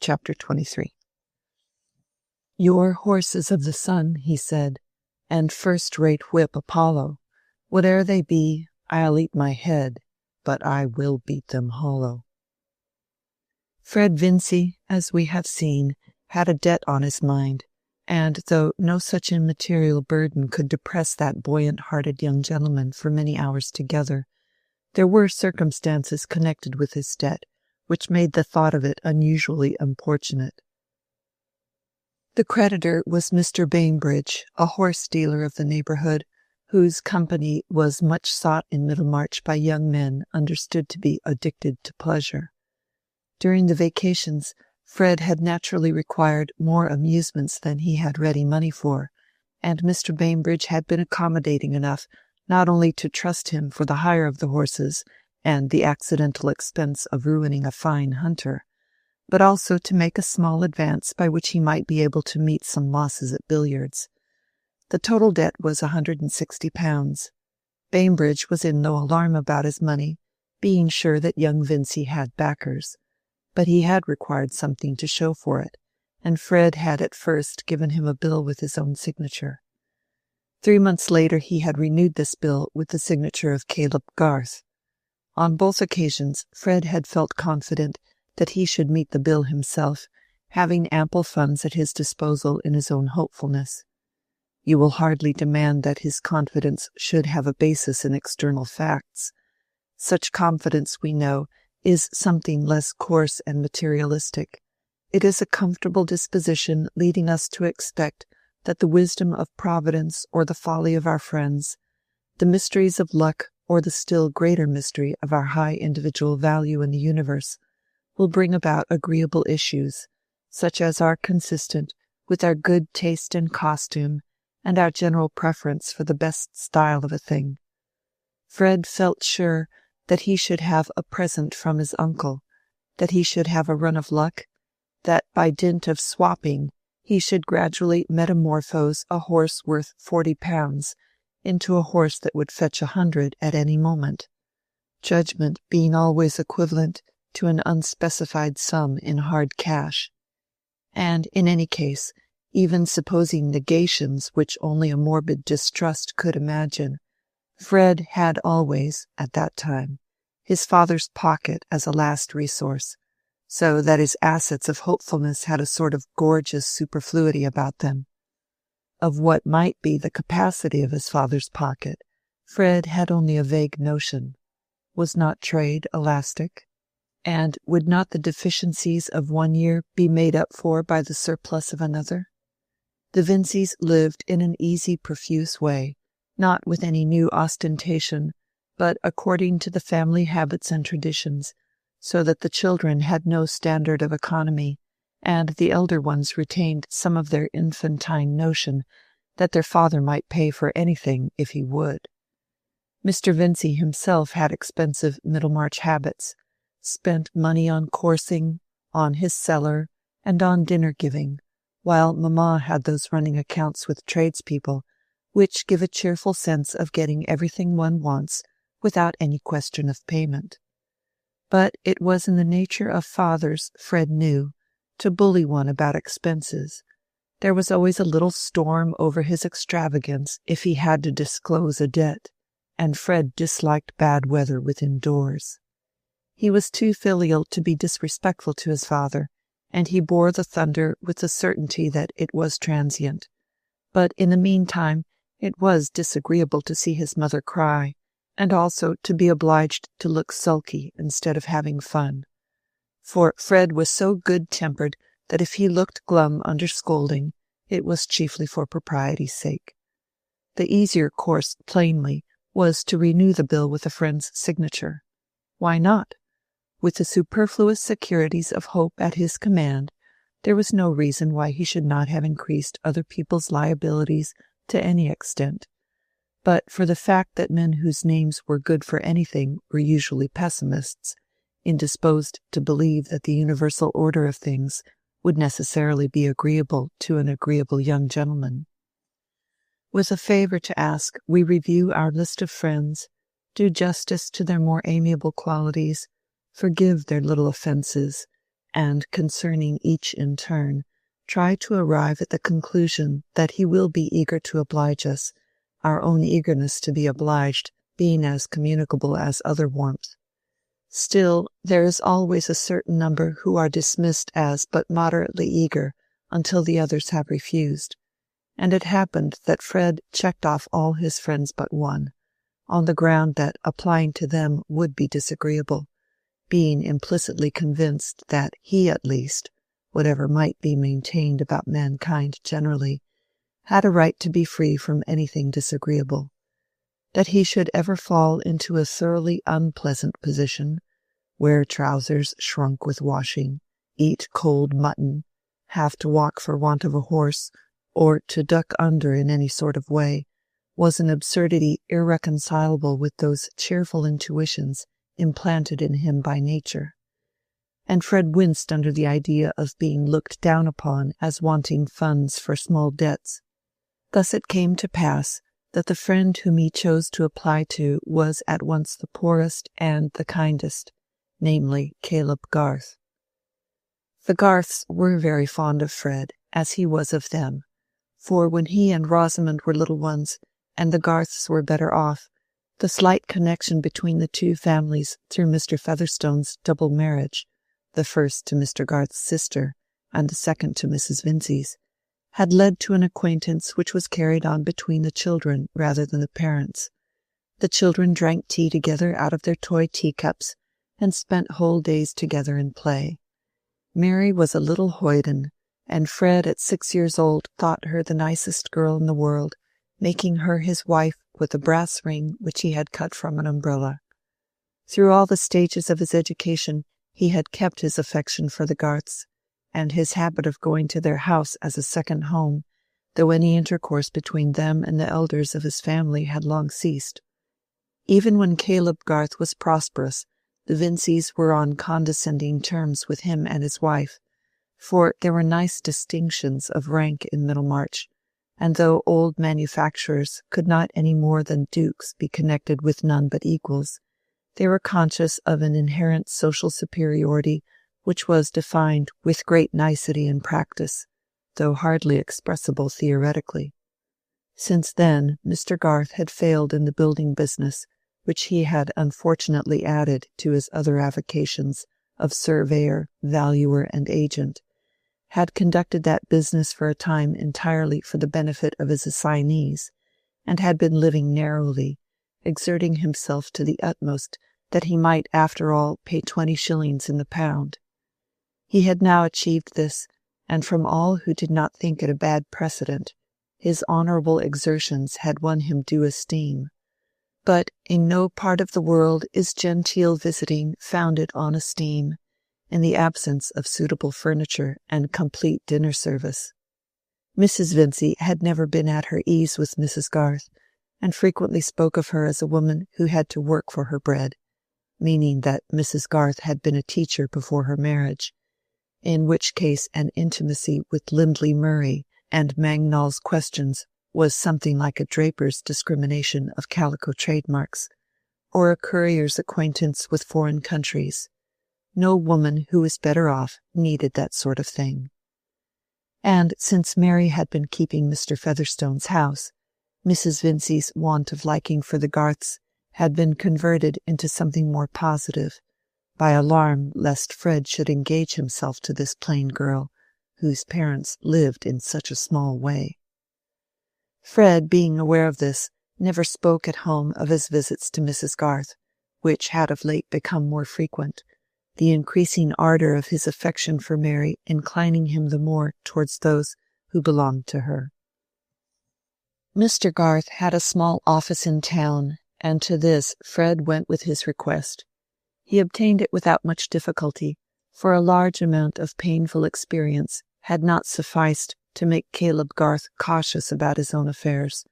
Chapter 23. "Your horses of the sun," he said, "and first-rate whip Apollo, whate'er they be, I'll eat my head, but I will beat them hollow." Fred Vincy, as we have seen, had a debt on his mind, and though no such immaterial burden could depress that buoyant-hearted young gentleman for many hours together, there were circumstances connected with his debt which made the thought of it unusually importunate. The creditor was Mr. Bainbridge, a horse-dealer of the neighbourhood, whose company was much sought in Middlemarch by young men understood to be addicted to pleasure. During the vacations, Fred had naturally required more amusements than he had ready money for, and Mr. Bainbridge had been accommodating enough not only to trust him for the hire of the horses and the accidental expense of ruining a fine hunter, but also to make a small advance by which he might be able to meet some losses at billiards. The total debt was £160. Bainbridge was in no alarm about his money, being sure that young Vincy had backers, but he had required something to show for it, and Fred had at first given him a bill with his own signature. 3 months later he had renewed this bill with the signature of Caleb Garth. On both occasions Fred had felt confident that he should meet the bill himself, having ample funds at his disposal in his own hopefulness. You will hardly demand that his confidence should have a basis in external facts. Such confidence, we know, is something less coarse and materialistic. It is a comfortable disposition leading us to expect that the wisdom of Providence or the folly of our friends, the mysteries of luck or the still greater mystery of our high individual value in the universe, will bring about agreeable issues, such as are consistent with our good taste in costume and our general preference for the best style of a thing. Fred felt sure that he should have a present from his uncle, that he should have a run of luck, that by dint of swapping he should gradually metamorphose a horse worth £40 into a horse that would fetch 100 at any moment, judgment being always equivalent to an unspecified sum in hard cash. And in any case, even supposing negations which only a morbid distrust could imagine, Fred had always, at that time, his father's pocket as a last resource, so that his assets of hopefulness had a sort of gorgeous superfluity about them. Of what might be the capacity of his father's pocket, Fred had only a vague notion. Was not trade elastic? And would not the deficiencies of one year be made up for by the surplus of another? The Vincys lived in an easy, profuse way, not with any new ostentation, but according to the family habits and traditions, so that the children had no standard of economy, and the elder ones retained some of their infantine notion that their father might pay for anything if he would. Mr. Vincy himself had expensive Middlemarch habits, spent money on coursing, on his cellar, and on dinner-giving, while mamma had those running accounts with tradespeople, which give a cheerful sense of getting everything one wants without any question of payment. But it was in the nature of fathers, Fred knew, to bully one about expenses. There was always a little storm over his extravagance if he had to disclose a debt, and Fred disliked bad weather within doors. He was too filial to be disrespectful to his father, and he bore the thunder with the certainty that it was transient. But in the meantime it was disagreeable to see his mother cry, and also to be obliged to look sulky instead of having fun. For Fred was so good-tempered that if he looked glum under scolding, it was chiefly for propriety's sake. The easier course, plainly, was to renew the bill with a friend's signature. Why not? With the superfluous securities of hope at his command, there was no reason why he should not have increased other people's liabilities to any extent. But for the fact that men whose names were good for anything were usually pessimists, indisposed to believe that the universal order of things would necessarily be agreeable to an agreeable young gentleman. With a favour to ask, we review our list of friends, do justice to their more amiable qualities, forgive their little offences, and concerning each in turn, try to arrive at the conclusion that he will be eager to oblige us, our own eagerness to be obliged being as communicable as other warmth. Still, there is always a certain number who are dismissed as but moderately eager until the others have refused, and it happened that Fred checked off all his friends but one, on the ground that applying to them would be disagreeable, being implicitly convinced that he at least, whatever might be maintained about mankind generally, had a right to be free from anything disagreeable. That he should ever fall into a thoroughly unpleasant position, wear trousers shrunk with washing, eat cold mutton, have to walk for want of a horse, or to duck under in any sort of way, was an absurdity irreconcilable with those cheerful intuitions implanted in him by nature. And Fred winced under the idea of being looked down upon as wanting funds for small debts. Thus it came to pass that the friend whom he chose to apply to was at once the poorest and the kindest, namely Caleb Garth. The Garths were very fond of Fred, as he was of them, for when he and Rosamond were little ones, and the Garths were better off, the slight connection between the two families through Mr. Featherstone's double marriage, the first to Mr. Garth's sister, and the second to Mrs. Vincey's, had led to an acquaintance which was carried on between the children rather than the parents. The children drank tea together out of their toy teacups, and spent whole days together in play. Mary was a little hoyden, and Fred at 6 years old thought her the nicest girl in the world, making her his wife with a brass ring which he had cut from an umbrella. Through all the stages of his education he had kept his affection for the Garths, and his habit of going to their house as a second home, though any intercourse between them and the elders of his family had long ceased. Even when Caleb Garth was prosperous, the Vinceys were on condescending terms with him and his wife, for there were nice distinctions of rank in Middlemarch, and though old manufacturers could not any more than dukes be connected with none but equals, they were conscious of an inherent social superiority which was defined with great nicety in practice, though hardly expressible theoretically. Since then, Mr. Garth had failed in the building business, which he had unfortunately added to his other avocations of surveyor, valuer, and agent, had conducted that business for a time entirely for the benefit of his assignees, and had been living narrowly, exerting himself to the utmost that he might after all pay 20 shillings in the pound. He had now achieved this, and from all who did not think it a bad precedent, his honourable exertions had won him due esteem. But in no part of the world is genteel visiting founded on esteem, in the absence of suitable furniture and complete dinner service. Mrs. Vincey had never been at her ease with Mrs. Garth, and frequently spoke of her as a woman who had to work for her bread, meaning that Mrs. Garth had been a teacher before her marriage, in which case an intimacy with Lindley Murray and Mangnall's questions was something like a draper's discrimination of calico trademarks, or a courier's acquaintance with foreign countries. No woman who was better off needed that sort of thing. And since Mary had been keeping Mr. Featherstone's house, Mrs. Vincey's want of liking for the Garths had been converted into something more positive, by alarm lest Fred should engage himself to this plain girl, whose parents lived in such a small way. Fred, being aware of this, never spoke at home of his visits to Mrs. Garth, which had of late become more frequent, the increasing ardour of his affection for Mary inclining him the more towards those who belonged to her. Mr. Garth had a small office in town, and to this Fred went with his request. He obtained it without much difficulty, for a large amount of painful experience had not sufficed to make Caleb Garth cautious about his own affairs,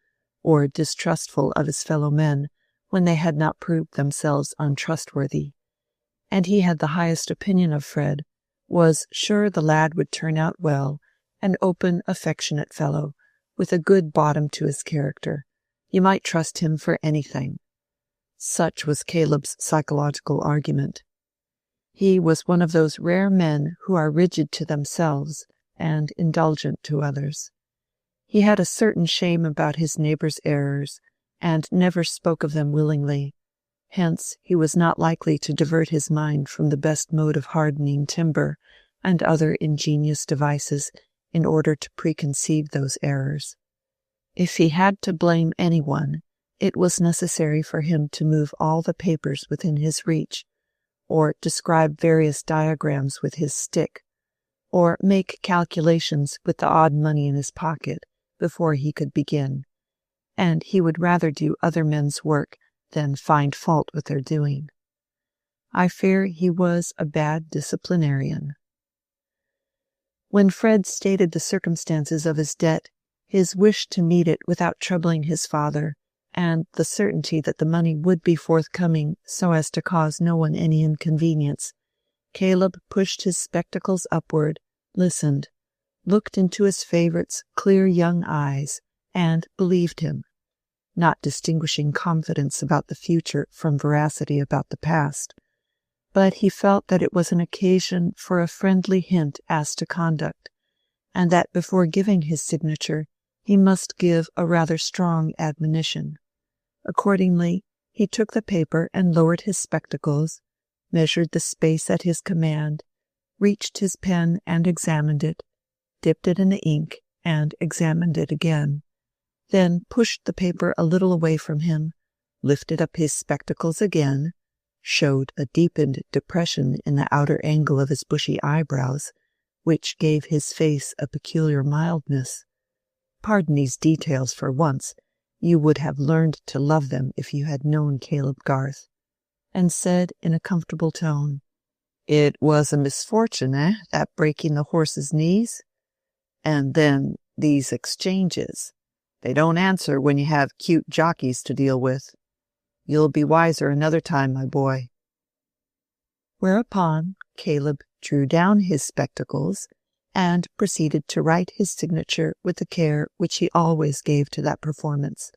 or distrustful of his fellow men when they had not proved themselves untrustworthy, and he had the highest opinion of Fred, was sure the lad would turn out well, an open, affectionate fellow, with a good bottom to his character. You might trust him for anything. Such was Caleb's psychological argument. He was one of those rare men who are rigid to themselves and indulgent to others. He had a certain shame about his neighbors' errors, and never spoke of them willingly. Hence he was not likely to divert his mind from the best mode of hardening timber and other ingenious devices in order to preconceive those errors. If he had to blame anyone, it was necessary for him to move all the papers within his reach, or describe various diagrams with his stick, or make calculations with the odd money in his pocket before he could begin, and he would rather do other men's work than find fault with their doing. I fear he was a bad disciplinarian. When Fred stated the circumstances of his debt, his wish to meet it without troubling his father, and the certainty that the money would be forthcoming so as to cause no one any inconvenience, Caleb pushed his spectacles upward, listened, looked into his favorite's clear young eyes, and believed him, not distinguishing confidence about the future from veracity about the past. But he felt that it was an occasion for a friendly hint as to conduct, and that before giving his signature he must give a rather strong admonition. Accordingly, he took the paper and lowered his spectacles, measured the space at his command, reached his pen and examined it, dipped it in the ink and examined it again, then pushed the paper a little away from him, lifted up his spectacles again, showed a deepened depression in the outer angle of his bushy eyebrows, which gave his face a peculiar mildness. Pardon these details for once. You would have learned to love them if you had known Caleb Garth, and said in a comfortable tone, "It was a misfortune, that breaking the horse's knees? And then these exchanges. They don't answer when you have cute jockeys to deal with. You'll be wiser another time, my boy." Whereupon Caleb drew down his spectacles and proceeded to write his signature with the care which he always gave to that performance.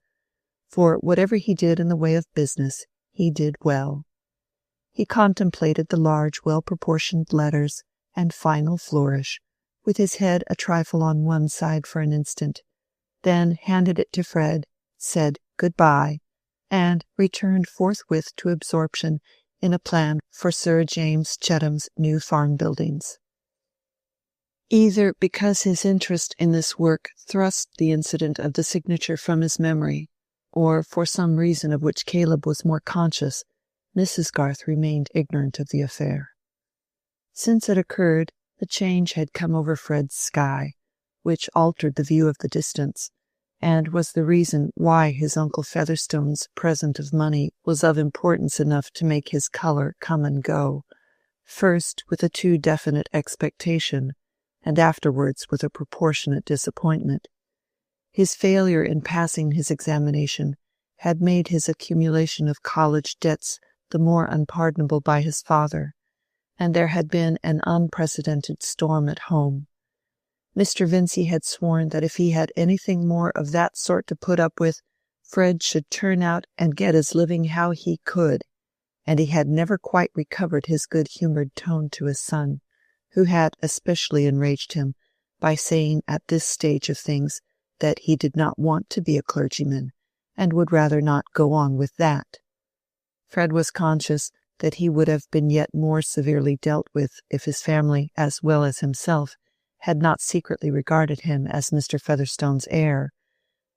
For whatever he did in the way of business, he did well. He contemplated the large, well-proportioned letters and final flourish, with his head a trifle on one side for an instant, then handed it to Fred, said good-bye, and returned forthwith to absorption in a plan for Sir James Chetham's new farm buildings. Either because his interest in this work thrust the incident of the signature from his memory, or for some reason of which Caleb was more conscious, Mrs. Garth remained ignorant of the affair. Since it occurred, the change had come over Fred's sky, which altered the view of the distance, and was the reason why his Uncle Featherstone's present of money was of importance enough to make his colour come and go, first with a too definite expectation, and afterwards with a proportionate disappointment. His failure in passing his examination had made his accumulation of college debts the more unpardonable by his father, and there had been an unprecedented storm at home. Mr. Vincey had sworn that if he had anything more of that sort to put up with, Fred should turn out and get his living how he could, and he had never quite recovered his good-humoured tone to his son, who had especially enraged him by saying at this stage of things that he did not want to be a clergyman, and would rather not go on with that. Fred was conscious that he would have been yet more severely dealt with if his family, as well as himself, had not secretly regarded him as Mr. Featherstone's heir,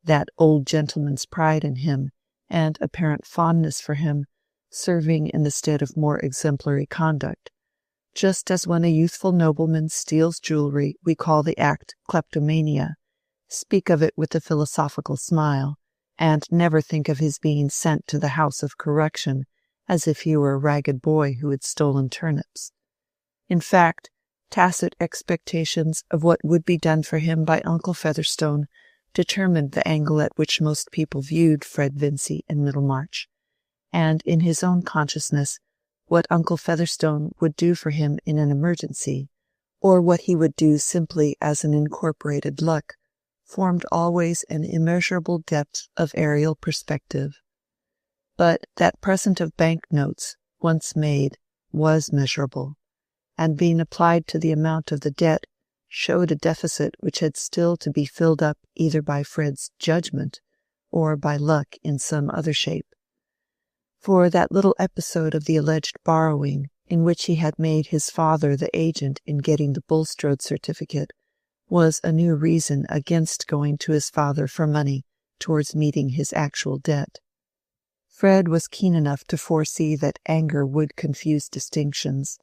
that old gentleman's pride in him, and apparent fondness for him, serving in the stead of more exemplary conduct. Just as when a youthful nobleman steals jewelry, we call the act kleptomania, speak of it with a philosophical smile, and never think of his being sent to the house of correction as if he were a ragged boy who had stolen turnips. In fact, tacit expectations of what would be done for him by Uncle Featherstone determined the angle at which most people viewed Fred Vincey in Middlemarch, and in his own consciousness what Uncle Featherstone would do for him in an emergency, or what he would do simply as an incorporated luck, formed always an immeasurable depth of aerial perspective. But that present of bank notes, once made, was measurable, and being applied to the amount of the debt showed a deficit which had still to be filled up either by Fred's judgment or by luck in some other shape. For that little episode of the alleged borrowing, in which he had made his father the agent in getting the Bulstrode certificate, was a new reason against going to his father for money towards meeting his actual debt. Fred was keen enough to foresee that anger would confuse distinctions,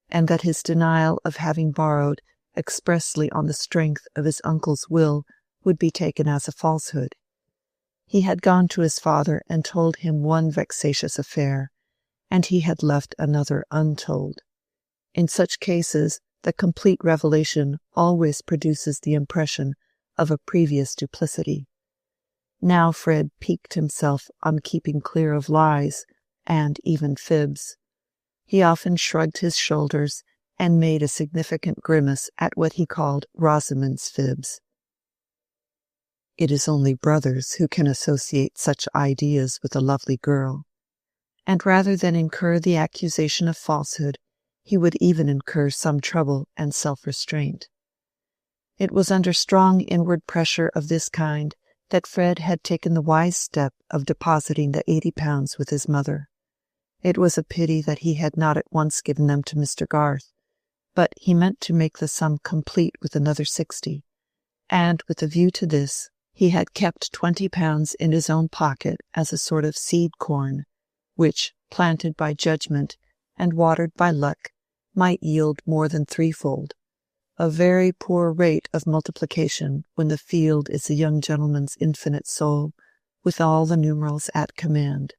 and that his denial of having borrowed expressly on the strength of his uncle's will would be taken as a falsehood. He had gone to his father and told him one vexatious affair, and he had left another untold. In such cases, the complete revelation always produces the impression of a previous duplicity. Now Fred piqued himself on keeping clear of lies, and even fibs. He often shrugged his shoulders and made a significant grimace at what he called Rosamond's fibs. It is only brothers who can associate such ideas with a lovely girl. And rather than incur the accusation of falsehood, he would even incur some trouble and self-restraint. It was under strong inward pressure of this kind that Fred had taken the wise step of depositing the £80 with his mother. It was a pity that he had not at once given them to Mr. Garth, but he meant to make the sum complete with another 60, and with a view to this, he had kept £20 in his own pocket as a sort of seed corn, which, planted by judgment and watered by luck, might yield more than threefold, a very poor rate of multiplication when the field is the young gentleman's infinite soul, with all the numerals at command.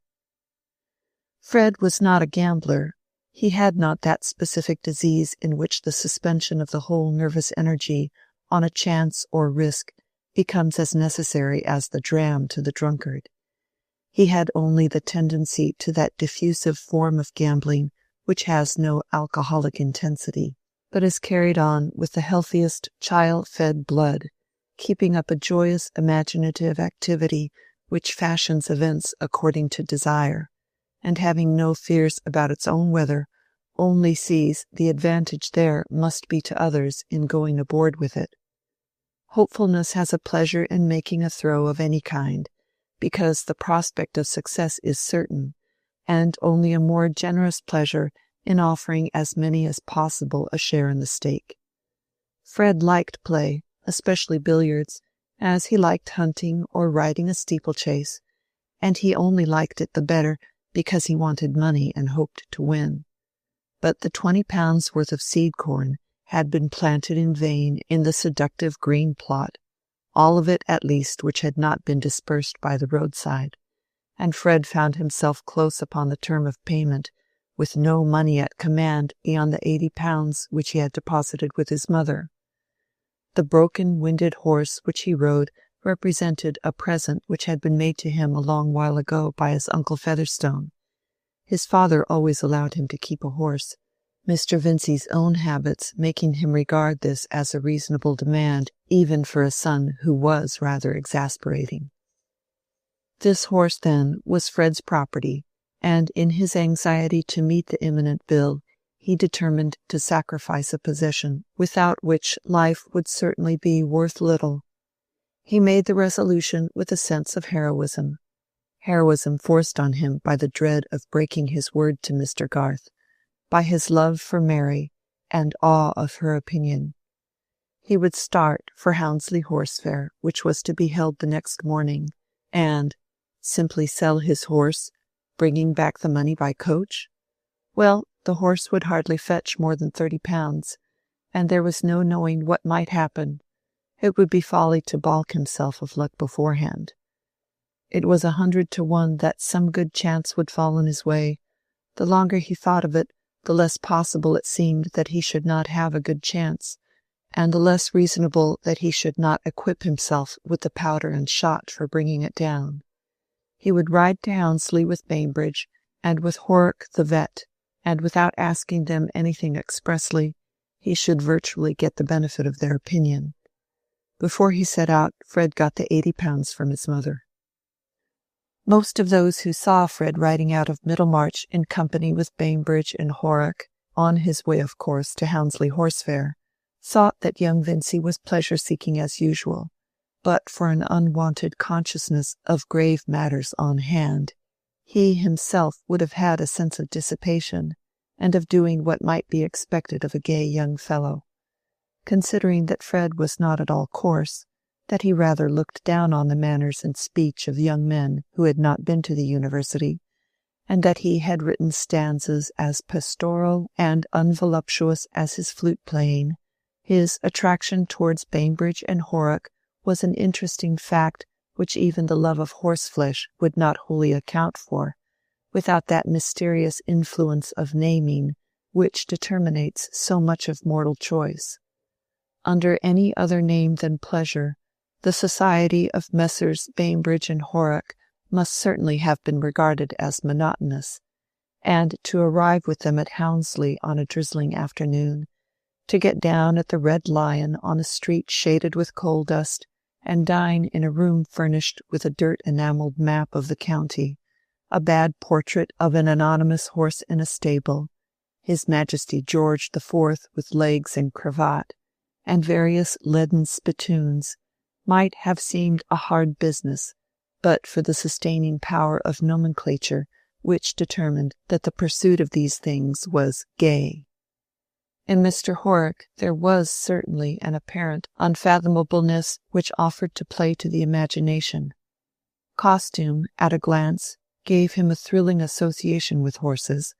Fred was not a gambler. He had not that specific disease in which the suspension of the whole nervous energy on a chance or risk becomes as necessary as the dram to the drunkard. He had only the tendency to that diffusive form of gambling which has no alcoholic intensity, but is carried on with the healthiest child-fed blood, keeping up a joyous imaginative activity which fashions events according to desire, and having no fears about its own weather, only sees the advantage there must be to others in going aboard with it. Hopefulness has a pleasure in making a throw of any kind, because the prospect of success is certain, and only a more generous pleasure in offering as many as possible a share in the stake. Fred liked play, especially billiards, as he liked hunting or riding a steeplechase, and he only liked it the better because he wanted money and hoped to win. But the £20 worth of seed corn had been planted in vain in the seductive green plot, all of it at least which had not been dispersed by the roadside, and Fred found himself close upon the term of payment, with no money at command beyond the £80 which he had deposited with his mother. The broken-winded horse which he rode represented a present which had been made to him a long while ago by his uncle Featherstone. His father always allowed him to keep a horse, Mr. Vincey's own habits making him regard this as a reasonable demand even for a son who was rather exasperating. This horse, then, was Fred's property, and in his anxiety to meet the imminent bill, he determined to sacrifice a possession without which life would certainly be worth little. He made the resolution with a sense of heroism forced on him by the dread of breaking his word to Mr. Garth, by his love for Mary, and awe of her opinion. He would start for Houndsley Horse Fair, which was to be held the next morning, and simply sell his horse, bringing back the money by coach? Well, the horse would hardly fetch more than £30, and there was no knowing what might happen. It would be folly to balk himself of luck beforehand. It was 100 to 1 that some good chance would fall in his way. The longer he thought of it, the less possible it seemed that he should not have a good chance, and the less reasonable that he should not equip himself with the powder and shot for bringing it down. He would ride to Houndsley with Bainbridge, and with Horrocks the vet, and without asking them anything expressly, he should virtually get the benefit of their opinion. Before he set out, Fred got the £80 from his mother. Most of those who saw Fred riding out of Middlemarch in company with Bainbridge and Horrocks on his way, of course, to Houndsley Horse Fair, thought that young Vincey was pleasure-seeking as usual, but for an unwonted consciousness of grave matters on hand, he himself would have had a sense of dissipation, and of doing what might be expected of a gay young fellow. Considering that Fred was not at all coarse, that he rather looked down on the manners and speech of young men who had not been to the university, and that he had written stanzas as pastoral and unvoluptuous as his flute-playing, his attraction towards Bainbridge and Horrocks was an interesting fact which even the love of horseflesh would not wholly account for, without that mysterious influence of naming which determinates so much of mortal choice. Under any other name than pleasure, the society of Messrs. Bainbridge and Horrocks must certainly have been regarded as monotonous, and to arrive with them at Houndsley on a drizzling afternoon, to get down at the Red Lion on a street shaded with coal dust, and dine in a room furnished with a dirt-enamelled map of the county, a bad portrait of an anonymous horse in a stable, His Majesty George IV with legs and cravat, and various leaden spittoons, might have seemed a hard business, but for the sustaining power of nomenclature which determined that the pursuit of these things was gay. In Mr. Horrocks there was certainly an apparent unfathomableness which offered to play to the imagination. Costume, at a glance, gave him a thrilling association with horses,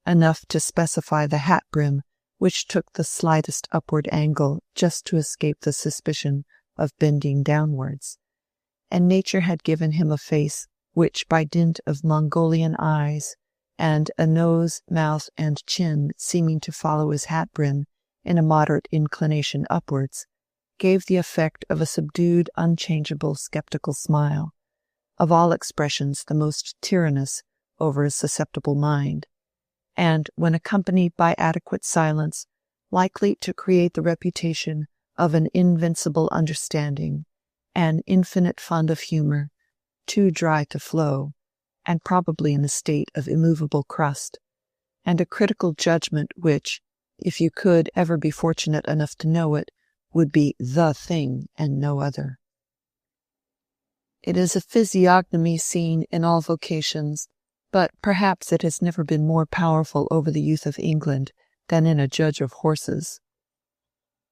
enough to specify the hat-brim, which took the slightest upward angle just to escape the suspicion of bending downwards, and nature had given him a face which, by dint of Mongolian eyes, and a nose, mouth, and chin seeming to follow his hat-brim in a moderate inclination upwards, gave the effect of a subdued, unchangeable, sceptical smile, of all expressions the most tyrannous over a susceptible mind, and, when accompanied by adequate silence, likely to create the reputation of an invincible understanding, an infinite fund of humour, too dry to flow, and probably in a state of immovable crust, and a critical judgment which, if you could ever be fortunate enough to know it, would be the thing and no other. It is a physiognomy seen in all vocations, but perhaps it has never been more powerful over the youth of England than in a judge of horses.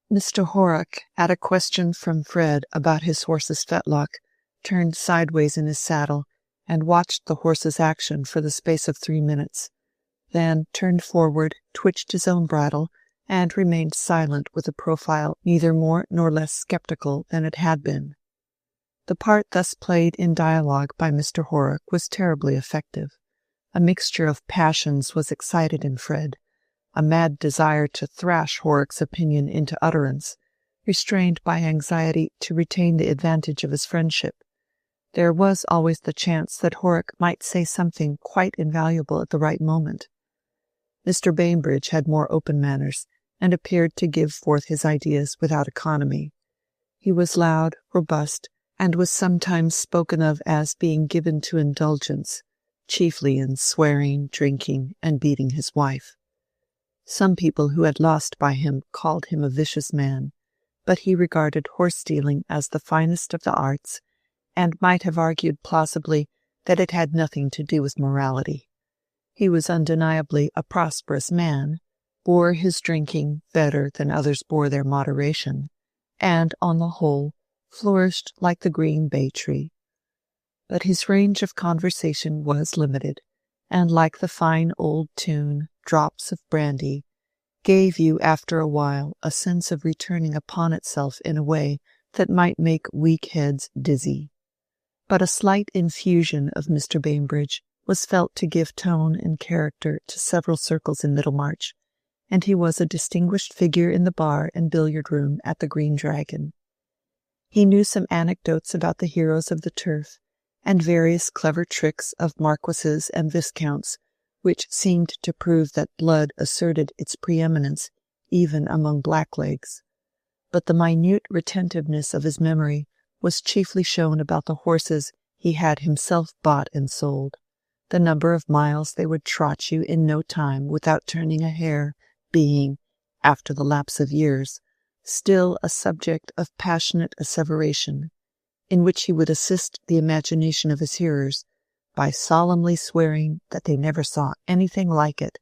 Mr. Horrocks, at a question from Fred about his horse's fetlock, turned sideways in his saddle and watched the horse's action for the space of 3 minutes, then turned forward, twitched his own bridle, and remained silent with a profile neither more nor less sceptical than it had been. The part thus played in dialogue by Mr. Horrocks was terribly effective. A mixture of passions was excited in Fred, a mad desire to thrash Horrocks' opinion into utterance, restrained by anxiety to retain the advantage of his friendship. There was always the chance that Horrocks might say something quite invaluable at the right moment. Mr. Bainbridge had more open manners, and appeared to give forth his ideas without economy. He was loud, robust, and was sometimes spoken of as being given to indulgence, chiefly in swearing, drinking, and beating his wife. Some people who had lost by him called him a vicious man, but he regarded horse-stealing as the finest of the arts, and might have argued plausibly that it had nothing to do with morality. He was undeniably a prosperous man, bore his drinking better than others bore their moderation, and, on the whole, flourished like the green bay-tree. But his range of conversation was limited, and, like the fine old tune, Drops of Brandy, gave you after a while a sense of returning upon itself in a way that might make weak heads dizzy. But a slight infusion of Mr. Bainbridge was felt to give tone and character to several circles in Middlemarch, and he was a distinguished figure in the bar and billiard-room at the Green Dragon. He knew some anecdotes about the heroes of the turf, and various clever tricks of marquises and viscounts, which seemed to prove that blood asserted its preeminence even among blacklegs. But the minute retentiveness of his memory was chiefly shown about the horses he had himself bought and sold, the number of miles they would trot you in no time without turning a hair being, after the lapse of years, still a subject of passionate asseveration, in which he would assist the imagination of his hearers by solemnly swearing that they never saw anything like it.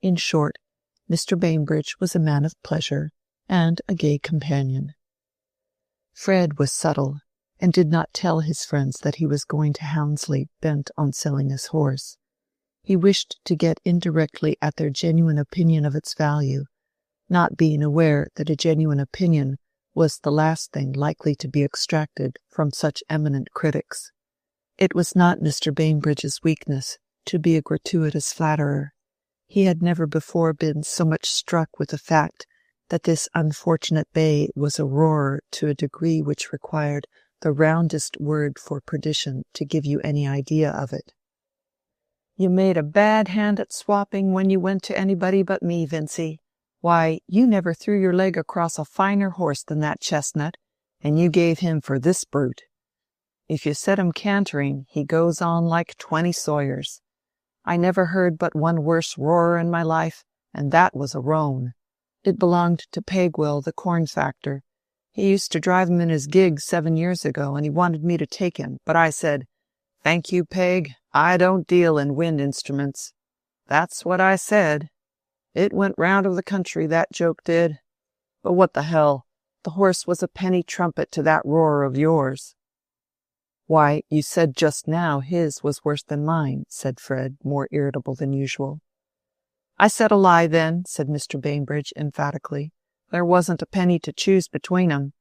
In short, Mr. Bainbridge was a man of pleasure and a gay companion. Fred was subtle, and did not tell his friends that he was going to Hounslow bent on selling his horse. He wished to get indirectly at their genuine opinion of its value, not being aware that a genuine opinion was the last thing likely to be extracted from such eminent critics. It was not Mr. Bainbridge's weakness to be a gratuitous flatterer. He had never before been so much struck with the fact that this unfortunate bay was a roarer to a degree which required the roundest word for perdition to give you any idea of it. "You made a bad hand at swapping when you went to anybody but me, Vincey. Why, you never threw your leg across a finer horse than that chestnut, and you gave him for this brute. If you set him cantering, he goes on like 20 sawyers. I never heard but one worse roarer in my life, and that was a roan. It belonged to Pegwell, the corn factor. He used to drive him in his gig 7 years ago, and he wanted me to take him, but I said, 'Thank you, Peg, I don't deal in wind instruments.' That's what I said. It went round of the country, that joke did. But what the hell, the horse was a penny trumpet to that roar of yours." "Why, you said just now his was worse than mine," said Fred, more irritable than usual. "I said a lie then," said Mr. Bainbridge emphatically. "There wasn't a penny to choose between 'em."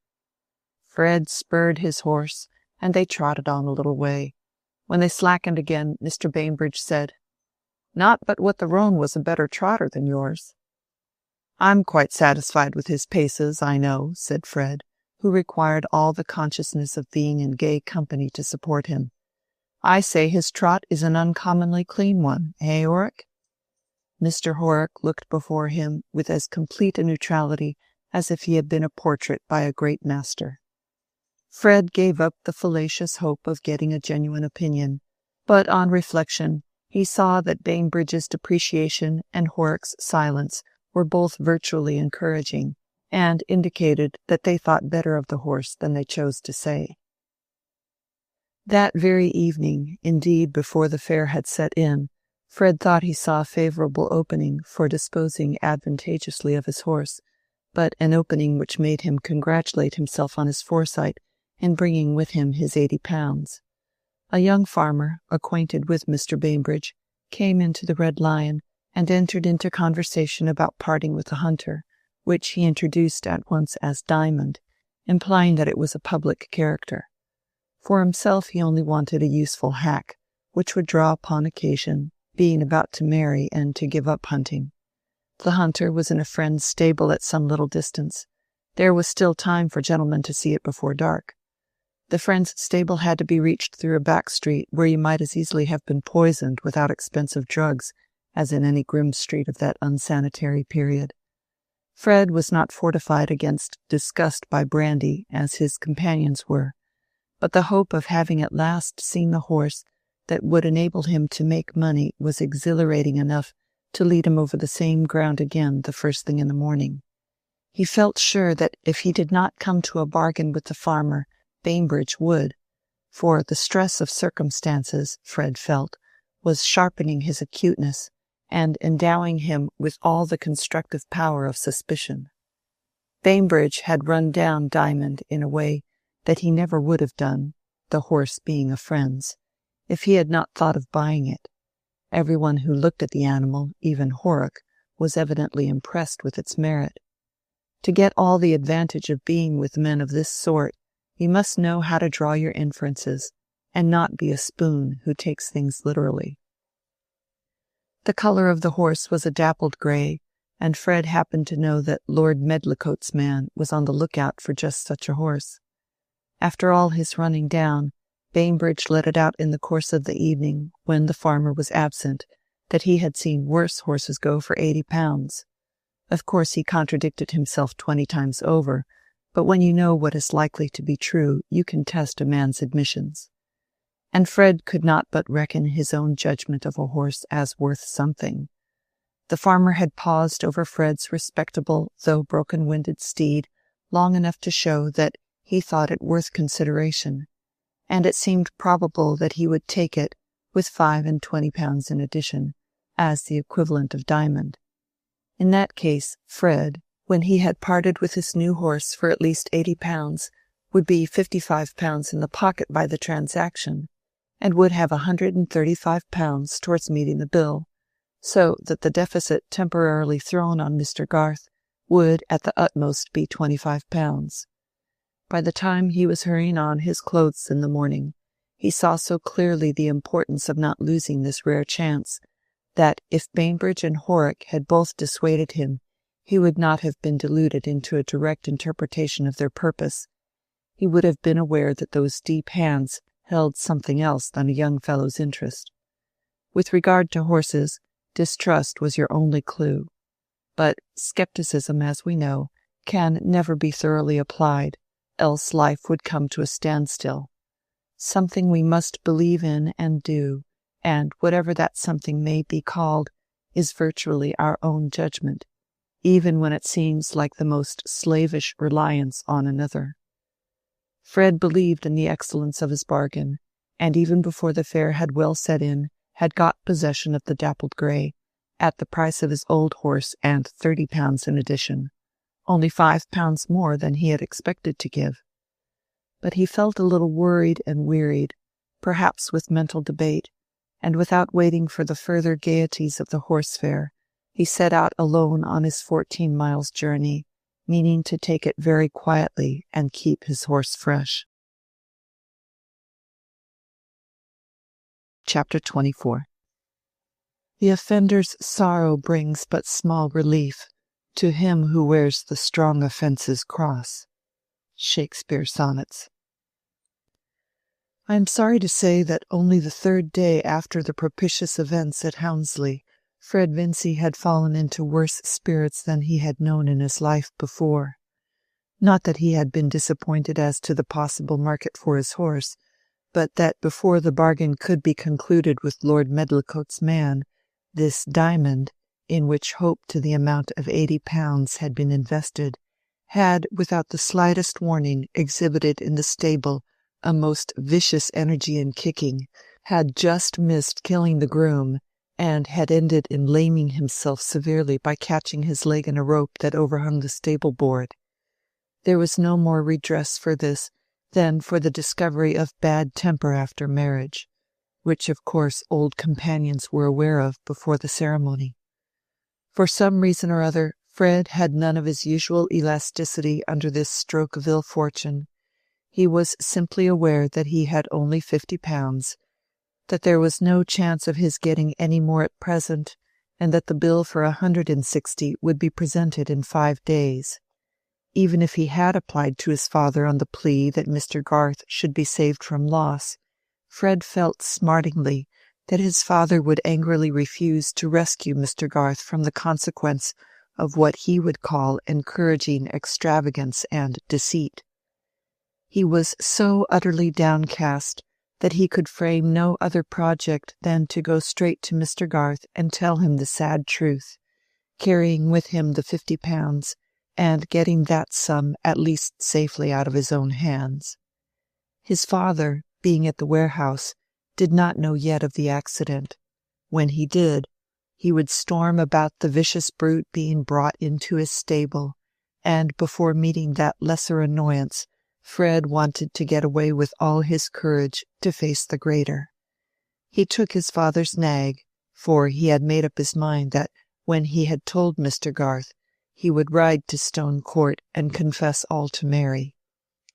Fred spurred his horse, and they trotted on a little way. When they slackened again, Mr. Bainbridge said, "Not but what the roan was a better trotter than yours." "I'm quite satisfied with his paces, I know," said Fred, who required all the consciousness of being in gay company to support him. "I say his trot is an uncommonly clean one, eh, Oric?" Mr. Horrocks looked before him with as complete a neutrality as if he had been a portrait by a great master. Fred gave up the fallacious hope of getting a genuine opinion, but on reflection he saw that Bainbridge's depreciation and Horrocks' silence were both virtually encouraging, and indicated that they thought better of the horse than they chose to say. That very evening, indeed before the fair had set in, Fred thought he saw a favourable opening for disposing advantageously of his horse, but an opening which made him congratulate himself on his foresight in bringing with him his £80. A young farmer, acquainted with Mr. Bainbridge, came into the Red Lion and entered into conversation about parting with the hunter, which he introduced at once as Diamond, implying that it was a public character. For himself he only wanted a useful hack, which would draw upon occasion, being about to marry and to give up hunting. The hunter was in a friend's stable at some little distance. There was still time for gentlemen to see it before dark. The friend's stable had to be reached through a back street where you might as easily have been poisoned without expensive drugs as in any grim street of that unsanitary period. Fred was not fortified against disgust by brandy as his companions were, but the hope of having at last seen the horse that would enable him to make money was exhilarating enough to lead him over the same ground again the first thing in the morning. He felt sure that if he did not come to a bargain with the farmer, Bainbridge would, for the stress of circumstances, Fred felt, was sharpening his acuteness and endowing him with all the constructive power of suspicion. Bainbridge had run down Diamond in a way that he never would have done, the horse being a friend's, if he had not thought of buying it. Everyone who looked at the animal, even Horrocks, was evidently impressed with its merit. To get all the advantage of being with men of this sort, you must know how to draw your inferences, and not be a spoon who takes things literally. The colour of the horse was a dappled grey, and Fred happened to know that Lord Medlicote's man was on the lookout for just such a horse. After all his running down, Bainbridge let it out in the course of the evening, when the farmer was absent, that he had seen worse horses go for £80. Of course he contradicted himself 20 times over, but when you know what is likely to be true, you can test a man's admissions. and Fred could not but reckon his own judgment of a horse as worth something. The farmer had paused over Fred's respectable, though broken-winded steed long enough to show that he thought it worth consideration, and it seemed probable that he would take it, with 25 pounds in addition, as the equivalent of diamond. In that case, Fred, when he had parted with his new horse for at least 80 pounds, would be 55 pounds in the pocket by the transaction, and would have 135 pounds towards meeting the bill, so that the deficit temporarily thrown on Mr. Garth would at the utmost be 25 pounds. By the time he was hurrying on his clothes in the morning, he saw so clearly the importance of not losing this rare chance, that if Bainbridge and Horrocks had both dissuaded him, he would not have been deluded into a direct interpretation of their purpose. He would have been aware that those deep hands held something else than a young fellow's interest. With regard to horses, distrust was your only clue. But skepticism, as we know, can never be thoroughly applied, else life would come to a standstill. Something we must believe in and do, and whatever that something may be called, is virtually our own judgment, even when it seems like the most slavish reliance on another. Fred believed in the excellence of his bargain, and even before the fair had well set in, had got possession of the dappled grey, at the price of his old horse and 30 pounds in addition, only 5 pounds more than he had expected to give. But he felt a little worried and wearied, perhaps with mental debate, and without waiting for the further gaieties of the horse fair, he set out alone on his 14 miles' journey, meaning to take it very quietly and keep his horse fresh. Chapter 24. The offender's sorrow brings but small relief to him who wears the strong offence's cross. Shakespeare Sonnets. I am sorry to say that only the 3rd day after the propitious events at Hounslow, Fred Vincy had fallen into worse spirits than he had known in his life before. Not that he had been disappointed as to the possible market for his horse, but that before the bargain could be concluded with Lord Medlicote's man, this diamond, in which hope to the amount of 80 pounds had been invested, had, without the slightest warning, exhibited in the stable a most vicious energy in kicking, had just missed killing the groom, and had ended in laming himself severely by catching his leg in a rope that overhung the stable-board. There was no more redress for this than for the discovery of bad temper after marriage, which of course old companions were aware of before the ceremony. For some reason or other, Fred had none of his usual elasticity under this stroke of ill fortune. He was simply aware that he had only 50 pounds, that there was no chance of his getting any more at present, and that the bill for 160 would be presented in 5 days. Even if he had applied to his father on the plea that Mr. Garth should be saved from loss, Fred felt smartingly that his father would angrily refuse to rescue Mr. Garth from the consequence of what he would call encouraging extravagance and deceit. He was so utterly downcast that he could frame no other project than to go straight to Mr. Garth and tell him the sad truth, carrying with him the 50 pounds, and getting that sum at least safely out of his own hands. His father, being at the warehouse, did not know yet of the accident. When he did, he would storm about the vicious brute being brought into his stable, and before meeting that lesser annoyance, Fred wanted to get away with all his courage to face the greater. He took his father's nag, for he had made up his mind that when he had told Mr. Garth, he would ride to Stone Court and confess all to Mary.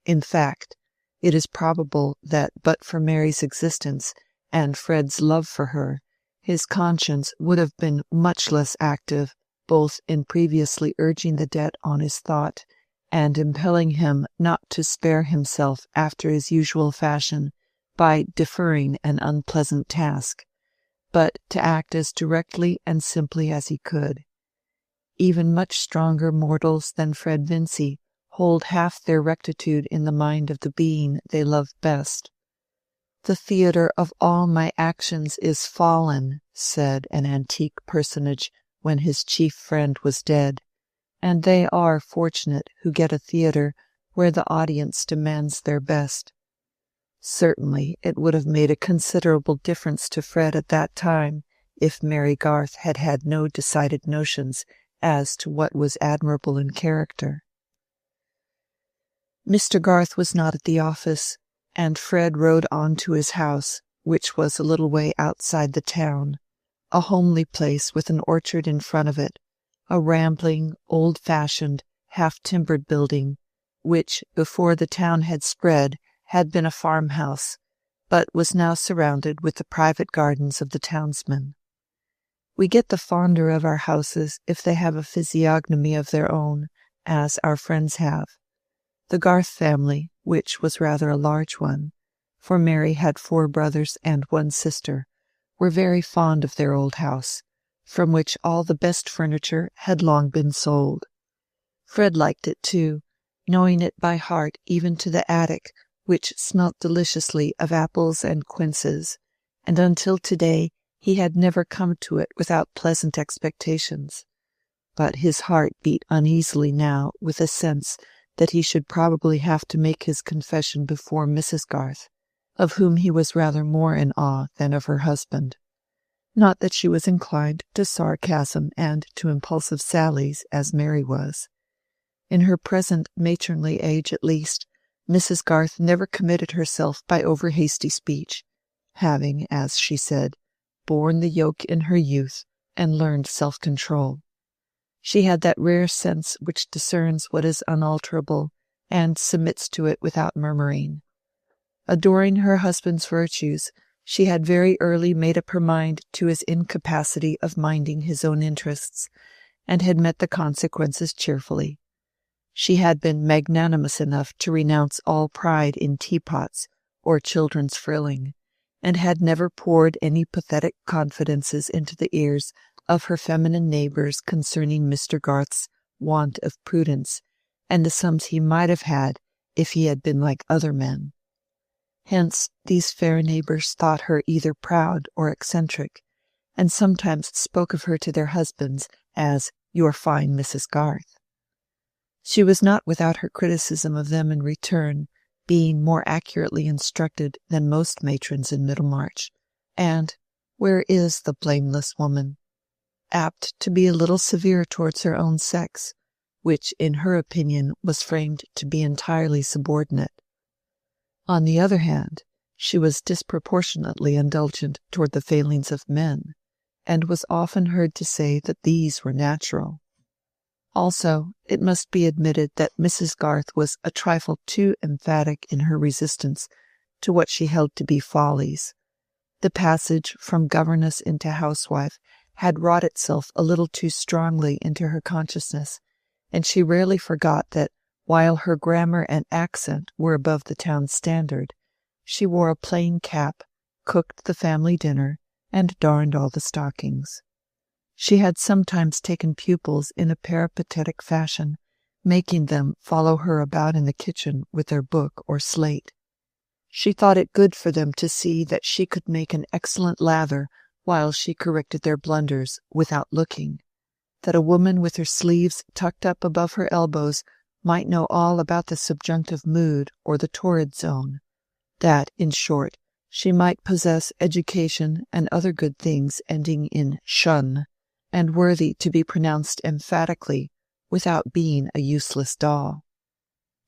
In fact, it is probable that but for Mary's existence and Fred's love for her, his conscience would have been much less active, both in previously urging the debt on his thought and impelling him not to spare himself after his usual fashion by deferring an unpleasant task, but to act as directly and simply as he could. Even much stronger mortals than Fred Vincy hold half their rectitude in the mind of the being they love best. "The theatre of all my actions is fallen," said an antique personage when his chief friend was dead, and they are fortunate who get a theatre where the audience demands their best. Certainly it would have made a considerable difference to Fred at that time if Mary Garth had had no decided notions as to what was admirable in character. Mr. Garth was not at the office, and Fred rode on to his house, which was a little way outside the town, a homely place with an orchard in front of it, a rambling, old-fashioned, half-timbered building, which, before the town had spread, had been a farmhouse, but was now surrounded with the private gardens of the townsmen. We get the fonder of our houses if they have a physiognomy of their own, as our friends have. The Garth family, which was rather a large one, for Mary had 4 brothers and 1 sister, were very fond of their old house, from which all the best furniture had long been sold. Fred liked it too, knowing it by heart even to the attic, which smelt deliciously of apples and quinces, and until today he had never come to it without pleasant expectations. But his heart beat uneasily now with a sense that he should probably have to make his confession before Mrs. Garth, of whom he was rather more in awe than of her husband. Not that she was inclined to sarcasm and to impulsive sallies, as Mary was. In her present matronly age, at least, Mrs. Garth never committed herself by over-hasty speech, having, as she said, borne the yoke in her youth and learned self-control. She had that rare sense which discerns what is unalterable and submits to it without murmuring. Adoring her husband's virtues, she had very early made up her mind to his incapacity of minding his own interests, and had met the consequences cheerfully. She had been magnanimous enough to renounce all pride in teapots or children's frilling, and had never poured any pathetic confidences into the ears of her feminine neighbours concerning Mr. Garth's want of prudence, and the sums he might have had if he had been like other men. Hence these fair neighbours thought her either proud or eccentric, and sometimes spoke of her to their husbands as "your fine Mrs. Garth." She was not without her criticism of them in return, being more accurately instructed than most matrons in Middlemarch, and, where is the blameless woman, apt to be a little severe towards her own sex, which in her opinion was framed to be entirely subordinate. On the other hand, she was disproportionately indulgent toward the failings of men, and was often heard to say that these were natural. Also, it must be admitted that Mrs. Garth was a trifle too emphatic in her resistance to what she held to be follies. The passage from governess into housewife had wrought itself a little too strongly into her consciousness, and she rarely forgot that, while her grammar and accent were above the town standard, she wore a plain cap, cooked the family dinner, and darned all the stockings. She had sometimes taken pupils in a peripatetic fashion, making them follow her about in the kitchen with their book or slate. She thought it good for them to see that she could make an excellent lather while she corrected their blunders without looking, that a woman with her sleeves tucked up above her elbows might know all about the subjunctive mood or the torrid zone, that, in short, she might possess education and other good things ending in shun, and worthy to be pronounced emphatically without being a useless doll.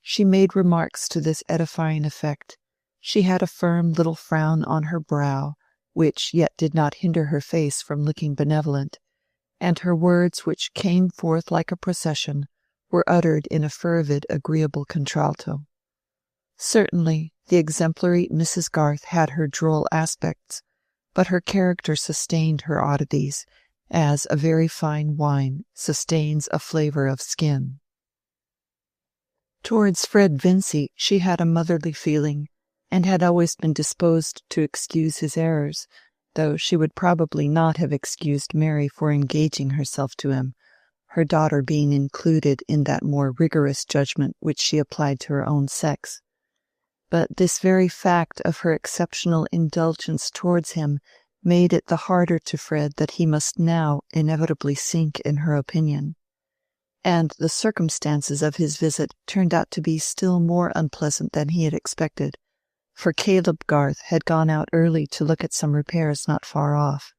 She made remarks to this edifying effect. She had a firm little frown on her brow, which yet did not hinder her face from looking benevolent, and her words, which came forth like a procession, were uttered in a fervid, agreeable contralto. Certainly, the exemplary Mrs. Garth had her droll aspects, but her character sustained her oddities, as a very fine wine sustains a flavour of skin. Towards Fred Vincy she had a motherly feeling, and had always been disposed to excuse his errors, though she would probably not have excused Mary for engaging herself to him, her daughter being included in that more rigorous judgment which she applied to her own sex. but this very fact of her exceptional indulgence towards him made it the harder to Fred that he must now inevitably sink in her opinion. And the circumstances of his visit turned out to be still more unpleasant than he had expected, for Caleb Garth had gone out early to look at some repairs not far off.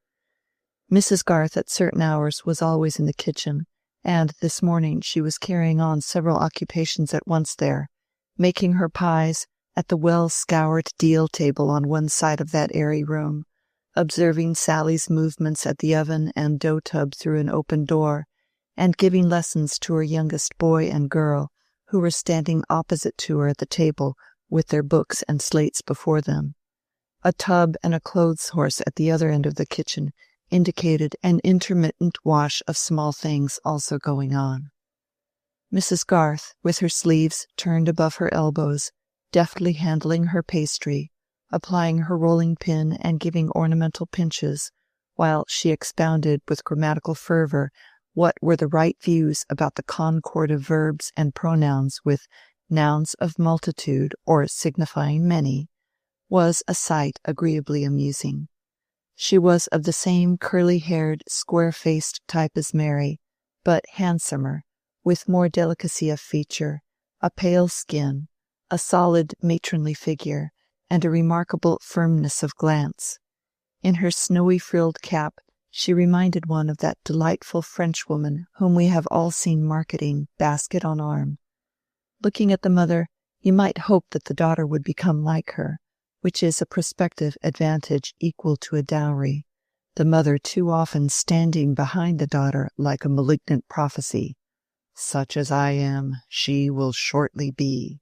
Mrs. Garth at certain hours was always in the kitchen, and this morning she was carrying on several occupations at once there, making her pies at the well-scoured deal table on one side of that airy room, observing Sally's movements at the oven and dough tub through an open door, and giving lessons to her youngest boy and girl, who were standing opposite to her at the table with their books and slates before them. A tub and a clothes horse at the other end of the kitchen indicated an intermittent wash of small things also going on. Mrs. Garth, with her sleeves turned above her elbows, deftly handling her pastry, applying her rolling pin and giving ornamental pinches, while she expounded with grammatical fervor what were the right views about the concord of verbs and pronouns with nouns of multitude or signifying many, was a sight agreeably amusing. She was of the same curly-haired, square-faced type as Mary, but handsomer, with more delicacy of feature, a pale skin, a solid matronly figure, and a remarkable firmness of glance. In her snowy frilled cap she reminded one of that delightful Frenchwoman whom we have all seen marketing, basket on arm. Looking at the mother, you might hope that the daughter would become like her, which is a prospective advantage equal to a dowry, the mother too often standing behind the daughter like a malignant prophecy. Such as I am, she will shortly be.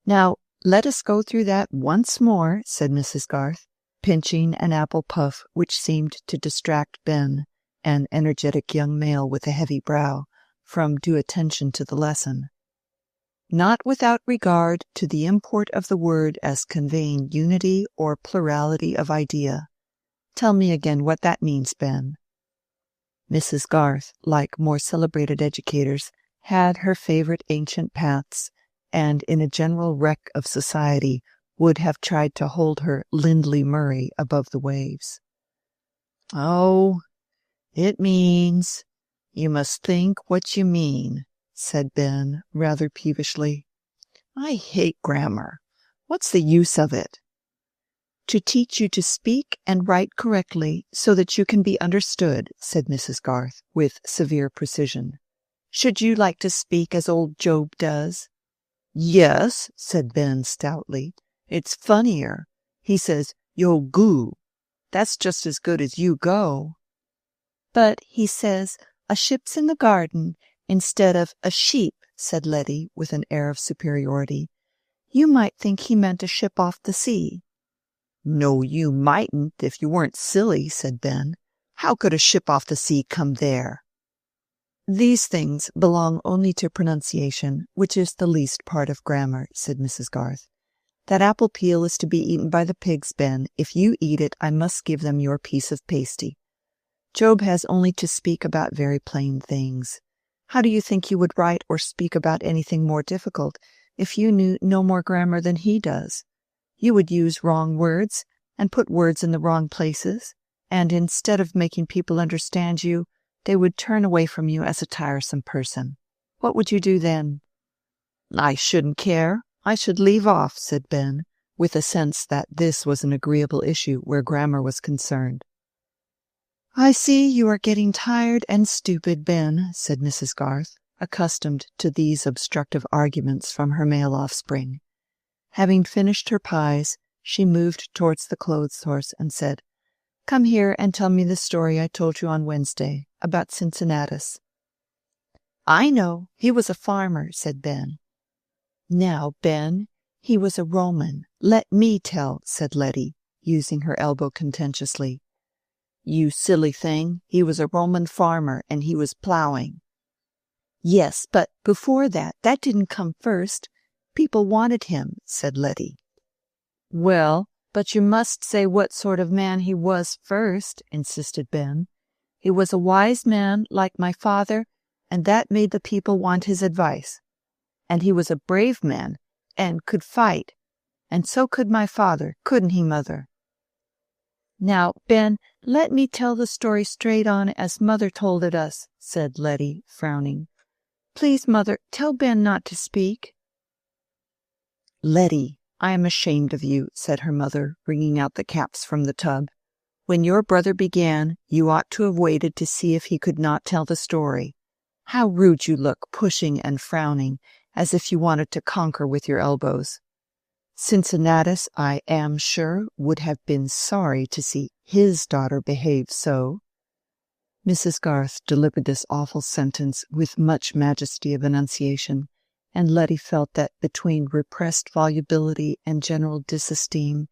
Now, let us go through that once more, said Mrs. Garth, pinching an apple puff which seemed to distract Ben, an energetic young male with a heavy brow, from due attention to the lesson. Not without regard to the import of the word as conveying unity or plurality of idea. Tell me again what that means, Ben. Mrs. Garth, like more celebrated educators, had her favorite ancient paths, and in a general wreck of society would have tried to hold her Lindley Murray above the waves. Oh, it means, you must think what you mean, said Ben, rather peevishly. I hate grammar. What's the use of it? To teach you to speak and write correctly so that you can be understood, said Mrs. Garth, with severe precision. Should you like to speak as old Job does? Yes, said Ben stoutly. It's funnier. He says, yo goo. That's just as good as you go. But he says, a ship's in the garden instead of a sheep, said Letty with an air of superiority. You might think he meant a ship off the sea. No, you mightn't if you weren't silly, said Ben. How could a ship off the sea come there? These things belong only to pronunciation, which is the least part of grammar, said Mrs. Garth. That apple peel is to be eaten by the pigs, Ben. If you eat it, I must give them your piece of pasty. Job has only to speak about very plain things. How do you think you would write or speak about anything more difficult if you knew no more grammar than he does? You would use wrong words and put words in the wrong places, and instead of making people understand you, they would turn away from you as a tiresome person. What would you do then? I shouldn't care. I should leave off, said Ben, with a sense that this was an agreeable issue where grammar was concerned. I see you are getting tired and stupid, Ben, said Mrs. Garth, accustomed to these obstructive arguments from her male offspring. Having finished her pies, she moved towards the clothes horse and said, Come here and tell me the story I told you on Wednesday, about Cincinnatus. I know. He was a farmer, said Ben. Now, Ben, he was a Roman. Let me tell, said Letty, using her elbow contentiously. You silly thing, he was a Roman farmer, and he was plowing. Yes, but before that didn't come first. People wanted him, said Letty. Well, but you must say what sort of man he was first, insisted Ben. He was a wise man like my father, and that made the people want his advice. And he was a brave man, and could fight, And so could my father, couldn't he, Mother? Now, Ben, let me tell the story straight on as Mother told it us, said Letty, frowning. Please, Mother, tell Ben not to speak. Letty, I am ashamed of you, said her mother, wringing out the caps from the tub. When your brother began, you ought to have waited to see if he could not tell the story. How rude you look, pushing and frowning, as if you wanted to conquer with your elbows. Cincinnatus, I am sure, would have been sorry to see his daughter behave so. Mrs. Garth delivered this awful sentence with much majesty of enunciation, and Letty felt that between repressed volubility and general disesteem,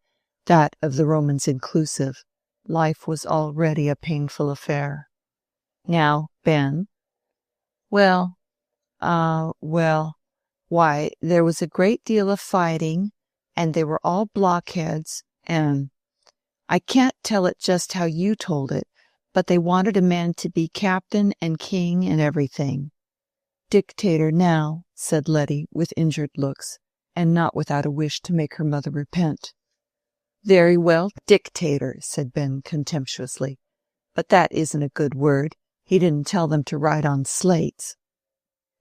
that of the Romans inclusive, life was already a painful affair. Now, Ben. Well, why, there was a great deal of fighting, and they were all blockheads, and I can't tell it just how you told it, but they wanted a man to be captain and king and everything. Dictator now, said Letty with injured looks, and not without a wish to make her mother repent. Very well, dictator, said Ben contemptuously, but that isn't a good word. He didn't tell them to write on slates.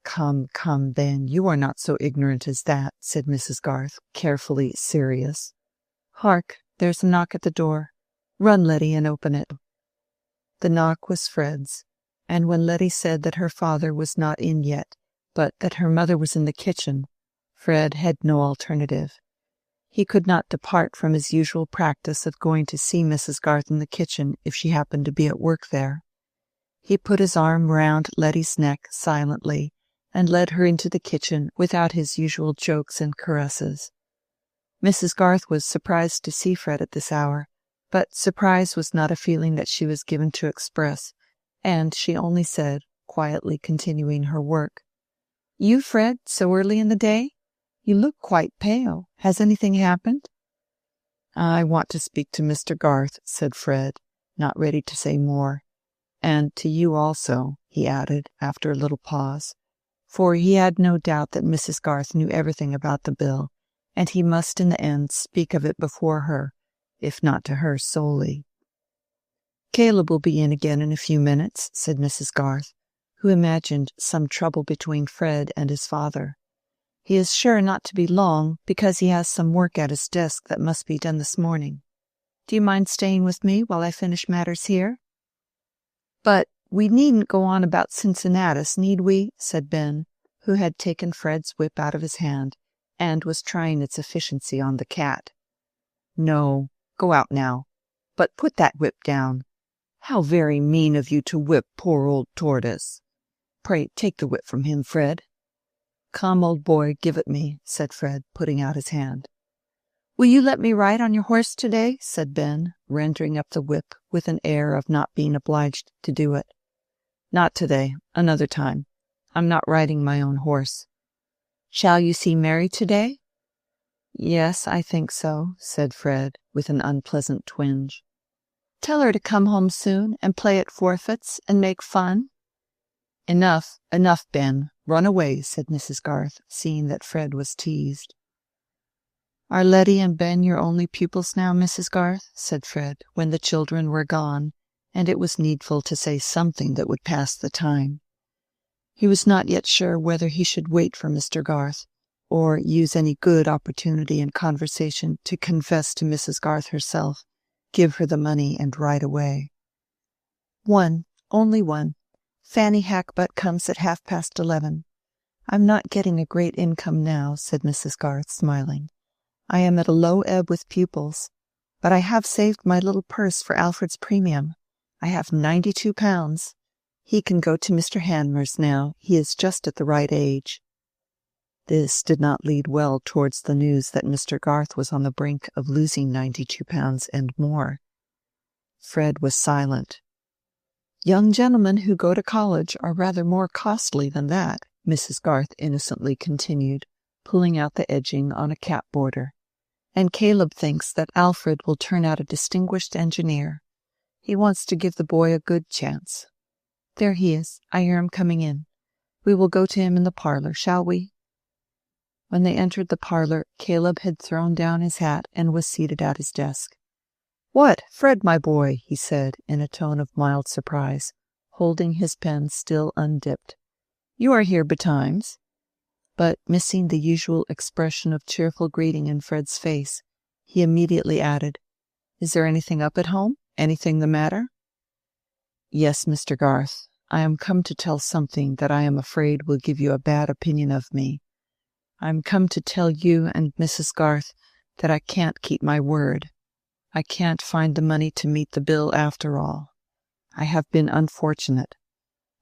Come, Ben, you are not so ignorant as that, said Mrs. Garth, carefully serious. Hark, there's a knock at the door. Run, Letty, and open it. The knock was Fred's, and when Letty said that her father was not in yet, but that her mother was in the kitchen, Fred had no alternative. He could not depart from his usual practice of going to see Mrs. Garth in the kitchen if she happened to be at work there. He put his arm round Letty's neck silently, and led her into the kitchen without his usual jokes and caresses. Mrs. Garth was surprised to see Fred at this hour, but surprise was not a feeling that she was given to express, and she only said, quietly continuing her work, You, Fred, so early in the day? You look quite pale. Has anything happened? I want to speak to Mr. Garth, said Fred, not ready to say more. And to you also, he added, after a little pause, for he had no doubt that Mrs. Garth knew everything about the bill, and he must in the end speak of it before her, if not to her solely. Caleb will be in again in a few minutes, said Mrs. Garth, who imagined some trouble between Fred and his father. He is sure not to be long, because he has some work at his desk that must be done this morning. Do you mind staying with me while I finish matters here? But we needn't go on about Cincinnatus, need we? said Ben, who had taken Fred's whip out of his hand, and was trying its efficiency on the cat. No, go out now, but put that whip down. How very mean of you to whip poor old Tortoise. Pray take the whip from him, Fred. Come, old boy, give it me, said Fred, putting out his hand. Will you let me ride on your horse today? said Ben, rendering up the whip with an air of not being obliged to do it. Not today, another time. I'm not riding my own horse. Shall you see Mary today? Yes, I think so, said Fred, with an unpleasant twinge. Tell her to come home soon and play at forfeits and make fun. Enough, Ben. Run away, said Mrs. Garth, seeing that Fred was teased. Are Letty and Ben your only pupils now, Mrs. Garth? said Fred, when the children were gone, and it was needful to say something that would pass the time. He was not yet sure whether he should wait for Mr. Garth, or use any good opportunity in conversation to confess to Mrs. Garth herself, give her the money, and ride away. One, only one. Fanny Hackbutt comes at 11:30. I'm not getting a great income now, said Mrs. Garth, smiling. I am at a low ebb with pupils, but I have saved my little purse for Alfred's premium. I have £92. He can go to Mr. Hanmer's now. He is just at the right age. This did not lead well towards the news that Mr. Garth was on the brink of losing £92 and more. Fred was silent. Young gentlemen who go to college are rather more costly than that, Mrs. Garth innocently continued, pulling out the edging on a cap border. And Caleb thinks that Alfred will turn out a distinguished engineer. He wants to give the boy a good chance. There he is. I hear him coming in. We will go to him in the parlor, shall we? When they entered the parlor, Caleb had thrown down his hat and was seated at his desk. "What, Fred, my boy," he said, in a tone of mild surprise, holding his pen still undipped. "You are here betimes." But missing the usual expression of cheerful greeting in Fred's face, he immediately added, "Is there anything up at home? Anything the matter?" "Yes, Mr. Garth. I am come to tell something that I am afraid will give you a bad opinion of me. I am come to tell you and Mrs. Garth that I can't keep my word. I can't find the money to meet the bill after all. I have been unfortunate.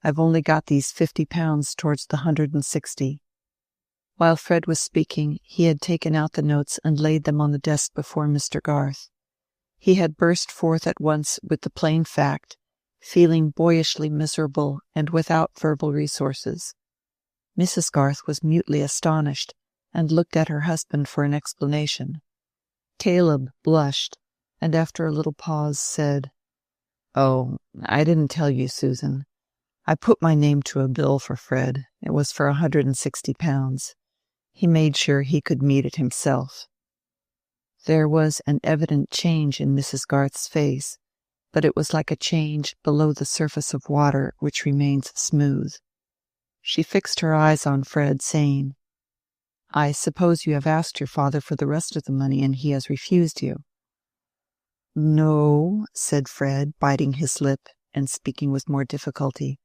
I've only got these £50 towards the 160. While Fred was speaking, he had taken out the notes and laid them on the desk before Mr. Garth. He had burst forth at once with the plain fact, feeling boyishly miserable and without verbal resources. Mrs. Garth was mutely astonished, and looked at her husband for an explanation. Caleb blushed, and after a little pause said, "Oh, I didn't tell you, Susan. I put my name to a bill for Fred. It was for £160. He made sure he could meet it himself." There was an evident change in Mrs. Garth's face, but it was like a change below the surface of water which remains smooth. She fixed her eyes on Fred, saying, "I suppose you have asked your father for the rest of the money, and he has refused you." "No," said Fred, biting his lip and speaking with more difficulty.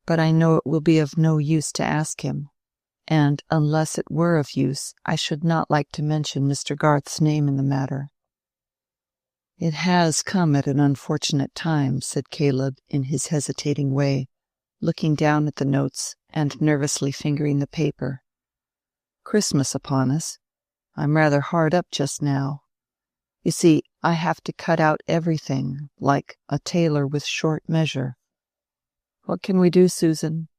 "But I know it will be of no use to ask him, and unless it were of use, I should not like to mention Mr. Garth's name in the matter." "It has come at an unfortunate time," said Caleb in his hesitating way, looking down at the notes and nervously fingering the paper. "Christmas upon us. I'm rather hard up just now. You see, I have to cut out everything, like a tailor with short measure. What can we do, Susan?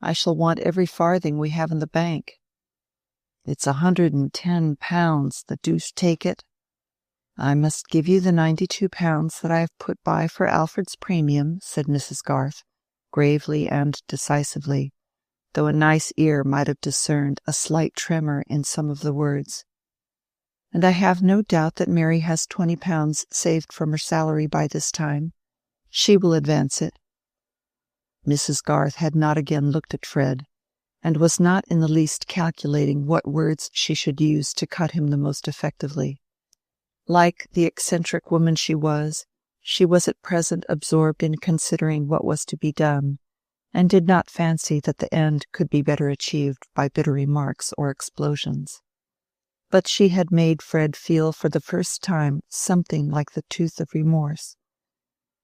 I shall want every farthing we have in the bank. It's £110, the deuce take it. I must give you the £92 that I have put by for Alfred's premium," said Mrs. Garth, gravely and decisively, though a nice ear might have discerned a slight tremor in some of the words. "And I have no doubt that Mary has £20 saved from her salary by this time. She will advance it." Mrs. Garth had not again looked at Fred, and was not in the least calculating what words she should use to cut him the most effectively. Like the eccentric woman she was at present absorbed in considering what was to be done, and did not fancy that the end could be better achieved by bitter remarks or explosions. But she had made Fred feel for the first time something like the tooth of remorse.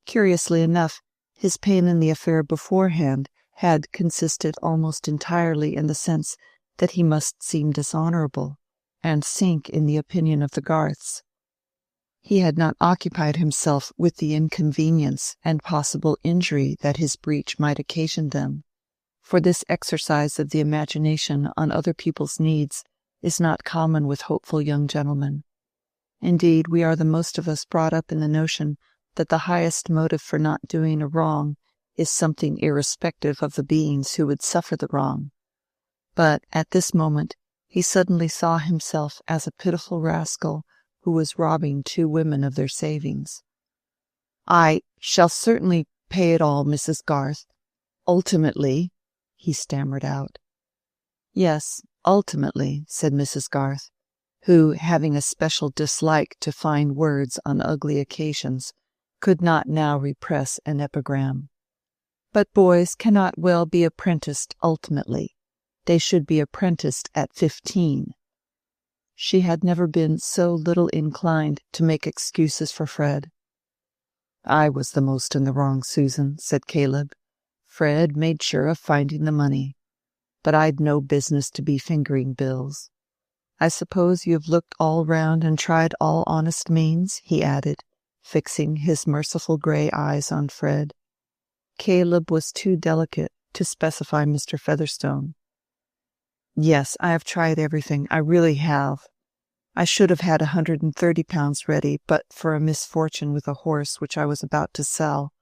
Curiously enough, his pain in the affair beforehand had consisted almost entirely in the sense that he must seem dishonourable, and sink in the opinion of the Garths. He had not occupied himself with the inconvenience and possible injury that his breach might occasion them, for this exercise of the imagination on other people's needs is not common with hopeful young gentlemen. Indeed, we are the most of us brought up in the notion that the highest motive for not doing a wrong is something irrespective of the beings who would suffer the wrong. But at this moment he suddenly saw himself as a pitiful rascal who was robbing two women of their savings. "I shall certainly pay it all, Mrs. Garth. Ultimately," he stammered out. "Yes, ultimately," said Mrs. Garth, who, having a special dislike to fine words on ugly occasions, could not now repress an epigram. "But boys cannot well be apprenticed ultimately. They should be apprenticed at 15. She had never been so little inclined to make excuses for Fred. "I was the most in the wrong, Susan," said Caleb. "Fred made sure of finding the money. But I'd no business to be fingering bills. I suppose you have looked all round and tried all honest means?" he added, fixing his merciful grey eyes on Fred. Caleb was too delicate to specify Mr. Featherstone. "Yes, I have tried everything. I really have. I should have had £130 ready, but for a misfortune with a horse which I was about to sell.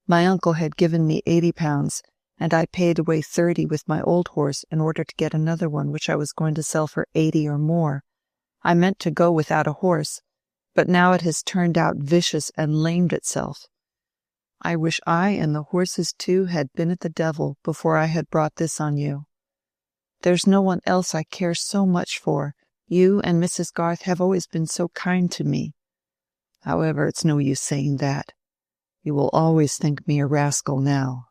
My uncle had given me £80, and I paid away 30 with my old horse in order to get another one which I was going to sell for 80 or more. I meant to go without a horse, but now it has turned out vicious and lamed itself. I wish I and the horses too had been at the devil before I had brought this on you. There's no one else I care so much for. You and Mrs. Garth have always been so kind to me. However, it's no use saying that. You will always think me a rascal now."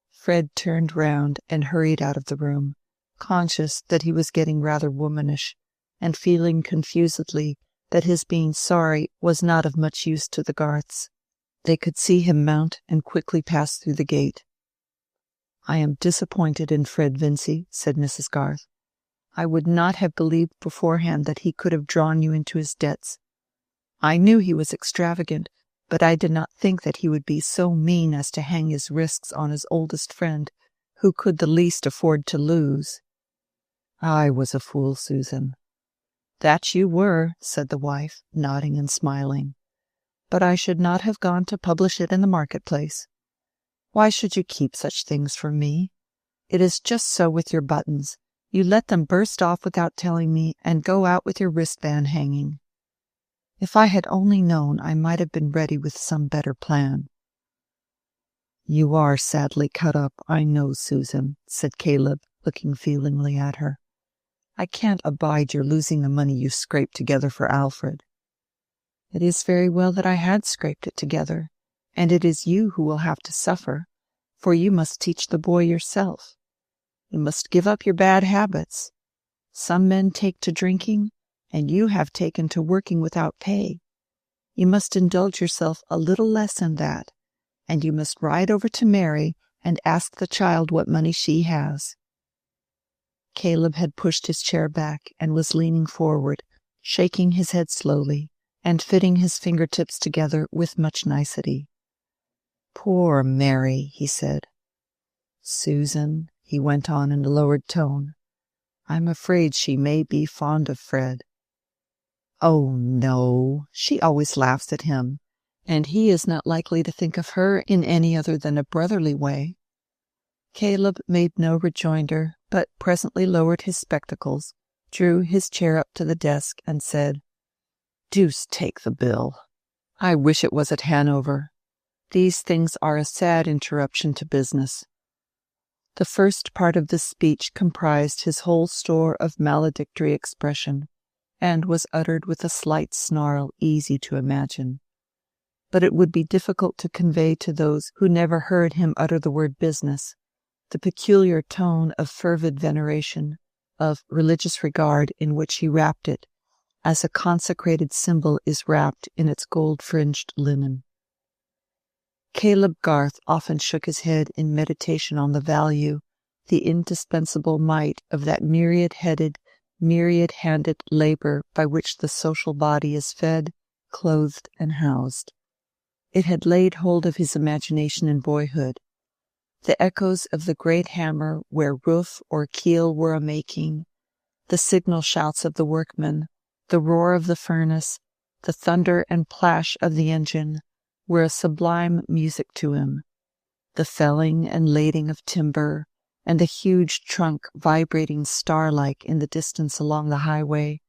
Fred turned round and hurried out of the room, conscious that he was getting rather womanish, and feeling confusedly that his being sorry was not of much use to the Garths. They could see him mount and quickly pass through the gate. "I am disappointed in Fred Vincy," said Mrs. Garth. "I would not have believed beforehand that he could have drawn you into his debts. I knew he was extravagant, but I did not think that he would be so mean as to hang his risks on his oldest friend, who could the least afford to lose." "I was a fool, Susan." "That you were," said the wife, nodding and smiling. "But I should not have gone to publish it in the marketplace. Why should you keep such things from me? It is just so with your buttons. You let them burst off without telling me, and go out with your wristband hanging. If I had only known, I might have been ready with some better plan." "You are sadly cut up, I know, Susan," said Caleb, looking feelingly at her. "I can't abide your losing the money you scraped together for Alfred." "It is very well that I had scraped it together, and it is you who will have to suffer, for you must teach the boy yourself. You must give up your bad habits. Some men take to drinking, and you have taken to working without pay. You must indulge yourself a little less in that, and you must ride over to Mary and ask the child what money she has." Caleb had pushed his chair back and was leaning forward, shaking his head slowly, and fitting his fingertips together with much nicety. "Poor Mary," he said. "Susan," he went on in a lowered tone, "I'm afraid she may be fond of Fred." "Oh, no, she always laughs at him, and he is not likely to think of her in any other than a brotherly way." Caleb made no rejoinder, but presently lowered his spectacles, drew his chair up to the desk, and said, "Deuce take the bill. I wish it was at Hanover. These things are a sad interruption to business." The first part of this speech comprised his whole store of maledictory expression, and was uttered with a slight snarl easy to imagine. But it would be difficult to convey to those who never heard him utter the word business the peculiar tone of fervid veneration, of religious regard in which he wrapped it, as a consecrated symbol is wrapped in its gold-fringed linen. Caleb Garth often shook his head in meditation on the value, the indispensable might of that myriad-headed, myriad-handed labor by which the social body is fed, clothed, and housed. It had laid hold of his imagination in boyhood. The echoes of the great hammer where roof or keel were a-making, the signal shouts of the workmen, the roar of the furnace, the thunder and plash of the engine, were a sublime music to him. The felling and lading of timber, and the huge trunk vibrating star-like in the distance along the highway,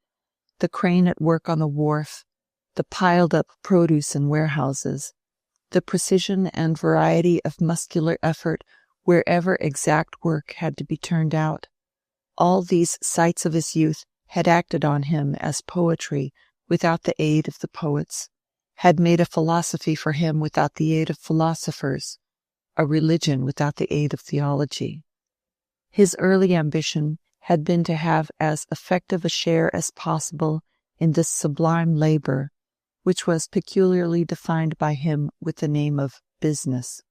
the crane at work on the wharf, the piled-up produce in warehouses, the precision and variety of muscular effort wherever exact work had to be turned out, all these sights of his youth had acted on him as poetry without the aid of the poets, had made a philosophy for him without the aid of philosophers, a religion without the aid of theology. His early ambition had been to have as effective a share as possible in this sublime labor, which was peculiarly defined by him with the name of business.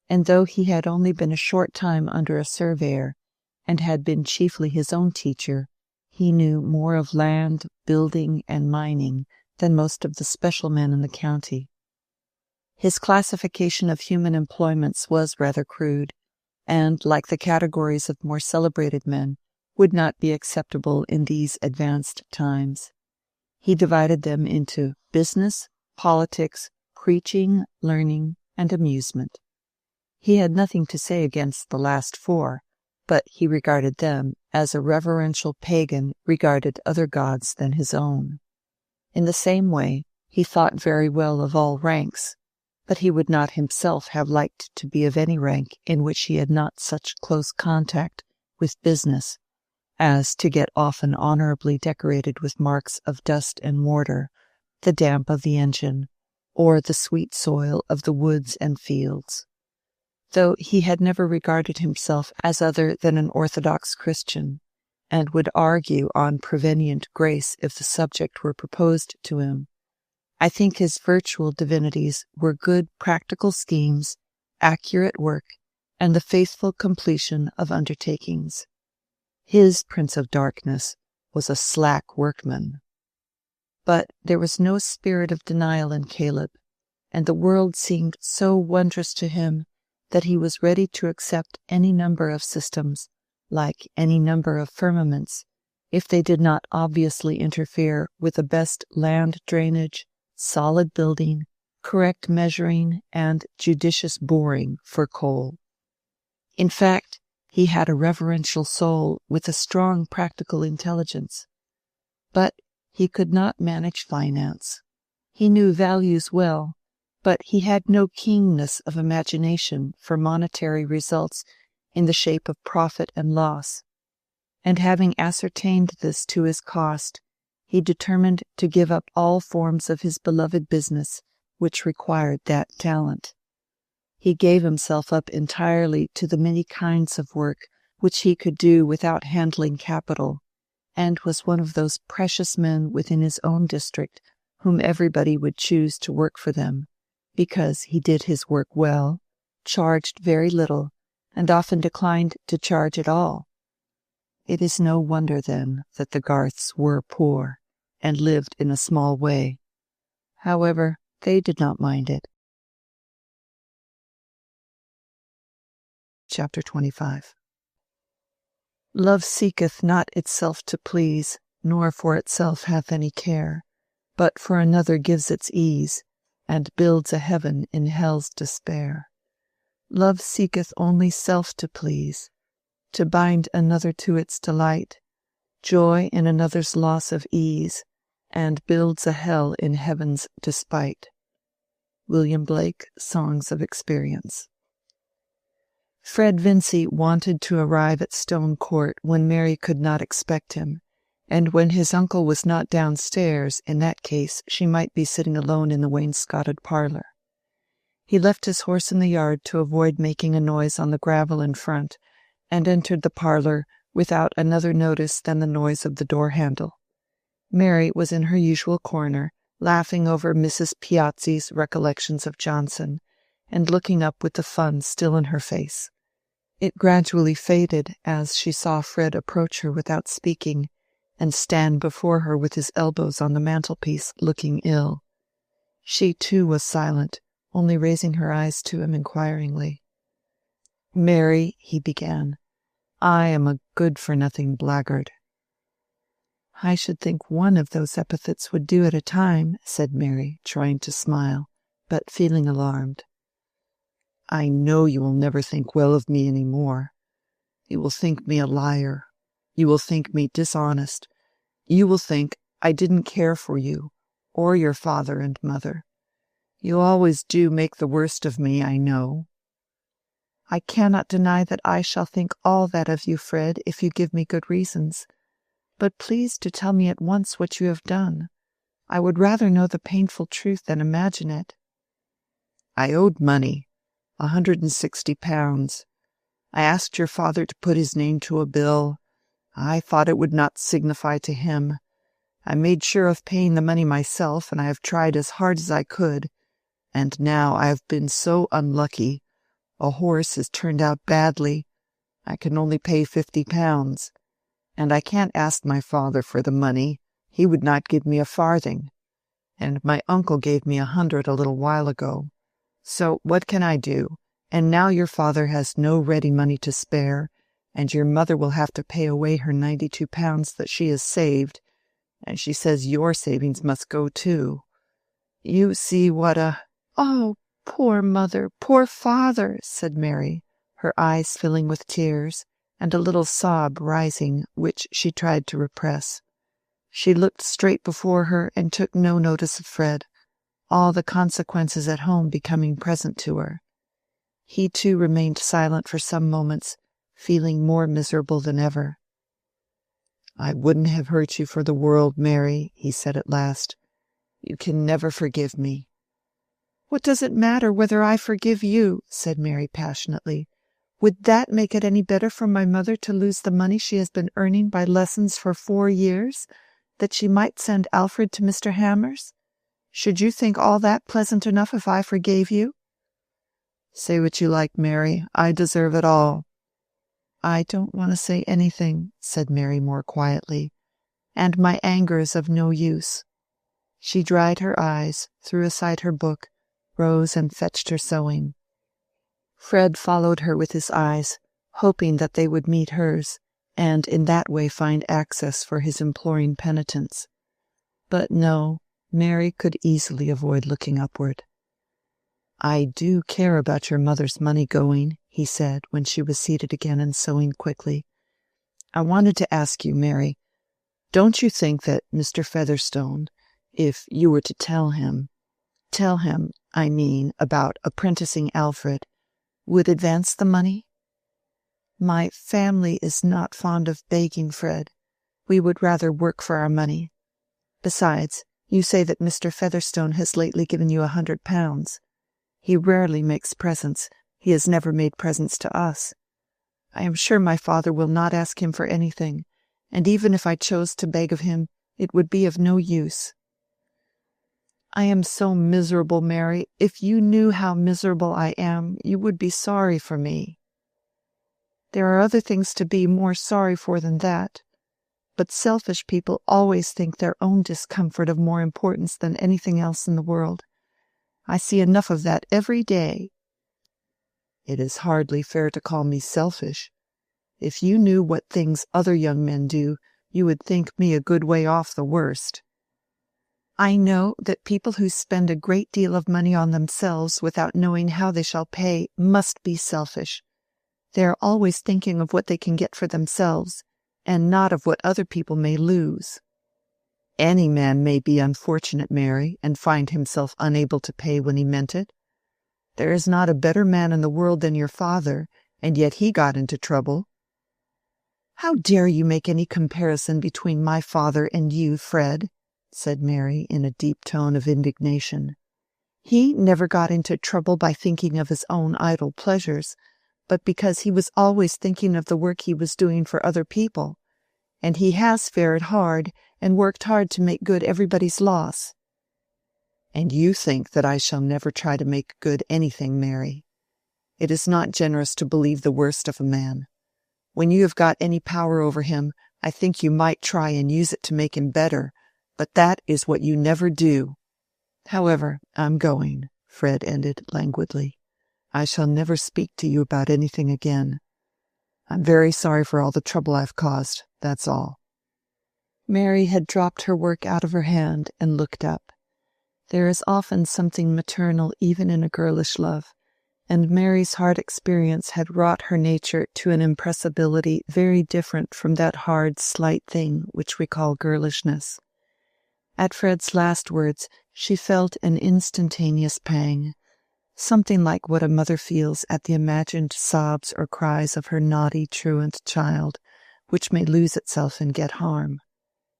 And though he had only been a short time under a surveyor, and had been chiefly his own teacher, he knew more of land, building, and mining than most of the special men in the county. His classification of human employments was rather crude, and, like the categories of more celebrated men, would not be acceptable in these advanced times. He divided them into business, politics, preaching, learning, and amusement. He had nothing to say against the last four, but he regarded them as a reverential pagan regarded other gods than his own. In the same way, he thought very well of all ranks, but he would not himself have liked to be of any rank in which he had not such close contact with business as to get often honorably decorated with marks of dust and mortar, the damp of the engine, or the sweet soil of the woods and fields. Though he had never regarded himself as other than an orthodox Christian, and would argue on prevenient grace if the subject were proposed to him, I think his virtual divinities were good practical schemes, accurate work, and the faithful completion of undertakings. His Prince of Darkness was a slack workman. But there was no spirit of denial in Caleb, and the world seemed so wondrous to him that he was ready to accept any number of systems, like any number of firmaments, if they did not obviously interfere with the best land drainage, solid building, correct measuring, and judicious boring for coal. In fact, he had a reverential soul with a strong practical intelligence. But he could not manage finance. He knew values well, but he had no keenness of imagination for monetary results in the shape of profit and loss. And having ascertained this to his cost, he determined to give up all forms of his beloved business which required that talent. He gave himself up entirely to the many kinds of work which he could do without handling capital, and was one of those precious men within his own district whom everybody would choose to work for them, because he did his work well, charged very little, and often declined to charge at all. It is no wonder, then, that the Garths were poor, and lived in a small way. However, they did not mind it. Chapter 25. Love seeketh not itself to please, nor for itself hath any care, but for another gives its ease, and builds a heaven in hell's despair. Love seeketh only self to please, to bind another to its delight, joy in another's loss of ease, and builds a hell in heaven's despite. William Blake, Songs of Experience. Fred Vincy wanted to arrive at Stone Court when Mary could not expect him, and when his uncle was not downstairs. In that case she might be sitting alone in the wainscoted parlor. He left his horse in the yard to avoid making a noise on the gravel in front, and entered the parlor without another notice than the noise of the door-handle. Mary was in her usual corner, laughing over Mrs. Piazzi's recollections of Johnson, and looking up with the fun still in her face. It gradually faded as she saw Fred approach her without speaking, and stand before her with his elbows on the mantelpiece, looking ill. She too was silent, only raising her eyes to him inquiringly. "Mary," he began, "I am a good-for-nothing blackguard." "I should think one of those epithets would do at a time," said Mary, trying to smile, but feeling alarmed. "I know you will never think well of me any more. You will think me a liar. You will think me dishonest. You will think I didn't care for you, or your father and mother. You always do make the worst of me, I know." "I cannot deny that I shall think all that of you, Fred, if you give me good reasons. But please to tell me at once what you have done. I would rather know the painful truth than imagine it." "I owed money, £160. I asked your father to put his name to a bill. I thought it would not signify to him. I made sure of paying the money myself, and I have tried as hard as I could. And now I have been so unlucky. A horse has turned out badly. I can only pay £50. And I can't ask my father for the money. He would not give me a farthing. And my uncle gave me 100 a little while ago. So what can I do? And now your father has no ready money to spare, and your mother will have to pay away her £92 that she has saved, and she says your savings must go too. You see what a—" "Oh, Poor mother, poor father, said Mary, her eyes filling with tears, and a little sob rising which she tried to repress. She looked straight before her and took no notice of Fred, all the consequences at home becoming present to her. He too remained silent for some moments, feeling more miserable than ever. "I wouldn't have hurt you for the world, Mary," he said at last. "You can never forgive me." "What does it matter whether I forgive you?" said Mary passionately. "Would that make it any better for my mother to lose the money she has been earning by lessons for 4 years, that she might send Alfred to Mr. Hammer's? Should you think all that pleasant enough if I forgave you?" "Say what you like, Mary. I deserve it all." "I don't want to say anything," said Mary more quietly, "and my anger is of no use." She dried her eyes, threw aside her book, rose and fetched her sewing. Fred followed her with his eyes, hoping that they would meet hers, and in that way find access for his imploring penitence. But no, Mary could easily avoid looking upward. "I do care about your mother's money going," he said, when she was seated again and sewing quickly. "I wanted to ask you, Mary, don't you think that Mr. Featherstone, if you were to tell him, I mean, about apprenticing Alfred, would advance the money?" "My family is not fond of begging, Fred. We would rather work for our money. Besides, you say that Mr. Featherstone has lately given you £100. He rarely makes presents. He has never made presents to us. I am sure my father will not ask him for anything, and even if I chose to beg of him, it would be of no use." "I am so miserable, Mary. If you knew how miserable I am, you would be sorry for me." "There are other things to be more sorry for than that. But selfish people always think their own discomfort of more importance than anything else in the world. I see enough of that every day." "It is hardly fair to call me selfish. If you knew what things other young men do, you would think me a good way off the worst." "I know that people who spend a great deal of money on themselves without knowing how they shall pay must be selfish. They are always thinking of what they can get for themselves, and not of what other people may lose." "Any man may be unfortunate, Mary, and find himself unable to pay when he meant it. There is not a better man in the world than your father, and yet he got into trouble." "How dare you make any comparison between my father and you, Fred?" said Mary in a deep tone of indignation. "He never got into trouble by thinking of his own idle pleasures, but because he was always thinking of the work he was doing for other people, and he has fared hard and worked hard to make good everybody's loss." "And you think that I shall never try to make good anything, Mary. It is not generous to believe the worst of a man. When you have got any power over him, I think you might try and use it to make him better, but that is what you never do. However, I'm going," Fred ended languidly. "I shall never speak to you about anything again. I'm very sorry for all the trouble I've caused, that's all." Mary had dropped her work out of her hand and looked up. There is often something maternal even in a girlish love, and Mary's hard experience had wrought her nature to an impressibility very different from that hard, slight thing which we call girlishness. At Fred's last words she felt an instantaneous pang, something like what a mother feels at the imagined sobs or cries of her naughty, truant child, which may lose itself and get harm.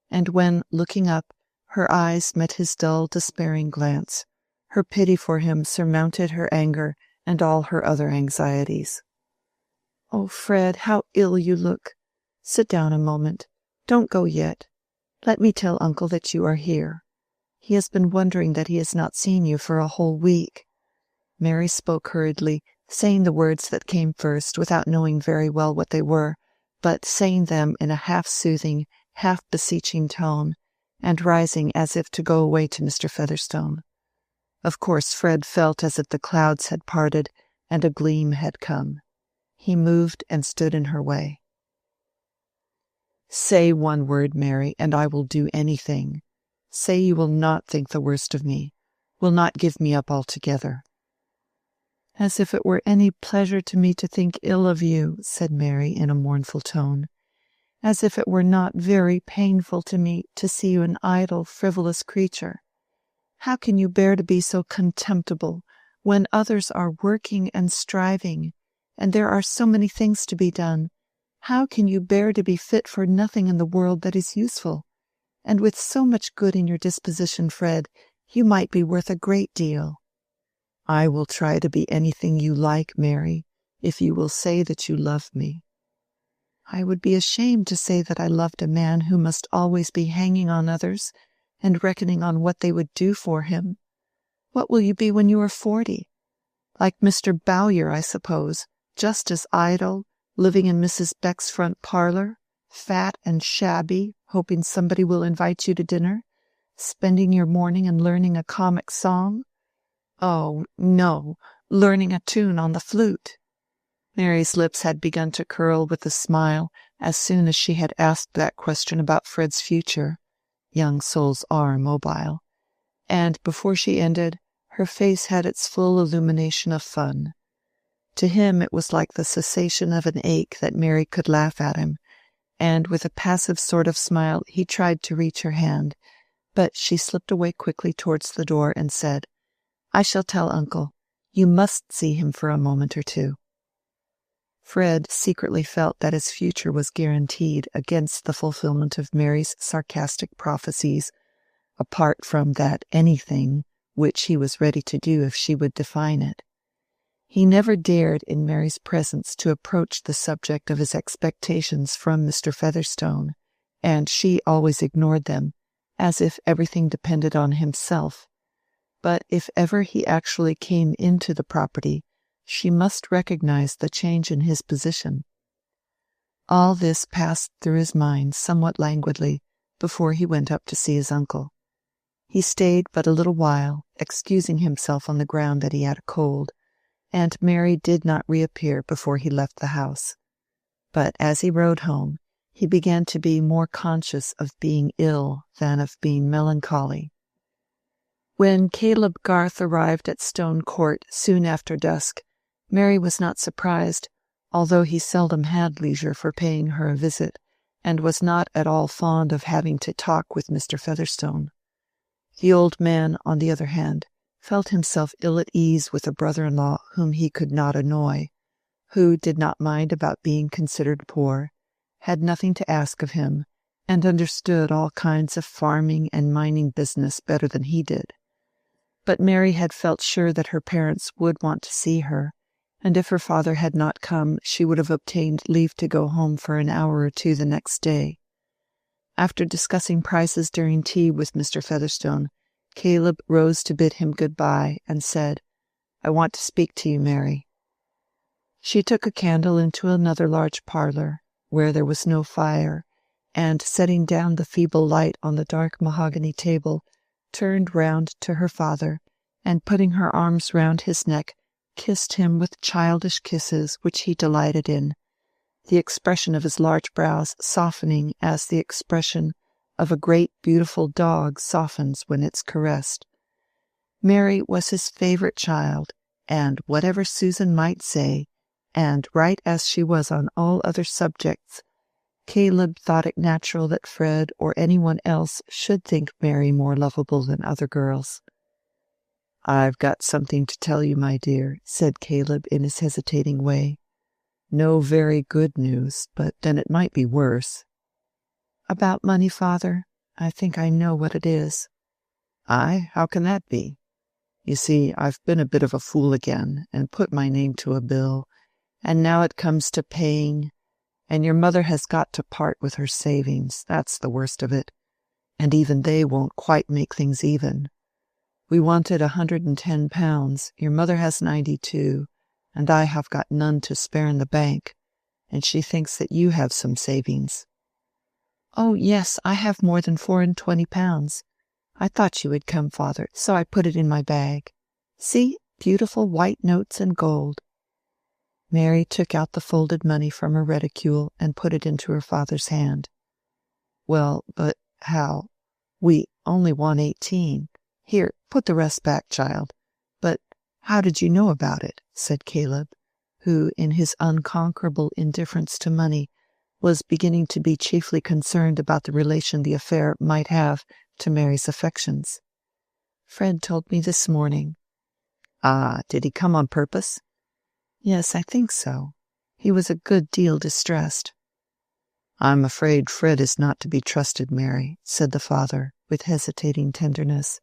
And when, looking up, her eyes met his dull, despairing glance, her pity for him surmounted her anger and all her other anxieties. "Oh, Fred, how ill you look! Sit down a moment. Don't go yet. Let me tell Uncle that you are here. He has been wondering that he has not seen you for a whole week." Mary spoke hurriedly, saying the words that came first without knowing very well what they were, but saying them in a half-soothing, half-beseeching tone, and rising as if to go away to Mr. Featherstone. Of course Fred felt as if the clouds had parted and a gleam had come. He moved and stood in her way. "Say one word, Mary, and I will do anything. Say you will not think the worst of me, will not give me up altogether. As if it were any pleasure to me to think ill of you, said Mary in a mournful tone. As if it were not very painful to me to see you an idle, frivolous creature. How can you bear to be so contemptible when others are working and striving, and there are so many things to be done? How can you bear to be fit for nothing in the world that is useful? And with so much good in your disposition, Fred, you might be worth a great deal. I will try to be anything you like, Mary, if you will say that you love me. I would be ashamed to say that I loved a man who must always be hanging on others and reckoning on what they would do for him. What will you be when you are 40? Like Mr. Bowyer, I suppose, just as idle, living in Mrs. Beck's front parlor, fat and shabby, hoping somebody will invite you to dinner, spending your morning in learning a comic song? Oh, no, learning a tune on the flute. Mary's lips had begun to curl with a smile as soon as she had asked that question about Fred's future. Young souls are mobile. And before she ended, her face had its full illumination of fun. To him it was like the cessation of an ache that Mary could laugh at him, and with a passive sort of smile he tried to reach her hand, but she slipped away quickly towards the door and said, I shall tell Uncle. You must see him for a moment or two. Fred secretly felt that his future was guaranteed against the fulfillment of Mary's sarcastic prophecies, apart from that anything which he was ready to do if she would define it. He never dared in Mary's presence to approach the subject of his expectations from Mr. Featherstone, and she always ignored them, as if everything depended on himself. But if ever he actually came into the property, she must recognize the change in his position. All this passed through his mind somewhat languidly before he went up to see his uncle. He stayed but a little while, excusing himself on the ground that he had a cold, and Mary did not reappear before he left the house. But as he rode home, he began to be more conscious of being ill than of being melancholy. When Caleb Garth arrived at Stone Court soon after dusk, Mary was not surprised, although he seldom had leisure for paying her a visit, and was not at all fond of having to talk with Mr. Featherstone. The old man, on the other hand, felt himself ill at ease with a brother-in-law whom he could not annoy, who did not mind about being considered poor, had nothing to ask of him, and understood all kinds of farming and mining business better than he did. But Mary had felt sure that her parents would want to see her, and if her father had not come, she would have obtained leave to go home for an hour or two the next day. After discussing prices during tea with Mr. Featherstone, Caleb rose to bid him good-bye, and said, I want to speak to you, Mary. She took a candle into another large parlor, where there was no fire, and setting down the feeble light on the dark mahogany table, turned round to her father, and putting her arms round his neck, kissed him with childish kisses which he delighted in, the expression of his large brows softening as the expression of a great beautiful dog softens when it's caressed. Mary was his favorite child, and whatever Susan might say, and right as she was on all other subjects, Caleb thought it natural that Fred or anyone else should think Mary more lovable than other girls. I've got something to tell you, my dear, said Caleb in his hesitating way. No very good news, but then it might be worse. About money, father? I think I know what it is. Aye, how can that be? You see, I've been a bit of a fool again, and put my name to a bill, and now it comes to paying, and your mother has got to part with her savings, that's the worst of it, and even they won't quite make things even. We wanted £110, your mother has 92, and I have got none to spare in the bank, and she thinks that you have some savings. Oh, yes, I have more than £24. I thought you would come, father, so I put it in my bag. See, beautiful white notes and gold. Mary took out the folded money from her reticule and put it into her father's hand. Well, but how? We only want 18. Here, put the rest back, child. But how did you know about it? said Caleb, who, in his unconquerable indifference to money, was beginning to be chiefly concerned about the relation the affair might have to Mary's affections. "Fred told me this morning." "Ah, did he come on purpose?" "Yes, I think so. He was a good deal distressed." "I'm afraid Fred is not to be trusted, Mary," said the father, with hesitating tenderness.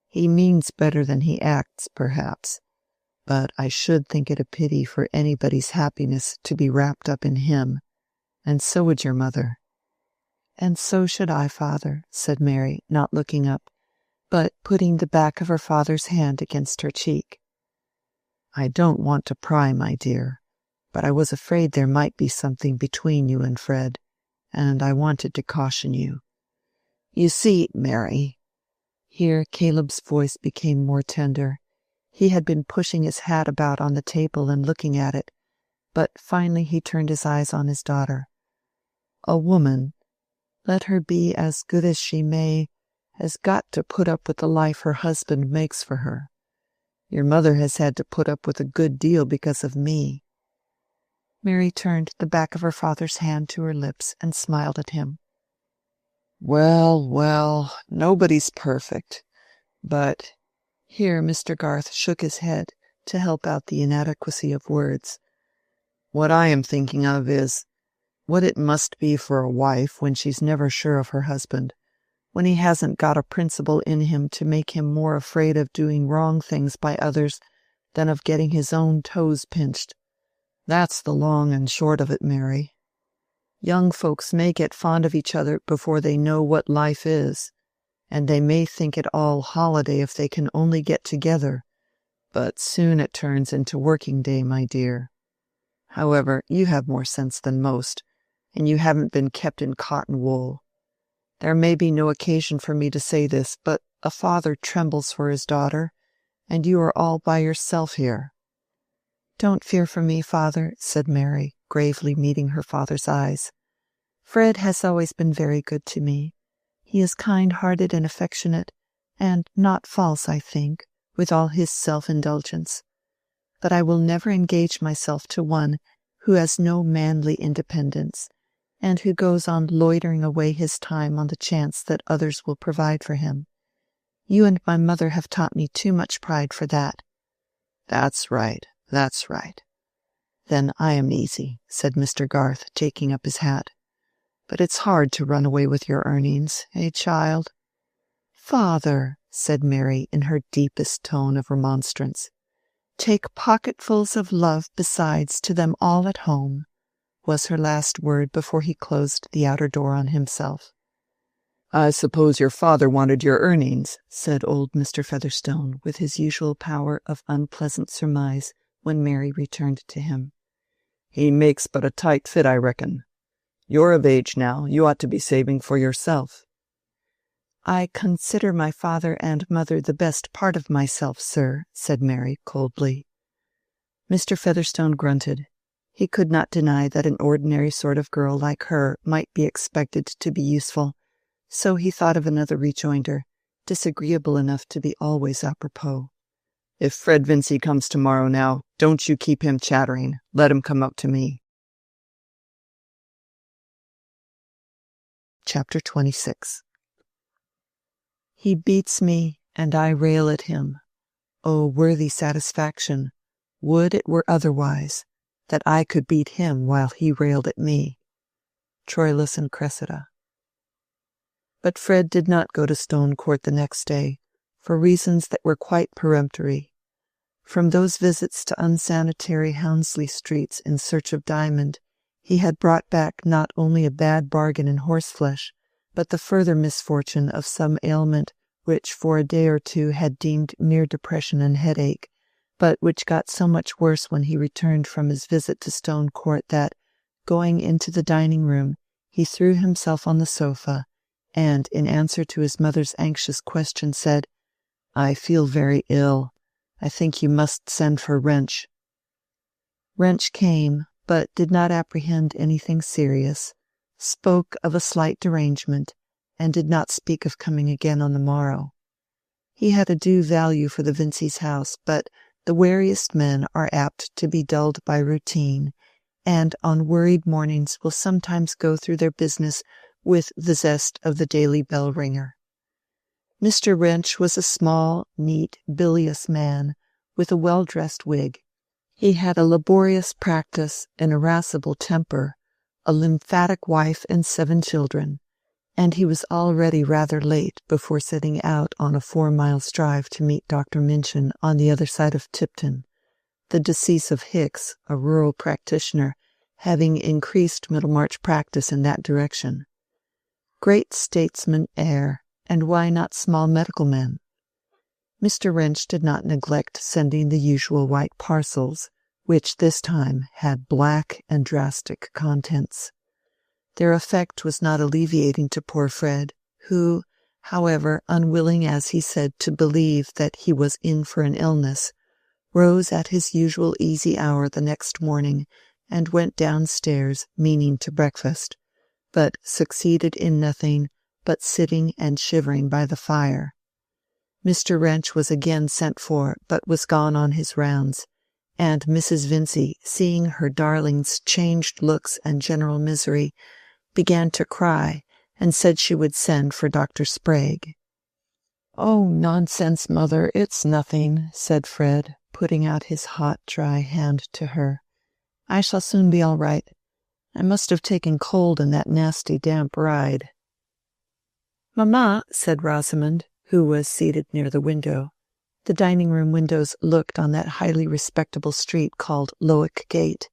"He means better than he acts, perhaps, but I should think it a pity for anybody's happiness to be wrapped up in him, and so would your mother." "And so should I, father," said Mary, not looking up, but putting the back of her father's hand against her cheek. "I don't want to pry, my dear, but I was afraid there might be something between you and Fred, and I wanted to caution you. You see, Mary—" Here Caleb's voice became more tender. He had been pushing his hat about on the table and looking at it, but finally he turned his eyes on his daughter. "A woman, let her be as good as she may, has got to put up with the life her husband makes for her. Your mother has had to put up with a good deal because of me." Mary turned the back of her father's hand to her lips and smiled at him. "Well, well, nobody's perfect, but—" Here Mr. Garth shook his head to help out the inadequacy of words. "What I am thinking of is what it must be for a wife when she's never sure of her husband, when he hasn't got a principle in him to make him more afraid of doing wrong things by others than of getting his own toes pinched. That's the long and short of it, Mary. Young folks may get fond of each other before they know what life is, and they may think it all holiday if they can only get together, but soon it turns into working day, my dear. However, you have more sense than most, and you haven't been kept in cotton wool. There may be no occasion for me to say this, but a father trembles for his daughter, and you are all by yourself here." "Don't fear for me, father," said Mary, gravely meeting her father's eyes. "Fred has always been very good to me. He is kind-hearted and affectionate, and not false, I think, with all his self-indulgence. But I will never engage myself to one who has no manly independence, and who goes on loitering away his time on the chance that others will provide for him. You and my mother have taught me too much pride for that." "That's right, that's right." "Then I am easy," said Mr. Garth, taking up his hat. "But it's hard to run away with your earnings, eh, child?" "Father," said Mary in her deepest tone of remonstrance. "Take pocketfuls of love besides to them all at home," was her last word before he closed the outer door on himself. "I suppose your father wanted your earnings," said old Mr. Featherstone, with his usual power of unpleasant surmise, when Mary returned to him. "He makes but a tight fit, I reckon. You're of age now, you ought to be saving for yourself." "I consider my father and mother the best part of myself, sir," said Mary, coldly. Mr. Featherstone grunted. He could not deny that an ordinary sort of girl like her might be expected to be useful, so he thought of another rejoinder, disagreeable enough to be always apropos. "If Fred Vincy comes tomorrow now, don't you keep him chattering. Let him come up to me." Chapter 26. He beats me, and I rail at him. O worthy satisfaction, would it were otherwise, that I could beat him while he railed at me. Troilus and Cressida. But Fred did not go to Stone Court the next day, for reasons that were quite peremptory. From those visits to unsanitary Hounslow streets in search of Diamond, he had brought back not only a bad bargain in horseflesh, but the further misfortune of some ailment which for a day or two had deemed mere depression and headache, but which got so much worse when he returned from his visit to Stone Court that, going into the dining-room, he threw himself on the sofa, and, in answer to his mother's anxious question, said, "I feel very ill. I think you must send for Wrench." Wrench came, but did not apprehend anything serious, spoke of a slight derangement, and did not speak of coming again on the morrow. He had a due value for the Vincys' house, but The wariest men are apt to be dulled by routine, and on worried mornings will sometimes go through their business with the zest of the daily bell ringer. Mr. Wrench was a small, neat, bilious man with a well-dressed wig. He had a laborious practice, an irascible temper, a lymphatic wife and 7 children, and he was already rather late before setting out on a 4-mile drive to meet Dr. Minchin on the other side of Tipton, the decease of Hicks, a rural practitioner, having increased Middlemarch practice in that direction. Great statesman air, and why not small medical men? Mr. Wrench did not neglect sending the usual white parcels, which this time had black and drastic contents. Their effect was not alleviating to poor Fred, who, however, unwilling as he said to believe that he was in for an illness, rose at his usual easy hour the next morning and went downstairs meaning to breakfast, but succeeded in nothing but sitting and shivering by the fire. Mr. Wrench was again sent for, but was gone on his rounds, and Mrs. Vincey, seeing her darling's changed looks and general misery, began to cry, and said she would send for Dr. Sprague. "Oh, nonsense, mother, it's nothing," said Fred, putting out his hot, dry hand to her. "I shall soon be all right. I must have taken cold in that nasty damp ride." "Mamma," said Rosamond, who was seated near the window. The dining-room windows looked on that highly respectable street called Lowick Gate.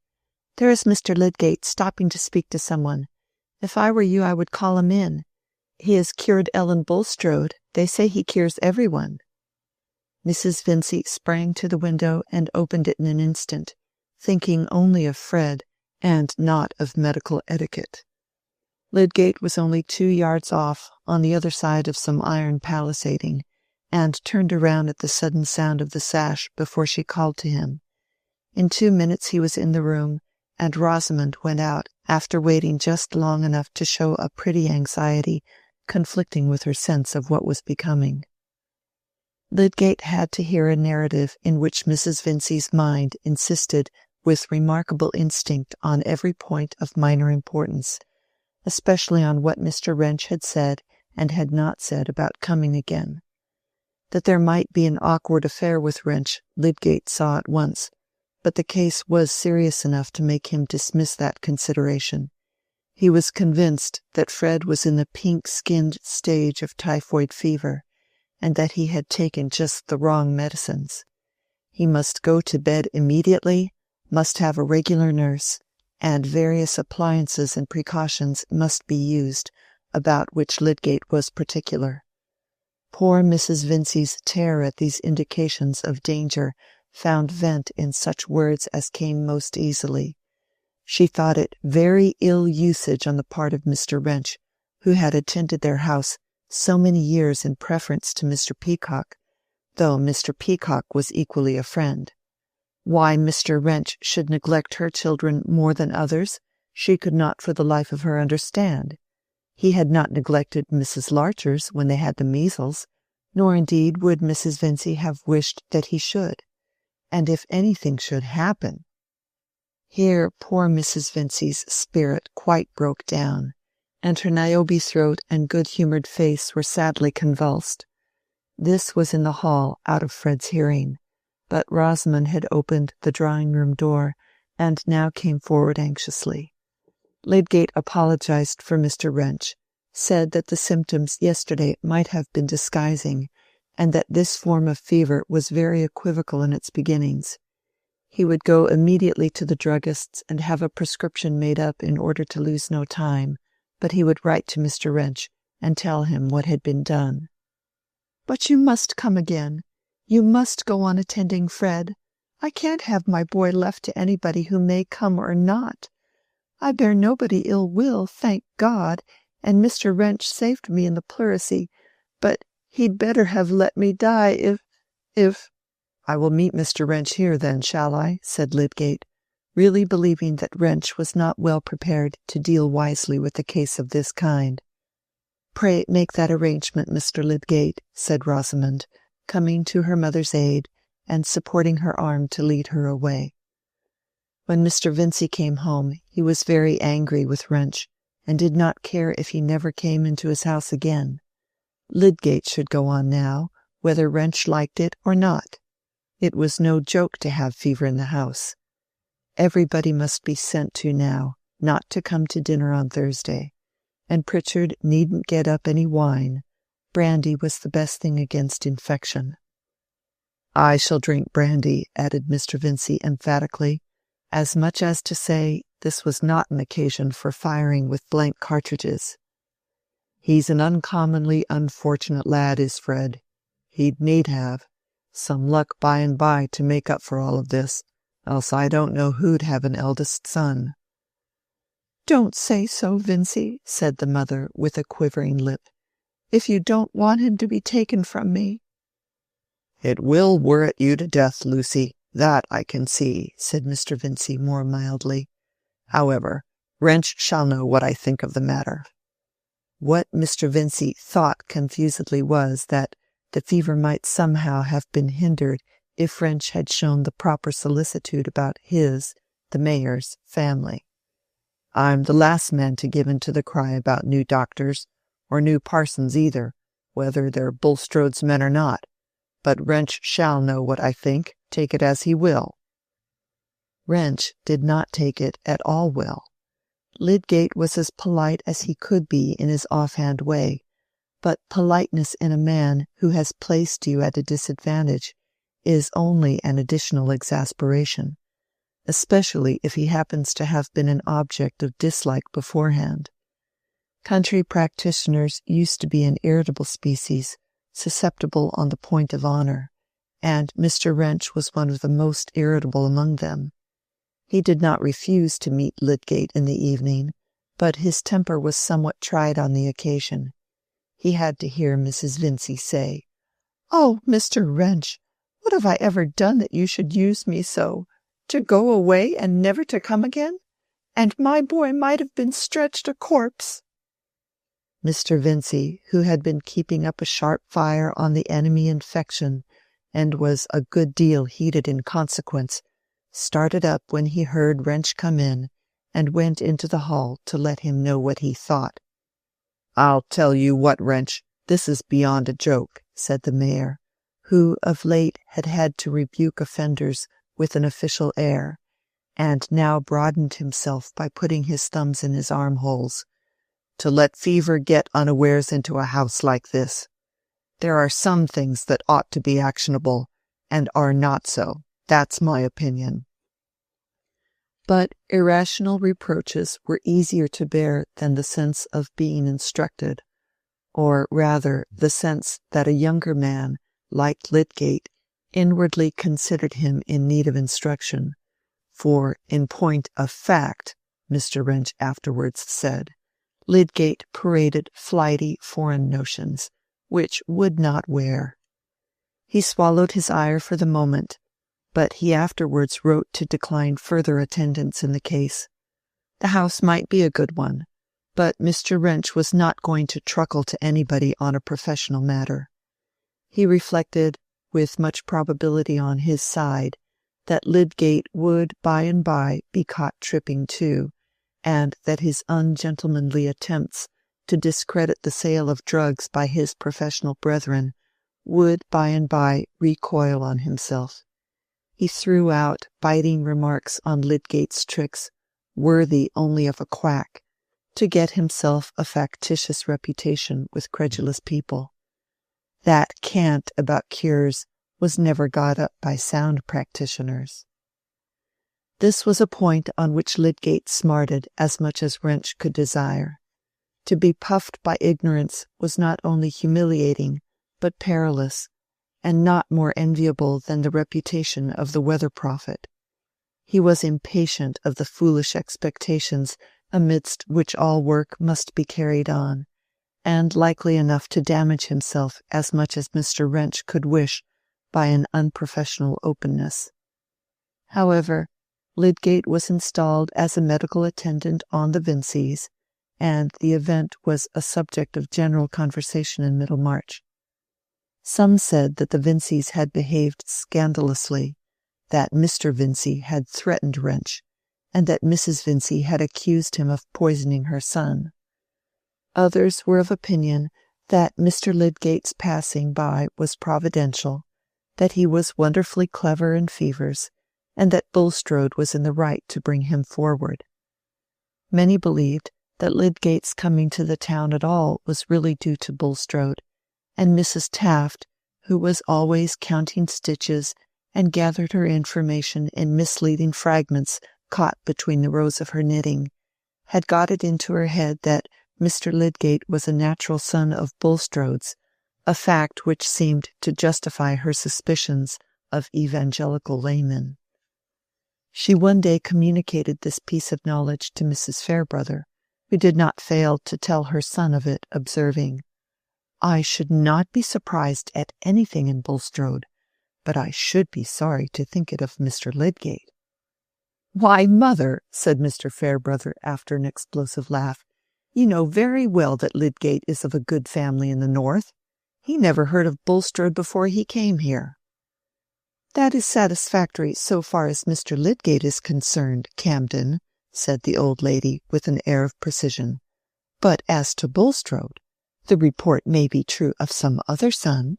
"There is Mr. Lydgate stopping to speak to someone. If I were you, I would call him in. He has cured Ellen Bulstrode. They say he cures everyone." Mrs. Vincey sprang to the window and opened it in an instant, thinking only of Fred and not of medical etiquette. Lydgate was only 2 yards off, on the other side of some iron palisading, and turned around at the sudden sound of the sash before she called to him. In 2 minutes he was in the room, and Rosamond went out after waiting just long enough to show a pretty anxiety conflicting with her sense of what was becoming. Lydgate had to hear a narrative in which Mrs. Vincey's mind insisted with remarkable instinct on every point of minor importance, especially on what Mr. Wrench had said and had not said about coming again. That there might be an awkward affair with Wrench, Lydgate saw at once, but the case was serious enough to make him dismiss that consideration. He was convinced that Fred was in the pink-skinned stage of typhoid fever, and that he had taken just the wrong medicines. He must go to bed immediately, must have a regular nurse, and various appliances and precautions must be used, about which Lydgate was particular. Poor Mrs. Vincey's terror at these indications of danger found vent in such words as came most easily. She thought it very ill usage on the part of Mr. Wrench, who had attended their house so many years in preference to Mr. Peacock, though Mr. Peacock was equally a friend. Why Mr. Wrench should neglect her children more than others, she could not for the life of her understand. He had not neglected Mrs. Larcher's when they had the measles, nor indeed would Mrs. Vincey have wished that he should. And if anything should happen— Here poor Mrs. Vincey's spirit quite broke down, and her Niobe throat and good-humoured face were sadly convulsed. This was in the hall, out of Fred's hearing, but Rosamond had opened the drawing-room door, and now came forward anxiously. Lydgate apologized for Mr. Wrench, said that the symptoms yesterday might have been disguising, and that this form of fever was very equivocal in its beginnings. He would go immediately to the druggist's and have a prescription made up in order to lose no time, but he would write to Mr. Wrench and tell him what had been done. "But you must come again. You must go on attending Fred. I can't have my boy left to anybody who may come or not. I bear nobody ill will, thank God, and Mr. Wrench saved me in the pleurisy, but he'd better have let me die if— "I will meet Mr. Wrench here, then, shall I?" said Lydgate, really believing that Wrench was not well prepared to deal wisely with a case of this kind. "Pray make that arrangement, Mr. Lydgate," said Rosamond, coming to her mother's aid, and supporting her arm to lead her away. When Mr. Vincey came home, he was very angry with Wrench, and did not care if he never came into his house again. Lydgate should go on now, whether Wrench liked it or not. It was no joke to have fever in the house. Everybody must be sent to now, not to come to dinner on Thursday, and Pritchard needn't get up any wine. Brandy was the best thing against infection. "I shall drink brandy," added Mr. Vincey emphatically, as much as to say this was not an occasion for firing with blank cartridges. "He's an uncommonly unfortunate lad, is Fred. He'd need have some luck by and by to make up for all of this, else I don't know who'd have an eldest son." "Don't say so, Vincey," said the mother, with a quivering lip, "if you don't want him to be taken from me." "It will worret you to death, Lucy, that I can see," said Mr. Vincey more mildly. "However, Wrench shall know what I think of the matter." What Mr. Vincey thought confusedly was that the fever might somehow have been hindered if Wrench had shown the proper solicitude about his, the mayor's, family. "I'm the last man to give in to the cry about new doctors, or new parsons either, whether they're Bulstrode's men or not. But Wrench shall know what I think, take it as he will." Wrench did not take it at all well. Lydgate was as polite as he could be in his offhand way, but politeness in a man who has placed you at a disadvantage is only an additional exasperation, especially if he happens to have been an object of dislike beforehand. Country practitioners used to be an irritable species, susceptible on the point of honor, and Mr. Wrench was one of the most irritable among them. He did not refuse to meet Lydgate in the evening, but his temper was somewhat tried on the occasion. He had to hear Mrs. Vincey say, "Oh, Mr. Wrench, what have I ever done that you should use me so? To go away and never to come again? And my boy might have been stretched a corpse." Mr. Vincey, who had been keeping up a sharp fire on the enemy infection, and was a good deal heated in consequence, started up when he heard Wrench come in, and went into the hall to let him know what he thought. "I'll tell you what, Wrench, this is beyond a joke," said the mayor, who of late had had to rebuke offenders with an official air, and now broadened himself by putting his thumbs in his armholes, "to let fever get unawares into a house like this. There are some things that ought to be actionable, and are not so. That's my opinion." But irrational reproaches were easier to bear than the sense of being instructed, or rather the sense that a younger man, like Lydgate, inwardly considered him in need of instruction, for in point of fact, Mr. Wrench afterwards said, Lydgate paraded flighty foreign notions, which would not wear. He swallowed his ire for the moment, but he afterwards wrote to decline further attendance in the case. The house might be a good one, but Mr. Wrench was not going to truckle to anybody on a professional matter. He reflected, with much probability on his side, that Lydgate would by and by be caught tripping too, and that his ungentlemanly attempts to discredit the sale of drugs by his professional brethren would by and by recoil on himself. He threw out biting remarks on Lydgate's tricks, worthy only of a quack, to get himself a factitious reputation with credulous people. That cant about cures was never got up by sound practitioners. This was a point on which Lydgate smarted as much as Wrench could desire. To be puffed by ignorance was not only humiliating, but perilous, and not more enviable than the reputation of the weather prophet. He was impatient of the foolish expectations amidst which all work must be carried on, and likely enough to damage himself as much as Mr. Wrench could wish by an unprofessional openness. However, Lydgate was installed as a medical attendant on the Vinceys, and the event was a subject of general conversation in Middlemarch. Some said that the Vinceys had behaved scandalously, that Mr. Vincey had threatened Wrench, and that Mrs. Vincey had accused him of poisoning her son. Others were of opinion that Mr. Lydgate's passing by was providential, that he was wonderfully clever in fevers, and that Bulstrode was in the right to bring him forward. Many believed that Lydgate's coming to the town at all was really due to Bulstrode, and Mrs. Taft, who was always counting stitches and gathered her information in misleading fragments caught between the rows of her knitting, had got it into her head that Mr. Lydgate was a natural son of Bulstrode's, a fact which seemed to justify her suspicions of evangelical laymen. She one day communicated this piece of knowledge to Mrs. Fairbrother, who did not fail to tell her son of it, observing, "I should not be surprised at anything in Bulstrode, but I should be sorry to think it of Mr. Lydgate." "Why, mother," said Mr. Fairbrother after an explosive laugh, "you know very well that Lydgate is of a good family in the north. He never heard of Bulstrode before he came here." "That is satisfactory so far as Mr. Lydgate is concerned, Camden," said the old lady with an air of precision. "But as to Bulstrode, the report may be true of some other son."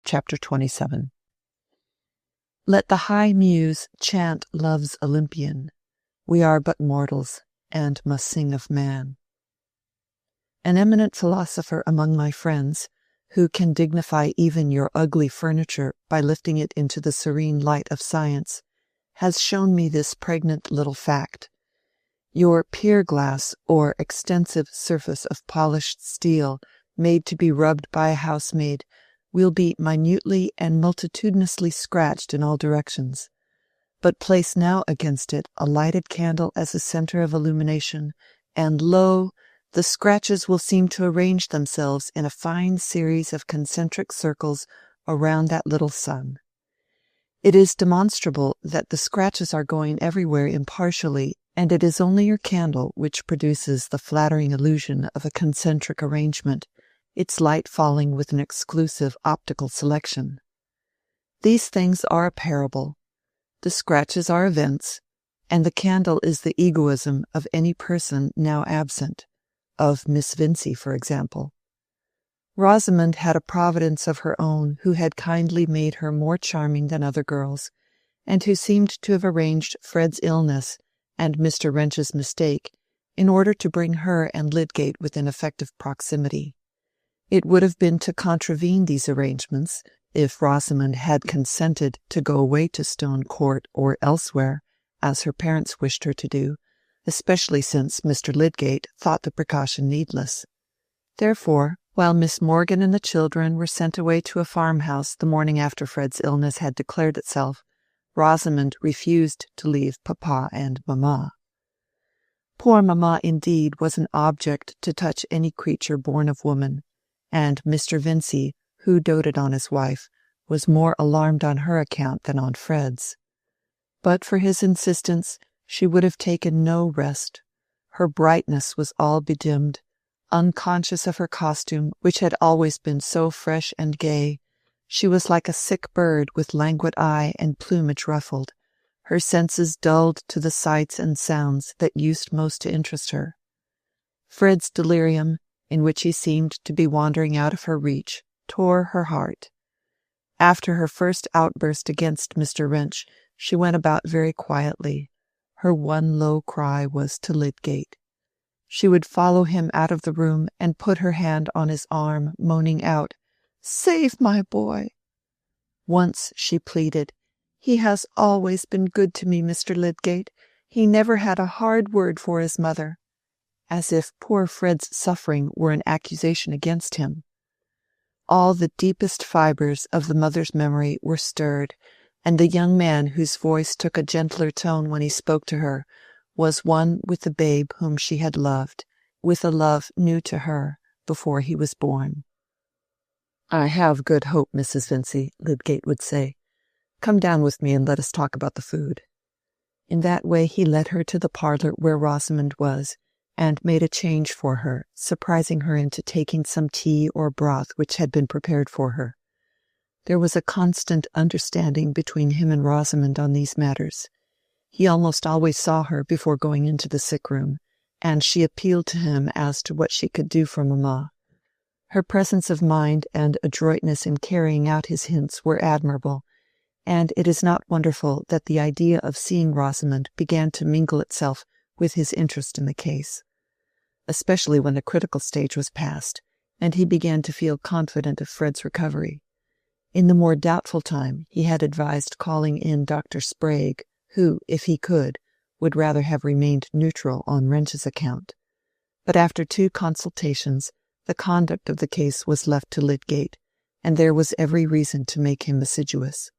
Chapter 27. Let the high muse chant love's Olympian. We are but mortals, and must sing of man. An eminent philosopher among my friends, who can dignify even your ugly furniture by lifting it into the serene light of science, has shown me this pregnant little fact. Your pier-glass, or extensive surface of polished steel made to be rubbed by a housemaid, will be minutely and multitudinously scratched in all directions. But place now against it a lighted candle as a centre of illumination, and lo! the scratches will seem to arrange themselves in a fine series of concentric circles around that little sun. It is demonstrable that the scratches are going everywhere impartially, and it is only your candle which produces the flattering illusion of a concentric arrangement, its light falling with an exclusive optical selection. These things are a parable. The scratches are events, and the candle is the egoism of any person now absent, of Miss Vincey, for example. Rosamond had a providence of her own who had kindly made her more charming than other girls, and who seemed to have arranged Fred's illness and Mr. Wrench's mistake in order to bring her and Lydgate within effective proximity. It would have been to contravene these arrangements if Rosamond had consented to go away to Stone Court or elsewhere, as her parents wished her to do, especially since Mr. Lydgate thought the precaution needless. Therefore, while Miss Morgan and the children were sent away to a farmhouse the morning after Fred's illness had declared itself, Rosamond refused to leave papa and mamma. Poor mamma, indeed, was an object to touch any creature born of woman, and Mr. Vincey, who doted on his wife, was more alarmed on her account than on Fred's. But for his insistence, she would have taken no rest. Her brightness was all bedimmed. Unconscious of her costume, which had always been so fresh and gay, she was like a sick bird with languid eye and plumage ruffled, her senses dulled to the sights and sounds that used most to interest her. Fred's delirium, in which he seemed to be wandering out of her reach, tore her heart. After her first outburst against Mr. Wrench, she went about very quietly. Her one low cry was to Lydgate. She would follow him out of the room and put her hand on his arm, moaning out, "Save my boy!" Once she pleaded, "He has always been good to me, Mr. Lydgate. He never had a hard word for his mother," as if poor Fred's suffering were an accusation against him. All the deepest fibres of the mother's memory were stirred, and the young man whose voice took a gentler tone when he spoke to her was one with the babe whom she had loved, with a love new to her, before he was born. "I have good hope, Mrs. Vincey," Lydgate would say. "Come down with me and let us talk about the food." In that way he led her to the parlour where Rosamond was, and made a change for her, surprising her into taking some tea or broth which had been prepared for her. There was a constant understanding between him and Rosamond on these matters. He almost always saw her before going into the sick-room, and she appealed to him as to what she could do for mamma. Her presence of mind and adroitness in carrying out his hints were admirable, and it is not wonderful that the idea of seeing Rosamond began to mingle itself with his interest in the case, especially when the critical stage was past, and he began to feel confident of Fred's recovery. In the more doubtful time he had advised calling in Dr. Sprague, who, if he could, would rather have remained neutral on Wrench's account. But after 2 consultations, the conduct of the case was left to Lydgate, and there was every reason to make him assiduous.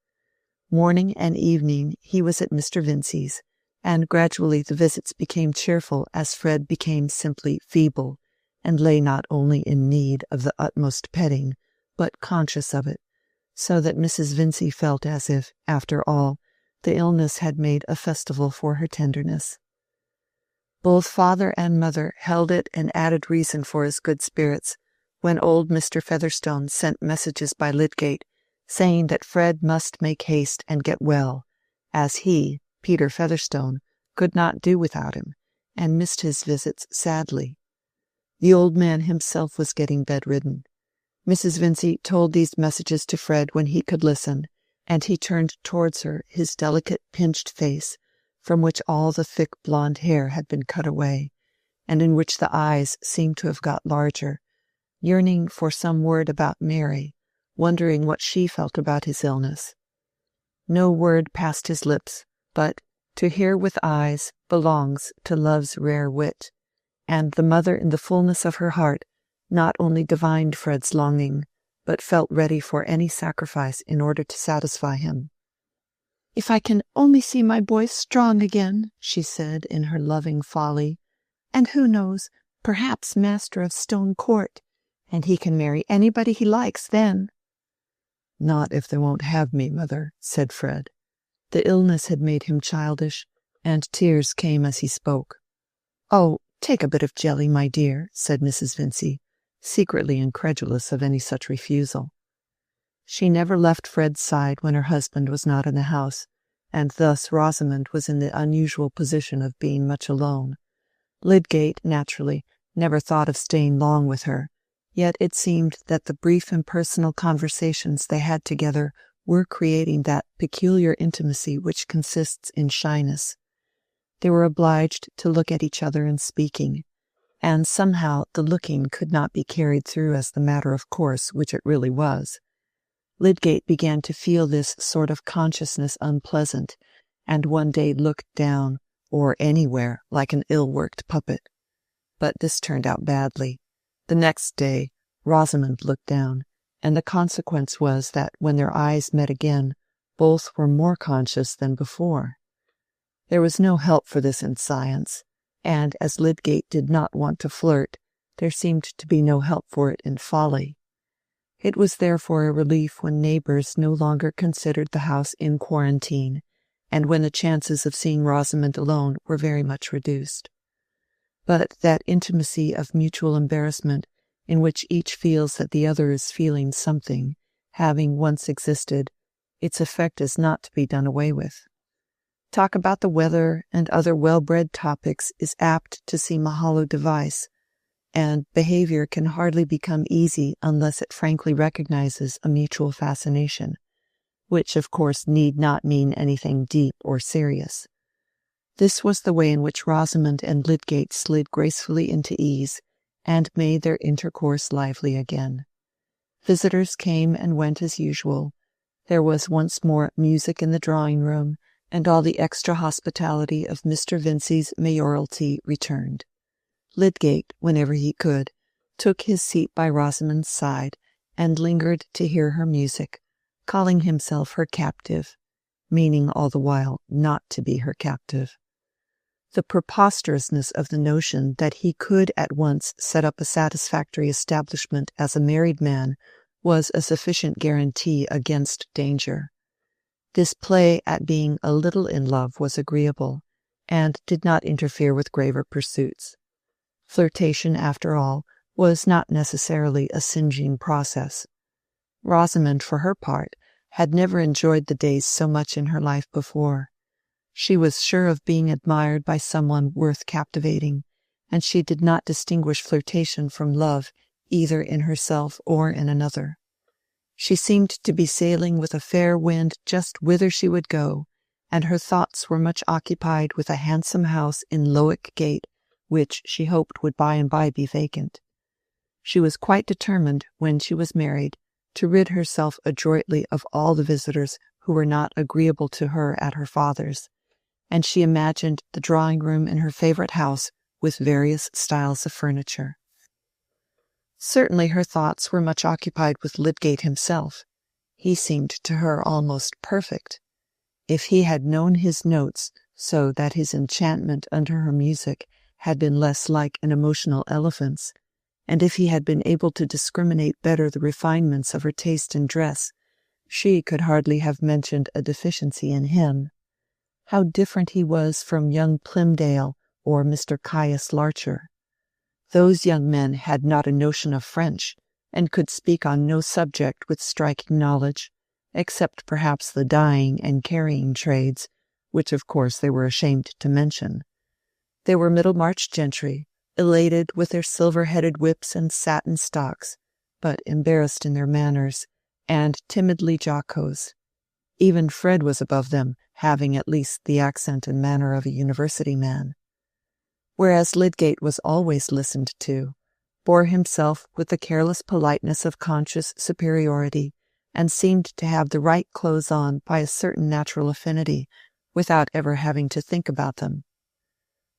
Morning and evening he was at Mr. Vincey's, and gradually the visits became cheerful as Fred became simply feeble, and lay not only in need of the utmost petting, but conscious of it, so that Mrs. Vincey felt as if, after all, the illness had made a festival for her tenderness. Both father and mother held it an added reason for his good spirits when old Mr. Featherstone sent messages by Lydgate, saying that Fred must make haste and get well, as he, Peter Featherstone, could not do without him, and missed his visits sadly. The old man himself was getting bedridden. Mrs. Vincey told these messages to Fred when he could listen, and he turned towards her his delicate pinched face, from which all the thick blonde hair had been cut away, and in which the eyes seemed to have got larger, yearning for some word about Mary, wondering what she felt about his illness. No word passed his lips, but to hear with eyes belongs to love's rare wit, and the mother in the fullness of her heart not only divined Fred's longing, but felt ready for any sacrifice in order to satisfy him. "If I can only see my boy strong again," she said in her loving folly, "and who knows, perhaps master of Stone Court, and he can marry anybody he likes then." "Not if they won't have me, mother," said Fred. The illness had made him childish, and tears came as he spoke. "Oh, take a bit of jelly, my dear," said Mrs. Vincey, secretly incredulous of any such refusal. She never left Fred's side when her husband was not in the house, and thus Rosamond was in the unusual position of being much alone. Lydgate, naturally, never thought of staying long with her, yet it seemed that the brief impersonal conversations they had together were creating that peculiar intimacy which consists in shyness. They were obliged to look at each other in speaking, and somehow the looking could not be carried through as the matter of course which it really was. Lydgate began to feel this sort of consciousness unpleasant, and one day looked down, or anywhere, like an ill-worked puppet. But this turned out badly. The next day Rosamond looked down, and the consequence was that when their eyes met again, both were more conscious than before. There was no help for this in science, and as Lydgate did not want to flirt, there seemed to be no help for it in folly. It was therefore a relief when neighbours no longer considered the house in quarantine, and when the chances of seeing Rosamond alone were very much reduced. But that intimacy of mutual embarrassment, in which each feels that the other is feeling something, having once existed, its effect is not to be done away with. Talk about the weather and other well-bred topics is apt to seem a hollow device, and behavior can hardly become easy unless it frankly recognizes a mutual fascination, which of course need not mean anything deep or serious. This was the way in which Rosamond and Lydgate slid gracefully into ease, and made their intercourse lively again. Visitors came and went as usual. There was once more music in the drawing-room, and all the extra hospitality of Mr. Vincey's mayoralty returned. Lydgate, whenever he could, took his seat by Rosamond's side, and lingered to hear her music, calling himself her captive, meaning all the while not to be her captive. The preposterousness of the notion that he could at once set up a satisfactory establishment as a married man was a sufficient guarantee against danger. This play at being a little in love was agreeable, and did not interfere with graver pursuits. Flirtation, after all, was not necessarily a singeing process. Rosamond, for her part, had never enjoyed the days so much in her life before. She was sure of being admired by someone worth captivating, and she did not distinguish flirtation from love either in herself or in another. She seemed to be sailing with a fair wind just whither she would go, and her thoughts were much occupied with a handsome house in Lowick Gate, which she hoped would by and by be vacant. She was quite determined, when she was married, to rid herself adroitly of all the visitors who were not agreeable to her at her father's, and she imagined the drawing-room in her favourite house with various styles of furniture. Certainly her thoughts were much occupied with Lydgate himself. He seemed to her almost perfect. If he had known his notes so that his enchantment under her music had been less like an emotional elephant's, and if he had been able to discriminate better the refinements of her taste in dress, she could hardly have mentioned a deficiency in him. How different he was from young Plymdale or Mr. Caius Larcher. Those young men had not a notion of French, and could speak on no subject with striking knowledge, except perhaps the dyeing and carrying trades, which of course they were ashamed to mention. They were Middlemarch gentry, elated with their silver-headed whips and satin stocks, but embarrassed in their manners, and timidly jocose. Even Fred was above them, having at least the accent and manner of a university man. Whereas Lydgate was always listened to, bore himself with the careless politeness of conscious superiority, and seemed to have the right clothes on by a certain natural affinity, without ever having to think about them.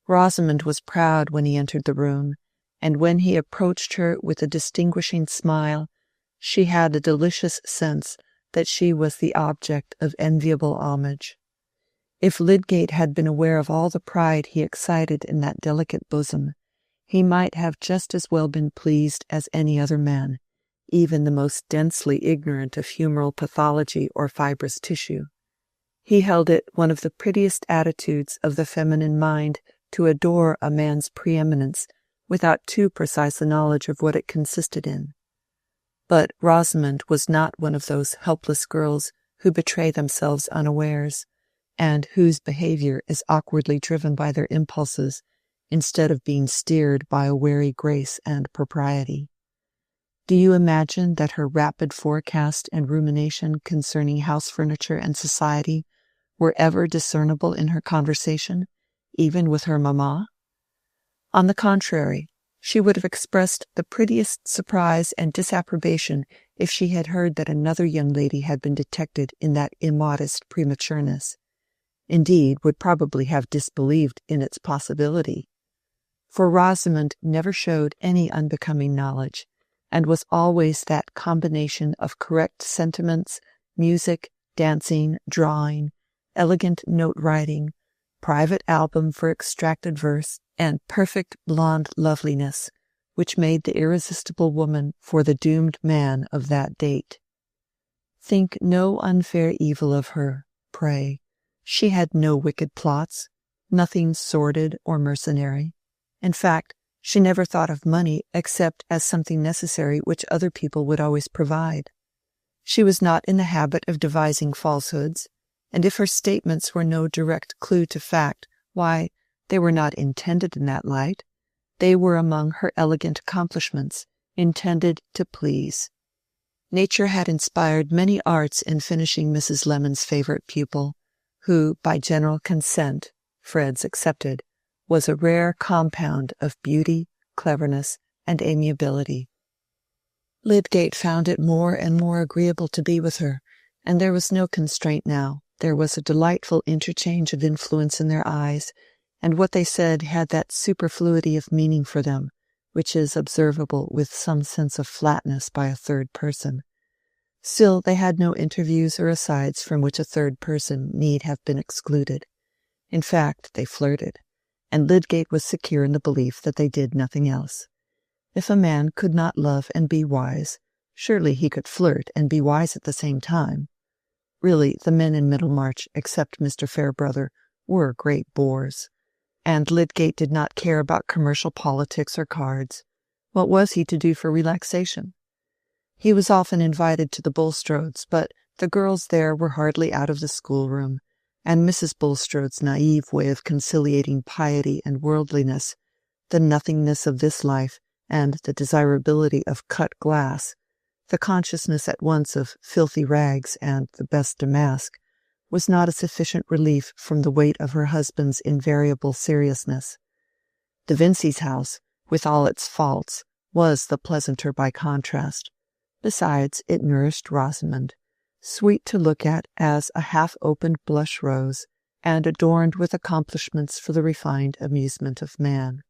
Rosamond was proud when he entered the room, and when he approached her with a distinguishing smile, she had a delicious sense that she was the object of enviable homage. If Lydgate had been aware of all the pride he excited in that delicate bosom, he might have just as well been pleased as any other man, even the most densely ignorant of humoral pathology or fibrous tissue. He held it one of the prettiest attitudes of the feminine mind to adore a man's preeminence without too precise a knowledge of what it consisted in. But Rosamond was not one of those helpless girls who betray themselves unawares, and whose behaviour is awkwardly driven by their impulses, instead of being steered by a wary grace and propriety. Do you imagine that her rapid forecast and rumination concerning house furniture and society were ever discernible in her conversation, even with her mamma? On the contrary, she would have expressed the prettiest surprise and disapprobation if she had heard that another young lady had been detected in that immodest prematureness. Indeed, would probably have disbelieved in its possibility. For Rosamond never showed any unbecoming knowledge, and was always that combination of correct sentiments, music, dancing, drawing, elegant note-writing, private album for extracted verse, and perfect blonde loveliness, which made the irresistible woman for the doomed man of that date. Think no unfair evil of her, pray. She had no wicked plots, nothing sordid or mercenary. In fact, she never thought of money except as something necessary which other people would always provide. She was not in the habit of devising falsehoods, and if her statements were no direct clue to fact, why, they were not intended in that light. They were among her elegant accomplishments, intended to please. Nature had inspired many arts in finishing Mrs. Lemon's favourite pupil, who, by general consent, Fred's excepted, was a rare compound of beauty, cleverness, and amiability. Lydgate found it more and more agreeable to be with her, and there was no constraint now. There was a delightful interchange of influence in their eyes, and what they said had that superfluity of meaning for them, which is observable with some sense of flatness by a third person. Still, they had no interviews or asides from which a third person need have been excluded. In fact, they flirted, and Lydgate was secure in the belief that they did nothing else. If a man could not love and be wise, surely he could flirt and be wise at the same time. Really, the men in Middlemarch, except Mr. Fairbrother, were great bores. And Lydgate did not care about commercial politics or cards. What was he to do for relaxation? He was often invited to the Bulstrodes, but the girls there were hardly out of the schoolroom, and Mrs. Bulstrode's naive way of conciliating piety and worldliness, the nothingness of this life and the desirability of cut glass, the consciousness at once of filthy rags and the best damask, was not a sufficient relief from the weight of her husband's invariable seriousness. The Vincey's house, with all its faults, was the pleasanter by contrast. Besides, it nourished Rosamond, sweet to look at as a half-opened blush rose, and adorned with accomplishments for the refined amusement of man.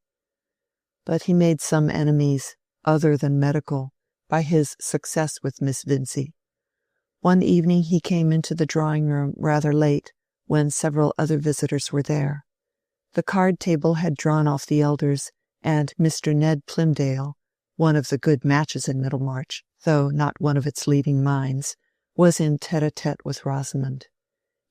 But he made some enemies, other than medical, by his success with Miss Vincey. One evening he came into the drawing-room rather late, when several other visitors were there. The card-table had drawn off the elders, and Mr. Ned Plymdale, one of the good matches in Middlemarch, though not one of its leading minds, was in tete-a-tete with Rosamond.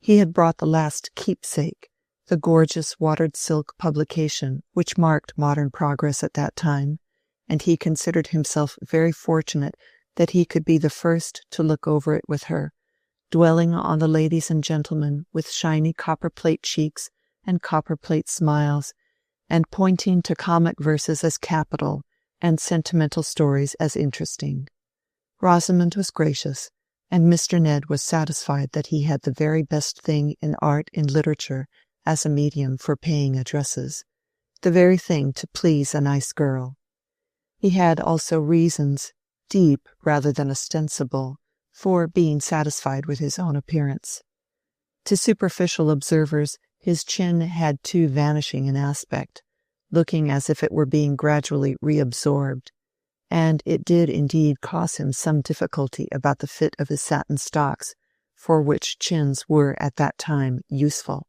He had brought the last Keepsake, the gorgeous watered silk publication which marked modern progress at that time, and he considered himself very fortunate that he could be the first to look over it with her, dwelling on the ladies and gentlemen with shiny copperplate cheeks and copperplate smiles, and pointing to comic verses as capital and sentimental stories as interesting. Rosamond was gracious, and Mr. Ned was satisfied that he had the very best thing in art and literature as a medium for paying addresses, the very thing to please a nice girl. He had also reasons, deep rather than ostensible, for being satisfied with his own appearance. To superficial observers, his chin had too vanishing an aspect, looking as if it were being gradually reabsorbed, and it did indeed cause him some difficulty about the fit of his satin stocks, for which chins were at that time useful.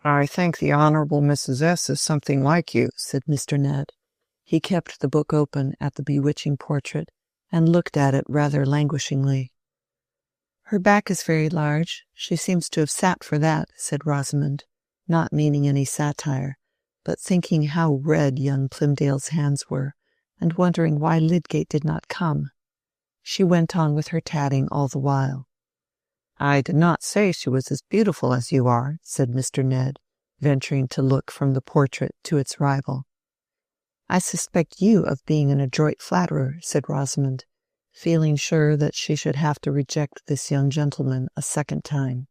"I think the Honourable Mrs. S. is something like you," said Mr. Ned. He kept the book open at the bewitching portrait, and looked at it rather languishingly. "Her back is very large. She seems to have sat for that," said Rosamond, not meaning any satire, but thinking how red young Plymdale's hands were, and wondering why Lydgate did not come. She went on with her tatting all the while. "I did not say she was as beautiful as you are," said Mr. Ned, venturing to look from the portrait to its rival. "I suspect you of being an adroit flatterer," said Rosamond, feeling sure that she should have to reject this young gentleman a second time.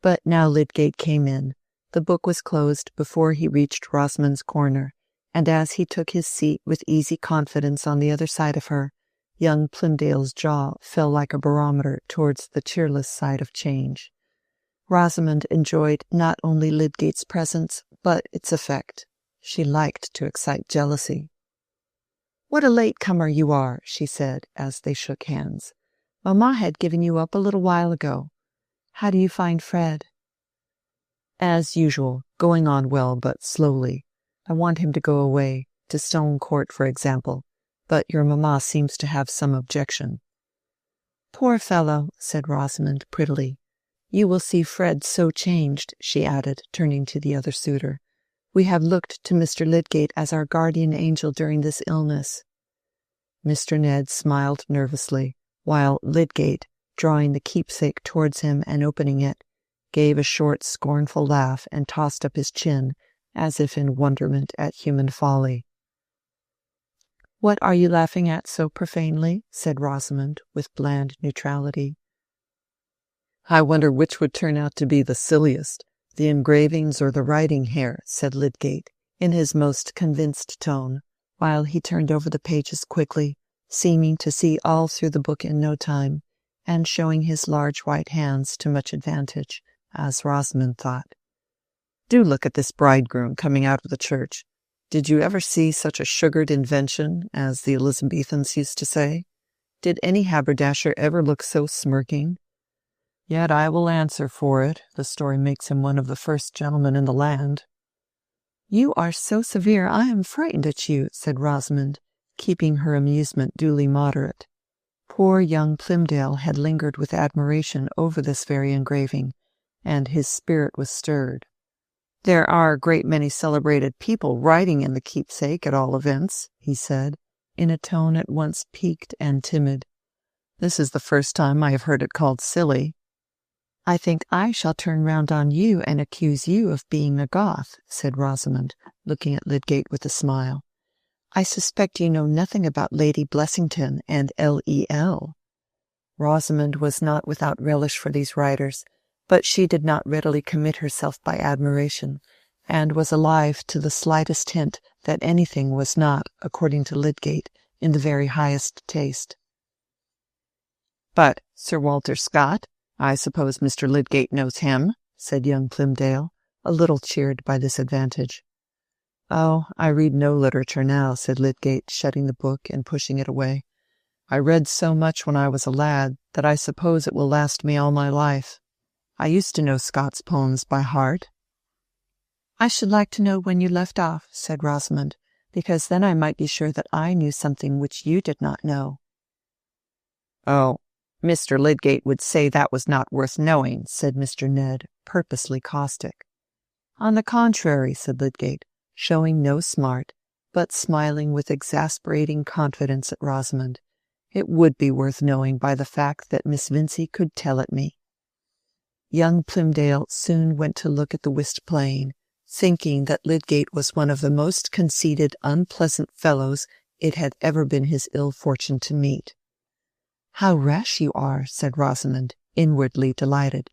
But now Lydgate came in. The book was closed before he reached Rosamond's corner, and as he took his seat with easy confidence on the other side of her, young Plymdale's jaw fell like a barometer towards the cheerless side of change. Rosamond enjoyed not only Lydgate's presence, but its effect. She liked to excite jealousy. "What a late comer you are," she said, as they shook hands. "Mamma had given you up a little while ago. How do you find Fred?" "As usual, going on well, but slowly. I want him to go away, to Stone Court, for example, but your mamma seems to have some objection." "Poor fellow," said Rosamond prettily. "You will see Fred so changed," she added, turning to the other suitor. "We have looked to Mr. Lydgate as our guardian angel during this illness." Mr. Ned smiled nervously, while Lydgate, drawing the Keepsake towards him and opening it, gave a short scornful laugh and tossed up his chin, as if in wonderment at human folly. "What are you laughing at so profanely?" said Rosamond, with bland neutrality. "I wonder which would turn out to be the silliest, the engravings or the writing here," said Lydgate, in his most convinced tone, while he turned over the pages quickly, seeming to see all through the book in no time, and showing his large white hands to much advantage, as Rosamond thought. "Do look at this bridegroom coming out of the church. Did you ever see such a sugared invention, as the Elizabethans used to say? Did any haberdasher ever look so smirking? Yet I will answer for it, the story makes him one of the first gentlemen in the land." "You are so severe I am frightened at you," said Rosamond, keeping her amusement duly moderate. Poor young Plymdale had lingered with admiration over this very engraving, and his spirit was stirred. "There are a great many celebrated people writing in the Keepsake, at all events," he said, in a tone at once piqued and timid. "This is the first time I have heard it called silly." "I think I shall turn round on you and accuse you of being a Goth," said Rosamond, looking at Lydgate with a smile. "I suspect you know nothing about Lady Blessington and L.E.L." Rosamond was not without relish for these writers, but she did not readily commit herself by admiration, and was alive to the slightest hint that anything was not, according to Lydgate, in the very highest taste. "But Sir Walter Scott, I suppose Mr. Lydgate knows him," said young Plymdale, a little cheered by this advantage. "Oh, I read no literature now," said Lydgate, shutting the book and pushing it away. "I read so much when I was a lad that I suppose it will last me all my life. I used to know Scott's poems by heart." "I should like to know when you left off," said Rosamond, "because then I might be sure that I knew something which you did not know." "Oh, Mr. Lydgate would say that was not worth knowing," said Mr. Ned, purposely caustic. "On the contrary," said Lydgate, showing no smart, but smiling with exasperating confidence at Rosamond, "it would be worth knowing by the fact that Miss Vincey could tell it me." Young Plymdale soon went to look at the whist playing, thinking that Lydgate was one of the most conceited, unpleasant fellows it had ever been his ill fortune to meet. "How rash you are," said Rosamond, inwardly delighted.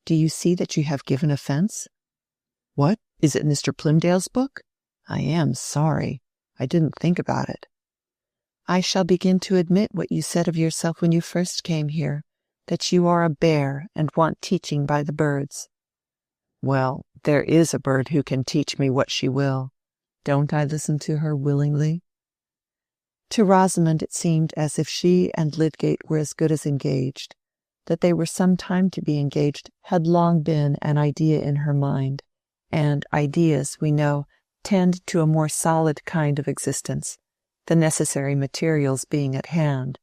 "Do you see that you have given offence?" "What? Is it Mr. Plymdale's book? I am sorry. I didn't think about it." "I shall begin to admit what you said of yourself when you first came here, that you are a bear and want teaching by the birds." "Well, there is a bird who can teach me what she will. Don't I listen to her willingly?" To Rosamond it seemed as if she and Lydgate were as good as engaged. That they were some time to be engaged had long been an idea in her mind, and ideas, we know, tend to a more solid kind of existence, the necessary materials being at hand.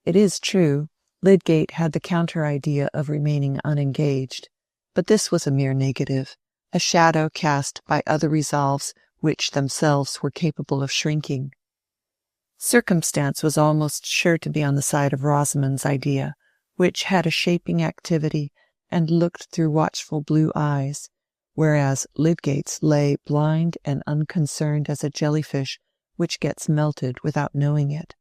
It is true, Lydgate had the counter-idea of remaining unengaged, but this was a mere negative, a shadow cast by other resolves which themselves were capable of shrinking. Circumstance was almost sure to be on the side of Rosamond's idea, which had a shaping activity and looked through watchful blue eyes, whereas Lydgate's lay blind and unconcerned as a jellyfish which gets melted without knowing it.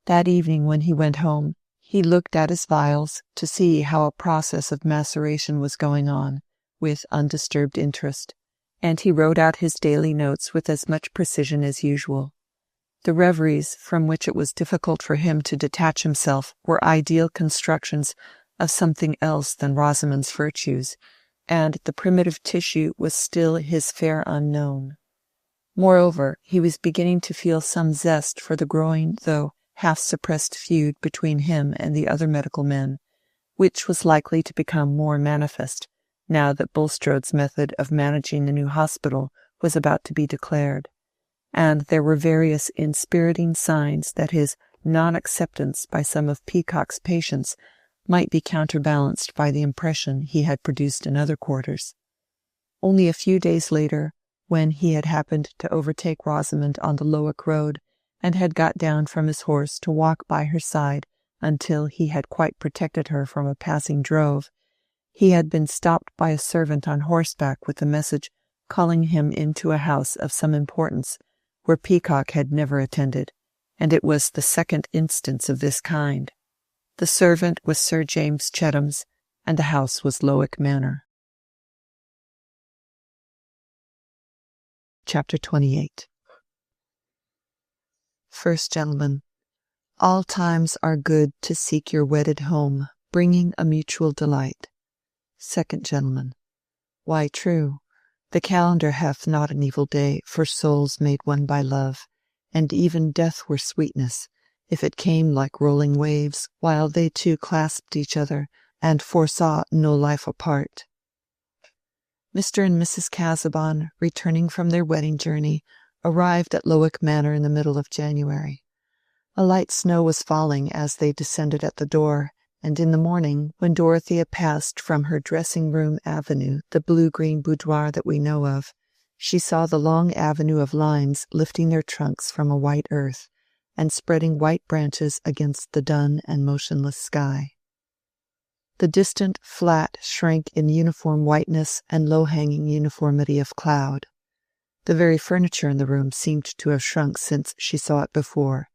That evening when he went home, he looked at his vials to see how a process of maceration was going on, with undisturbed interest, and he wrote out his daily notes with as much precision as usual. The reveries from which it was difficult for him to detach himself were ideal constructions of something else than Rosamond's virtues, and the primitive tissue was still his fair unknown. Moreover, he was beginning to feel some zest for the growing though half-suppressed feud between him and the other medical men, which was likely to become more manifest now that Bulstrode's method of managing the new hospital was about to be declared, and there were various inspiriting signs that his non-acceptance by some of Peacock's patients might be counterbalanced by the impression he had produced in other quarters. Only a few days later, when he had happened to overtake Rosamond on the Lowick road, and had got down from his horse to walk by her side until he had quite protected her from a passing drove, he had been stopped by a servant on horseback with a message calling him into a house of some importance where Peacock had never attended, and it was the second instance of this kind. The servant was Sir James Chetham's, and the house was Lowick Manor. Chapter 28. First Gentleman. All times are good to seek your wedded home, bringing a mutual delight. Second Gentleman. Why, true. The calendar hath not an evil day for souls made one by love, and even death were sweetness, if it came like rolling waves, while they two clasped each other, and foresaw no life apart. Mr. and Mrs. Casaubon, returning from their wedding journey, arrived at Lowick Manor in the middle of January. A light snow was falling as they descended at the door, and in the morning, when Dorothea passed from her dressing-room avenue, the blue-green boudoir that we know of, she saw the long avenue of limes lifting their trunks from a white earth and spreading white branches against the dun and motionless sky. The distant flat shrank in uniform whiteness and low-hanging uniformity of cloud. The very furniture in the room seemed to have shrunk since she saw it before.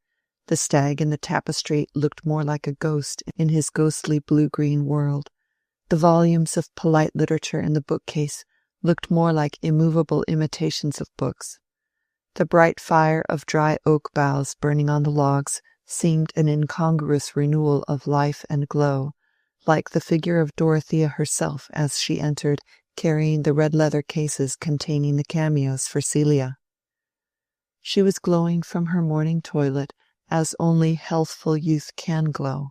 The stag in the tapestry looked more like a ghost in his ghostly blue-green world. The volumes of polite literature in the bookcase looked more like immovable imitations of books. The bright fire of dry oak boughs burning on the logs seemed an incongruous renewal of life and glow, like the figure of Dorothea herself as she entered, carrying the red leather cases containing the cameos for Celia. She was glowing from her morning toilet as only healthful youth can glow.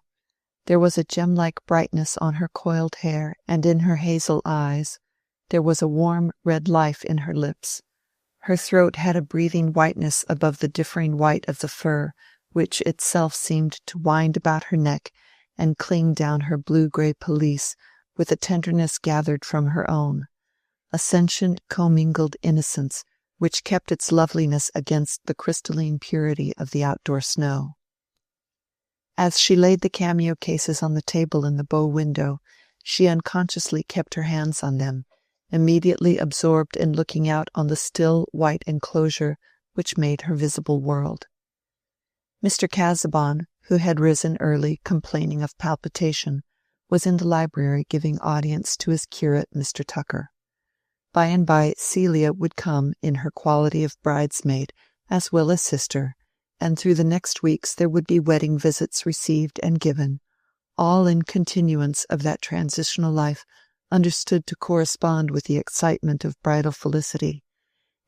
There was a gem-like brightness on her coiled hair and in her hazel eyes. There was a warm red life in her lips. Her throat had a breathing whiteness above the differing white of the fur, which itself seemed to wind about her neck and cling down her blue-gray pelisse with a tenderness gathered from her own, a sentient commingled innocence which kept its loveliness against the crystalline purity of the outdoor snow. As she laid the cameo cases on the table in the bow window, she unconsciously kept her hands on them, immediately absorbed in looking out on the still white enclosure which made her visible world. Mr. Casaubon, who had risen early, complaining of palpitation, was in the library giving audience to his curate, Mr. Tucker. By and by Celia would come in her quality of bridesmaid as well as sister, and through the next weeks there would be wedding visits received and given, all in continuance of that transitional life understood to correspond with the excitement of bridal felicity,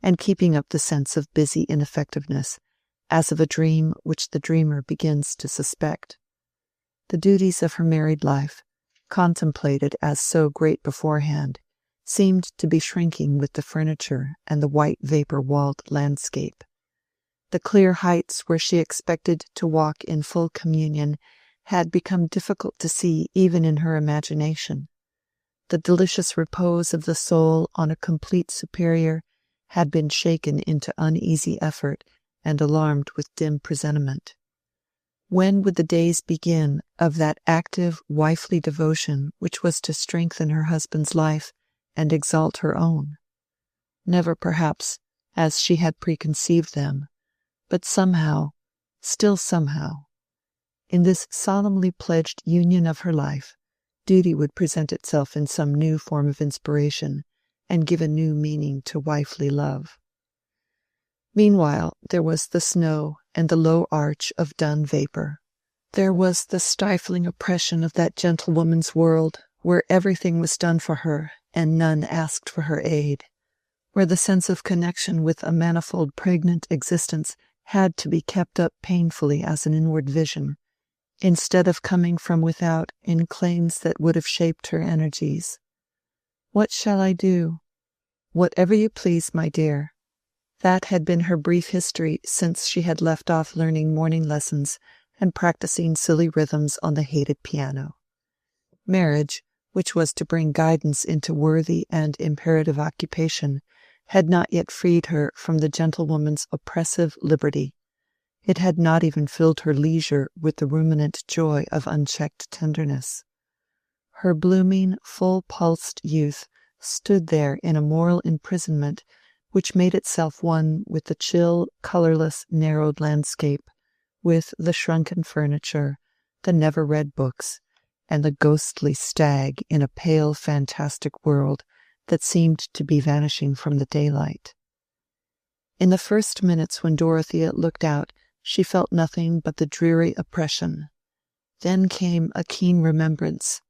and keeping up the sense of busy ineffectiveness, as of a dream which the dreamer begins to suspect. The duties of her married life, contemplated as so great beforehand, seemed to be shrinking with the furniture and the white vapor-walled landscape. The clear heights where she expected to walk in full communion had become difficult to see even in her imagination. The delicious repose of the soul on a complete superior had been shaken into uneasy effort and alarmed with dim presentiment. When would the days begin of that active wifely devotion which was to strengthen her husband's life and exalt her own? Never, perhaps, as she had preconceived them, but somehow, still somehow, in this solemnly pledged union of her life, duty would present itself in some new form of inspiration and give a new meaning to wifely love. Meanwhile, there was the snow and the low arch of dun vapor. There was the stifling oppression of that gentlewoman's world, where everything was done for her and none asked for her aid, where the sense of connection with a manifold pregnant existence had to be kept up painfully as an inward vision, instead of coming from without in claims that would have shaped her energies. "What shall I do?" "Whatever you please, my dear." That had been her brief history since she had left off learning morning lessons and practicing silly rhythms on the hated piano. Marriage, which was to bring guidance into worthy and imperative occupation, had not yet freed her from the gentlewoman's oppressive liberty. It had not even filled her leisure with the ruminant joy of unchecked tenderness. Her blooming, full-pulsed youth stood there in a moral imprisonment which made itself one with the chill, colourless, narrowed landscape, with the shrunken furniture, the never-read books, and the ghostly stag in a pale, fantastic world that seemed to be vanishing from the daylight. In the first minutes when Dorothea looked out, she felt nothing but the dreary oppression. Then came a keen remembrance,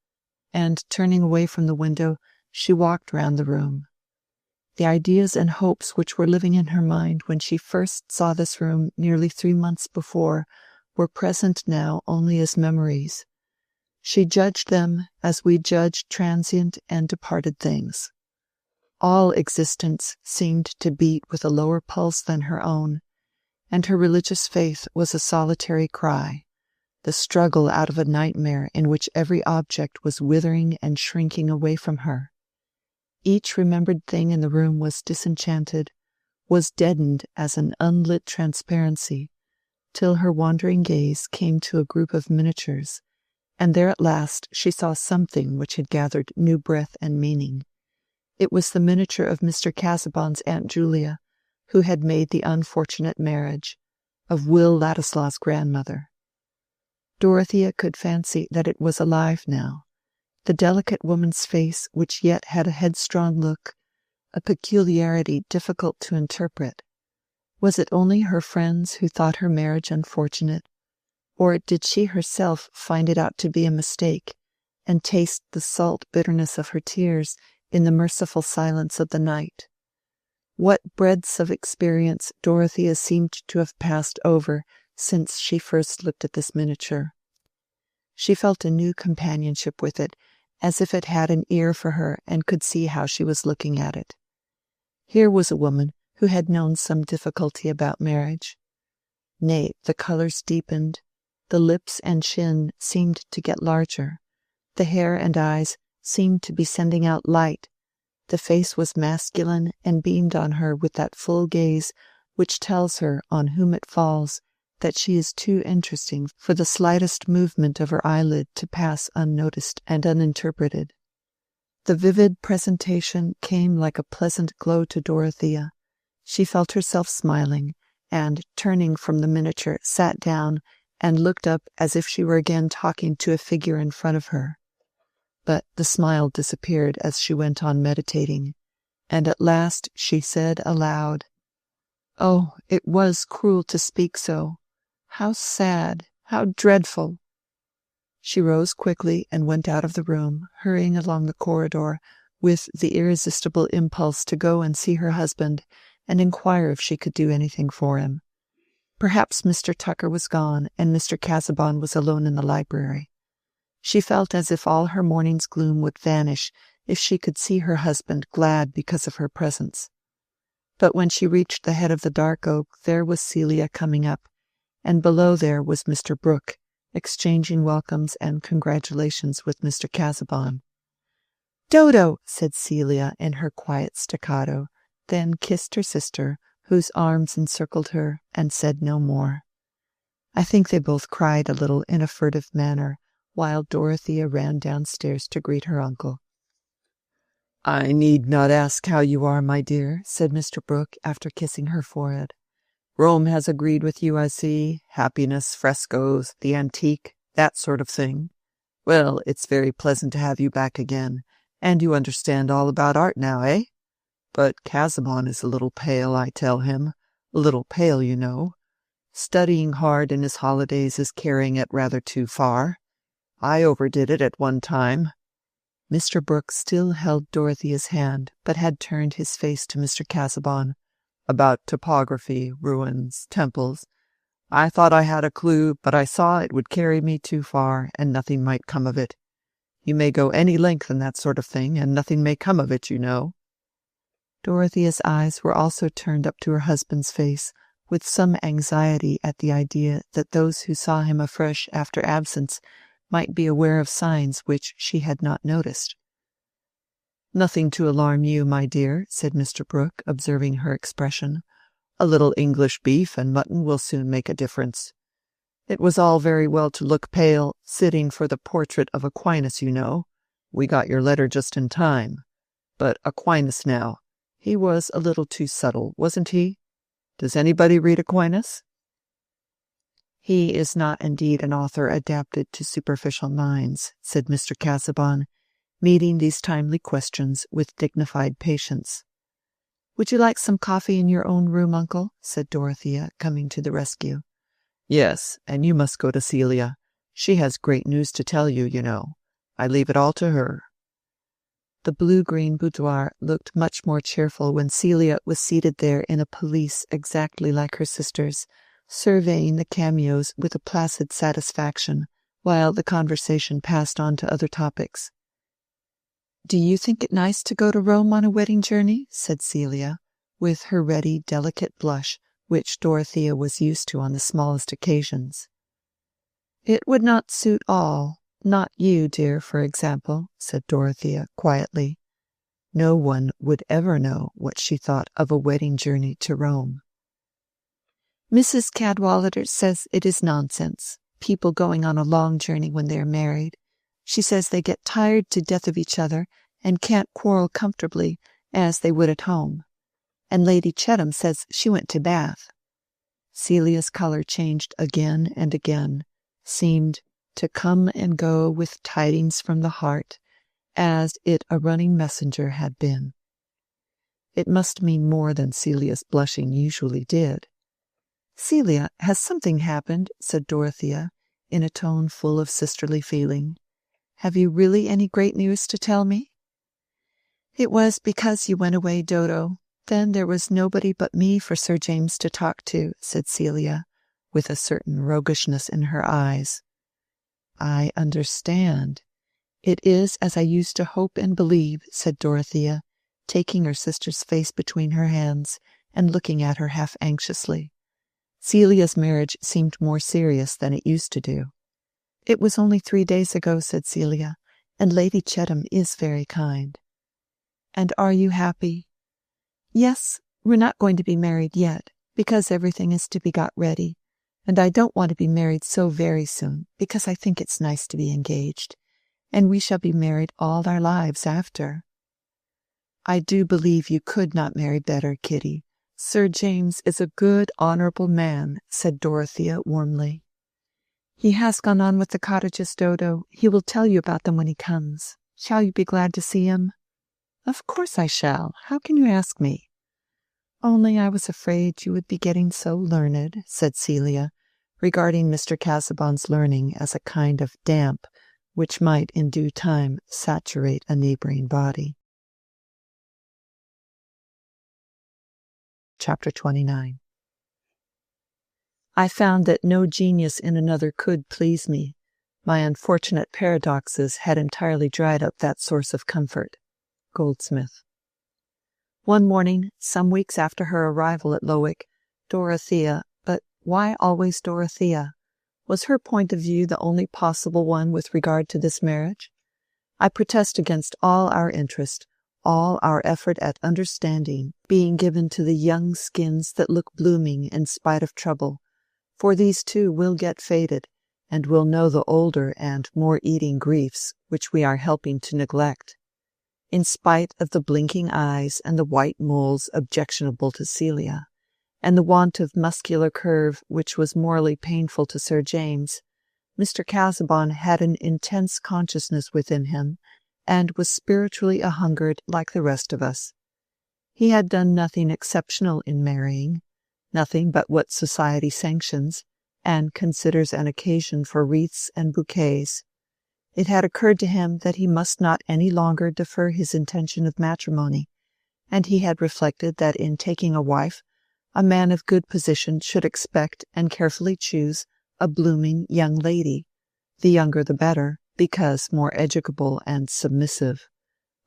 and turning away from the window, she walked round the room. The ideas and hopes which were living in her mind when she first saw this room nearly 3 months before were present now only as memories. She judged them as we judge transient and departed things. All existence seemed to beat with a lower pulse than her own, and her religious faith was a solitary cry, the struggle out of a nightmare in which every object was withering and shrinking away from her. Each remembered thing in the room was disenchanted, was deadened as an unlit transparency, till her wandering gaze came to a group of miniatures, and there at last she saw something which had gathered new breath and meaning. It was the miniature of Mr. Casaubon's Aunt Julia, who had made the unfortunate marriage, of Will Ladislaw's grandmother. Dorothea could fancy that it was alive now, the delicate woman's face which yet had a headstrong look, a peculiarity difficult to interpret. Was it only her friends who thought her marriage unfortunate, or did she herself find it out to be a mistake, and taste the salt bitterness of her tears in the merciful silence of the night? What breadths of experience Dorothea seemed to have passed over since she first looked at this miniature. She felt a new companionship with it, as if it had an ear for her and could see how she was looking at it. Here was a woman who had known some difficulty about marriage. Nay, the colours deepened, the lips and chin seemed to get larger, the hair and eyes seemed to be sending out light, the face was masculine and beamed on her with that full gaze which tells her, on whom it falls, that she is too interesting for the slightest movement of her eyelid to pass unnoticed and uninterpreted. The vivid presentation came like a pleasant glow to Dorothea. She felt herself smiling, and, turning from the miniature, sat down and looked up as if she were again talking to a figure in front of her. But the smile disappeared as she went on meditating, and at last she said aloud, "Oh, it was cruel to speak so. How sad, how dreadful!" She rose quickly and went out of the room, hurrying along the corridor, with the irresistible impulse to go and see her husband and inquire if she could do anything for him. Perhaps Mr. Tucker was gone, and Mr. Casaubon was alone in the library. She felt as if all her morning's gloom would vanish if she could see her husband glad because of her presence. But when she reached the head of the dark oak, there was Celia coming up, and below there was Mr. Brooke, exchanging welcomes and congratulations with Mr. Casaubon. "Dodo," said Celia in her quiet staccato, then kissed her sister, whose arms encircled her, and said no more. I think they both cried a little in a furtive manner, while Dorothea ran downstairs to greet her uncle. "I need not ask how you are, my dear," said Mr. Brooke, after kissing her forehead. "Rome has agreed with you, I see. Happiness, frescoes, the antique, that sort of thing. Well, it's very pleasant to have you back again, and you understand all about art now, eh? But Casaubon is a little pale, I tell him. A little pale, you know. Studying hard in his holidays is carrying it rather too far. I overdid it at one time." Mr. Brooke still held Dorothea's hand, but had turned his face to Mr. Casaubon. "About topography, ruins, temples. I thought I had a clue, but I saw it would carry me too far, and nothing might come of it. You may go any length in that sort of thing, and nothing may come of it, you know." Dorothea's eyes were also turned up to her husband's face, with some anxiety at the idea that those who saw him afresh after absence might be aware of signs which she had not noticed. "Nothing to alarm you, my dear," said Mr. Brooke, observing her expression. "A little English beef and mutton will soon make a difference. It was all very well to look pale, sitting for the portrait of Aquinas, you know. We got your letter just in time. But Aquinas now, he was a little too subtle, wasn't he? Does anybody read Aquinas?" "He is not indeed an author adapted to superficial minds," said Mr. Casaubon, meeting these timely questions with dignified patience. "Would you like some coffee in your own room, uncle?" said Dorothea, coming to the rescue. "Yes, and you must go to Celia. She has great news to tell you, you know. I leave it all to her." The blue-green boudoir looked much more cheerful when Celia was seated there in a pelisse exactly like her sister's, surveying the cameos with a placid satisfaction, while the conversation passed on to other topics. "Do you think it nice to go to Rome on a wedding journey?" said Celia, with her ready, delicate blush, which Dorothea was used to on the smallest occasions. "It would not suit all, not you, dear, for example," said Dorothea quietly. No one would ever know what she thought of a wedding journey to Rome. "Mrs. Cadwallader says it is nonsense, people going on a long journey when they are married. She says they get tired to death of each other and can't quarrel comfortably as they would at home. And Lady Chettam says she went to Bath." Celia's color changed again and again, seemed to come and go with tidings from the heart, as it a running messenger had been. It must mean more than Celia's blushing usually did. "Celia, has something happened?" said Dorothea, in a tone full of sisterly feeling. "Have you really any great news to tell me?" "It was because you went away, Dodo. Then there was nobody but me for Sir James to talk to," said Celia, with a certain roguishness in her eyes. "I understand. It is as I used to hope and believe," said Dorothea, taking her sister's face between her hands and looking at her half anxiously. Celia's marriage seemed more serious than it used to do. "It was only 3 days ago," said Celia, "and Lady Chettam is very kind." "And are you happy?" "Yes, we're not going to be married yet, because everything is to be got ready, and I don't want to be married so very soon, because I think it's nice to be engaged, and we shall be married all our lives after." "I do believe you could not marry better, Kitty. Sir James is a good, honourable man," said Dorothea warmly. "He has gone on with the cottages, Dodo. He will tell you about them when he comes. Shall you be glad to see him?" "Of course I shall. How can you ask me?" "Only I was afraid you would be getting so learned," said Celia, regarding Mr. Casaubon's learning as a kind of damp which might in due time saturate a neighbouring body. Chapter 29. "I found that no genius in another could please me. My unfortunate paradoxes had entirely dried up that source of comfort." Goldsmith. One morning, some weeks after her arrival at Lowick, Dorothea, but why always Dorothea? Was her point of view the only possible one with regard to this marriage? I protest against all our interest, all our effort at understanding, being given to the young skins that look blooming in spite of trouble, for these too will get faded, and will know the older and more eating griefs which we are helping to neglect. In spite of the blinking eyes and the white moles objectionable to Celia, and the want of muscular curve which was morally painful to Sir James, Mr. Casaubon had an intense consciousness within him, and was spiritually a-hungered like the rest of us. He had done nothing exceptional in marrying, nothing but what society sanctions, and considers an occasion for wreaths and bouquets. It had occurred to him that he must not any longer defer his intention of matrimony, and he had reflected that in taking a wife, a man of good position should expect and carefully choose a blooming young lady, the younger the better, because more educable and submissive,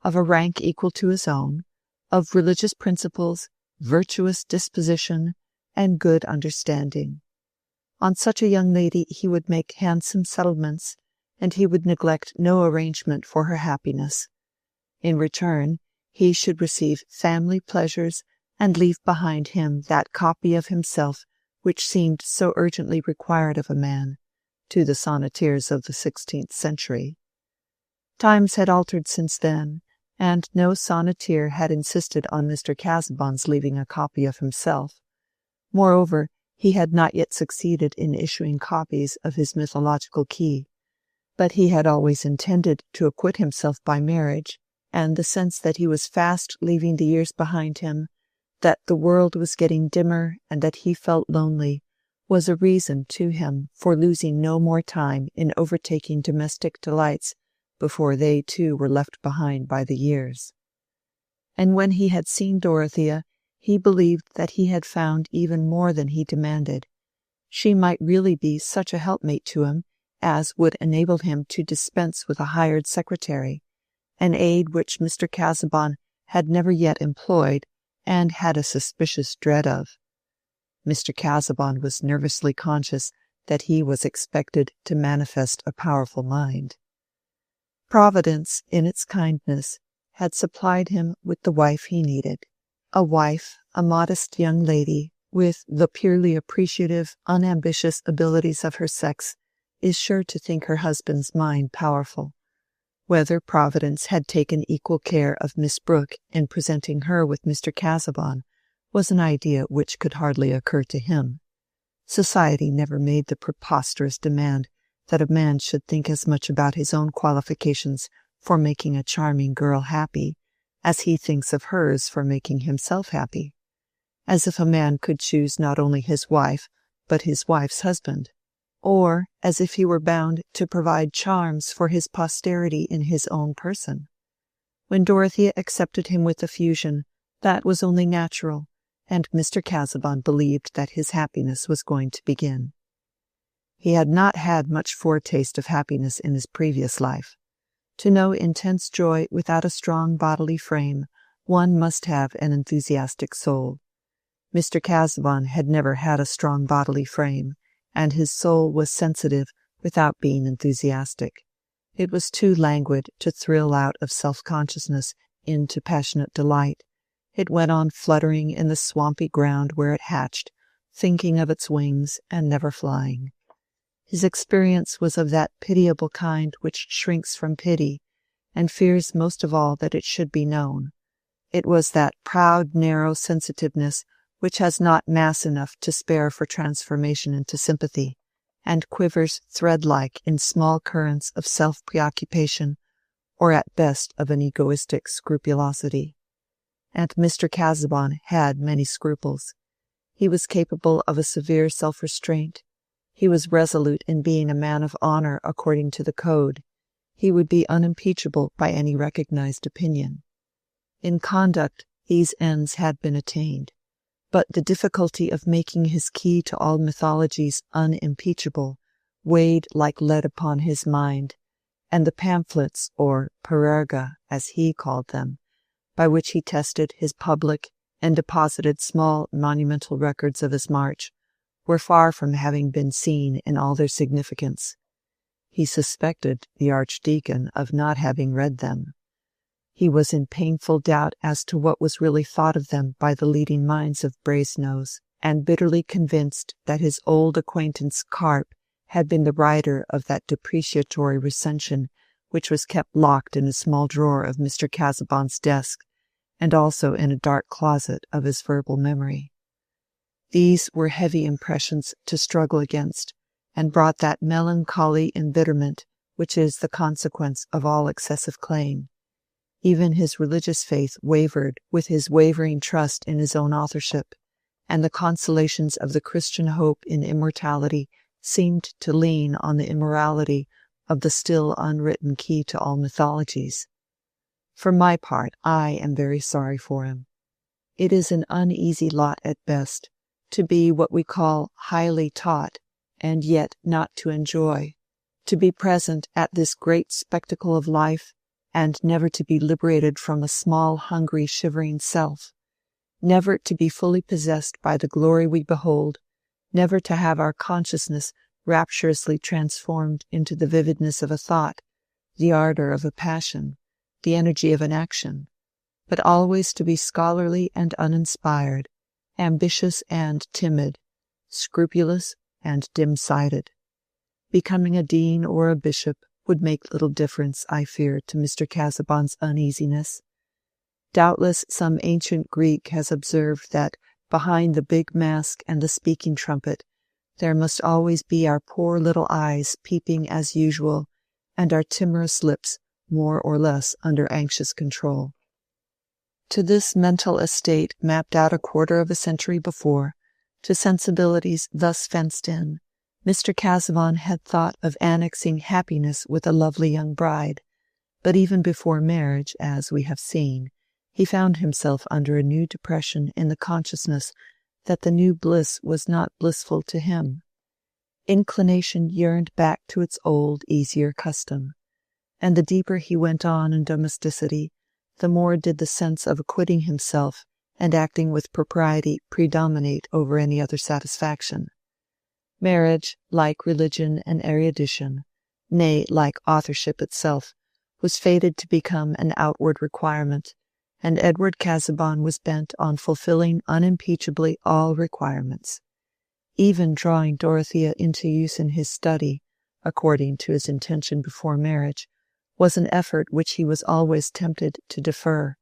of a rank equal to his own, of religious principles, virtuous disposition, and good understanding. On such a young lady he would make handsome settlements, and he would neglect no arrangement for her happiness. In return, he should receive family pleasures and leave behind him that copy of himself which seemed so urgently required of a man, to the sonneteers of the 16th century. Times had altered since then, and no sonneteer had insisted on Mr. Casaubon's leaving a copy of himself. Moreover, he had not yet succeeded in issuing copies of his mythological key, but he had always intended to acquit himself by marriage, and the sense that he was fast leaving the years behind him, that the world was getting dimmer, and that he felt lonely, was a reason to him for losing no more time in overtaking domestic delights before they too were left behind by the years. And when he had seen Dorothea, he believed that he had found even more than he demanded. She might really be such a helpmate to him as would enable him to dispense with a hired secretary, an aid which Mr. Casaubon had never yet employed and had a suspicious dread of. Mr. Casaubon was nervously conscious that he was expected to manifest a powerful mind. Providence, in its kindness, had supplied him with the wife he needed. A wife, a modest young lady, with the purely appreciative, unambitious abilities of her sex, is sure to think her husband's mind powerful. Whether Providence had taken equal care of Miss Brooke in presenting her with Mr. Casaubon was an idea which could hardly occur to him. Society never made the preposterous demand that a man should think as much about his own qualifications for making a charming girl happy as he thinks of hers for making himself happy, as if a man could choose not only his wife, but his wife's husband, or as if he were bound to provide charms for his posterity in his own person. When Dorothea accepted him with effusion, that was only natural, and Mr. Casaubon believed that his happiness was going to begin. He had not had much foretaste of happiness in his previous life. To know intense joy without a strong bodily frame, one must have an enthusiastic soul. Mr. Casaubon had never had a strong bodily frame, and his soul was sensitive without being enthusiastic. It was too languid to thrill out of self-consciousness into passionate delight. It went on fluttering in the swampy ground where it hatched, thinking of its wings and never flying. His experience was of that pitiable kind which shrinks from pity, and fears most of all that it should be known. It was that proud, narrow sensitiveness which has not mass enough to spare for transformation into sympathy, and quivers thread-like in small currents of self-preoccupation, or at best of an egoistic scrupulosity. And Mr. Casaubon had many scruples. He was capable of a severe self-restraint. He was resolute in being a man of honor according to the code. He would be unimpeachable by any recognized opinion. In conduct, these ends had been attained, but the difficulty of making his key to all mythologies unimpeachable weighed like lead upon his mind, and the pamphlets, or parerga, as he called them, by which he tested his public and deposited small monumental records of his march, were far from having been seen in all their significance. He suspected the Archdeacon of not having read them. He was in painful doubt as to what was really thought of them by the leading minds of Brasenose, and bitterly convinced that his old acquaintance Carp had been the writer of that depreciatory recension which was kept locked in a small drawer of Mr. Casaubon's desk, and also in a dark closet of his verbal memory. These were heavy impressions to struggle against, and brought that melancholy embitterment which is the consequence of all excessive claim. Even his religious faith wavered with his wavering trust in his own authorship, and the consolations of the Christian hope in immortality seemed to lean on the immorality of the still unwritten key to all mythologies. For my part, I am very sorry for him. It is an uneasy lot at best, to be what we call highly taught, and yet not to enjoy, to be present at this great spectacle of life, and never to be liberated from a small, hungry, shivering self, never to be fully possessed by the glory we behold, never to have our consciousness rapturously transformed into the vividness of a thought, the ardor of a passion, the energy of an action, but always to be scholarly and uninspired, ambitious and timid, scrupulous and dim-sighted. Becoming a dean or a bishop would make little difference, I fear, to Mr. Casaubon's uneasiness. Doubtless some ancient Greek has observed that behind the big mask and the speaking trumpet there must always be our poor little eyes peeping as usual, and our timorous lips more or less under anxious control. To this mental estate mapped out a quarter of a century before, to sensibilities thus fenced in, Mr. Casaubon had thought of annexing happiness with a lovely young bride, but even before marriage, as we have seen, he found himself under a new depression in the consciousness that the new bliss was not blissful to him. Inclination yearned back to its old, easier custom, and the deeper he went on in domesticity, the more did the sense of acquitting himself and acting with propriety predominate over any other satisfaction. Marriage, like religion and erudition, nay, like authorship itself, was fated to become an outward requirement, and Edward Casaubon was bent on fulfilling unimpeachably all requirements. Even drawing Dorothea into use in his study, according to his intention before marriage, was an effort which he was always tempted to defer,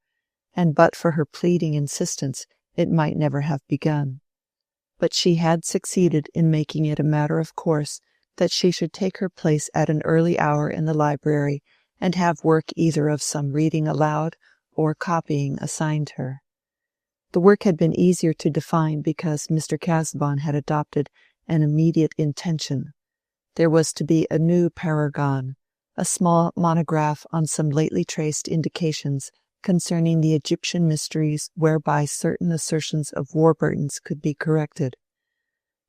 and but for her pleading insistence it might never have begun. But she had succeeded in making it a matter of course that she should take her place at an early hour in the library and have work either of some reading aloud or copying assigned her. The work had been easier to define because Mr. Casaubon had adopted an immediate intention. There was to be a new paragon, a small monograph on some lately traced indications concerning the Egyptian mysteries whereby certain assertions of Warburton's could be corrected.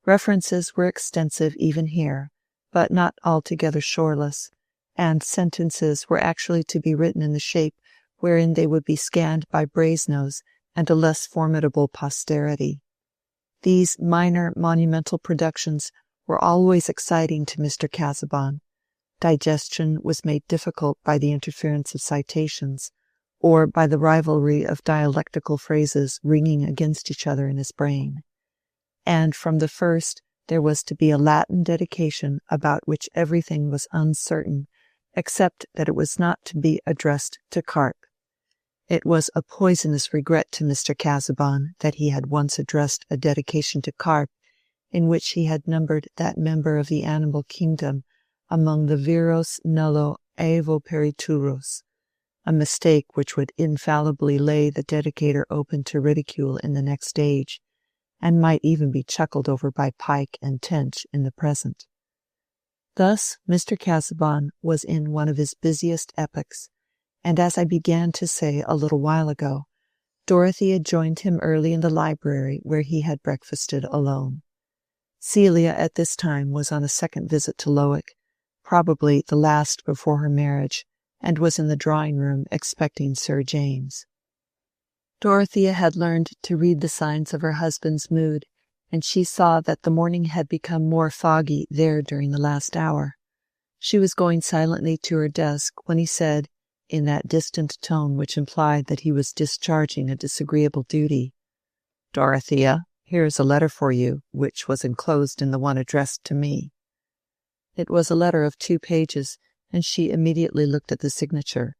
References were extensive even here, but not altogether shoreless, and sentences were actually to be written in the shape wherein they would be scanned by Brasenose and a less formidable posterity. These minor monumental productions were always exciting to Mr. Casaubon. Digestion was made difficult by the interference of citations, or by the rivalry of dialectical phrases ringing against each other in his brain. And from the first there was to be a Latin dedication about which everything was uncertain, except that it was not to be addressed to Carp. It was a poisonous regret to Mr. Casaubon that he had once addressed a dedication to Carp, in which he had numbered that member of the animal kingdom among the viros nullo aevo perituros, a mistake which would infallibly lay the dedicator open to ridicule in the next age, and might even be chuckled over by Pike and Tench in the present. Thus Mr. Casaubon was in one of his busiest epochs, and as I began to say a little while ago, Dorothea joined him early in the library where he had breakfasted alone. Celia at this time was on a second visit to Lowick, probably the last before her marriage, and was in the drawing-room expecting Sir James. Dorothea had learned to read the signs of her husband's mood, and she saw that the morning had become more foggy there during the last hour. She was going silently to her desk when he said, in that distant tone which implied that he was discharging a disagreeable duty, "Dorothea, here is a letter for you, which was enclosed in the one addressed to me." It was a letter of 2 pages, and she immediately looked at the signature.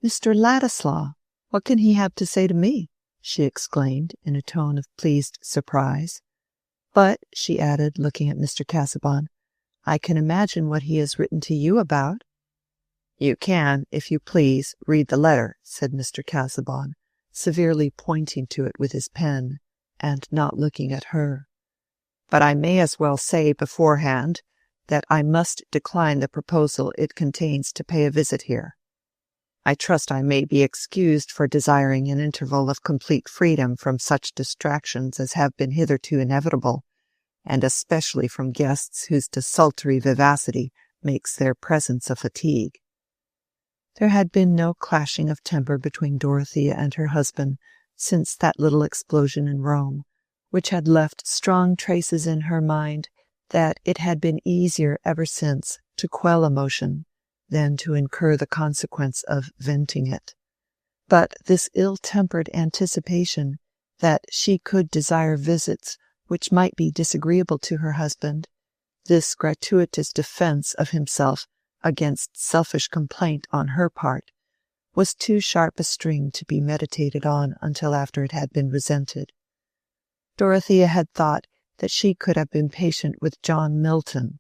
"Mr. Ladislaw, what can he have to say to me?" she exclaimed in a tone of pleased surprise. "But," she added, looking at Mr. Casaubon, "I can imagine what he has written to you about." "You can, if you please, read the letter," said Mr. Casaubon, severely pointing to it with his pen, and not looking at her. "But I may as well say beforehand that I must decline the proposal it contains to pay a visit here. I trust I may be excused for desiring an interval of complete freedom from such distractions as have been hitherto inevitable, and especially from guests whose desultory vivacity makes their presence a fatigue." There had been no clashing of temper between Dorothea and her husband since that little explosion in Rome, which had left strong traces in her mind that it had been easier ever since to quell emotion than to incur the consequence of venting it. But this ill-tempered anticipation that she could desire visits which might be disagreeable to her husband, this gratuitous defence of himself against selfish complaint on her part, was too sharp a string to be meditated on until after it had been resented. Dorothea had thought that she could have been patient with John Milton,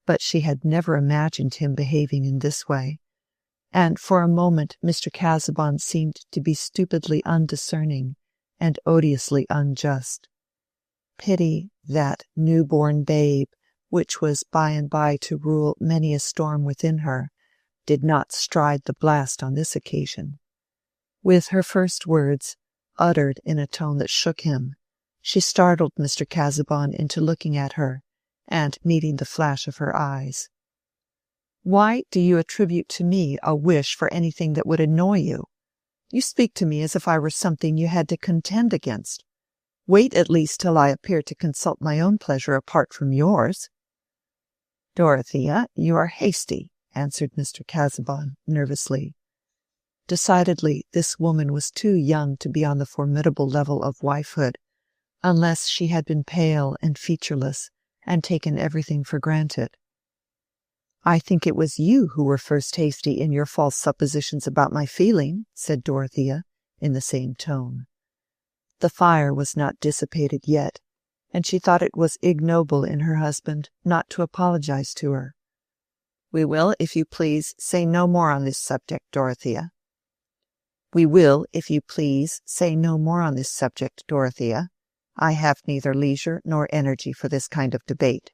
but she had never imagined him behaving in this way, and for a moment Mr. Casaubon seemed to be stupidly undiscerning and odiously unjust. Pity that new-born babe, which was by and by to rule many a storm within her, did not stride the blast on this occasion. With her first words, uttered in a tone that shook him, she startled Mr. Casaubon into looking at her, and meeting the flash of her eyes. "Why do you attribute to me a wish for anything that would annoy you? You speak to me as if I were something you had to contend against. Wait at least till I appear to consult my own pleasure apart from yours." "Dorothea, you are hasty," answered Mr. Casaubon, nervously. Decidedly, this woman was too young to be on the formidable level of wifehood, unless she had been pale and featureless, and taken everything for granted. "I think it was you who were first hasty in your false suppositions about my feeling," said Dorothea, in the same tone. The fire was not dissipated yet, and she thought it was ignoble in her husband not to apologize to her. "We will, if you please, say no more on this subject, Dorothea." "We will, if you please, say no more on this subject, Dorothea. I have neither leisure nor energy for this kind of debate."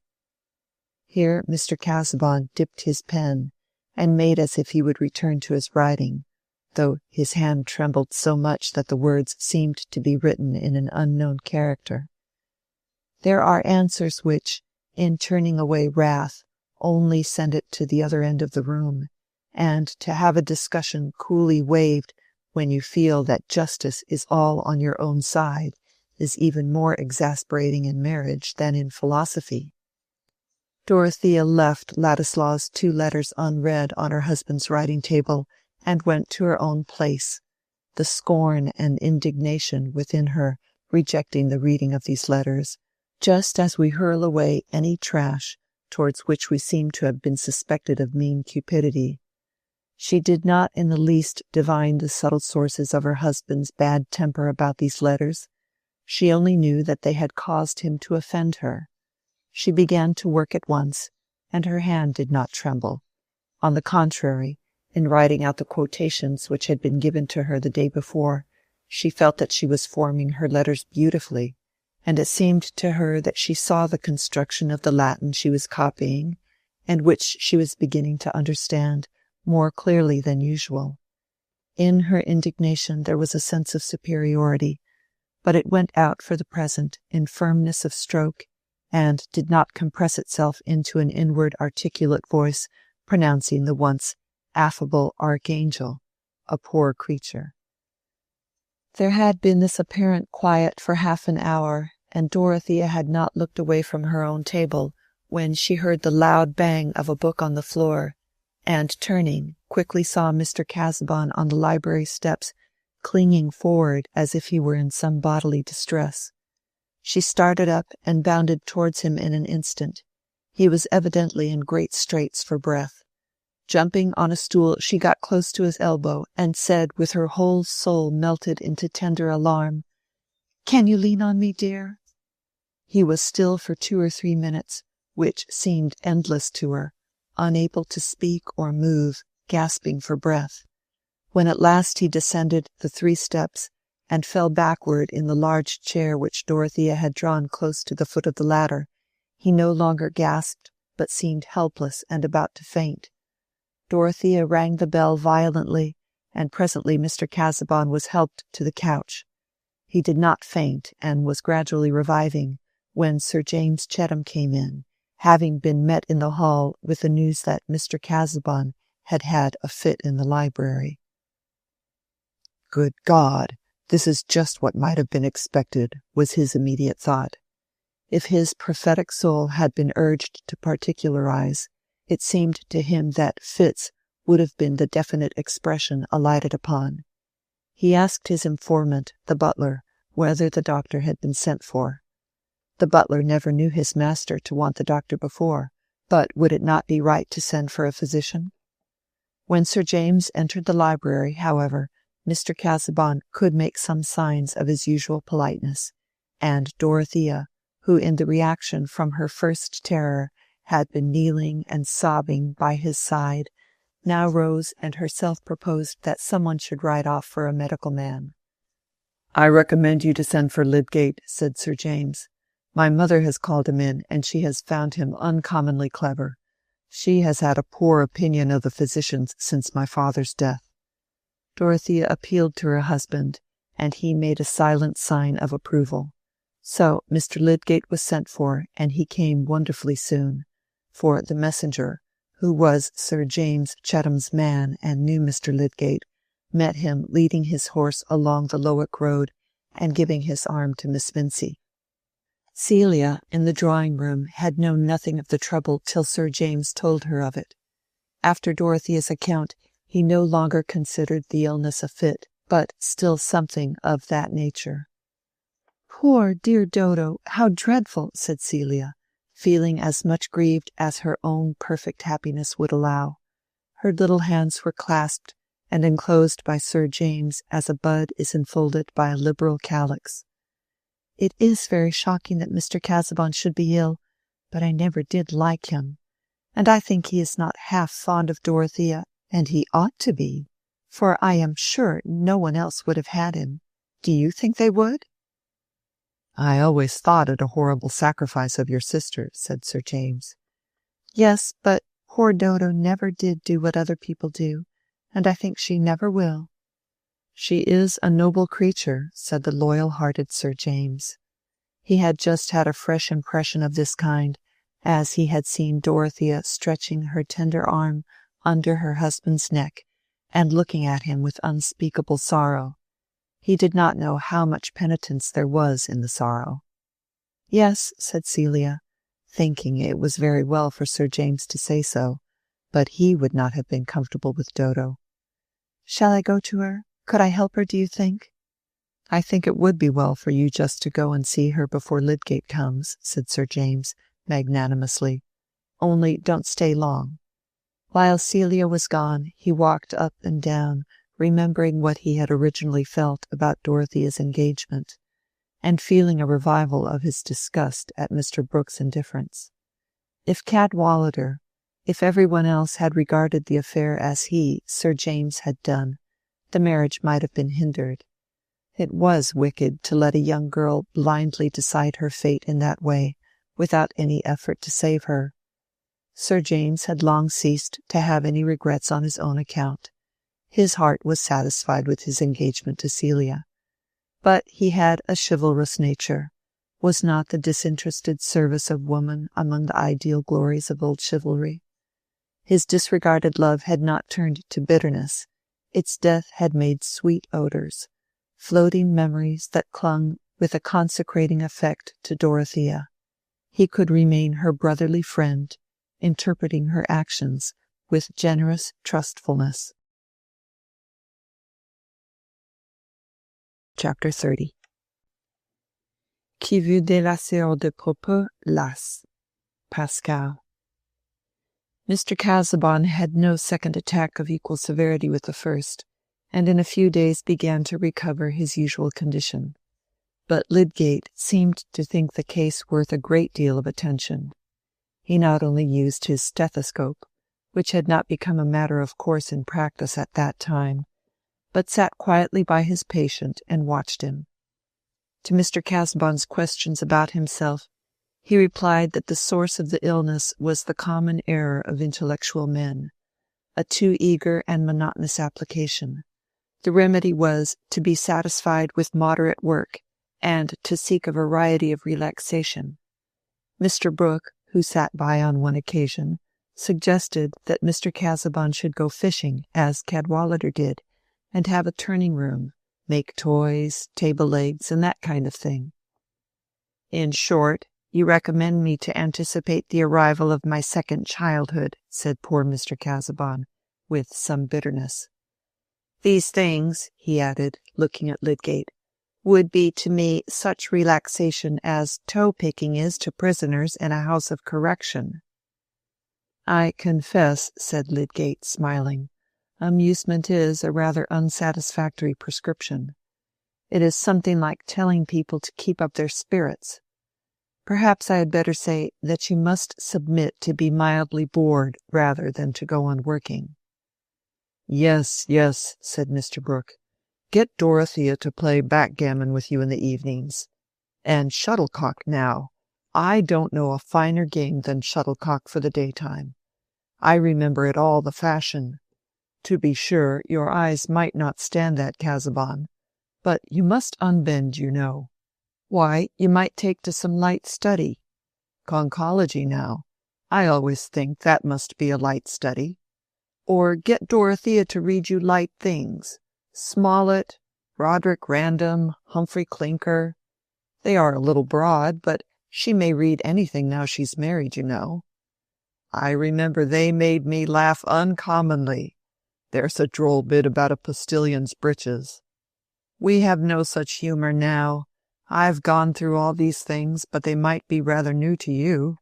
Here Mr. Casaubon dipped his pen, and made as if he would return to his writing, though his hand trembled so much that the words seemed to be written in an unknown character. There are answers which, in turning away wrath, only send it to the other end of the room, and to have a discussion coolly waived when you feel that justice is all on your own side is even more exasperating in marriage than in philosophy. Dorothea left Ladislaw's 2 letters unread on her husband's writing-table, and went to her own place, the scorn and indignation within her rejecting the reading of these letters, just as we hurl away any trash towards which we seem to have been suspected of mean cupidity. She did not in the least divine the subtle sources of her husband's bad temper about these letters. She only knew that they had caused him to offend her. She began to work at once, and her hand did not tremble. On the contrary, in writing out the quotations which had been given to her the day before, she felt that she was forming her letters beautifully, and it seemed to her that she saw the construction of the Latin she was copying, and which she was beginning to understand more clearly than usual. In her indignation there was a sense of superiority, but it went out for the present in firmness of stroke, and did not compress itself into an inward articulate voice pronouncing the once affable archangel a poor creature. There had been this apparent quiet for half an hour, and Dorothea had not looked away from her own table when she heard the loud bang of a book on the floor, and turning, quickly saw Mr. Casaubon on the library steps, clinging forward as if he were in some bodily distress. She started up and bounded towards him in an instant. He was evidently in great straits for breath. Jumping on a stool, she got close to his elbow, and said, with her whole soul melted into tender alarm, "Can you lean on me, dear?" He was still for 2 or 3 minutes, which seemed endless to her, unable to speak or move, gasping for breath. When at last he descended the 3 steps, and fell backward in the large chair which Dorothea had drawn close to the foot of the ladder, he no longer gasped, but seemed helpless and about to faint. Dorothea rang the bell violently, and presently Mr. Casaubon was helped to the couch. He did not faint, and was gradually reviving, when Sir James Chettam came in, having been met in the hall with the news that Mr. Casaubon had had a fit in the library. "Good God! This is just what might have been expected," was his immediate thought. If his prophetic soul had been urged to particularize, it seemed to him that fits would have been the definite expression alighted upon. He asked his informant, the butler, whether the doctor had been sent for. The butler never knew his master to want the doctor before, but would it not be right to send for a physician? When Sir James entered the library, however, Mr. Casaubon could make some signs of his usual politeness, and Dorothea, who in the reaction from her first terror had been kneeling and sobbing by his side, now rose and herself proposed that someone should ride off for a medical man. "I recommend you to send for Lydgate," said Sir James. "My mother has called him in, and she has found him uncommonly clever. She has had a poor opinion of the physicians since my father's death." Dorothea appealed to her husband, and he made a silent sign of approval. So Mr. Lydgate was sent for, and he came wonderfully soon, for the messenger, who was Sir James Chettam's man and knew Mr. Lydgate, met him leading his horse along the Lowick road, and giving his arm to Miss Vincey. Celia, in the drawing-room, had known nothing of the trouble till Sir James told her of it. After Dorothea's account, he no longer considered the illness a fit, but still something of that nature. "Poor dear Dodo, how dreadful!" said Celia, feeling as much grieved as her own perfect happiness would allow. Her little hands were clasped and enclosed by Sir James as a bud is enfolded by a liberal calyx. "It is very shocking that Mr. Casaubon should be ill, but I never did like him. And I think he is not half fond of Dorothea, and he ought to be, for I am sure no one else would have had him. Do you think they would?" "I always thought it a horrible sacrifice of your sister," said Sir James. "Yes, but poor Dodo never did do what other people do, and I think she never will." "She is a noble creature," said the loyal-hearted Sir James. He had just had a fresh impression of this kind, as he had seen Dorothea stretching her tender arm under her husband's neck and looking at him with unspeakable sorrow. He did not know how much penitence there was in the sorrow. "Yes," said Celia, thinking it was very well for Sir James to say so, but he would not have been comfortable with Dodo. "Shall I go to her? Could I help her, do you think?" "I think it would be well for you just to go and see her before Lydgate comes," said Sir James, magnanimously. "Only don't stay long." While Celia was gone, he walked up and down, remembering what he had originally felt about Dorothea's engagement, and feeling a revival of his disgust at Mr. Brooke's indifference. If Cadwallader, if every one else had regarded the affair as he, Sir James, had done, the marriage might have been hindered. It was wicked to let a young girl blindly decide her fate in that way, without any effort to save her. Sir James had long ceased to have any regrets on his own account. His heart was satisfied with his engagement to Celia. But he had a chivalrous nature. Was not the disinterested service of woman among the ideal glories of old chivalry? His disregarded love had not turned to bitterness. Its death had made sweet odours, floating memories that clung with a consecrating effect to Dorothea. He could remain her brotherly friend, interpreting her actions with generous trustfulness. Chapter 30. Qui veut délasser hors de propos, lasse. Pascal. Mr. Casaubon had no second attack of equal severity with the first, and in a few days began to recover his usual condition. But Lydgate seemed to think the case worth a great deal of attention. He not only used his stethoscope, which had not become a matter of course in practice at that time, but sat quietly by his patient and watched him. To Mr. Casaubon's questions about himself, he replied that the source of the illness was the common error of intellectual men, a too eager and monotonous application. The remedy was to be satisfied with moderate work, and to seek a variety of relaxation. Mr. Brooke, who sat by on one occasion, suggested that Mr. Casaubon should go fishing, as Cadwallader did, and have a turning-room, make toys, table legs, and that kind of thing. "In short, you recommend me to anticipate the arrival of my second childhood," said poor Mr. Casaubon, with some bitterness. "These things," he added, looking at Lydgate, "would be to me such relaxation as toe-picking is to prisoners in a house of correction." "I confess," said Lydgate, smiling, "amusement is a rather unsatisfactory prescription. It is something like telling people to keep up their spirits. Perhaps I had better say that you must submit to be mildly bored rather than to go on working." "Yes, yes," said Mr. Brooke. "Get Dorothea to play backgammon with you in the evenings. And shuttlecock now. I don't know a finer game than shuttlecock for the daytime. I remember it all the fashion. To be sure, your eyes might not stand that, Casaubon, but you must unbend, you know. Why, you might take to some light study. Conchology, now. I always think that must be a light study. Or get Dorothea to read you light things. Smollett, Roderick Random, Humphrey Clinker. They are a little broad, but she may read anything now she's married, you know. I remember they made me laugh uncommonly. There's a droll bit about a postillion's breeches. We have no such humor now. I've gone through all these things, but they might be rather new to you."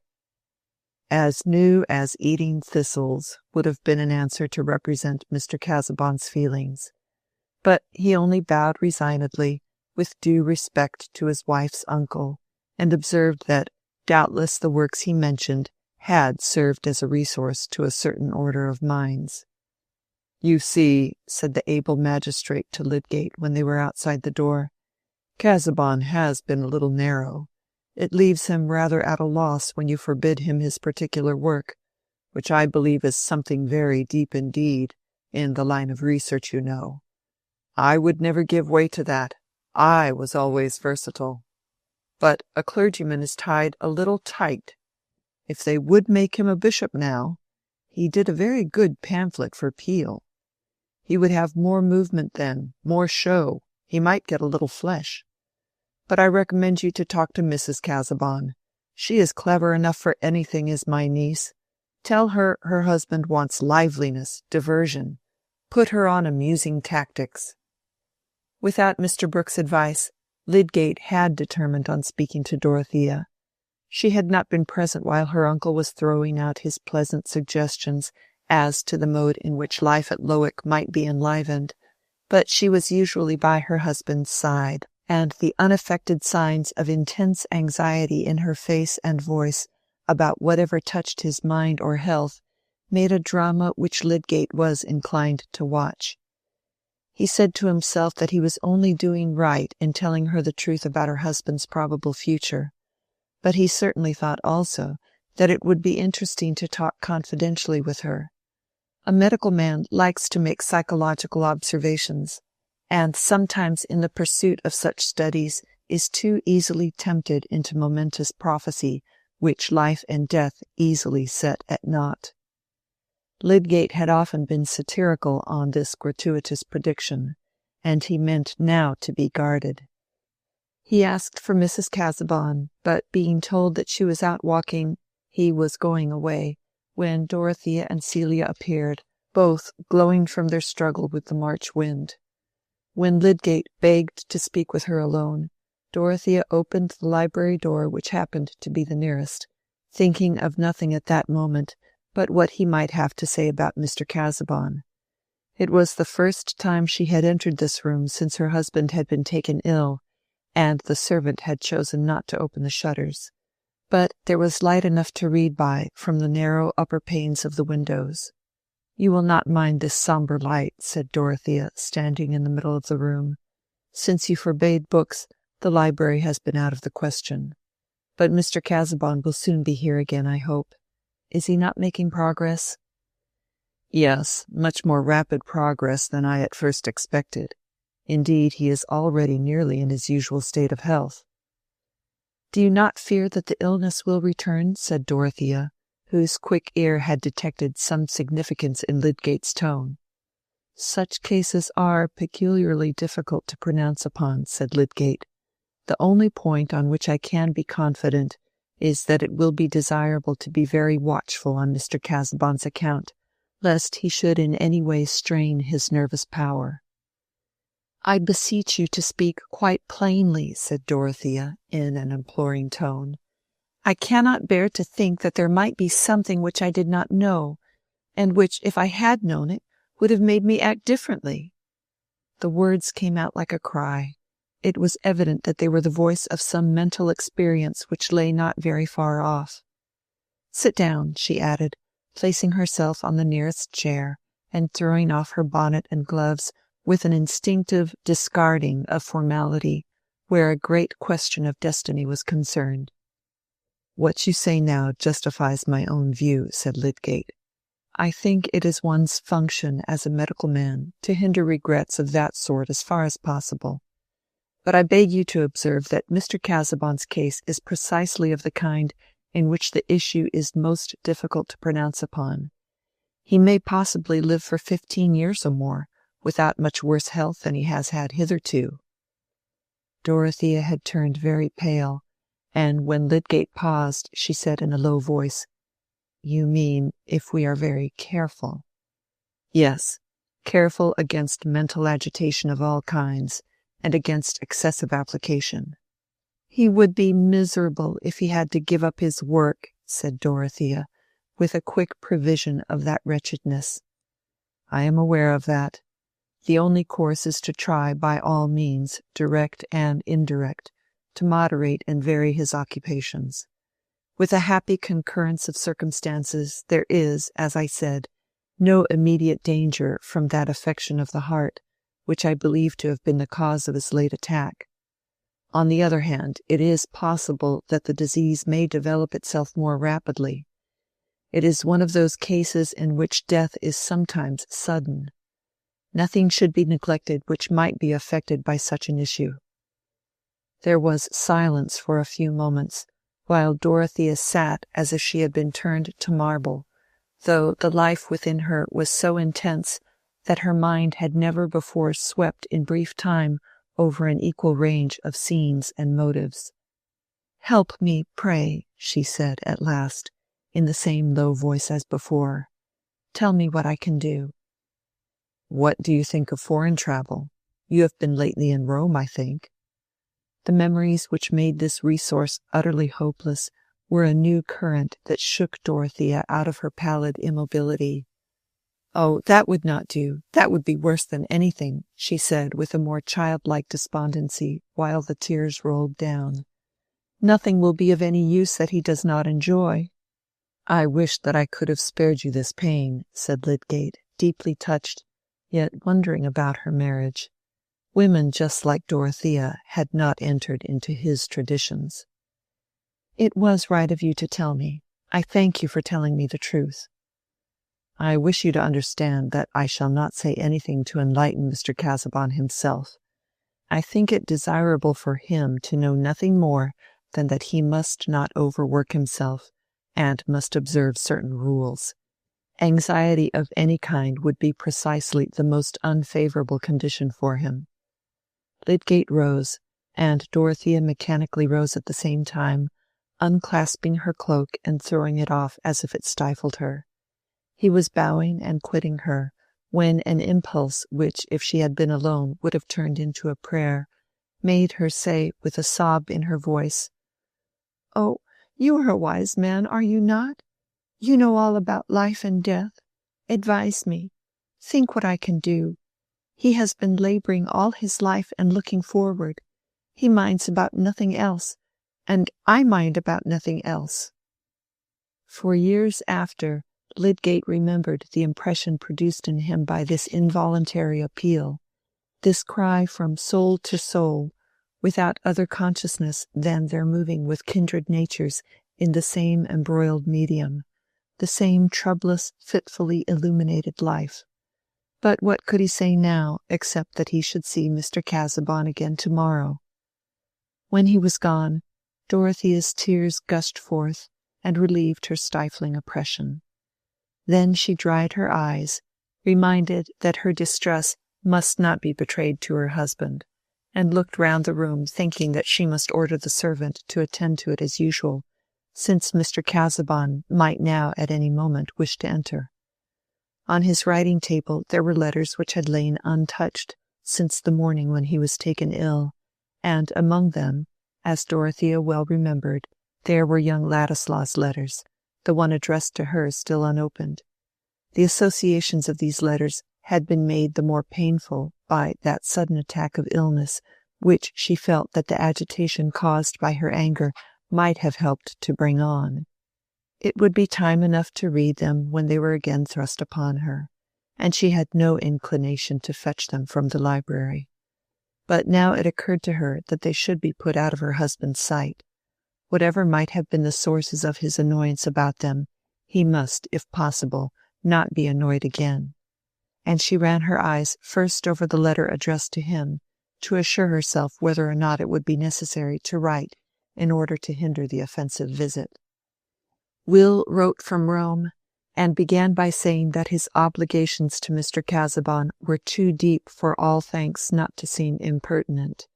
As new as eating thistles would have been an answer to represent Mr. Casaubon's feelings. But he only bowed resignedly, with due respect to his wife's uncle, and observed that doubtless the works he mentioned had served as a resource to a certain order of minds. "You see," said the able magistrate to Lydgate when they were outside the door, "Casaubon has been a little narrow. It leaves him rather at a loss when you forbid him his particular work, which I believe is something very deep indeed, in the line of research, you know. I would never give way to that. I was always versatile. But a clergyman is tied a little tight. If they would make him a bishop now, he did a very good pamphlet for Peel. He would have more movement then, more show, he might get a little flesh. But I recommend you to talk to Mrs. Casaubon. She is clever enough for anything, is my niece. Tell her her husband wants liveliness, diversion. Put her on amusing tactics." Without Mr. Brooke's advice, Lydgate had determined on speaking to Dorothea. She had not been present while her uncle was throwing out his pleasant suggestions as to the mode in which life at Lowick might be enlivened, but she was usually by her husband's side, and the unaffected signs of intense anxiety in her face and voice about whatever touched his mind or health made a drama which Lydgate was inclined to watch. He said to himself that he was only doing right in telling her the truth about her husband's probable future, but he certainly thought also that it would be interesting to talk confidentially with her. A medical man likes to make psychological observations, and sometimes in the pursuit of such studies is too easily tempted into momentous prophecy, which life and death easily set at naught. Lydgate had often been satirical on this gratuitous prediction, and he meant now to be guarded. He asked for Mrs. Casaubon, but being told that she was out walking, he was going away, when Dorothea and Celia appeared, both glowing from their struggle with the March wind. When Lydgate begged to speak with her alone, Dorothea opened the library door, which happened to be the nearest, thinking of nothing at that moment but what he might have to say about Mr. Casaubon. It was the first time she had entered this room since her husband had been taken ill, and the servant had chosen not to open the shutters. But there was light enough to read by from the narrow upper panes of the windows. "You will not mind this sombre light," said Dorothea, standing in the middle of the room. "Since you forbade books, the library has been out of the question. But Mr. Casaubon will soon be here again, I hope. Is he not making progress?" "Yes, much more rapid progress than I at first expected. Indeed, he is already nearly in his usual state of health." "Do you not fear that the illness will return?" said Dorothea, whose quick ear had detected some significance in Lydgate's tone. "Such cases are peculiarly difficult to pronounce upon," said Lydgate. "The only point on which I can be confident is that it will be desirable to be very watchful on Mr. Casaubon's account, lest he should in any way strain his nervous power." "I beseech you to speak quite plainly," said Dorothea, in an imploring tone. "I cannot bear to think that there might be something which I did not know, and which, if I had known it, would have made me act differently." The words came out like a cry. It was evident that they were the voice of some mental experience which lay not very far off. "Sit down," she added, placing herself on the nearest chair, and throwing off her bonnet and gloves with an instinctive discarding of formality where a great question of destiny was concerned. "What you say now justifies my own view," said Lydgate. "I think it is one's function as a medical man to hinder regrets of that sort as far as possible. But I beg you to observe that Mr. Casaubon's case is precisely of the kind in which the issue is most difficult to pronounce upon. He may possibly live for 15 years or more, without much worse health than he has had hitherto." Dorothea had turned very pale, and when Lydgate paused, she said in a low voice, "You mean if we are very careful?" "Yes, careful against mental agitation of all kinds, and against excessive application." "He would be miserable if he had to give up his work," said Dorothea, with a quick prevision of that wretchedness. "I am aware of that. The only course is to try by all means, direct and indirect, to moderate and vary his occupations. With a happy concurrence of circumstances, there is, as I said, no immediate danger from that affection of the heart, which I believe to have been the cause of his late attack. On the other hand, it is possible that the disease may develop itself more rapidly. It is one of those cases in which death is sometimes sudden. Nothing should be neglected which might be affected by such an issue." There was silence for a few moments, while Dorothea sat as if she had been turned to marble, though the life within her was so intense that her mind had never before swept in brief time over an equal range of scenes and motives. "Help me, pray," she said at last, in the same low voice as before. "Tell me what I can do." "What do you think of foreign travel? You have been lately in Rome, I think." The memories which made this resource utterly hopeless were a new current that shook Dorothea out of her pallid immobility. "Oh, that would not do. That would be worse than anything," she said with a more childlike despondency, while the tears rolled down. "Nothing will be of any use that he does not enjoy." "I wish that I could have spared you this pain," said Lydgate, deeply touched, yet wondering about her marriage. Women just like Dorothea had not entered into his traditions. "It was right of you to tell me. I thank you for telling me the truth." "I wish you to understand that I shall not say anything to enlighten Mr. Casaubon himself. I think it desirable for him to know nothing more than that he must not overwork himself, and must observe certain rules. Anxiety of any kind would be precisely the most unfavourable condition for him." Lydgate rose, and Dorothea mechanically rose at the same time, unclasping her cloak and throwing it off as if it stifled her. He was bowing and quitting her, when an impulse which, if she had been alone, would have turned into a prayer, made her say with a sob in her voice, "Oh, you are a wise man, are you not? You know all about life and death. Advise me. Think what I can do. He has been laboring all his life and looking forward. He minds about nothing else, and I mind about nothing else." For years after, Lydgate remembered the impression produced in him by this involuntary appeal, this cry from soul to soul, without other consciousness than their moving with kindred natures in the same embroiled medium, the same troublous, fitfully illuminated life. But what could he say now, except that he should see Mr. Casaubon again tomorrow? When he was gone, Dorothea's tears gushed forth and relieved her stifling oppression. Then she dried her eyes, reminded that her distress must not be betrayed to her husband, and looked round the room, thinking that she must order the servant to attend to it as usual, since Mr. Casaubon might now at any moment wish to enter. On his writing-table there were letters which had lain untouched since the morning when he was taken ill, and among them, as Dorothea well remembered, there were young Ladislaw's letters, the one addressed to her still unopened. The associations of these letters had been made the more painful by that sudden attack of illness which she felt that the agitation caused by her anger might have helped to bring on. It would be time enough to read them when they were again thrust upon her, and she had no inclination to fetch them from the library. But now it occurred to her that they should be put out of her husband's sight. Whatever might have been the sources of his annoyance about them, he must, if possible, not be annoyed again. And she ran her eyes first over the letter addressed to him, to assure herself whether or not it would be necessary to write in order to hinder the offensive visit. Will wrote from Rome, and began by saying that his obligations to Mr. Casaubon were too deep for all thanks not to seem impertinent.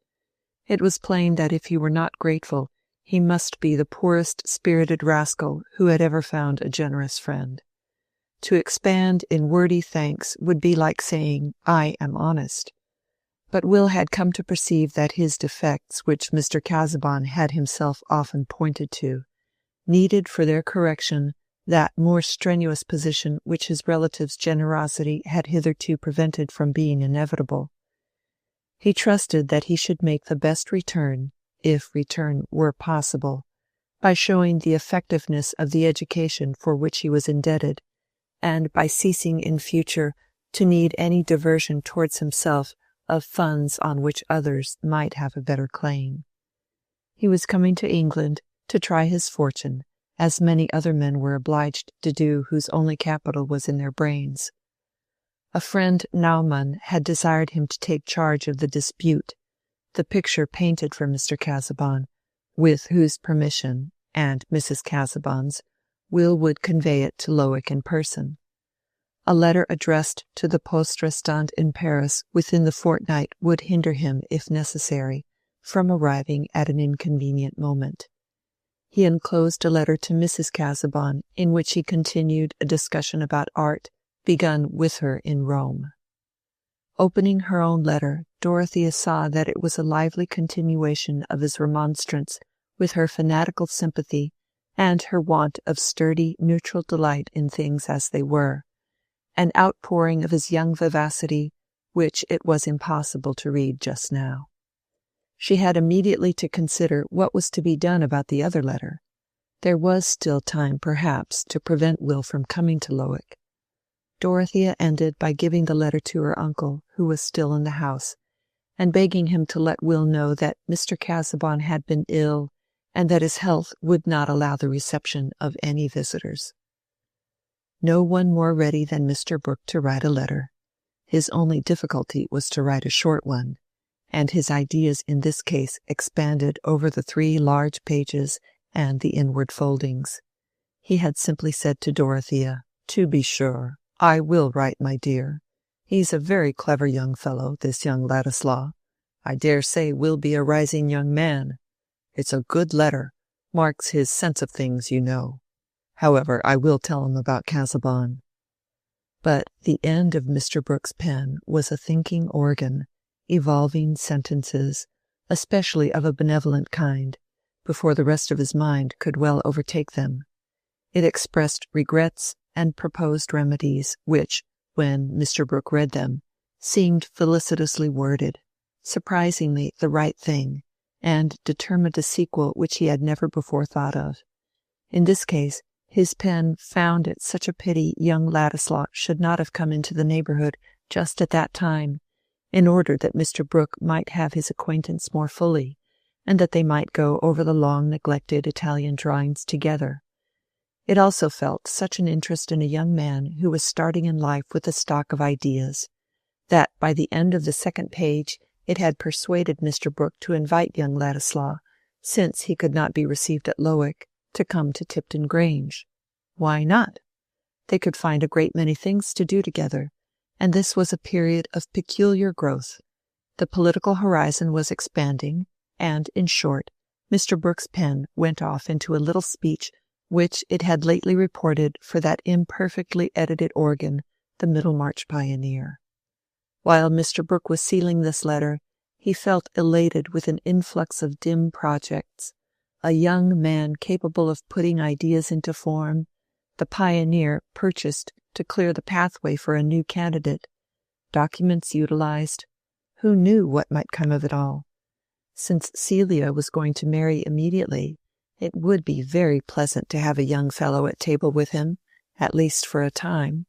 It was plain that if he were not grateful, he must be the poorest spirited rascal who had ever found a generous friend. To expand in wordy thanks would be like saying, "I am honest." But Will had come to perceive that his defects, which Mr. Casaubon had himself often pointed to, needed for their correction that more strenuous position which his relative's generosity had hitherto prevented from being inevitable. He trusted that he should make the best return, if return were possible, by showing the effectiveness of the education for which he was indebted, and by ceasing in future to need any diversion towards himself of funds on which others might have a better claim. He was coming to England to try his fortune, as many other men were obliged to do whose only capital was in their brains. A friend, Naumann, had desired him to take charge of the Dispute, the picture painted for Mr. Casaubon, with whose permission, and Mrs. Casaubon's, Will would convey it to Lowick in person. A letter addressed to the poste restante in Paris within the fortnight would hinder him, if necessary, from arriving at an inconvenient moment. He enclosed a letter to Mrs. Casaubon, in which he continued a discussion about art, begun with her in Rome. Opening her own letter, Dorothea saw that it was a lively continuation of his remonstrance with her fanatical sympathy and her want of sturdy, neutral delight in things as they were, an outpouring of his young vivacity which it was impossible to read just now. She had immediately to consider what was to be done about the other letter. There was still time, perhaps, to prevent Will from coming to Lowick. Dorothea ended by giving the letter to her uncle, who was still in the house, and begging him to let Will know that Mr. Casaubon had been ill, and that his health would not allow the reception of any visitors. No one more ready than Mr. Brooke to write a letter. His only difficulty was to write a short one, and his ideas in this case expanded over the 3 large pages and the inward foldings. He had simply said to Dorothea, "To be sure, I will write, my dear. He's a very clever young fellow, this young Ladislaw. I dare say will be a rising young man. It's a good letter, marks his sense of things, you know. However, I will tell him about Casaubon." But the end of Mr. Brooke's pen was a thinking organ, evolving sentences, especially of a benevolent kind, before the rest of his mind could well overtake them. It expressed regrets and proposed remedies, which, when Mr. Brooke read them, seemed felicitously worded, surprisingly the right thing, and determined a sequel which he had never before thought of. In this case, his pen found it such a pity young Ladislaw should not have come into the neighbourhood just at that time, in order that Mr. Brooke might have his acquaintance more fully, and that they might go over the long-neglected Italian drawings together. It also felt such an interest in a young man who was starting in life with a stock of ideas, that by the end of the 2nd page it had persuaded Mr. Brooke to invite young Ladislaw, since he could not be received at Lowick, to come to Tipton Grange. Why not? They could find a great many things to do together, and this was a period of peculiar growth. The political horizon was expanding, and, in short, Mr. Brooke's pen went off into a little speech which it had lately reported for that imperfectly edited organ, the Middlemarch Pioneer. While Mr. Brooke was sealing this letter, he felt elated with an influx of dim projects, a young man capable of putting ideas into form, the Pioneer purchased to clear the pathway for a new candidate, documents utilized. Who knew what might come of it all? Since Celia was going to marry immediately, it would be very pleasant to have a young fellow at table with him, at least for a time.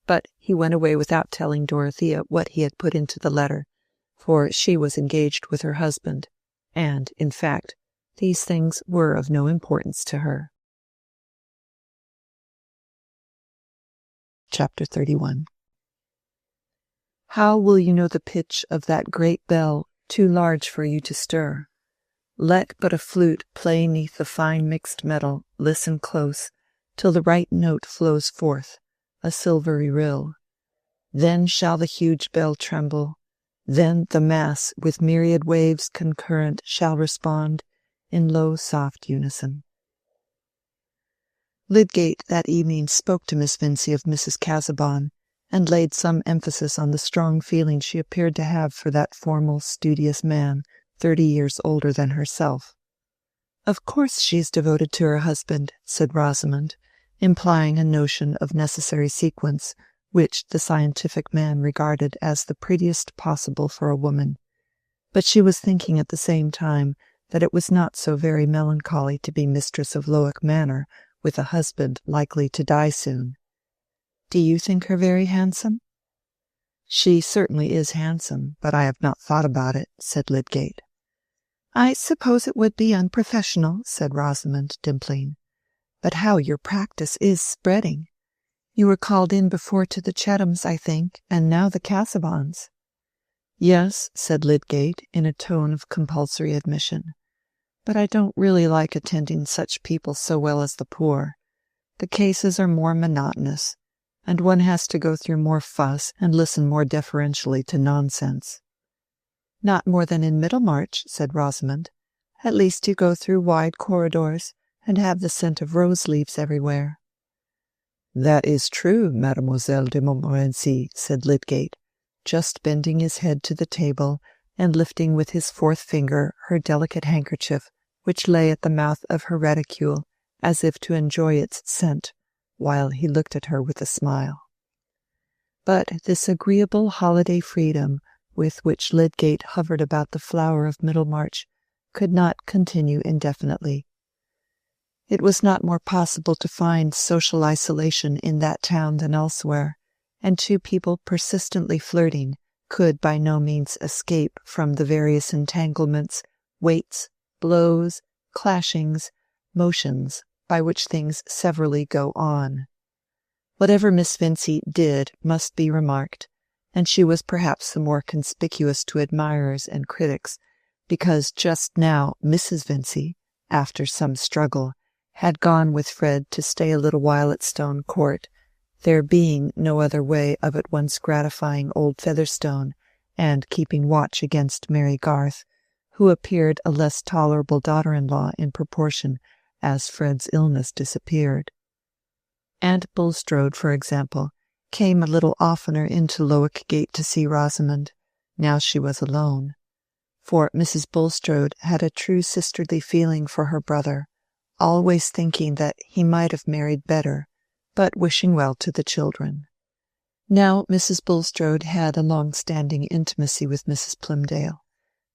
But he went away without telling Dorothea what he had put into the letter, for she was engaged with her husband, and, in fact, these things were of no importance to her. Chapter 31. How will you know the pitch of that great bell, too large for you to stir? Let but a flute play 'neath the fine mixed metal, listen close, till the right note flows forth, a silvery rill. Then shall the huge bell tremble, then the mass with myriad waves concurrent shall respond in low soft unison. Lydgate that evening spoke to Miss Vincey of Mrs. Casaubon, and laid some emphasis on the strong feeling she appeared to have for that formal, studious man 30 years older than herself. "Of course she is devoted to her husband," said Rosamond, implying a notion of necessary sequence, which the scientific man regarded as the prettiest possible for a woman. But she was thinking at the same time that it was not so very melancholy to be mistress of Lowick Manor with a husband likely to die soon. "Do you think her very handsome?" "She certainly is handsome, but I have not thought about it," said Lydgate. "I suppose it would be unprofessional," said Rosamond, dimpling. "But how your practice is spreading! You were called in before to the Chathams, I think, and now the Casaubons." "Yes," said Lydgate, in a tone of compulsory admission. "But I don't really like attending such people so well as the poor. The cases are more monotonous, and one has to go through more fuss and listen more deferentially to nonsense." "Not more than in Middlemarch," said Rosamond. "At least you go through wide corridors, and have the scent of rose-leaves everywhere." "That is true, Mademoiselle de Montmorency," said Lydgate, just bending his head to the table, and lifting with his fourth finger her delicate handkerchief, which lay at the mouth of her reticule, as if to enjoy its scent, while he looked at her with a smile. But this agreeable holiday freedom with which Lydgate hovered about the flower of Middlemarch could not continue indefinitely. It was not more possible to find social isolation in that town than elsewhere, and two people persistently flirting could by no means escape from the various entanglements, weights, blows, clashings, motions by which things severally go on. Whatever Miss Vincey did must be remarked, and she was perhaps the more conspicuous to admirers and critics, because just now Mrs. Vincey, after some struggle, had gone with Fred to stay a little while at Stone Court, there being no other way of at once gratifying old Featherstone and keeping watch against Mary Garth, who appeared a less tolerable daughter-in-law in proportion as Fred's illness disappeared. Aunt Bulstrode, for example, came a little oftener into Lowick Gate to see Rosamond, now she was alone, for Mrs. Bulstrode had a true sisterly feeling for her brother, always thinking that he might have married better, but wishing well to the children. Now Mrs. Bulstrode had a long-standing intimacy with Mrs. Plymdale.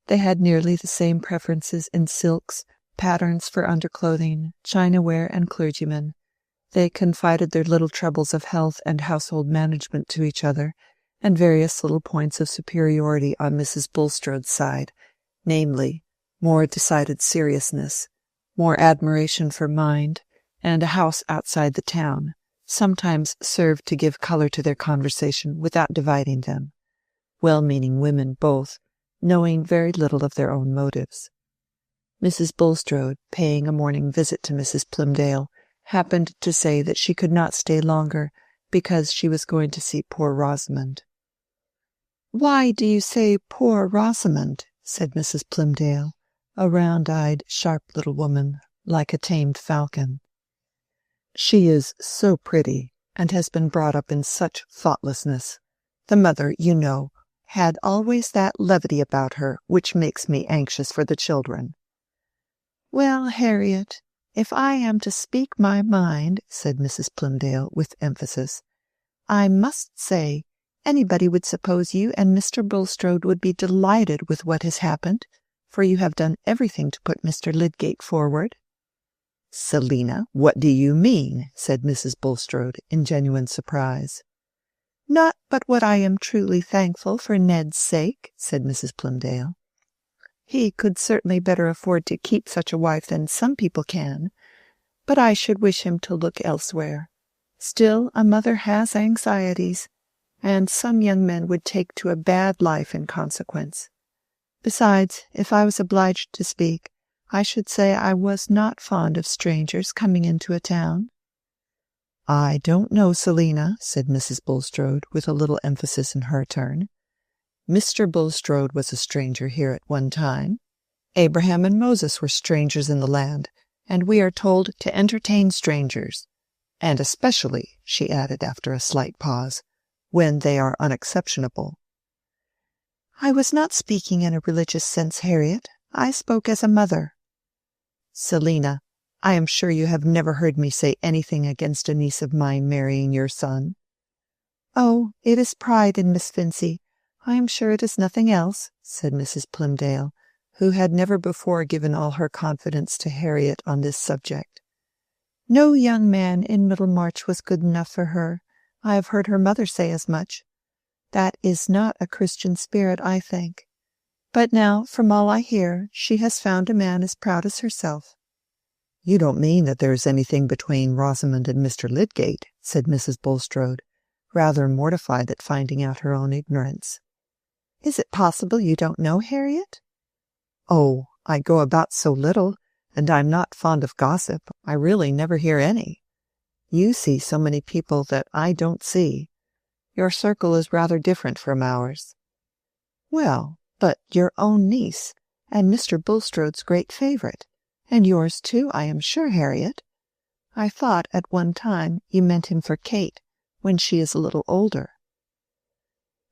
They had nearly the same preferences in silks, patterns for underclothing, chinaware, and clergymen. They confided their little troubles of health and household management to each other, and various little points of superiority on Mrs. Bulstrode's side, namely, more decided seriousness, more admiration for mind, and a house outside the town, sometimes served to give colour to their conversation without dividing them. Well-meaning women both, knowing very little of their own motives. Mrs. Bulstrode, paying a morning visit to Mrs. Plymdale, happened to say that she could not stay longer because she was going to see poor Rosamond. "Why do you say poor Rosamond?" said Mrs. Plymdale, a round-eyed, sharp little woman, like a tamed falcon. "She is so pretty, and has been brought up in such thoughtlessness. The mother, you know, had always that levity about her which makes me anxious for the children." "Well, Harriet, if I am to speak my mind," said Mrs. Plymdale with emphasis, "I must say anybody would suppose you and Mr. Bulstrode would be delighted with what has happened, for you have done everything to put Mr. Lydgate forward." "Selina, what do you mean?" said Mrs. Bulstrode in genuine surprise. "Not but what I am truly thankful for Ned's sake," said Mrs. Plymdale. "He could certainly better afford to keep such a wife than some people can, but I should wish him to look elsewhere. Still, a mother has anxieties, and some young men would take to a bad life in consequence. Besides, if I was obliged to speak, I should say I was not fond of strangers coming into a town." "I don't know, Selina," said Mrs. Bulstrode, with a little emphasis in her turn. "Mr. Bulstrode was a stranger here at one time. Abraham and Moses were strangers in the land, and we are told to entertain strangers, and especially," she added after a slight pause, "when they are unexceptionable." "I was not speaking in a religious sense, Harriet. I spoke as a mother." "Selina, I am sure you have never heard me say anything against a niece of mine marrying your son." "Oh, it is pride in Miss Vincy. I am sure it is nothing else," said Mrs. Plymdale, who had never before given all her confidence to Harriet on this subject. "No young man in Middlemarch was good enough for her. I have heard her mother say as much. That is not a Christian spirit, I think. But now, from all I hear, she has found a man as proud as herself." "You don't mean that there is anything between Rosamond and Mr. Lydgate?" said Mrs. Bulstrode, rather mortified at finding out her own ignorance. "Is it possible you don't know, Harriet?" "Oh, I go about so little, and I'm not fond of gossip. I really never hear any. You see so many people that I don't see. Your circle is rather different from ours." "Well, but your own niece, and Mr. Bulstrode's great favourite, and yours too, I am sure, Harriet. I thought at one time you meant him for Kate, when she is a little older."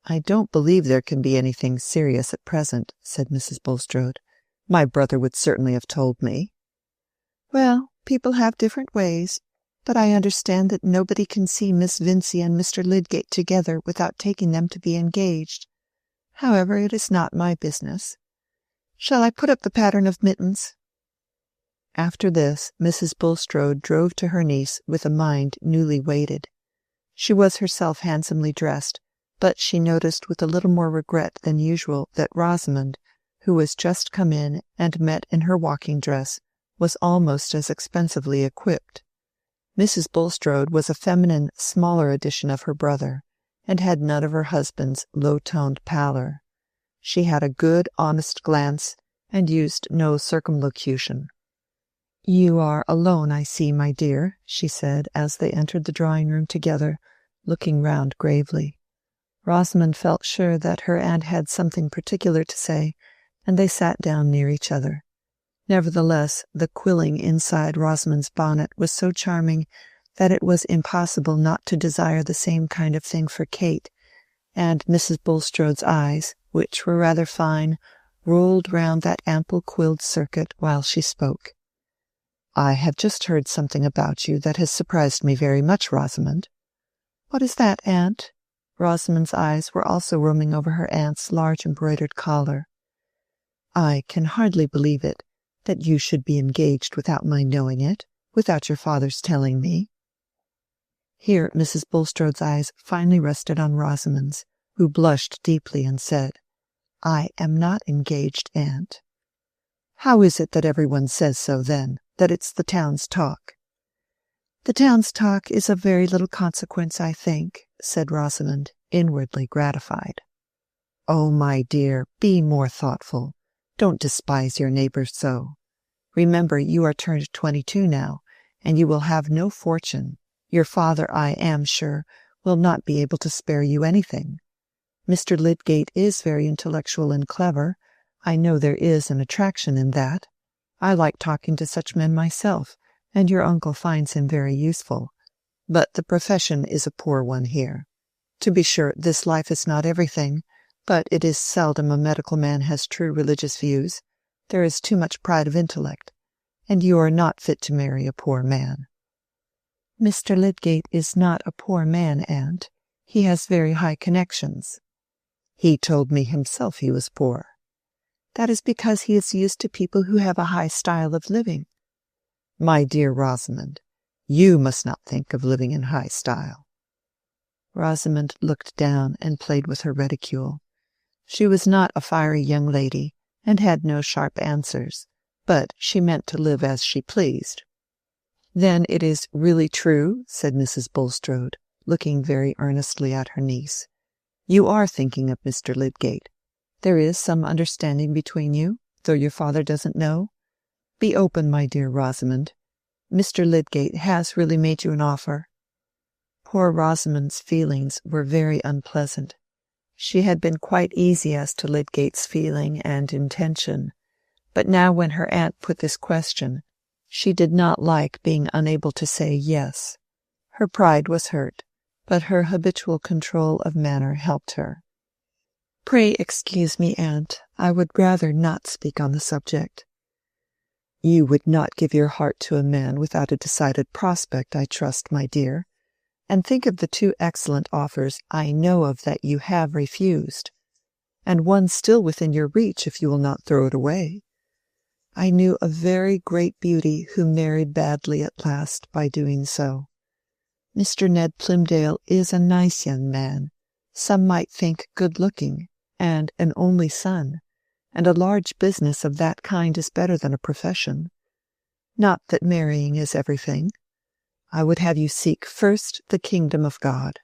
"I don't believe there can be anything serious at present," said Mrs. Bulstrode. "My brother would certainly have told me." "Well, people have different ways, but I understand that nobody can see Miss Vincy and Mr. Lydgate together without taking them to be engaged. However, it is not my business. Shall I put up the pattern of mittens?" After this, Mrs. Bulstrode drove to her niece with a mind newly weighted. She was herself handsomely dressed, but she noticed with a little more regret than usual that Rosamond, who was just come in and met in her walking dress, was almost as expensively equipped. Mrs. Bulstrode was a feminine, smaller edition of her brother, and had none of her husband's low-toned pallor. She had a good, honest glance, and used no circumlocution. "You are alone, I see, my dear," she said, as they entered the drawing-room together, looking round gravely. Rosamond felt sure that her aunt had something particular to say, and they sat down near each other. Nevertheless, the quilling inside Rosamond's bonnet was so charming that it was impossible not to desire the same kind of thing for Kate, and Mrs. Bulstrode's eyes, which were rather fine, rolled round that ample quilled circuit while she spoke. "I have just heard something about you that has surprised me very much, Rosamond." "What is that, aunt?" Rosamond's eyes were also roaming over her aunt's large embroidered collar. "I can hardly believe it, that you should be engaged without my knowing it, without your father's telling me." Here Mrs. Bulstrode's eyes finally rested on Rosamond's, who blushed deeply and said, "I am not engaged, aunt." "How is it that every one says so, then, that it's the town's talk?" "The town's talk is of very little consequence, I think," said Rosamond, inwardly gratified. "Oh, my dear, be more thoughtful. Don't despise your neighbours so. Remember you are turned 22 now, and you will have no fortune. Your father, I am sure, will not be able to spare you anything. Mr. Lydgate is very intellectual and clever. I know there is an attraction in that. I like talking to such men myself, and your uncle finds him very useful. But the profession is a poor one here. To be sure, this life is not everything, but it is seldom a medical man has true religious views. There is too much pride of intellect, and you are not fit to marry a poor man." "Mr. Lydgate is not a poor man, aunt. He has very high connections." "He told me himself he was poor." "That is because he is used to people who have a high style of living." "My dear Rosamond, you must not think of living in high style." Rosamond looked down and played with her reticule. She was not a fiery young lady, and had no sharp answers, but she meant to live as she pleased. "Then it is really true," said Mrs. Bulstrode, looking very earnestly at her niece. "You are thinking of Mr. Lydgate. There is some understanding between you, though your father doesn't know. Be open, my dear Rosamond. Mr. Lydgate has really made you an offer." poor Rosamond's feelings were very unpleasant. She had been quite easy as to Lydgate's feeling and intention, but now when her aunt put this question, she did not like being unable to say yes. Her pride was hurt, but her habitual control of manner helped her. "Pray excuse me, aunt. I would rather not speak on the subject." "You would not give your heart to a man without a decided prospect, I trust, my dear. And think of the 2 excellent offers I know of that you have refused, and one still within your reach if you will not throw it away. I knew a very great beauty who married badly at last by doing so. Mr. Ned Plymdale is a nice young man, some might think good-looking, and an only son, and a large business of that kind is better than a profession. Not that marrying is everything. I would have you seek first the kingdom of God,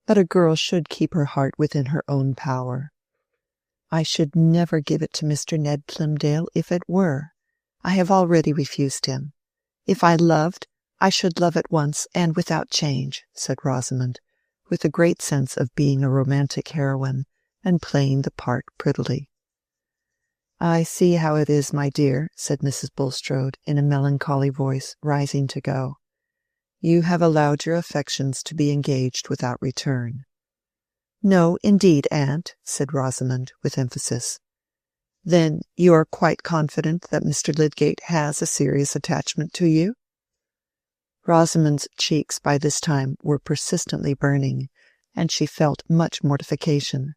but a girl should keep her heart within her own power. I should never give it to Mr. Ned Plymdale if it were. I have already refused him. If I loved, I should love at once and without change," said Rosamond, with a great sense of being a romantic heroine, and playing the part prettily. "I see how it is, my dear," said Mrs. Bulstrode, in a melancholy voice, rising to go. "You have allowed your affections to be engaged without return." "No, indeed, aunt," said Rosamond, with emphasis. "Then you are quite confident that Mr. Lydgate has a serious attachment to you?" Rosamond's cheeks by this time were persistently burning, and she felt much mortification.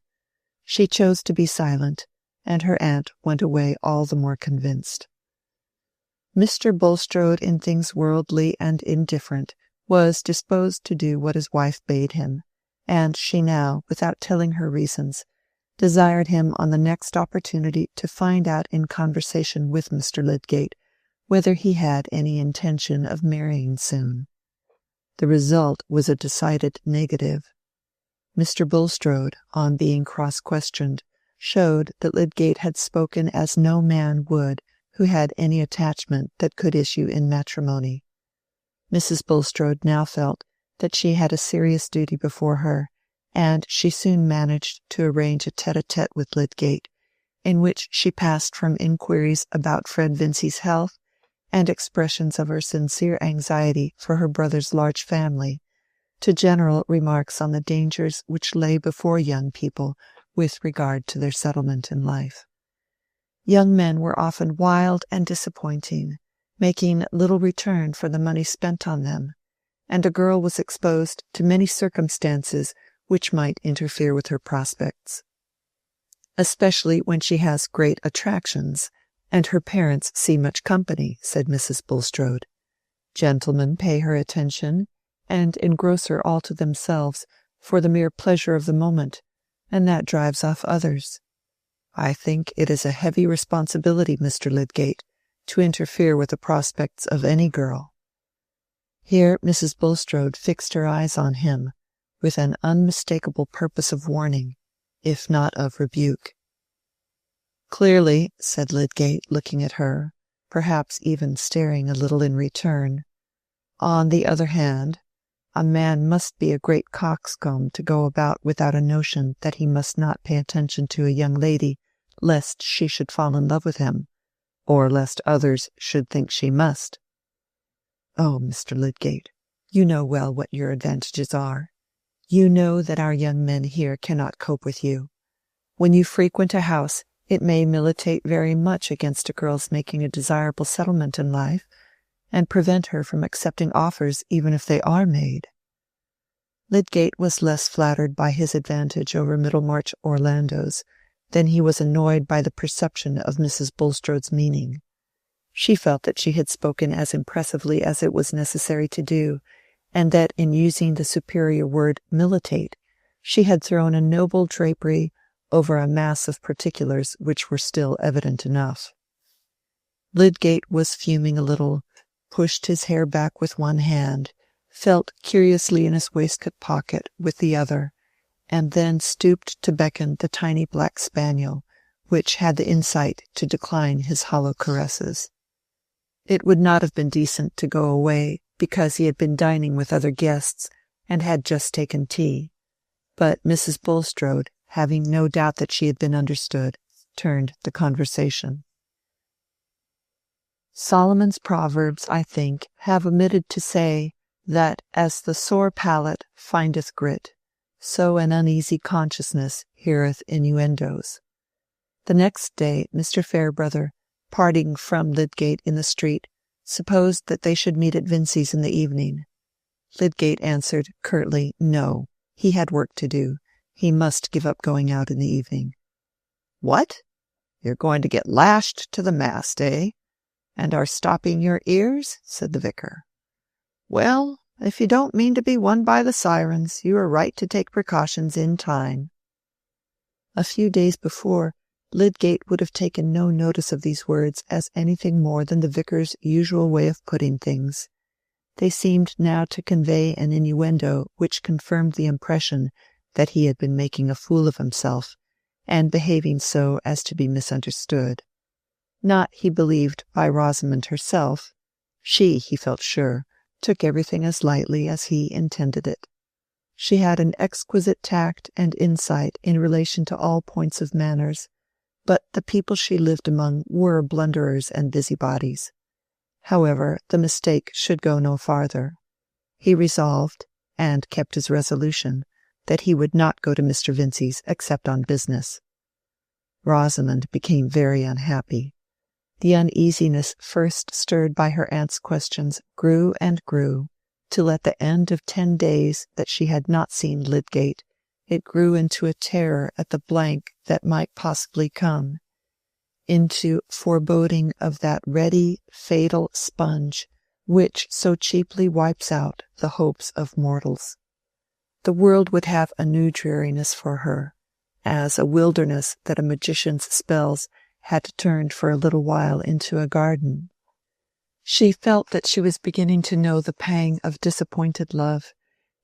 She chose to be silent, and her aunt went away all the more convinced. Mr. Bulstrode, in things worldly and indifferent, was disposed to do what his wife bade him, and she now, without telling her reasons, desired him on the next opportunity to find out in conversation with Mr. Lydgate whether he had any intention of marrying soon. The result was a decided negative. Mr. Bulstrode, on being cross-questioned, showed that Lydgate had spoken as no man would who had any attachment that could issue in matrimony. Mrs. Bulstrode now felt that she had a serious duty before her, and she soon managed to arrange a tête-à-tête with Lydgate, in which she passed from inquiries about Fred Vincy's health and expressions of her sincere anxiety for her brother's large family, to general remarks on the dangers which lay before young people with regard to their settlement in life. Young men were often wild and disappointing, making little return for the money spent on them, and a girl was exposed to many circumstances which might interfere with her prospects, especially when she has great attractions, and her parents see much company, said Mrs. Bulstrode. Gentlemen pay her attention, and engross her all to themselves for the mere pleasure of the moment, and that drives off others. I think it is a heavy responsibility, Mr. Lydgate, to interfere with the prospects of any girl." Here Mrs. Bulstrode fixed her eyes on him, with an unmistakable purpose of warning, if not of rebuke. "Clearly," said Lydgate, looking at her, perhaps even staring a little in return, "on the other hand, a man must be a great coxcomb to go about without a notion that he must not pay attention to a young lady lest she should fall in love with him, or lest others should think she must. Oh, Mr. Lydgate, you know well what your advantages are. You know that our young men here cannot cope with you. When you frequent a house, it may militate very much against a girl's making a desirable settlement in life, and prevent her from accepting offers even if they are made." Lydgate was less flattered by his advantage over Middlemarch Orlando's than he was annoyed by the perception of Mrs. Bulstrode's meaning. She felt that she had spoken as impressively as it was necessary to do, and that in using the superior word militate, she had thrown a noble drapery over a mass of particulars which were still evident enough. Lydgate was fuming a little, pushed his hair back with one hand, felt curiously in his waistcoat pocket with the other, and then stooped to beckon the tiny black spaniel, which had the insight to decline his hollow caresses. It would not have been decent to go away because he had been dining with other guests, and had just taken tea, but Mrs. Bulstrode, having no doubt that she had been understood, turned the conversation. Solomon's Proverbs, I think, have omitted to say that as the sore palate findeth grit, so an uneasy consciousness heareth innuendos. The next day Mr. Fairbrother, parting from Lydgate in the street, supposed that they should meet at Vincey's in the evening. Lydgate answered curtly no, he had work to do. He must give up going out in the evening. "What? You're going to get lashed to the mast, eh? And are stopping your ears?" said the vicar. "Well, if you don't mean to be won by the sirens, you are right to take precautions in time." A few days before, Lydgate would have taken no notice of these words as anything more than the vicar's usual way of putting things. They seemed now to convey an innuendo which confirmed the impression that he had been making a fool of himself, and behaving so as to be misunderstood. Not, he believed, by Rosamond herself. She, he felt sure, took everything as lightly as he intended it. She had an exquisite tact and insight in relation to all points of manners, but the people she lived among were blunderers and busybodies. However, the mistake should go no farther. He resolved, and kept his resolution, that he would not go to Mr. Vincey's except on business. Rosamond became very unhappy. The uneasiness first stirred by her aunt's questions grew and grew, till at the end of 10 days that she had not seen Lydgate, it grew into a terror at the blank that might possibly come, into foreboding of that ready, fatal sponge which so cheaply wipes out the hopes of mortals. The world would have a new dreariness for her, as a wilderness that a magician's spells had turned for a little while into a garden. She felt that she was beginning to know the pang of disappointed love,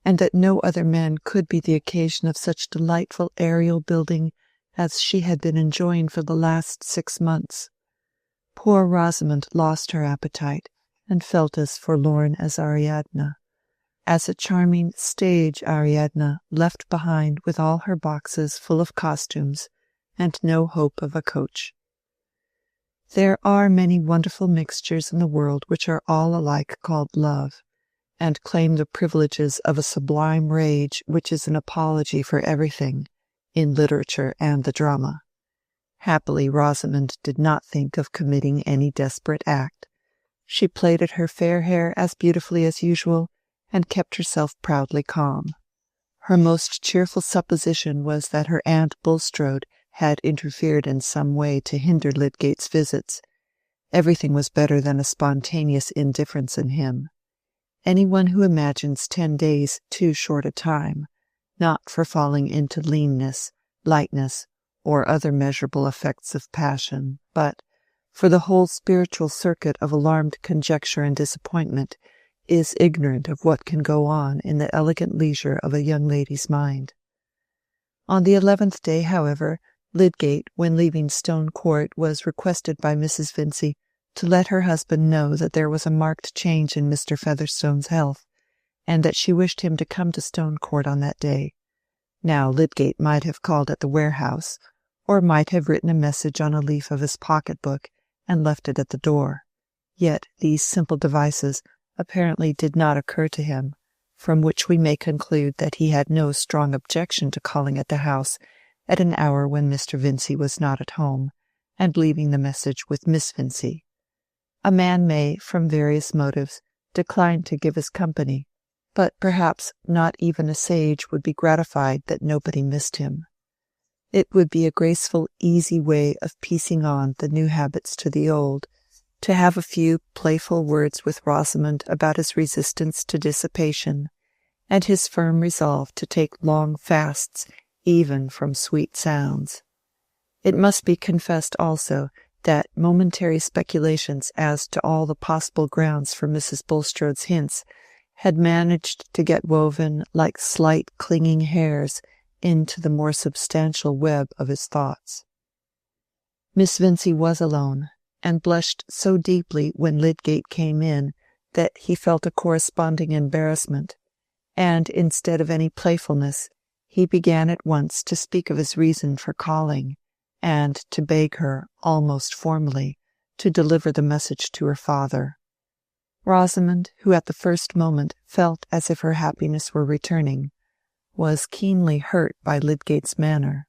and that no other man could be the occasion of such delightful aerial building as she had been enjoying for the last 6 months. Poor Rosamond lost her appetite, and felt as forlorn as Ariadne, as a charming stage Ariadne left behind with all her boxes full of costumes, and no hope of a coach. There are many wonderful mixtures in the world which are all alike called love, and claim the privileges of a sublime rage which is an apology for everything, in literature and the drama. Happily Rosamond did not think of committing any desperate act. She plaited her fair hair as beautifully as usual, and kept herself proudly calm. Her most cheerful supposition was that her aunt Bulstrode had interfered in some way to hinder Lydgate's visits. Everything was better than a spontaneous indifference in him. Anyone who imagines 10 days too short a time, not for falling into leanness, lightness, or other measurable effects of passion, but for the whole spiritual circuit of alarmed conjecture and disappointment, is ignorant of what can go on in the elegant leisure of a young lady's mind. On the 11th day, however, Lydgate, when leaving Stone Court, was requested by Mrs. Vincey to let her husband know that there was a marked change in Mr. Featherstone's health, and that she wished him to come to Stone Court on that day. Now Lydgate might have called at the warehouse, or might have written a message on a leaf of his pocket-book and left it at the door. Yet these simple devices apparently did not occur to him, from which we may conclude that he had no strong objection to calling at the house at an hour when Mr. Vincey was not at home, and leaving the message with Miss Vincey. A man may, from various motives, decline to give his company, but perhaps not even a sage would be gratified that nobody missed him. It would be a graceful, easy way of piecing on the new habits to the old, to have a few playful words with Rosamond about his resistance to dissipation, and his firm resolve to take long fasts even from sweet sounds. It must be confessed also that momentary speculations as to all the possible grounds for Mrs. Bulstrode's hints had managed to get woven like slight clinging hairs into the more substantial web of his thoughts. Miss Vincey was alone, and blushed so deeply when Lydgate came in that he felt a corresponding embarrassment, and instead of any playfulness, he began at once to speak of his reason for calling, and to beg her, almost formally, to deliver the message to her father. Rosamond, who at the first moment felt as if her happiness were returning, was keenly hurt by Lydgate's manner.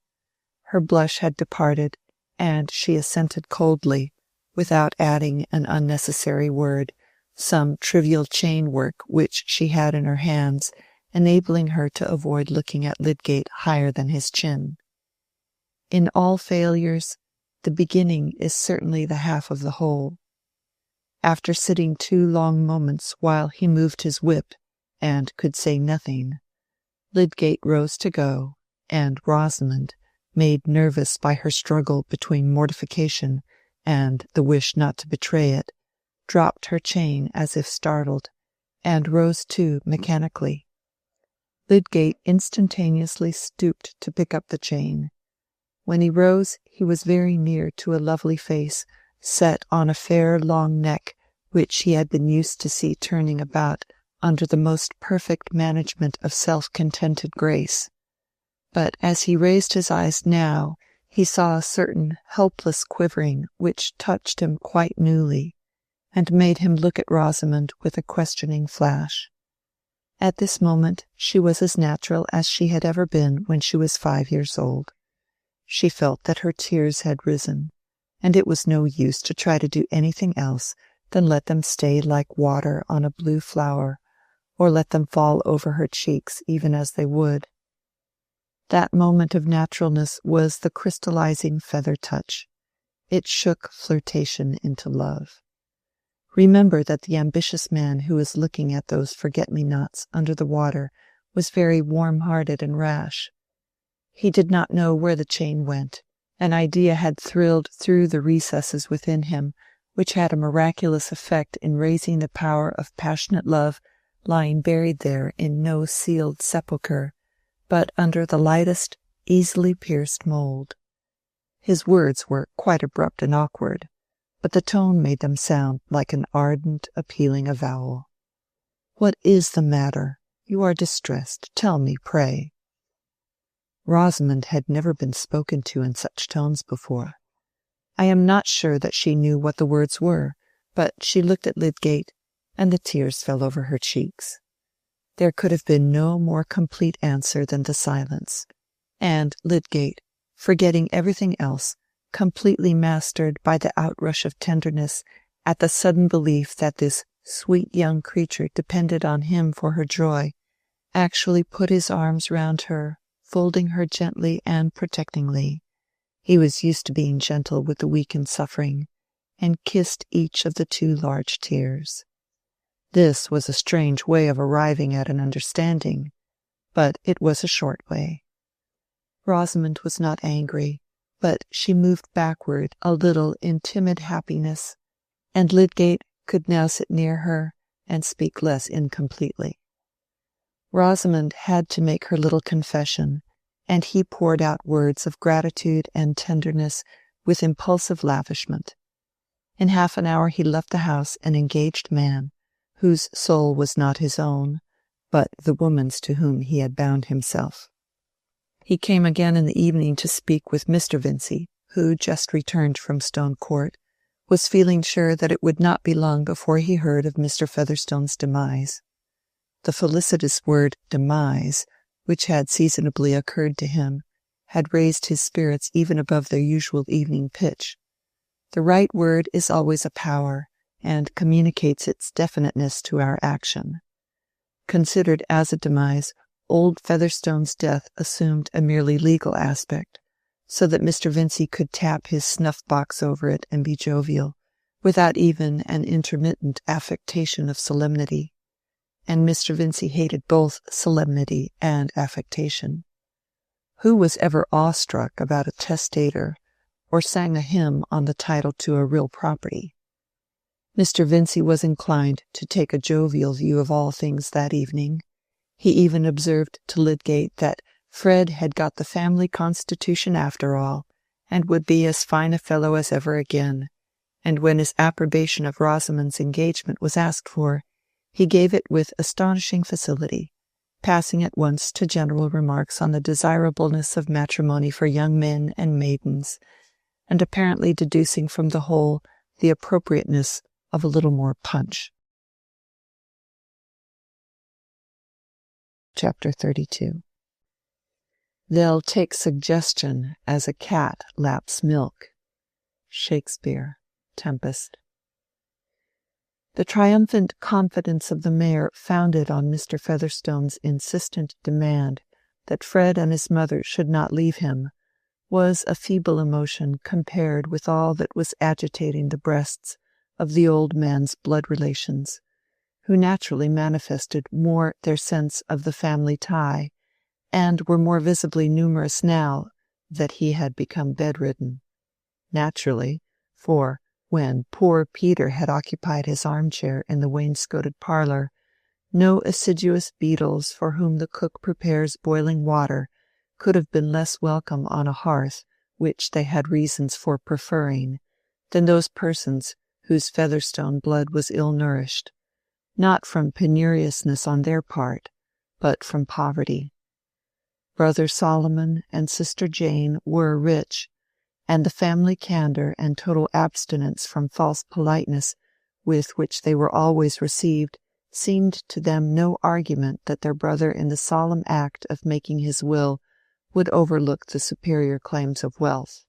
Her blush had departed, and she assented coldly, without adding an unnecessary word, some trivial chain work which she had in her hands, enabling her to avoid looking at Lydgate higher than his chin. In all failures, the beginning is certainly the half of the whole. After sitting 2 long moments while he moved his whip, and could say nothing, Lydgate rose to go, and Rosamond, made nervous by her struggle between mortification and the wish not to betray it, dropped her chain as if startled, and rose too mechanically. Lydgate instantaneously stooped to pick up the chain. When he rose, he was very near to a lovely face set on a fair long neck which he had been used to see turning about under the most perfect management of self-contented grace. But as he raised his eyes now, he saw a certain helpless quivering which touched him quite newly, and made him look at Rosamond with a questioning flash. At this moment she was as natural as she had ever been when she was 5 years old. She felt that her tears had risen, and it was no use to try to do anything else than let them stay like water on a blue flower, or let them fall over her cheeks even as they would. That moment of naturalness was the crystallizing feather touch. It shook flirtation into love. Remember that the ambitious man who was looking at those forget-me-nots under the water was very warm-hearted and rash. He did not know where the chain went. An idea had thrilled through the recesses within him, which had a miraculous effect in raising the power of passionate love lying buried there in no sealed sepulchre, but under the lightest, easily pierced mould. His words were quite abrupt and awkward, but the tone made them sound like an ardent, appealing avowal. "What is the matter? You are distressed. Tell me, pray." Rosamond had never been spoken to in such tones before. I am not sure that she knew what the words were, but she looked at Lydgate, and the tears fell over her cheeks. There could have been no more complete answer than the silence, and Lydgate, forgetting everything else, completely mastered by the outrush of tenderness at the sudden belief that this sweet young creature depended on him for her joy, actually put his arms round her, folding her gently and protectingly. He was used to being gentle with the weak and suffering, and kissed each of the 2 large tears. This was a strange way of arriving at an understanding, but it was a short way. Rosamond was not angry, but she moved backward a little in timid happiness, and Lydgate could now sit near her and speak less incompletely. Rosamond had to make her little confession, and he poured out words of gratitude and tenderness with impulsive lavishment. In half an hour he left the house an engaged man, whose soul was not his own, but the woman's to whom he had bound himself. He came again in the evening to speak with Mr. Vincey, who, just returned from Stone Court, was feeling sure that it would not be long before he heard of Mr. Featherstone's demise. The felicitous word demise, which had seasonably occurred to him, had raised his spirits even above their usual evening pitch. The right word is always a power, and communicates its definiteness to our action. Considered as a demise, old Featherstone's death assumed a merely legal aspect, so that Mr. Vincey could tap his snuff-box over it and be jovial, without even an intermittent affectation of solemnity. And Mr. Vincey hated both solemnity and affectation. Who was ever awestruck about a testator, or sang a hymn on the title to a real property? Mr. Vincey was inclined to take a jovial view of all things that evening. He even observed to Lydgate that Fred had got the family constitution after all, and would be as fine a fellow as ever again, and when his approbation of Rosamond's engagement was asked for, he gave it with astonishing facility, passing at once to general remarks on the desirableness of matrimony for young men and maidens, and apparently deducing from the whole the appropriateness of a little more punch. Chapter 32. They'll take suggestion as a cat laps milk. Shakespeare, Tempest. The triumphant confidence of the mayor, founded on Mr. Featherstone's insistent demand that Fred and his mother should not leave him, was a feeble emotion compared with all that was agitating the breasts of the old man's blood relations, who naturally manifested more their sense of the family tie, and were more visibly numerous now that he had become bedridden. Naturally, for when poor Peter had occupied his armchair in the wainscoted parlor, no assiduous beetles for whom the cook prepares boiling water could have been less welcome on a hearth which they had reasons for preferring than those persons whose Featherstone blood was ill-nourished, not from penuriousness on their part, but from poverty. Brother Solomon and Sister Jane were rich, and the family candor and total abstinence from false politeness with which they were always received seemed to them no argument that their brother in the solemn act of making his will would overlook the superior claims of wealth.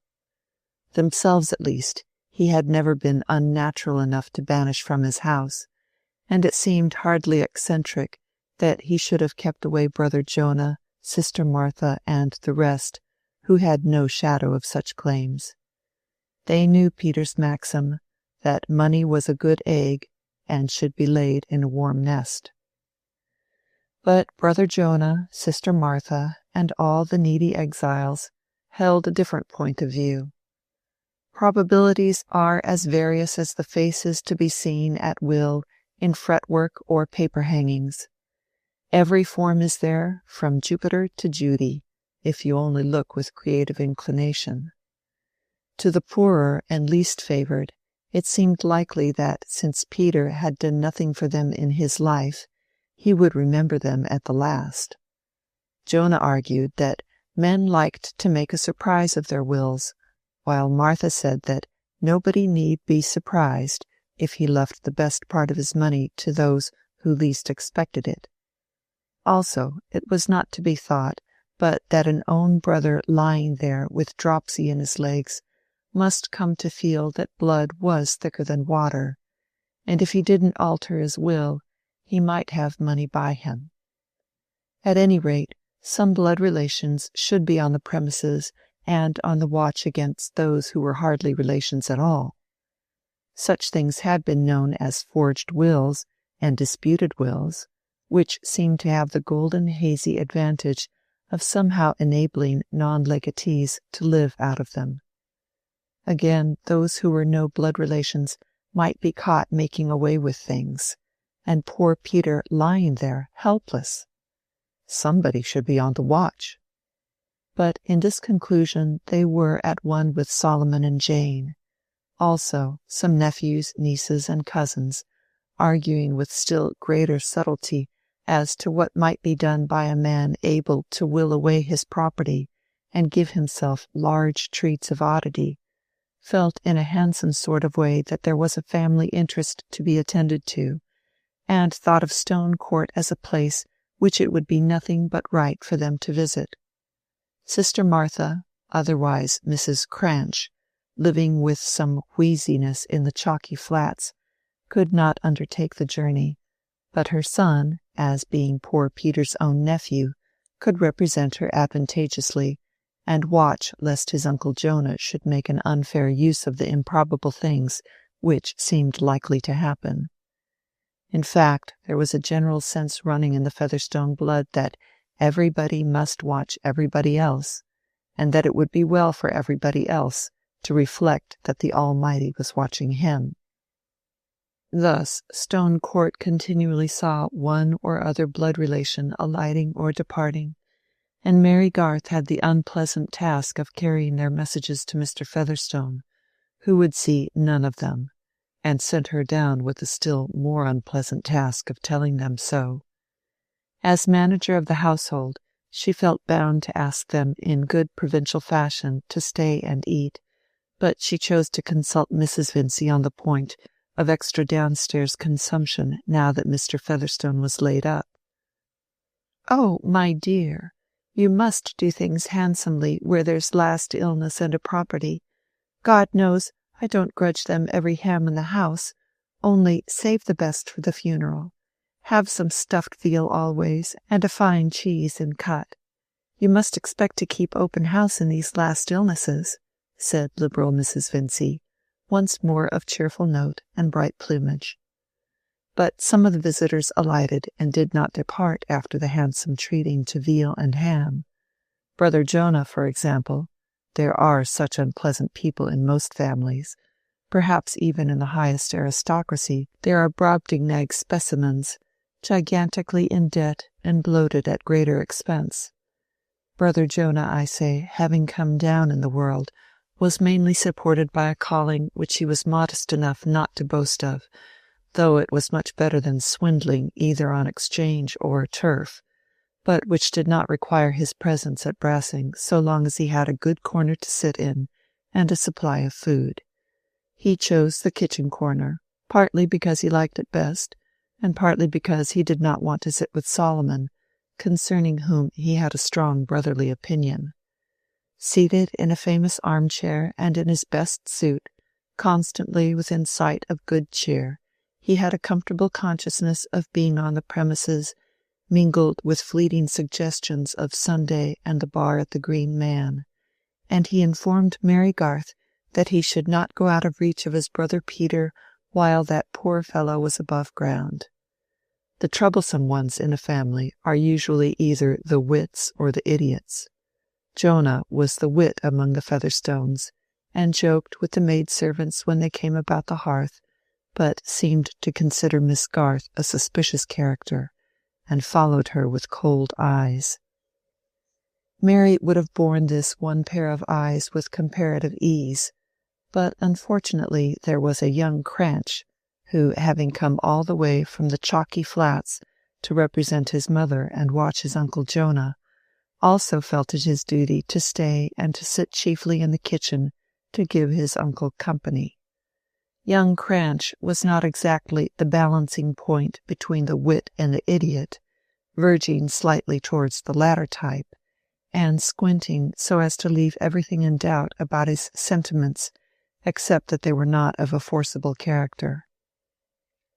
Themselves, at least, he had never been unnatural enough to banish from his house, and it seemed hardly eccentric that he should have kept away Brother Jonah, Sister Martha, and the rest, who had no shadow of such claims. They knew Peter's maxim that money was a good egg and should be laid in a warm nest. But Brother Jonah, Sister Martha, and all the needy exiles held a different point of view. Probabilities are as various as the faces to be seen at will in fretwork or paper hangings. Every form is there, from Jupiter to Judy, if you only look with creative inclination. To the poorer and least favored, it seemed likely that, since Peter had done nothing for them in his life, he would remember them at the last. Jonah argued that men liked to make a surprise of their wills, while Martha said that nobody need be surprised if he left the best part of his money to those who least expected it. Also, it was not to be thought but that an own brother lying there with dropsy in his legs must come to feel that blood was thicker than water, and if he didn't alter his will, he might have money by him. At any rate, some blood relations should be on the premises and on the watch against those who were hardly relations at all. Such things had been known as forged wills and disputed wills, which seemed to have the golden hazy advantage of somehow enabling non-legatees to live out of them. Again, those who were no blood relations might be caught making away with things, and poor Peter lying there helpless. Somebody should be on the watch. But in this conclusion they were at one with Solomon and Jane, also some nephews, nieces, and cousins, arguing with still greater subtlety as to what might be done by a man able to will away his property and give himself large treats of oddity, felt in a handsome sort of way that there was a family interest to be attended to, and thought of Stone Court as a place which it would be nothing but right for them to visit. Sister Martha, otherwise Mrs. Cranch, living with some wheeziness in the chalky flats, could not undertake the journey, but her son, as being poor Peter's own nephew, could represent her advantageously, and watch lest his Uncle Jonah should make an unfair use of the improbable things which seemed likely to happen. In fact, there was a general sense running in the Featherstone blood that everybody must watch everybody else, and that it would be well for everybody else to reflect that the Almighty was watching him. Thus, Stone Court continually saw one or other blood relation alighting or departing, and Mary Garth had the unpleasant task of carrying their messages to Mr. Featherstone, who would see none of them, and sent her down with the still more unpleasant task of telling them so. As manager of the household, she felt bound to ask them in good provincial fashion to stay and eat, but she chose to consult Mrs. Vincey on the point of extra downstairs consumption now that Mr. Featherstone was laid up. "Oh, my dear, you must do things handsomely where there's last illness and a property. God knows I don't grudge them every ham in the house, only save the best for the funeral. Have some stuffed veal always, and a fine cheese in cut. You must expect to keep open house in these last illnesses," said liberal Mrs. Vincey, once more of cheerful note and bright plumage. But some of the visitors alighted and did not depart after the handsome treating to veal and ham. Brother Jonah, for example. There are such unpleasant people in most families. Perhaps even in the highest aristocracy there are Brobdingnag specimens, gigantically in debt and bloated at greater expense. Brother Jonah, I say, having come down in the world, was mainly supported by a calling which he was modest enough not to boast of, though it was much better than swindling either on exchange or turf, but which did not require his presence at Brassing so long as he had a good corner to sit in and a supply of food. He chose the kitchen corner, partly because he liked it best, and partly because he did not want to sit with Solomon, concerning whom he had a strong brotherly opinion. Seated in a famous armchair and in his best suit, constantly within sight of good cheer, he had a comfortable consciousness of being on the premises, mingled with fleeting suggestions of Sunday and the bar at the Green Man, and he informed Mary Garth that he should not go out of reach of his brother Peter while that poor fellow was above ground. The troublesome ones in a family are usually either the wits or the idiots. Jonah was the wit among the Featherstones, and joked with the maidservants when they came about the hearth, but seemed to consider Miss Garth a suspicious character, and followed her with cold eyes. Mary would have borne this one pair of eyes with comparative ease, but unfortunately there was a young Cranch, who, having come all the way from the chalky flats to represent his mother and watch his Uncle Jonah, also felt it his duty to stay and to sit chiefly in the kitchen to give his uncle company. Young Cranch was not exactly the balancing point between the wit and the idiot, verging slightly towards the latter type, and squinting so as to leave everything in doubt about his sentiments, except that they were not of a forcible character.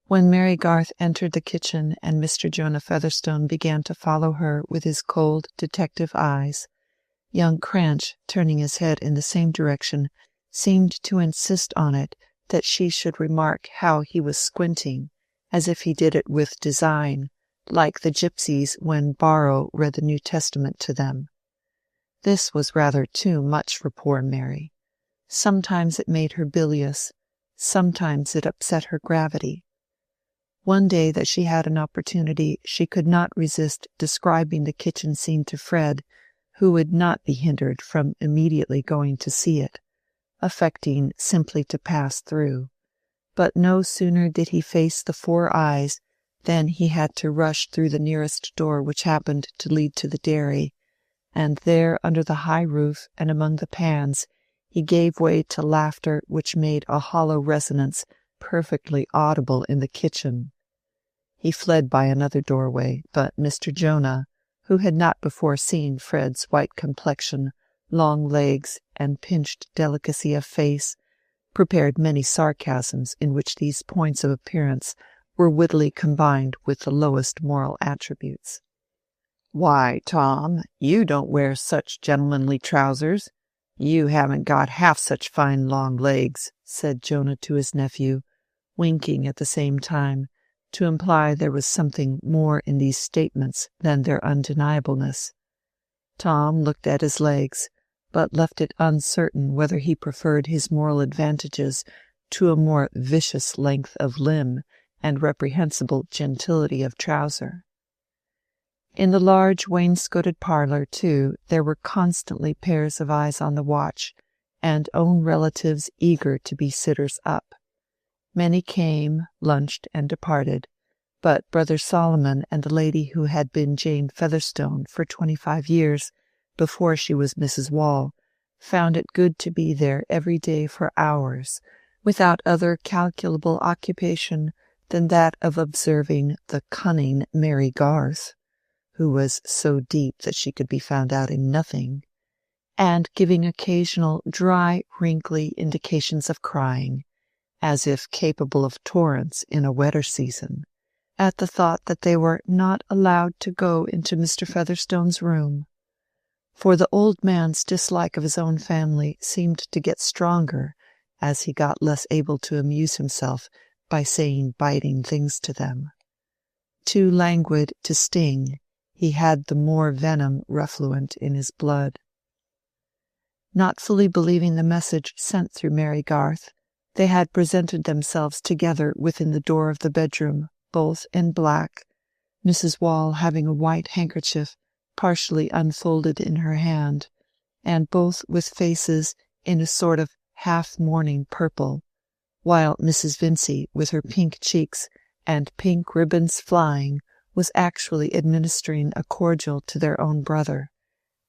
When Mary Garth entered the kitchen and Mr. Jonah Featherstone began to follow her with his cold detective eyes, young Cranch, turning his head in the same direction, seemed to insist on it that she should remark how he was squinting, as if he did it with design, like the gypsies when Borrow read the New Testament to them. This was rather too much for poor Mary. Sometimes it made her bilious, sometimes it upset her gravity. One day that she had an opportunity, she could not resist describing the kitchen scene to Fred, who would not be hindered from immediately going to see it, affecting simply to pass through. But no sooner did he face the four eyes than he had to rush through the nearest door which happened to lead to the dairy, and there under the high roof and among the pans he gave way to laughter which made a hollow resonance perfectly audible in the kitchen. He fled by another doorway, but Mr. Jonah, who had not before seen Fred's white complexion, long legs, and pinched delicacy of face, prepared many sarcasms in which these points of appearance were wittily combined with the lowest moral attributes. "Why, Tom, you don't wear such gentlemanly trousers. You haven't got half such fine long legs," said Jonah to his nephew, winking at the same time, to imply there was something more in these statements than their undeniableness. Tom looked at his legs, but left it uncertain whether he preferred his moral advantages to a more vicious length of limb and reprehensible gentility of trouser. In the large wainscoted parlour, too, there were constantly pairs of eyes on the watch, and own relatives eager to be sitters up. Many came, lunched, and departed, but Brother Solomon and the lady who had been Jane Featherstone for 25 years before she was Mrs. Wall found it good to be there every day for hours, without other calculable occupation than that of observing the cunning Mary Garth, who was so deep that she could be found out in nothing, and giving occasional dry, wrinkly indications of crying, as if capable of torrents in a wetter season, at the thought that they were not allowed to go into Mr. Featherstone's room. For the old man's dislike of his own family seemed to get stronger as he got less able to amuse himself by saying biting things to them. Too languid to sting, he had the more venom refluent in his blood. Not fully believing the message sent through Mary Garth, they had presented themselves together within the door of the bedroom, both in black, Mrs. Wall having a white handkerchief partially unfolded in her hand, and both with faces in a sort of half-mourning purple, while Mrs. Vincey, with her pink cheeks and pink ribbons flying, was actually administering a cordial to their own brother,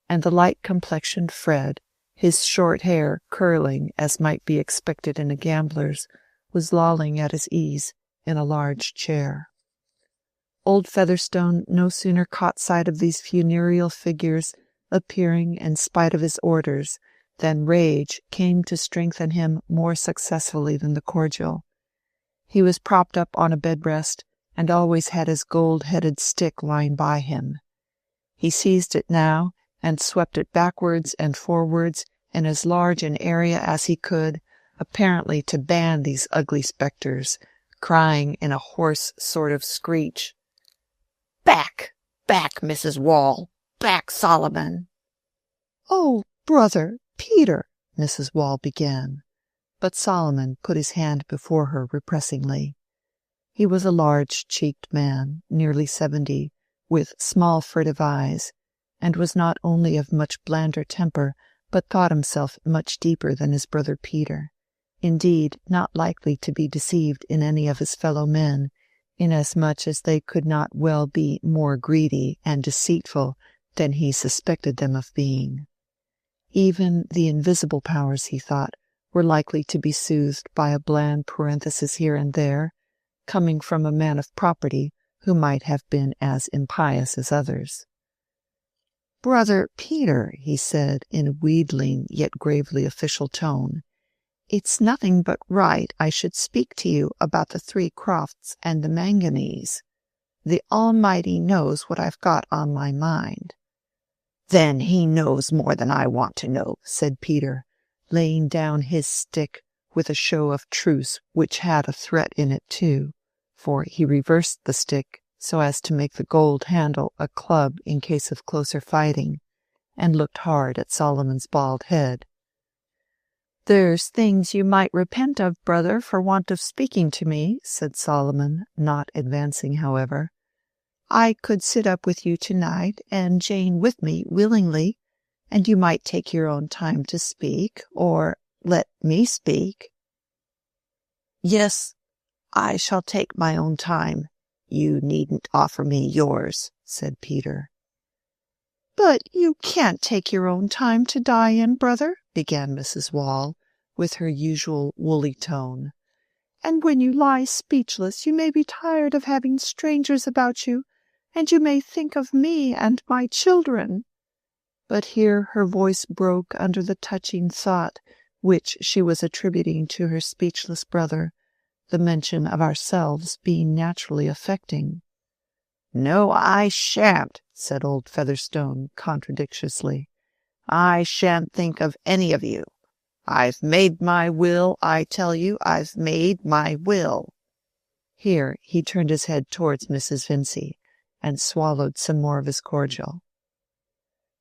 and the light-complexioned Fred, his short hair curling as might be expected in a gambler's, was lolling at his ease in a large chair. Old Featherstone no sooner caught sight of these funereal figures appearing in spite of his orders than rage came to strengthen him more successfully than the cordial. He was propped up on a bed-rest, and always had his gold-headed stick lying by him. He seized it now, and swept it backwards and forwards in as large an area as he could, apparently to ban these ugly spectres, crying in a hoarse sort of screech, "Back, back, Mrs. Wall! Back, Solomon!" "Oh, brother, Peter," Mrs. Wall began, but Solomon put his hand before her repressingly. He was a large-cheeked man, nearly 70, with small furtive eyes, and was not only of much blander temper, but thought himself much deeper than his brother Peter, indeed not likely to be deceived in any of his fellow-men, inasmuch as they could not well be more greedy and deceitful than he suspected them of being. Even the invisible powers, he thought, were likely to be soothed by a bland parenthesis here and there, coming from a man of property who might have been as impious as others. "Brother Peter," he said in a wheedling yet gravely official tone, "it's nothing but right I should speak to you about the 3 Crofts and the manganese. The Almighty knows what I've got on my mind." "Then he knows more than I want to know," said Peter, laying down his stick with a show of truce which had a threat in it too, for he reversed the stick so as to make the gold handle a club in case of closer fighting, and looked hard at Solomon's bald head. "There's things you might repent of, brother, for want of speaking to me," said Solomon, not advancing, however. "I could sit up with you tonight, and Jane with me, willingly, and you might take your own time to speak, or let me speak." "Yes, I shall take my own time. You needn't offer me yours," said Peter. "But you can't take your own time to die in, brother," began Mrs. Wall, with her usual woolly tone. "And when you lie speechless you may be tired of having strangers about you, and you may think of me and my children." But here her voice broke under the touching thought which she was attributing to her speechless brother, the mention of ourselves being naturally affecting. "No, I shan't," said old Featherstone contradictiously. "I shan't think of any of you. I've made my will, I tell you, I've made my will." Here he turned his head towards Mrs. Vincey, and swallowed some more of his cordial.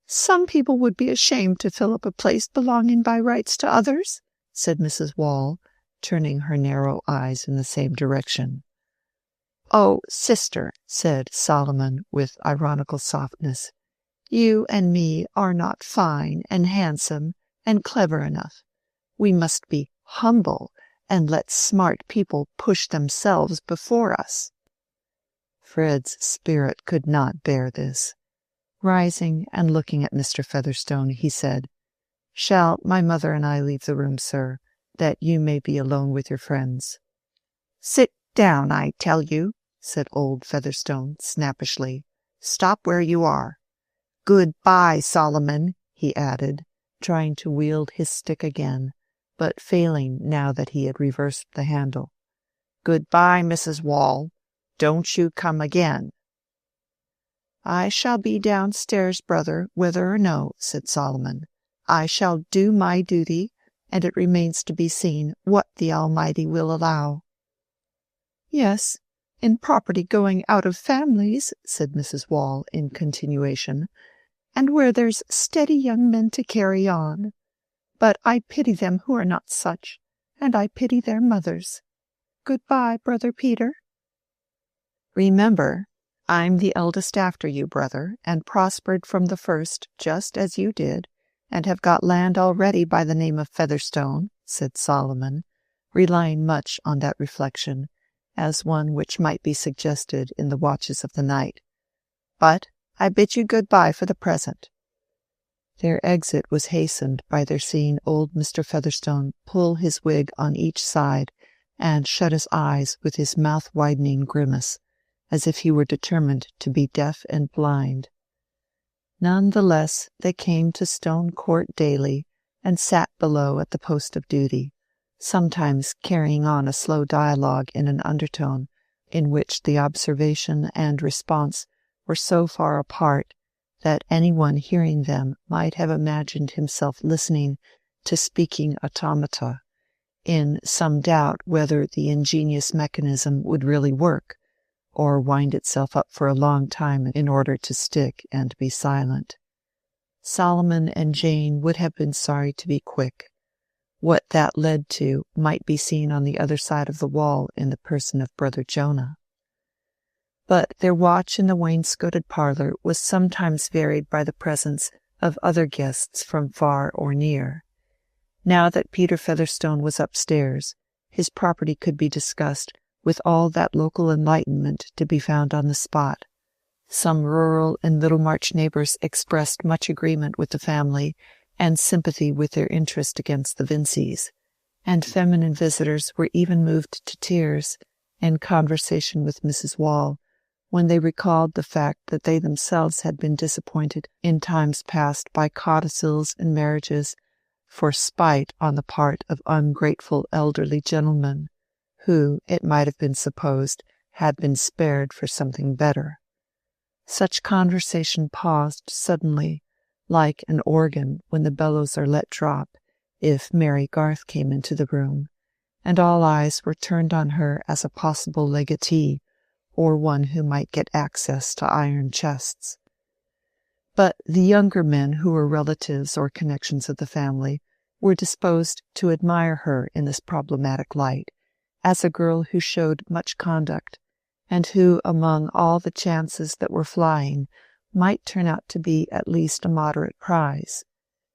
"Some people would be ashamed to fill up a place belonging by rights to others," said Mrs. Wall, turning her narrow eyes in the same direction. "Oh, sister," said Solomon with ironical softness, "you and me are not fine and handsome and clever enough. We must be humble and let smart people push themselves before us." Fred's spirit could not bear this. Rising and looking at Mr. Featherstone, he said, "Shall my mother and I leave the room, sir, that you may be alone with your friends?" "Sit down, I tell you," said old Featherstone snappishly. "Stop where you are. Good-bye, Solomon," he added, trying to wield his stick again, but failing now that he had reversed the handle. "Good-bye, Mrs. Wall. Don't you come again." "I shall be downstairs, brother, whether or no," said Solomon. "I shall do my duty, and it remains to be seen what the Almighty will allow." "Yes, in property going out of families," said Mrs. Wall in continuation, "and where there's steady young men to carry on. But I pity them who are not such, and I pity their mothers. Good-bye, Brother Peter." "Remember, I'm the eldest after you, brother, and prospered from the first just as you did, and have got land already by the name of Featherstone," said Solomon, relying much on that reflection, as one which might be suggested in the watches of the night. "But I bid you good-bye for the present." Their exit was hastened by their seeing old Mr. Featherstone pull his wig on each side and shut his eyes with his mouth-widening grimace, as if he were determined to be deaf and blind. None the less they came to Stone Court daily, and sat below at the post of duty, sometimes carrying on a slow dialogue in an undertone, in which the observation and response were so far apart that anyone hearing them might have imagined himself listening to speaking automata, in some doubt whether the ingenious mechanism would really work, or wind itself up for a long time in order to stick and be silent. Solomon and Jane would have been sorry to be quick. What that led to might be seen on the other side of the wall in the person of Brother Jonah. But their watch in the wainscoted parlor was sometimes varied by the presence of other guests from far or near. Now that Peter Featherstone was upstairs, his property could be discussed with all that local enlightenment to be found on the spot. Some rural and Middlemarch neighbors expressed much agreement with the family and sympathy with their interest against the Vinceys, and feminine visitors were even moved to tears in conversation with Mrs. Wall when they recalled the fact that they themselves had been disappointed in times past by codicils and marriages for spite on the part of ungrateful elderly gentlemen, who, it might have been supposed, had been spared for something better. Such conversation paused suddenly, like an organ when the bellows are let drop, if Mary Garth came into the room, and all eyes were turned on her as a possible legatee, or one who might get access to iron chests. But the younger men who were relatives or connections of the family were disposed to admire her in this problematic light, as a girl who showed much conduct, and who, among all the chances that were flying, might turn out to be at least a moderate prize.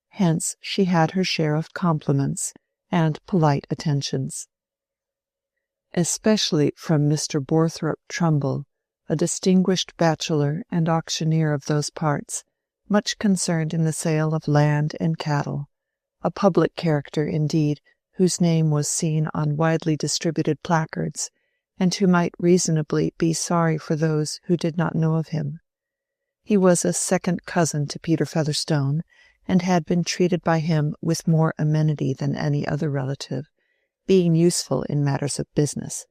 Hence she had her share of compliments and polite attentions, especially from Mr. Borthrop Trumbull, a distinguished bachelor and auctioneer of those parts, much concerned in the sale of land and cattle, a public character, indeed, whose name was seen on widely distributed placards, and who might reasonably be sorry for those who did not know of him. He was a second cousin to Peter Featherstone, and had been treated by him with more amenity than any other relative, being useful in matters of business,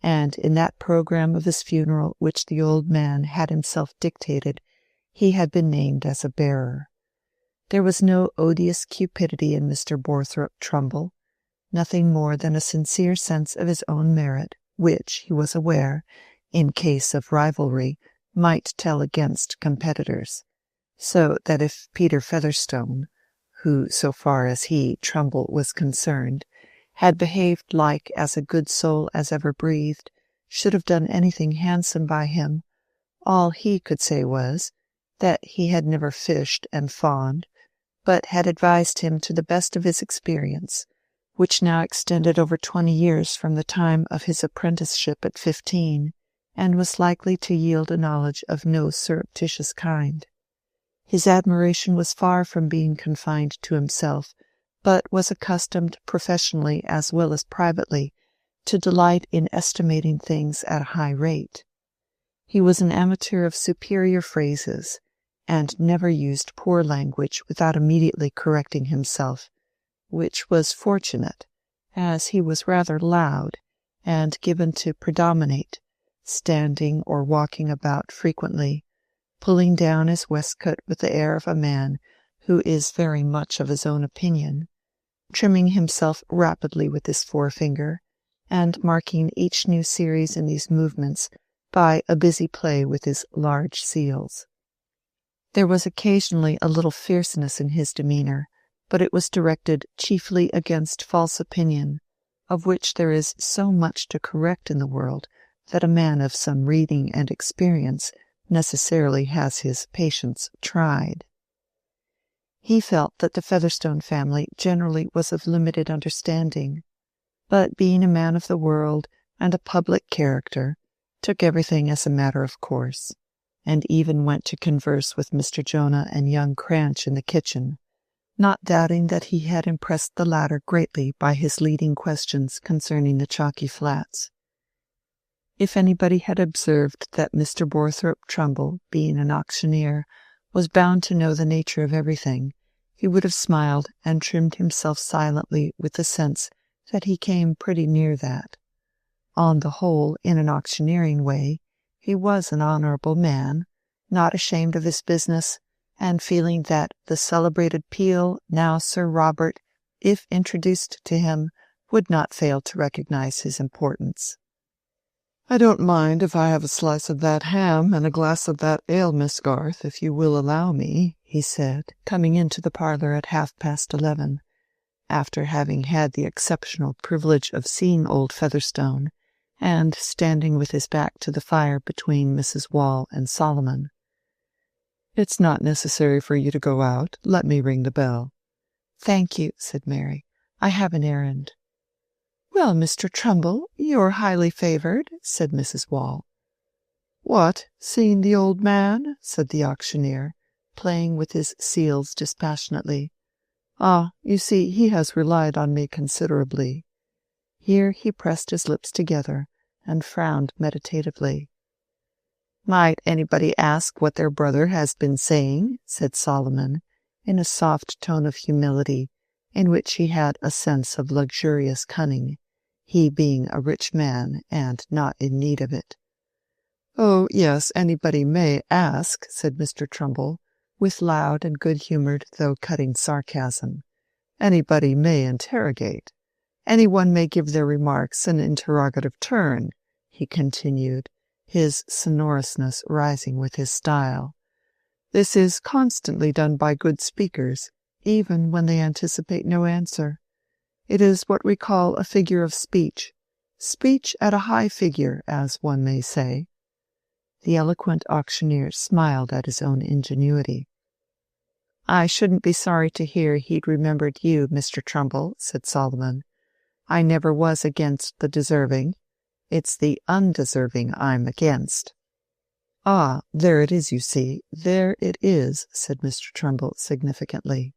and in that program of his funeral which the old man had himself dictated, he had been named as a bearer. There was no odious cupidity in Mr. Borthrop Trumbull, nothing more than a sincere sense of his own merit, which, he was aware, in case of rivalry, might tell against competitors, so that if Peter Featherstone, who, so far as he, Trumbull, was concerned, had behaved like as a good soul as ever breathed, should have done anything handsome by him, all he could say was, that he had never fished and fawned, but had advised him to the best of his experience, which now extended over 20 years from the time of his apprenticeship at 15, and was likely to yield a knowledge of no surreptitious kind. His admiration was far from being confined to himself, but was accustomed professionally as well as privately to delight in estimating things at a high rate. He was an amateur of superior phrases, and never used poor language without immediately correcting himself, which was fortunate, as he was rather loud and given to predominate, standing or walking about frequently, pulling down his waistcoat with the air of a man who is very much of his own opinion, trimming himself rapidly with his forefinger, and marking each new series in these movements by a busy play with his large seals. There was occasionally a little fierceness in his demeanour, but it was directed chiefly against false opinion, of which there is so much to correct in the world that a man of some reading and experience necessarily has his patience tried. He felt that the Featherstone family generally was of limited understanding, but being a man of the world and a public character, took everything as a matter of course, and even went to converse with Mr. Jonah and young Cranch in the kitchen, not doubting that he had impressed the latter greatly by his leading questions concerning the Chalky Flats. If anybody had observed that Mr. Borthrop Trumbull, being an auctioneer, was bound to know the nature of everything, he would have smiled and trimmed himself silently with the sense that he came pretty near that. On the whole, in an auctioneering way, he was an honourable man, not ashamed of his business, and feeling that the celebrated Peel, now Sir Robert, if introduced to him, would not fail to recognize his importance. "I don't mind if I have a slice of that ham and a glass of that ale, Miss Garth, if you will allow me," he said, coming into the parlour at 11:30, after having had the exceptional privilege of seeing old Featherstone, and standing with his back to the fire between Mrs. Wall and Solomon. "It's not necessary for you to go out. Let me ring the bell." "Thank you," said Mary. "I have an errand." "Well, Mr. Trumbull, you're highly favoured," said Mrs. Wall. "What, seen the old man?" said the auctioneer, playing with his seals dispassionately. "Ah, you see, he has relied on me considerably." Here he pressed his lips together and frowned meditatively. "Might anybody ask what their brother has been saying?" said Solomon, in a soft tone of humility, in which he had a sense of luxurious cunning, he being a rich man and not in need of it. "Oh, yes, anybody may ask," said Mr. Trumbull, with loud and good-humoured though cutting sarcasm. "Anybody may interrogate. Any one may give their remarks an interrogative turn," he continued, his sonorousness rising with his style. "This is constantly done by good speakers, even when they anticipate no answer. It is what we call a figure of speech at a high figure, as one may say." The eloquent auctioneer smiled at his own ingenuity. "I shouldn't be sorry to hear he'd remembered you, Mr. Trumbull," said Solomon. "I never was against the deserving. It's the undeserving I'm against." "Ah, there it is, you see, there it is," said Mr. Trumbull significantly.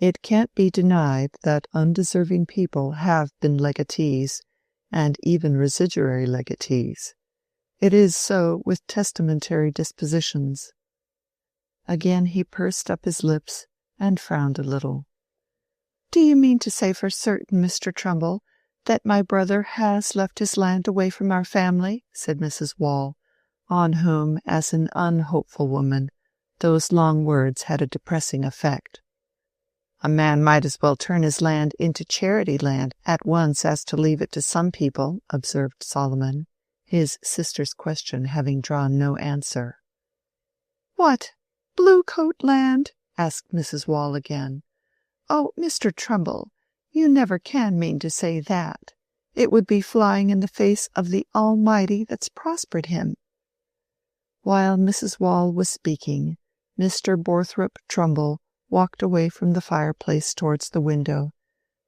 "It can't be denied that undeserving people have been legatees, and even residuary legatees. It is so with testamentary dispositions." Again he pursed up his lips and frowned a little. "Do you mean to say for certain, Mr. Trumbull, that my brother has left his land away from our family?" said Mrs. Wall, on whom, as an unhopeful woman, those long words had a depressing effect. "A man might as well turn his land into charity land at once as to leave it to some people," observed Solomon, his sister's question having drawn no answer. "What, Blue-coat land?" asked Mrs. Wall again. "Oh, Mr. Trumbull, you never can mean to say that. It would be flying in the face of the Almighty that's prospered him." While Mrs. Wall was speaking, Mr. Borthrop Trumbull walked away from the fireplace towards the window,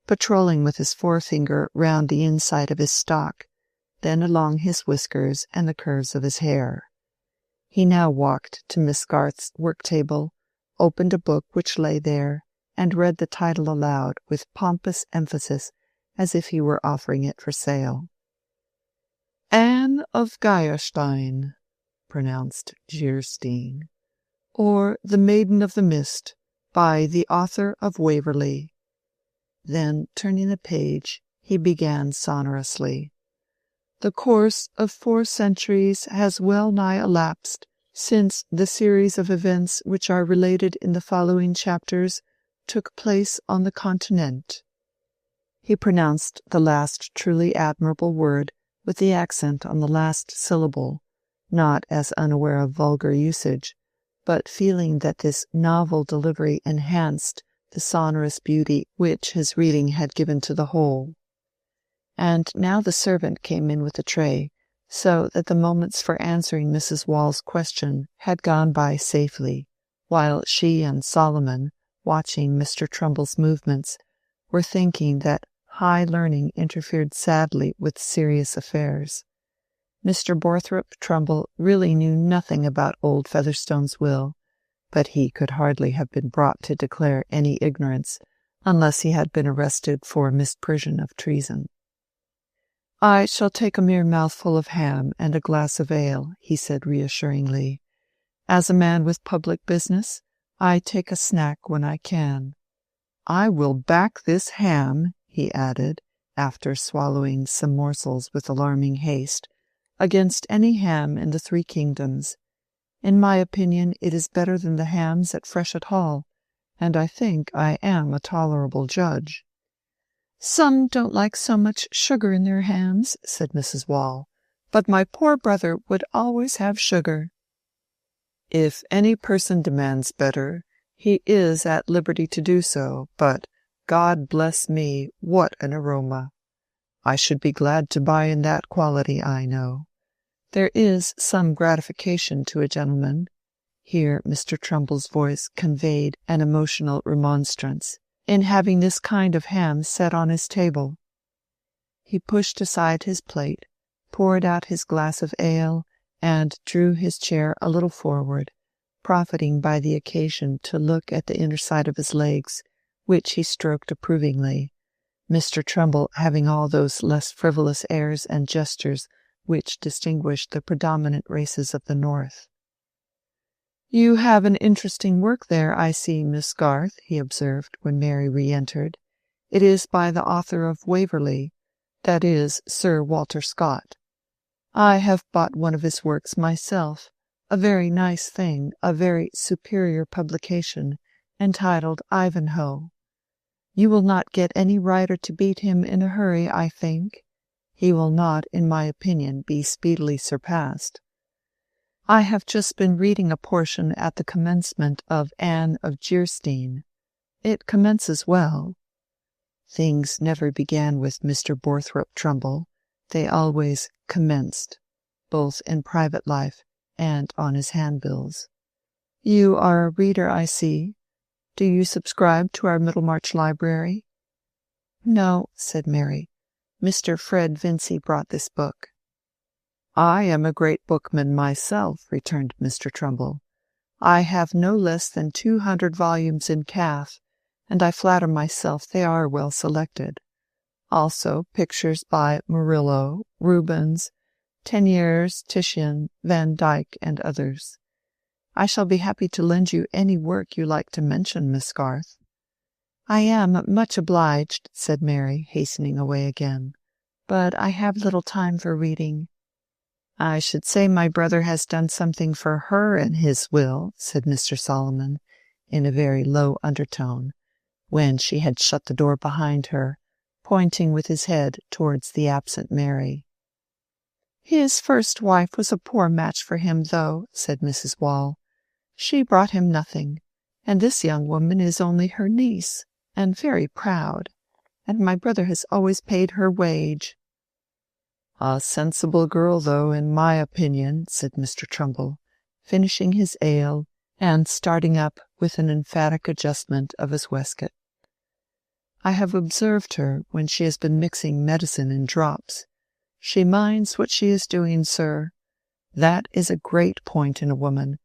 patrolling with his forefinger round the inside of his stock, then along his whiskers and the curves of his hair. He now walked to Miss Garth's work-table, opened a book which lay there, and read the title aloud with pompous emphasis as if he were offering it for sale. Anne of Geierstein, pronounced Gierstein, or The Maiden of the Mist, by the author of Waverley. Then, turning the page, he began sonorously. The course of 4 centuries has well nigh elapsed since the series of events which are related in the following chapters took place on the continent. He pronounced the last truly admirable word with the accent on the last syllable, not as unaware of vulgar usage, but feeling that this novel delivery enhanced the sonorous beauty which his reading had given to the whole. And now the servant came in with a tray, so that the moments for answering Mrs. Wall's question had gone by safely, while she and Solomon, watching Mr. Trumble's movements, were thinking that high learning interfered sadly with serious affairs. Mr. Borthrop Trumbull really knew nothing about old Featherstone's will, but he could hardly have been brought to declare any ignorance, unless he had been arrested for misprision of treason. "I shall take a mere mouthful of ham and a glass of ale," he said reassuringly. "As a man with public business, I take a snack when I can. I will back this ham," he added, after swallowing some morsels with alarming haste, "against any ham in the 3 kingdoms. In my opinion, it is better than the hams at Freshitt Hall, and I think I am a tolerable judge." "Some don't like so much sugar in their hams," said Mrs. Wall, "but my poor brother would always have sugar." "If any person demands better, he is at liberty to do so, but, God bless me, what an aroma! I should be glad to buy in that quality, I know. There is some gratification to a gentleman," here Mr. Trumbull's voice conveyed an emotional remonstrance, "in having this kind of ham set on his table." He pushed aside his plate, poured out his glass of ale, and drew his chair a little forward, profiting by the occasion to look at the inner side of his legs, which he stroked approvingly, Mr. Trumbull having all those less frivolous airs and gestures which distinguish the predominant races of the North. "You have an interesting work there, I see, Miss Garth," he observed when Mary re-entered. "It is by the author of Waverley, that is, Sir Walter Scott. I have bought one of his works myself, a very nice thing, a very superior publication, entitled Ivanhoe. You will not get any writer to beat him in a hurry, I think. He will not, in my opinion, be speedily surpassed. I have just been reading a portion at the commencement of Anne of Gierstein. It commences well." Things never began with Mr. Borthrop Trumbull. They always commenced, both in private life and on his handbills. "You are a reader, I see. Do you subscribe to our Middlemarch library?" "No," said Mary. "Mr. Fred Vincy brought this book." "I am a great bookman myself," returned Mr. Trumbull. "I have no less than 200 volumes in calf, and I flatter myself they are well selected. Also pictures by Murillo, Rubens, Teniers, Titian, Van Dyck, and others. I shall be happy to lend you any work you like to mention, Miss Garth." "I am much obliged," said Mary, hastening away again, "but I have little time for reading." "I should say my brother has done something for her in his will," said Mr. Solomon, in a very low undertone, when she had shut the door behind her, pointing with his head towards the absent Mary. "His first wife was a poor match for him, though," said Mrs. Wall. "She brought him nothing, and this young woman is only her niece, and very proud, and my brother has always paid her wage." "A sensible girl, though, in my opinion," said Mr. Trumbull, finishing his ale and starting up with an emphatic adjustment of his waistcoat. "I have observed her when she has been mixing medicine in drops. She minds what she is doing, sir. That is a great point in a woman,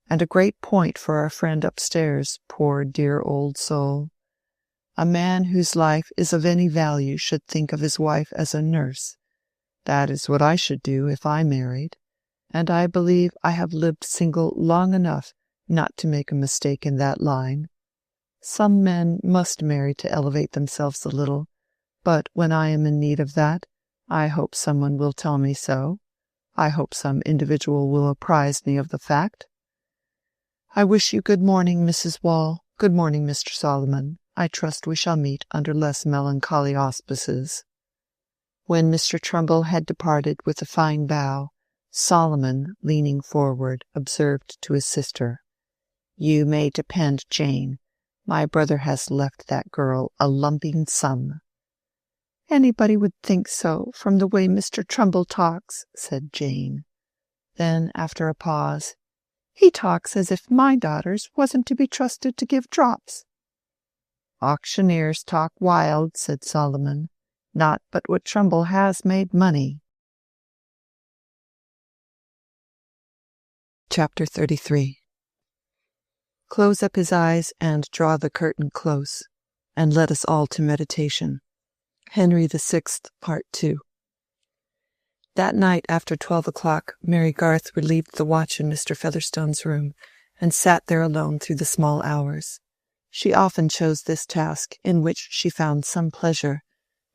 and a great point for our friend upstairs, poor dear old soul. A man whose life is of any value should think of his wife as a nurse. That is what I should do if I married, and I believe I have lived single long enough not to make a mistake in that line. Some men must marry to elevate themselves a little, but when I am in need of that, I hope someone will tell me so. I hope some individual will apprise me of the fact. I wish you good morning, Mrs. Wall. Good morning, Mr. Solomon. I trust we shall meet under less melancholy auspices. When Mr. Trumbull had departed with a fine bow, Solomon, leaning forward, observed to his sister, "You may depend, Jane, my brother has left that girl a lumping sum." "Anybody would think so, from the way Mr. Trumbull talks," said Jane. Then, after a pause, "He talks as if my daughters wasn't to be trusted to give drops." "Auctioneers talk wild," said Solomon. "Not but what Trumbull has made money." Chapter 33. Close up his eyes and draw the curtain close, and let us all to meditation. Henry VI, Part 2. That night after 12 o'clock, Mary Garth relieved the watch in Mr. Featherstone's room, and sat there alone through the small hours. She often chose this task, in which she found some pleasure,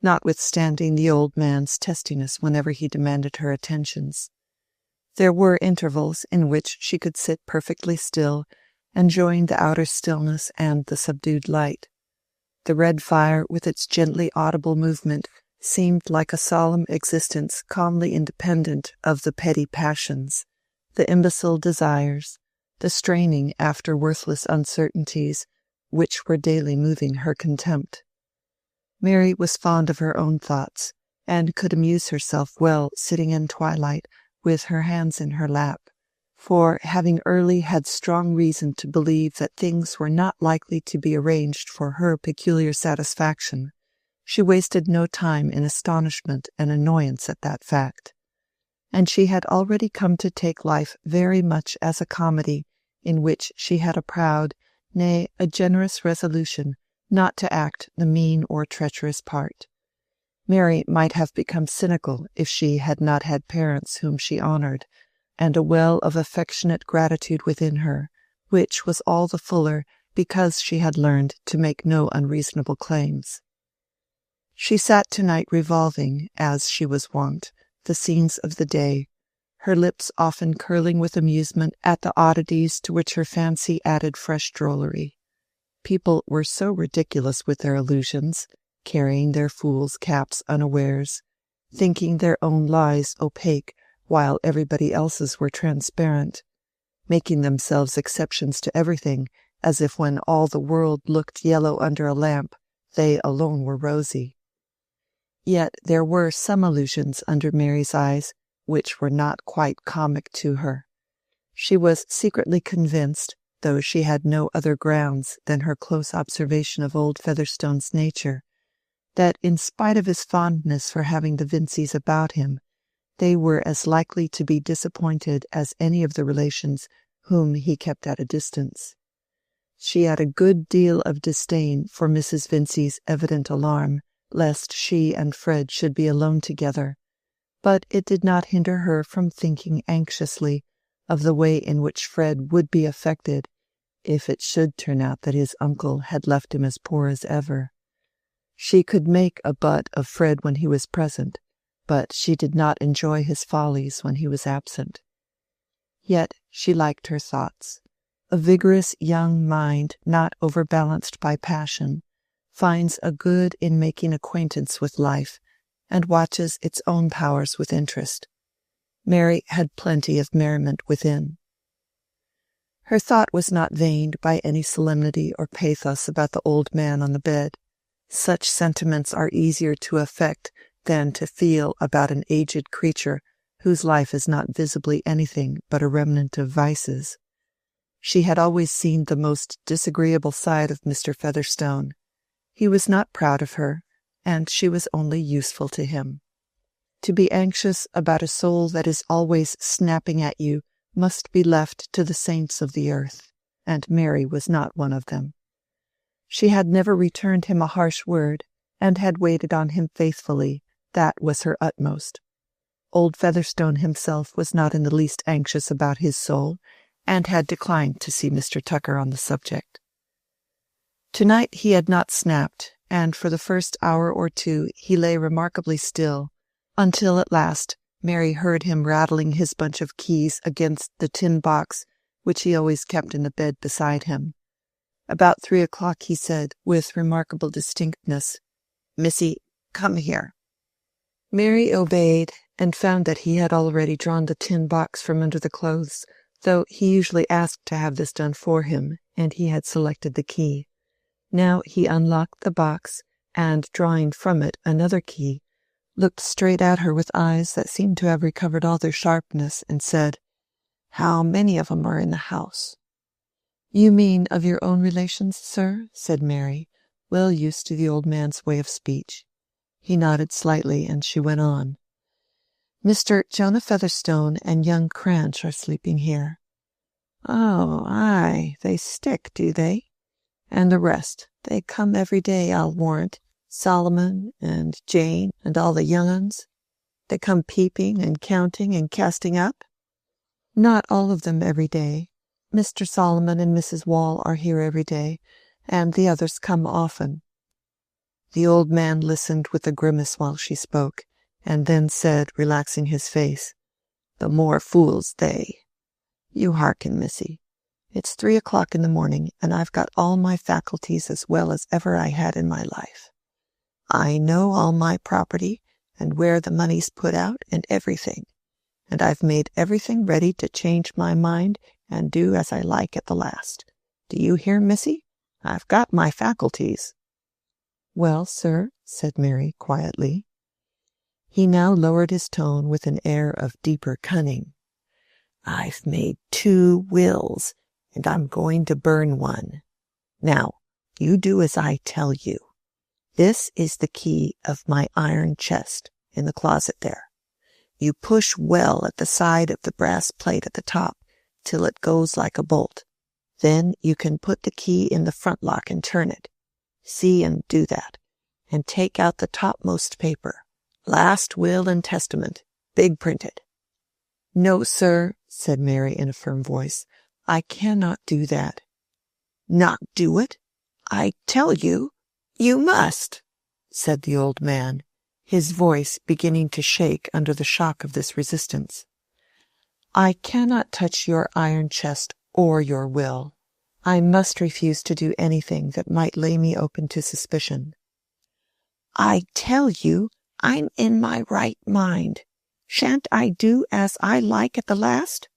notwithstanding the old man's testiness whenever he demanded her attentions. There were intervals in which she could sit perfectly still, enjoying the outer stillness and the subdued light. The red fire, with its gently audible movement, seemed like a solemn existence calmly independent of the petty passions, the imbecile desires, the straining after worthless uncertainties, which were daily moving her contempt. Mary was fond of her own thoughts, and could amuse herself well sitting in twilight with her hands in her lap, for, having early had strong reason to believe that things were not likely to be arranged for her peculiar satisfaction, she wasted no time in astonishment and annoyance at that fact. And she had already come to take life very much as a comedy in which she had a proud, nay, a generous resolution not to act the mean or treacherous part. Mary might have become cynical if she had not had parents whom she honored, and a well of affectionate gratitude within her, which was all the fuller because she had learned to make no unreasonable claims. She sat tonight revolving, as she was wont, the scenes of the day, her lips often curling with amusement at the oddities to which her fancy added fresh drollery. People were so ridiculous with their illusions, carrying their fools' caps unawares, thinking their own lies opaque while everybody else's were transparent, making themselves exceptions to everything, as if when all the world looked yellow under a lamp, they alone were rosy. Yet there were some illusions under Mary's eyes which were not quite comic to her. She was secretly convinced, though she had no other grounds than her close observation of old Featherstone's nature, that in spite of his fondness for having the Vinceys about him, they were as likely to be disappointed as any of the relations whom he kept at a distance. She had a good deal of disdain for Mrs. Vincey's evident alarm lest she and Fred should be alone together, but it did not hinder her from thinking anxiously of the way in which Fred would be affected if it should turn out that his uncle had left him as poor as ever. She could make a butt of Fred when he was present, but she did not enjoy his follies when he was absent. Yet she liked her thoughts. A vigorous young mind, not overbalanced by passion, finds a good in making acquaintance with life, and watches its own powers with interest. Mary had plenty of merriment within. Her thought was not veined by any solemnity or pathos about the old man on the bed. Such sentiments are easier to affect than to feel about an aged creature whose life is not visibly anything but a remnant of vices. She had always seen the most disagreeable side of Mr. Featherstone. He was not proud of her, and she was only useful to him. To be anxious about a soul that is always snapping at you must be left to the saints of the earth, and Mary was not one of them. She had never returned him a harsh word, and had waited on him faithfully. That was her utmost. Old Featherstone himself was not in the least anxious about his soul, and had declined to see Mr. Tucker on the subject. Tonight he had not snapped, and for the first hour or two he lay remarkably still, until at last Mary heard him rattling his bunch of keys against the tin box which he always kept in the bed beside him. About 3 o'clock he said, with remarkable distinctness, "Missy, come here." Mary obeyed, and found that he had already drawn the tin box from under the clothes, though he usually asked to have this done for him, and he had selected the key. Now he unlocked the box, and drawing from it another key, looked straight at her with eyes that seemed to have recovered all their sharpness, and said, "How many of 'em are in the house?" "You mean of your own relations, sir?" said Mary, well used to the old man's way of speech. He nodded slightly, and she went on. "Mr. Jonah Featherstone and young Cranch are sleeping here." "Oh, aye, they stick, do they? And the rest, they come every day, I'll warrant, Solomon and Jane and all the young uns? They come peeping and counting and casting up?" "Not all of them every day. Mr. Solomon and Mrs. Wall are here every day, and the others come often." The old man listened with a grimace while she spoke, and then said, relaxing his face, "The more fools they. You hearken, missy. It's 3 o'clock in the morning, and I've got all my faculties as well as ever I had in my life. I know all my property, and where the money's put out, and everything, and I've made everything ready to change my mind and do as I like at the last. Do you hear, missy? I've got my faculties." "Well, sir," said Mary quietly. He now lowered his tone with an air of deeper cunning. "I've made 2 wills, and I'm going to burn one. Now, you do as I tell you. This is the key of my iron chest in the closet there. You push well at the side of the brass plate at the top till it goes like a bolt. Then you can put the key in the front lock and turn it. See and do that, and take out the topmost paper. Last will and testament, big printed." "No, sir," said Mary in a firm voice. "I cannot do that." "Not do it? I tell you, you must," said the old man, his voice beginning to shake under the shock of this resistance. "I cannot touch your iron chest or your will. I must refuse to do anything that might lay me open to suspicion." "I tell you, I'm in my right mind. Shan't I do as I like at the last?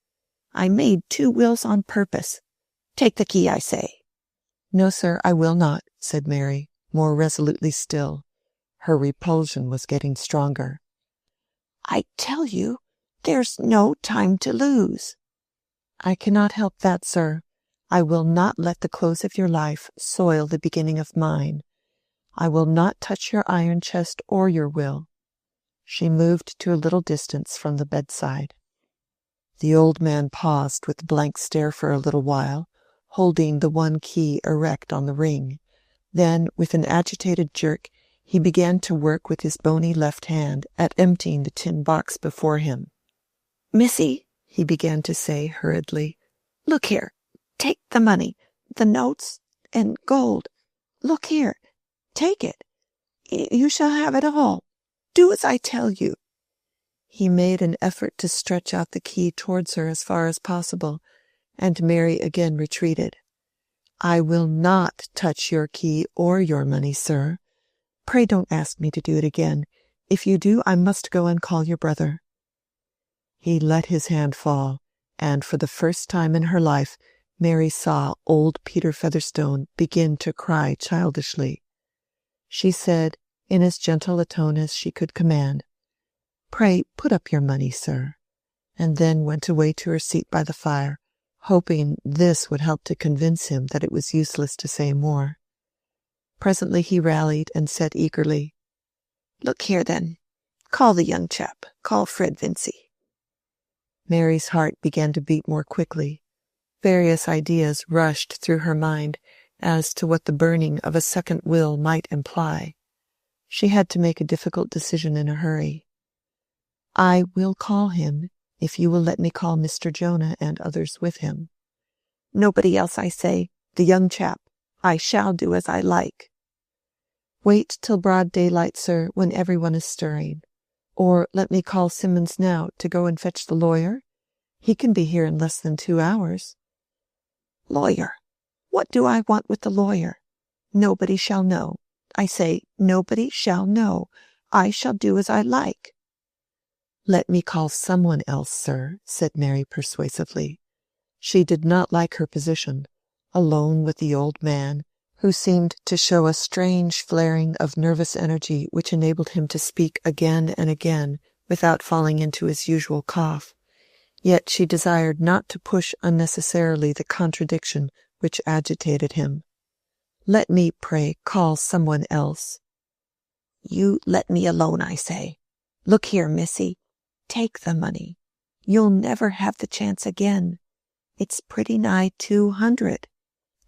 I made 2 wills on purpose. Take the key, I say." "No, sir, I will not," said Mary, more resolutely still. Her repulsion was getting stronger. "I tell you, there's no time to lose." "I cannot help that, sir. I will not let the close of your life soil the beginning of mine. I will not touch your iron chest or your will." She moved to a little distance from the bedside. The old man paused with a blank stare for a little while, holding the one key erect on the ring. Then, with an agitated jerk, he began to work with his bony left hand at emptying the tin box before him. "Missy," he began to say hurriedly, "look here. Take the money, the notes, and gold. Look here. Take it. You shall have it all. Do as I tell you." He made an effort to stretch out the key towards her as far as possible, and Mary again retreated. "I will not touch your key or your money, sir. Pray don't ask me to do it again. If you do, I must go and call your brother." He let his hand fall, and for the first time in her life Mary saw old Peter Featherstone begin to cry childishly. She said, in as gentle a tone as she could command, "Pray put up your money, sir," and then went away to her seat by the fire, hoping this would help to convince him that it was useless to say more. Presently he rallied and said eagerly, "Look here, then. Call the young chap. Call Fred Vincy." Mary's heart began to beat more quickly. Various ideas rushed through her mind as to what the burning of a second will might imply. She had to make a difficult decision in a hurry. "I will call him, if you will let me call Mr. Jonah and others with him." "Nobody else, I say. The young chap. I shall do as I like." "Wait till broad daylight, sir, when everyone is stirring. Or let me call Simmons now to go and fetch the lawyer. He can be here in less than 2 hours. "Lawyer? What do I want with the lawyer? Nobody shall know. I say, nobody shall know. I shall do as I like." "Let me call someone else, sir," said Mary persuasively. She did not like her position, alone with the old man, who seemed to show a strange flaring of nervous energy which enabled him to speak again and again without falling into his usual cough. Yet she desired not to push unnecessarily the contradiction which agitated him. "Let me, pray, call someone else." "You let me alone, I say. Look here, missy. Take the money. You'll never have the chance again. It's pretty nigh 200.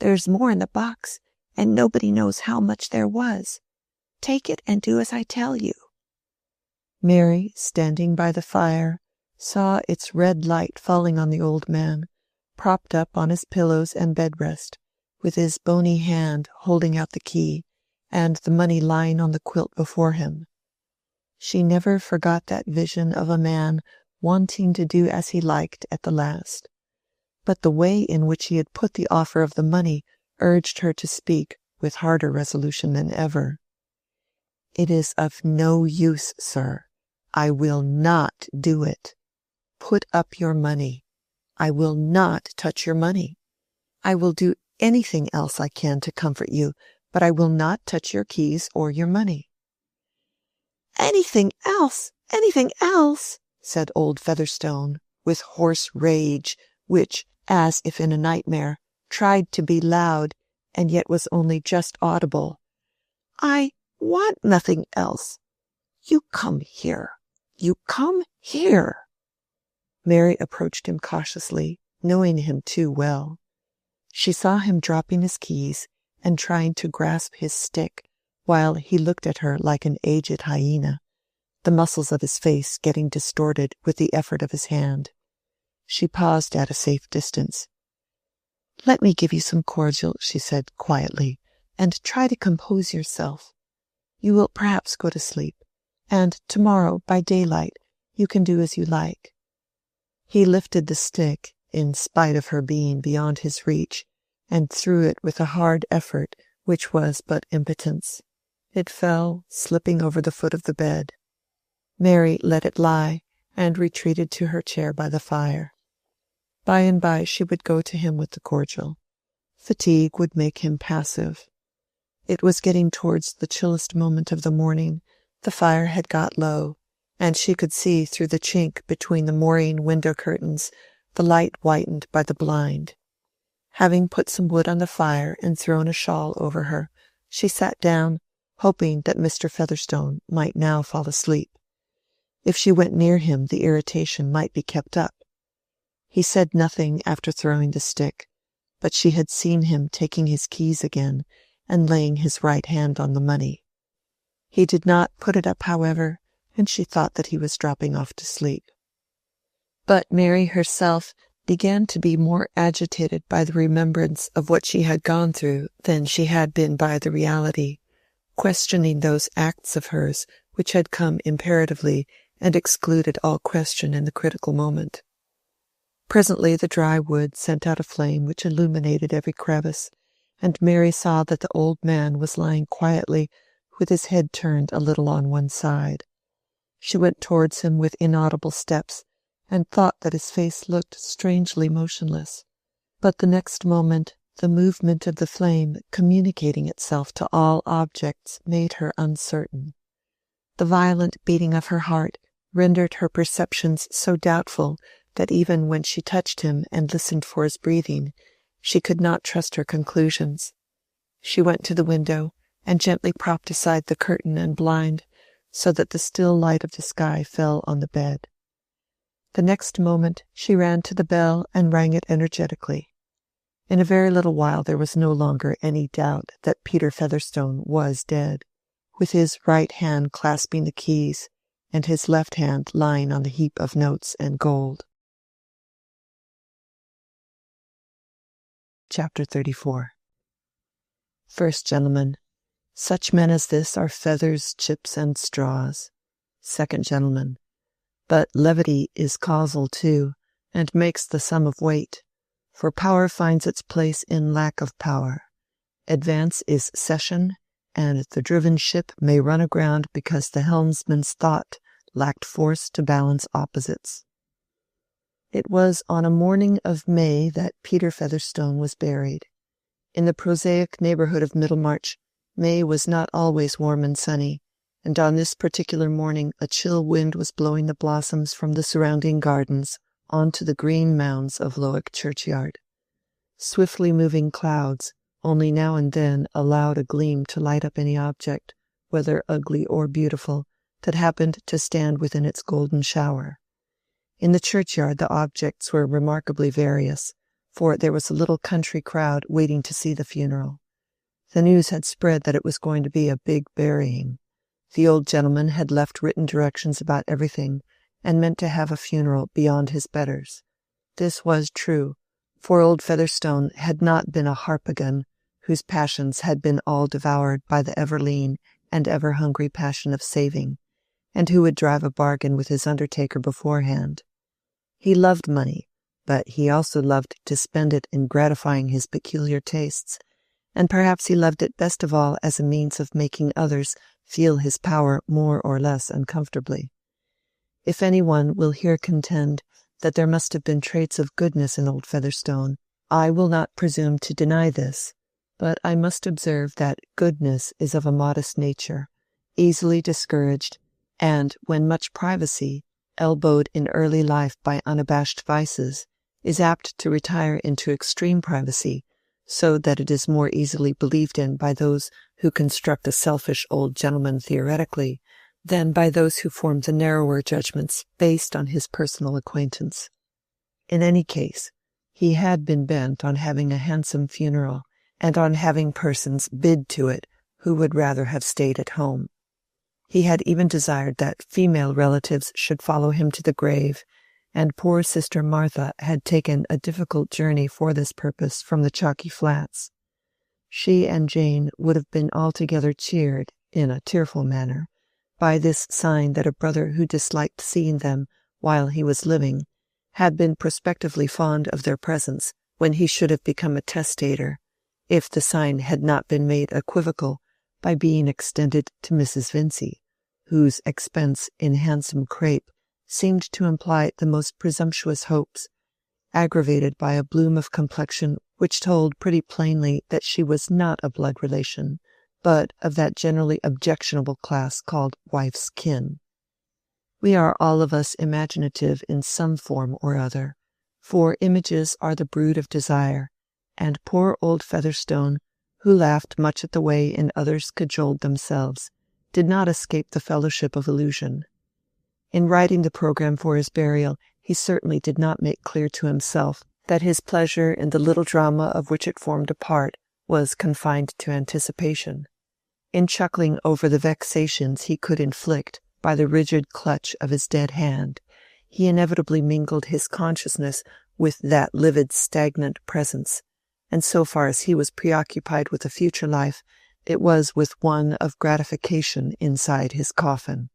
There's more in the box, and nobody knows how much there was. Take it and do as I tell you." Mary, standing by the fire, saw its red light falling on the old man, propped up on his pillows and bed-rest, with his bony hand holding out the key, and the money lying on the quilt before him. She never forgot that vision of a man wanting to do as he liked at the last. But the way in which he had put the offer of the money urged her to speak with harder resolution than ever. "It is of no use, sir. I will not do it. Put up your money. I will not touch your money. I will do anything else I can to comfort you, but I will not touch your keys or your money." "Anything else? Anything else?" said old Featherstone, with hoarse rage, which, as if in a nightmare, tried to be loud, and yet was only just audible. "I want nothing else. You come here. You come here." Mary approached him cautiously, knowing him too well. She saw him dropping his keys and trying to grasp his stick, while he looked at her like an aged hyena, the muscles of his face getting distorted with the effort of his hand. She paused at a safe distance. "Let me give you some cordial," she said quietly, "and try to compose yourself. You will perhaps go to sleep, and tomorrow by daylight you can do as you like." He lifted the stick, in spite of her being beyond his reach, and threw it with a hard effort which was but impotence. It fell, slipping over the foot of the bed. Mary let it lie, and retreated to her chair by the fire. By and by she would go to him with the cordial. Fatigue would make him passive. It was getting towards the chillest moment of the morning. The fire had got low, and she could see through the chink between the moreen window curtains the light whitened by the blind. Having put some wood on the fire and thrown a shawl over her, she sat down, hoping that Mr. Featherstone might now fall asleep. If she went near him, the irritation might be kept up. He said nothing after throwing the stick, but she had seen him taking his keys again and laying his right hand on the money. He did not put it up, however, and she thought that he was dropping off to sleep. But Mary herself began to be more agitated by the remembrance of what she had gone through than she had been by the reality, questioning those acts of hers which had come imperatively and excluded all question in the critical moment. Presently the dry wood sent out a flame which illuminated every crevice, and Mary saw that the old man was lying quietly with his head turned a little on one side. She went towards him with inaudible steps, and thought that his face looked strangely motionless. But the next moment the movement of the flame communicating itself to all objects made her uncertain. The violent beating of her heart rendered her perceptions so doubtful that even when she touched him and listened for his breathing, she could not trust her conclusions. She went to the window and gently propped aside the curtain and blind, so that the still light of the sky fell on the bed. The next moment she ran to the bell and rang it energetically. In a very little while there was no longer any doubt that Peter Featherstone was dead, with his right hand clasping the keys and his left hand lying on the heap of notes and gold. Chapter 34. First gentleman, such men as this are feathers, chips, and straws. Second gentleman, but levity is causal too, and makes the sum of weight, for power finds its place in lack of power. Advance is cession, and the driven ship may run aground because the helmsman's thought lacked force to balance opposites. It was on a morning of May that Peter Featherstone was buried. In the prosaic neighborhood of Middlemarch, May was not always warm and sunny, and on this particular morning a chill wind was blowing the blossoms from the surrounding gardens onto the green mounds of Lowick churchyard. Swiftly moving clouds only now and then allowed a gleam to light up any object, whether ugly or beautiful, that happened to stand within its golden shower. In the churchyard the objects were remarkably various, for there was a little country crowd waiting to see the funeral. The news had spread that it was going to be a big burying. The old gentleman had left written directions about everything, and meant to have a funeral beyond his betters. This was true, for old Featherstone had not been a harpagon whose passions had been all devoured by the ever-lean and ever-hungry passion of saving, and who would drive a bargain with his undertaker beforehand. He loved money, but he also loved to spend it in gratifying his peculiar tastes, and perhaps he loved it best of all as a means of making others feel his power more or less uncomfortably. If anyone will here contend that there must have been traits of goodness in old Featherstone, I will not presume to deny this, but I must observe that goodness is of a modest nature, easily discouraged, and, when much privacy, elbowed in early life by unabashed vices, is apt to retire into extreme privacy, so that it is more easily believed in by those who construct a selfish old gentleman theoretically than by those who form the narrower judgments based on his personal acquaintance. In any case, he had been bent on having a handsome funeral, and on having persons bid to it who would rather have stayed at home. He had even desired that female relatives should follow him to the grave, and poor Sister Martha had taken a difficult journey for this purpose from the Chalky Flats. She and Jane would have been altogether cheered, in a tearful manner, by this sign that a brother who disliked seeing them while he was living had been prospectively fond of their presence when he should have become a testator, if the sign had not been made equivocal by being extended to Mrs. Vincey, whose expense in handsome crape seemed to imply the most presumptuous hopes, aggravated by a bloom of complexion which told pretty plainly that she was not a blood relation, but of that generally objectionable class called wife's kin. We are all of us imaginative in some form or other, for images are the brood of desire, and poor old Featherstone, who laughed much at the way in others cajoled themselves, did not escape the fellowship of illusion. In writing the program for his burial, he certainly did not make clear to himself that his pleasure in the little drama of which it formed a part was confined to anticipation. In chuckling over the vexations he could inflict by the rigid clutch of his dead hand, he inevitably mingled his consciousness with that livid, stagnant presence, and so far as he was preoccupied with a future life, it was with one of gratification inside his coffin.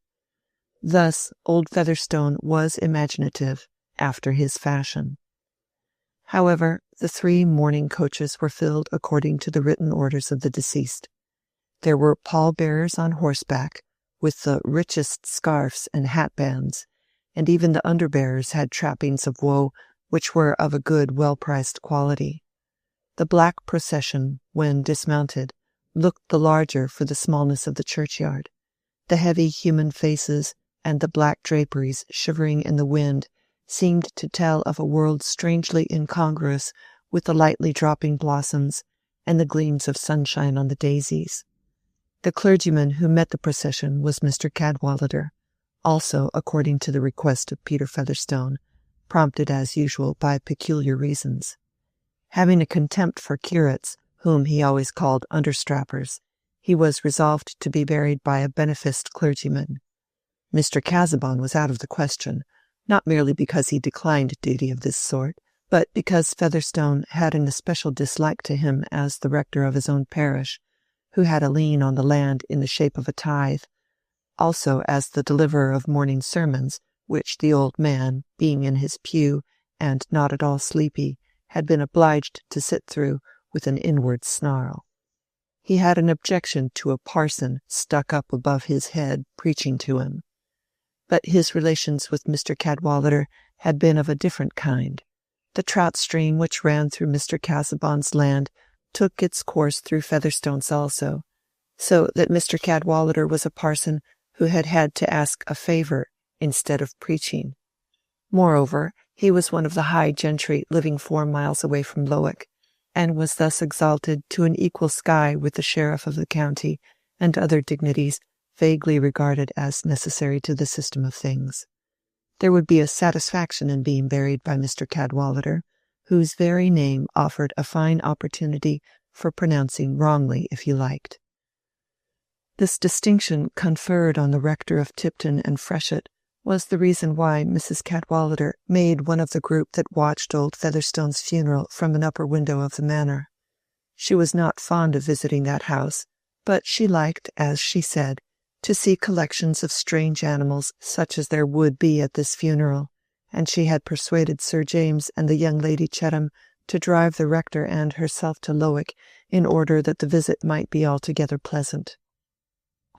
Thus old Featherstone was imaginative, after his fashion. However, the 3 mourning coaches were filled according to the written orders of the deceased. There were pall-bearers on horseback, with the richest scarfs and hat-bands, and even the underbearers had trappings of woe which were of a good, well-priced quality. The black procession, when dismounted, looked the larger for the smallness of the churchyard. The heavy human faces and the black draperies shivering in the wind seemed to tell of a world strangely incongruous with the lightly dropping blossoms and the gleams of sunshine on the daisies. The clergyman who met the procession was Mr. Cadwallader, also according to the request of Peter Featherstone, prompted as usual by peculiar reasons. Having a contempt for curates, whom he always called understrappers, he was resolved to be buried by a beneficed clergyman. Mr. Casaubon was out of the question, not merely because he declined duty of this sort, but because Featherstone had an especial dislike to him as the rector of his own parish, who had a lien on the land in the shape of a tithe, also as the deliverer of morning sermons, which the old man, being in his pew and not at all sleepy, had been obliged to sit through with an inward snarl. He had an objection to a parson stuck up above his head preaching to him. But his relations with Mr. Cadwallader had been of a different kind. The trout stream which ran through Mr. Casaubon's land took its course through Featherstone's also, so that Mr. Cadwallader was a parson who had had to ask a favour instead of preaching. Moreover, he was one of the high gentry living 4 miles away from Lowick, and was thus exalted to an equal sky with the sheriff of the county and other dignities vaguely regarded as necessary to the system of things. There would be a satisfaction in being buried by Mr. Cadwallader, whose very name offered a fine opportunity for pronouncing wrongly if he liked. This distinction conferred on the rector of Tipton and Freshitt was the reason why Mrs. Cadwallader made one of the group that watched old Featherstone's funeral from an upper window of the manor. She was not fond of visiting that house, but she liked, as she said, to see collections of strange animals such as there would be at this funeral, and she had persuaded Sir James and the young Lady Chettam to drive the rector and herself to Lowick in order that the visit might be altogether pleasant.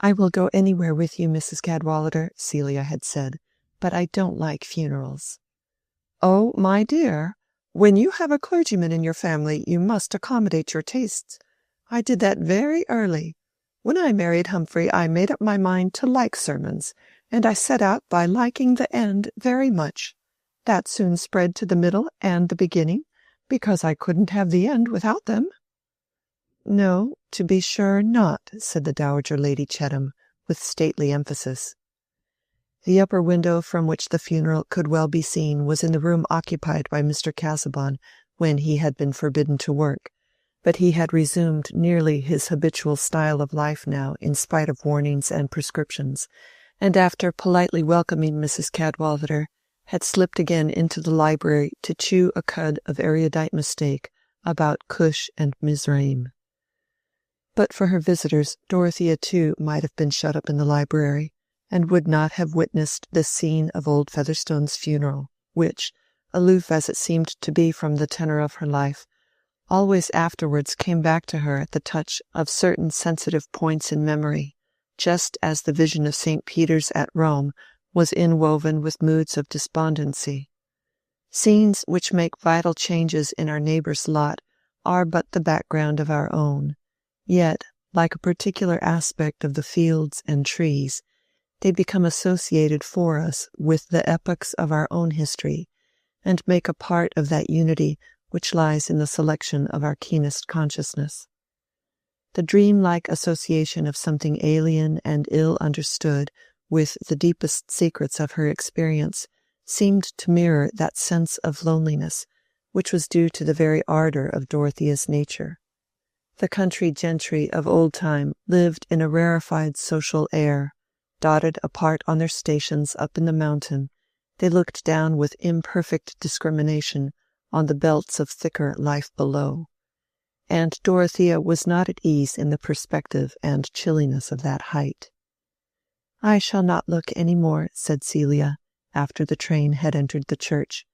"I will go anywhere with you, Mrs. Cadwallader," Celia had said, "but I don't like funerals." "Oh, my dear, when you have a clergyman in your family you must accommodate your tastes. I did that very early. When I married Humphrey I made up my mind to like sermons, and I set out by liking the end very much. That soon spread to the middle and the beginning, because I couldn't have the end without them." "No, to be sure not," said the Dowager Lady Chettam, with stately emphasis. The upper window from which the funeral could well be seen was in the room occupied by Mr. Casaubon when he had been forbidden to work, but he had resumed nearly his habitual style of life now in spite of warnings and prescriptions, and after politely welcoming Mrs. Cadwallader, had slipped again into the library to chew a cud of erudite mistake about Cush and Mizraim. But for her visitors, Dorothea too might have been shut up in the library, and would not have witnessed this scene of old Featherstone's funeral, which, aloof as it seemed to be from the tenor of her life, always afterwards came back to her at the touch of certain sensitive points in memory, just as the vision of St. Peter's at Rome was inwoven with moods of despondency. Scenes which make vital changes in our neighbour's lot are but the background of our own. Yet, like a particular aspect of the fields and trees, they become associated for us with the epochs of our own history, and make a part of that unity which lies in the selection of our keenest consciousness. The dream-like association of something alien and ill understood with the deepest secrets of her experience seemed to mirror that sense of loneliness which was due to the very ardour of Dorothea's nature. The country gentry of old time lived in a rarefied social air. Dotted apart on their stations up in the mountain, they looked down with imperfect discrimination on the belts of thicker life below. And Dorothea was not at ease in the perspective and chilliness of that height. "I shall not look any more," said Celia, after the train had entered the church,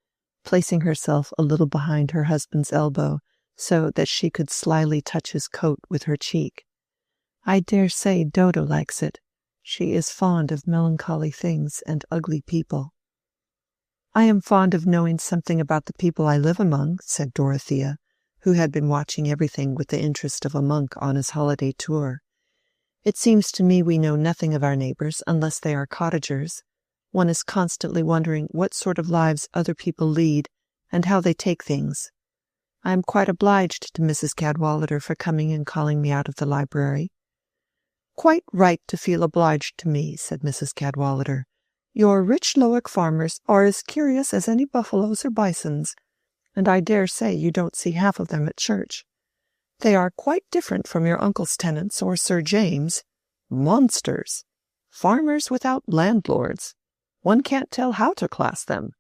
placing herself a little behind her husband's elbow, so that she could slyly touch his coat with her cheek. "I dare say Dodo likes it. She is fond of melancholy things and ugly people." "I am fond of knowing something about the people I live among," said Dorothea, who had been watching everything with the interest of a monk on his holiday tour. "It seems to me we know nothing of our neighbours unless they are cottagers. One is constantly wondering what sort of lives other people lead and how they take things. I am quite obliged to Mrs. Cadwallader for coming and calling me out of the library." "Quite right to feel obliged to me," said Mrs. Cadwallader. "Your rich Lowick farmers are as curious as any buffaloes or bisons, and I dare say you don't see half of them at church. They are quite different from your uncle's tenants or Sir James. Monsters! Farmers without landlords. One can't tell how to class them."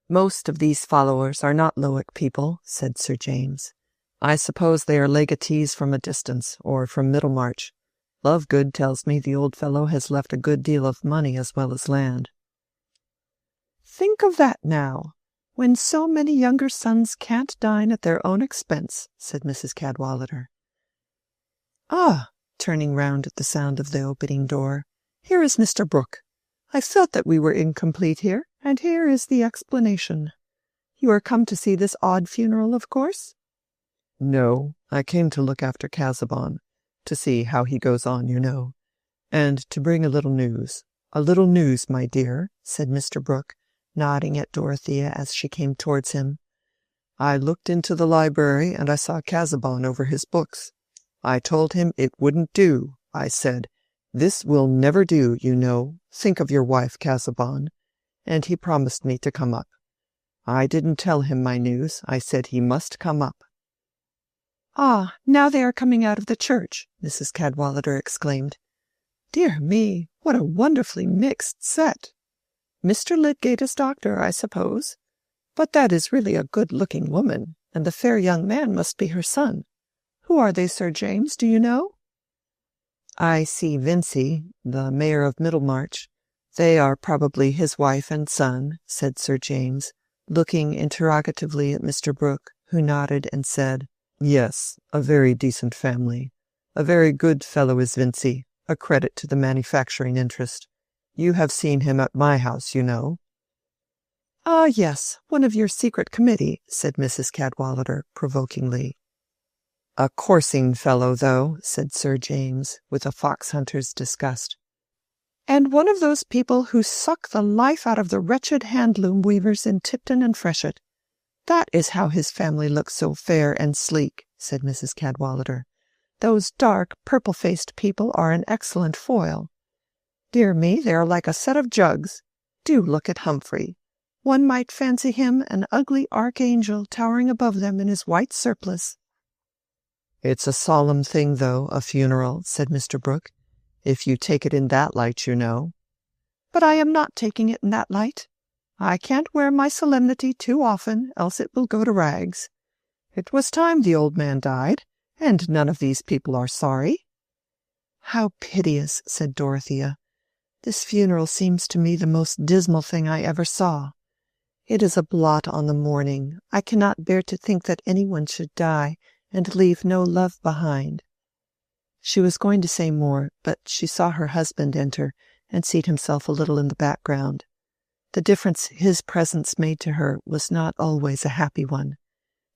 "Most of these followers are not Lowick people," said Sir James. "I suppose they are legatees from a distance, or from Middlemarch. Lovegood tells me the old fellow has left a good deal of money as well as land." "Think of that now, when so many younger sons can't dine at their own expense," said Mrs. Cadwallader. "Ah," turning round at the sound of the opening door, "here is Mr. Brooke. I felt that we were incomplete here, and here is the explanation. You are come to see this odd funeral, of course?" "No, I came to look after Casaubon, to see how he goes on, you know, and to bring a little news. A little news, my dear," said Mr. Brooke, nodding at Dorothea as she came towards him. "I looked into the library, and I saw Casaubon over his books. I told him it wouldn't do. I said, 'This will never do, you know. Think of your wife, Casaubon.' And he promised me to come up. I didn't tell him my news. I said he must come up." "Ah, now they are coming out of the church," Mrs. Cadwallader exclaimed. "Dear me, what a wonderfully mixed set! Mr. Lydgate is doctor, I suppose. But that is really a good-looking woman, and the fair young man must be her son. Who are they, Sir James, do you know?" "I see Vincy, the mayor of Middlemarch. They are probably his wife and son," said Sir James, looking interrogatively at Mr. Brooke, who nodded and said, "Yes, a very decent family. A very good fellow is Vincy, a credit to the manufacturing interest. You have seen him at my house, you know." "Ah, yes, one of your secret committee," said Mrs. Cadwallader provokingly. "A coursing fellow, though," said Sir James, with a fox-hunter's disgust. "And one of those people who suck the life out of the wretched handloom weavers in Tipton and Freshitt. That is how his family looks so fair and sleek," said Mrs. Cadwallader. "Those dark, purple-faced people are an excellent foil. Dear me, they are like a set of jugs. Do look at Humphrey. One might fancy him an ugly archangel towering above them in his white surplice." "It's a solemn thing, though, a funeral," said Mr. Brooke, "if you take it in that light, you know." "But I am not taking it in that light. I can't wear my solemnity too often, else it will go to rags. It was time the old man died, and none of these people are sorry." "How piteous," said Dorothea. "This funeral seems to me the most dismal thing I ever saw. It is a blot on the morning. I cannot bear to think that anyone should die and leave no love behind." She was going to say more, but she saw her husband enter and seat himself a little in the background. The difference his presence made to her was not always a happy one.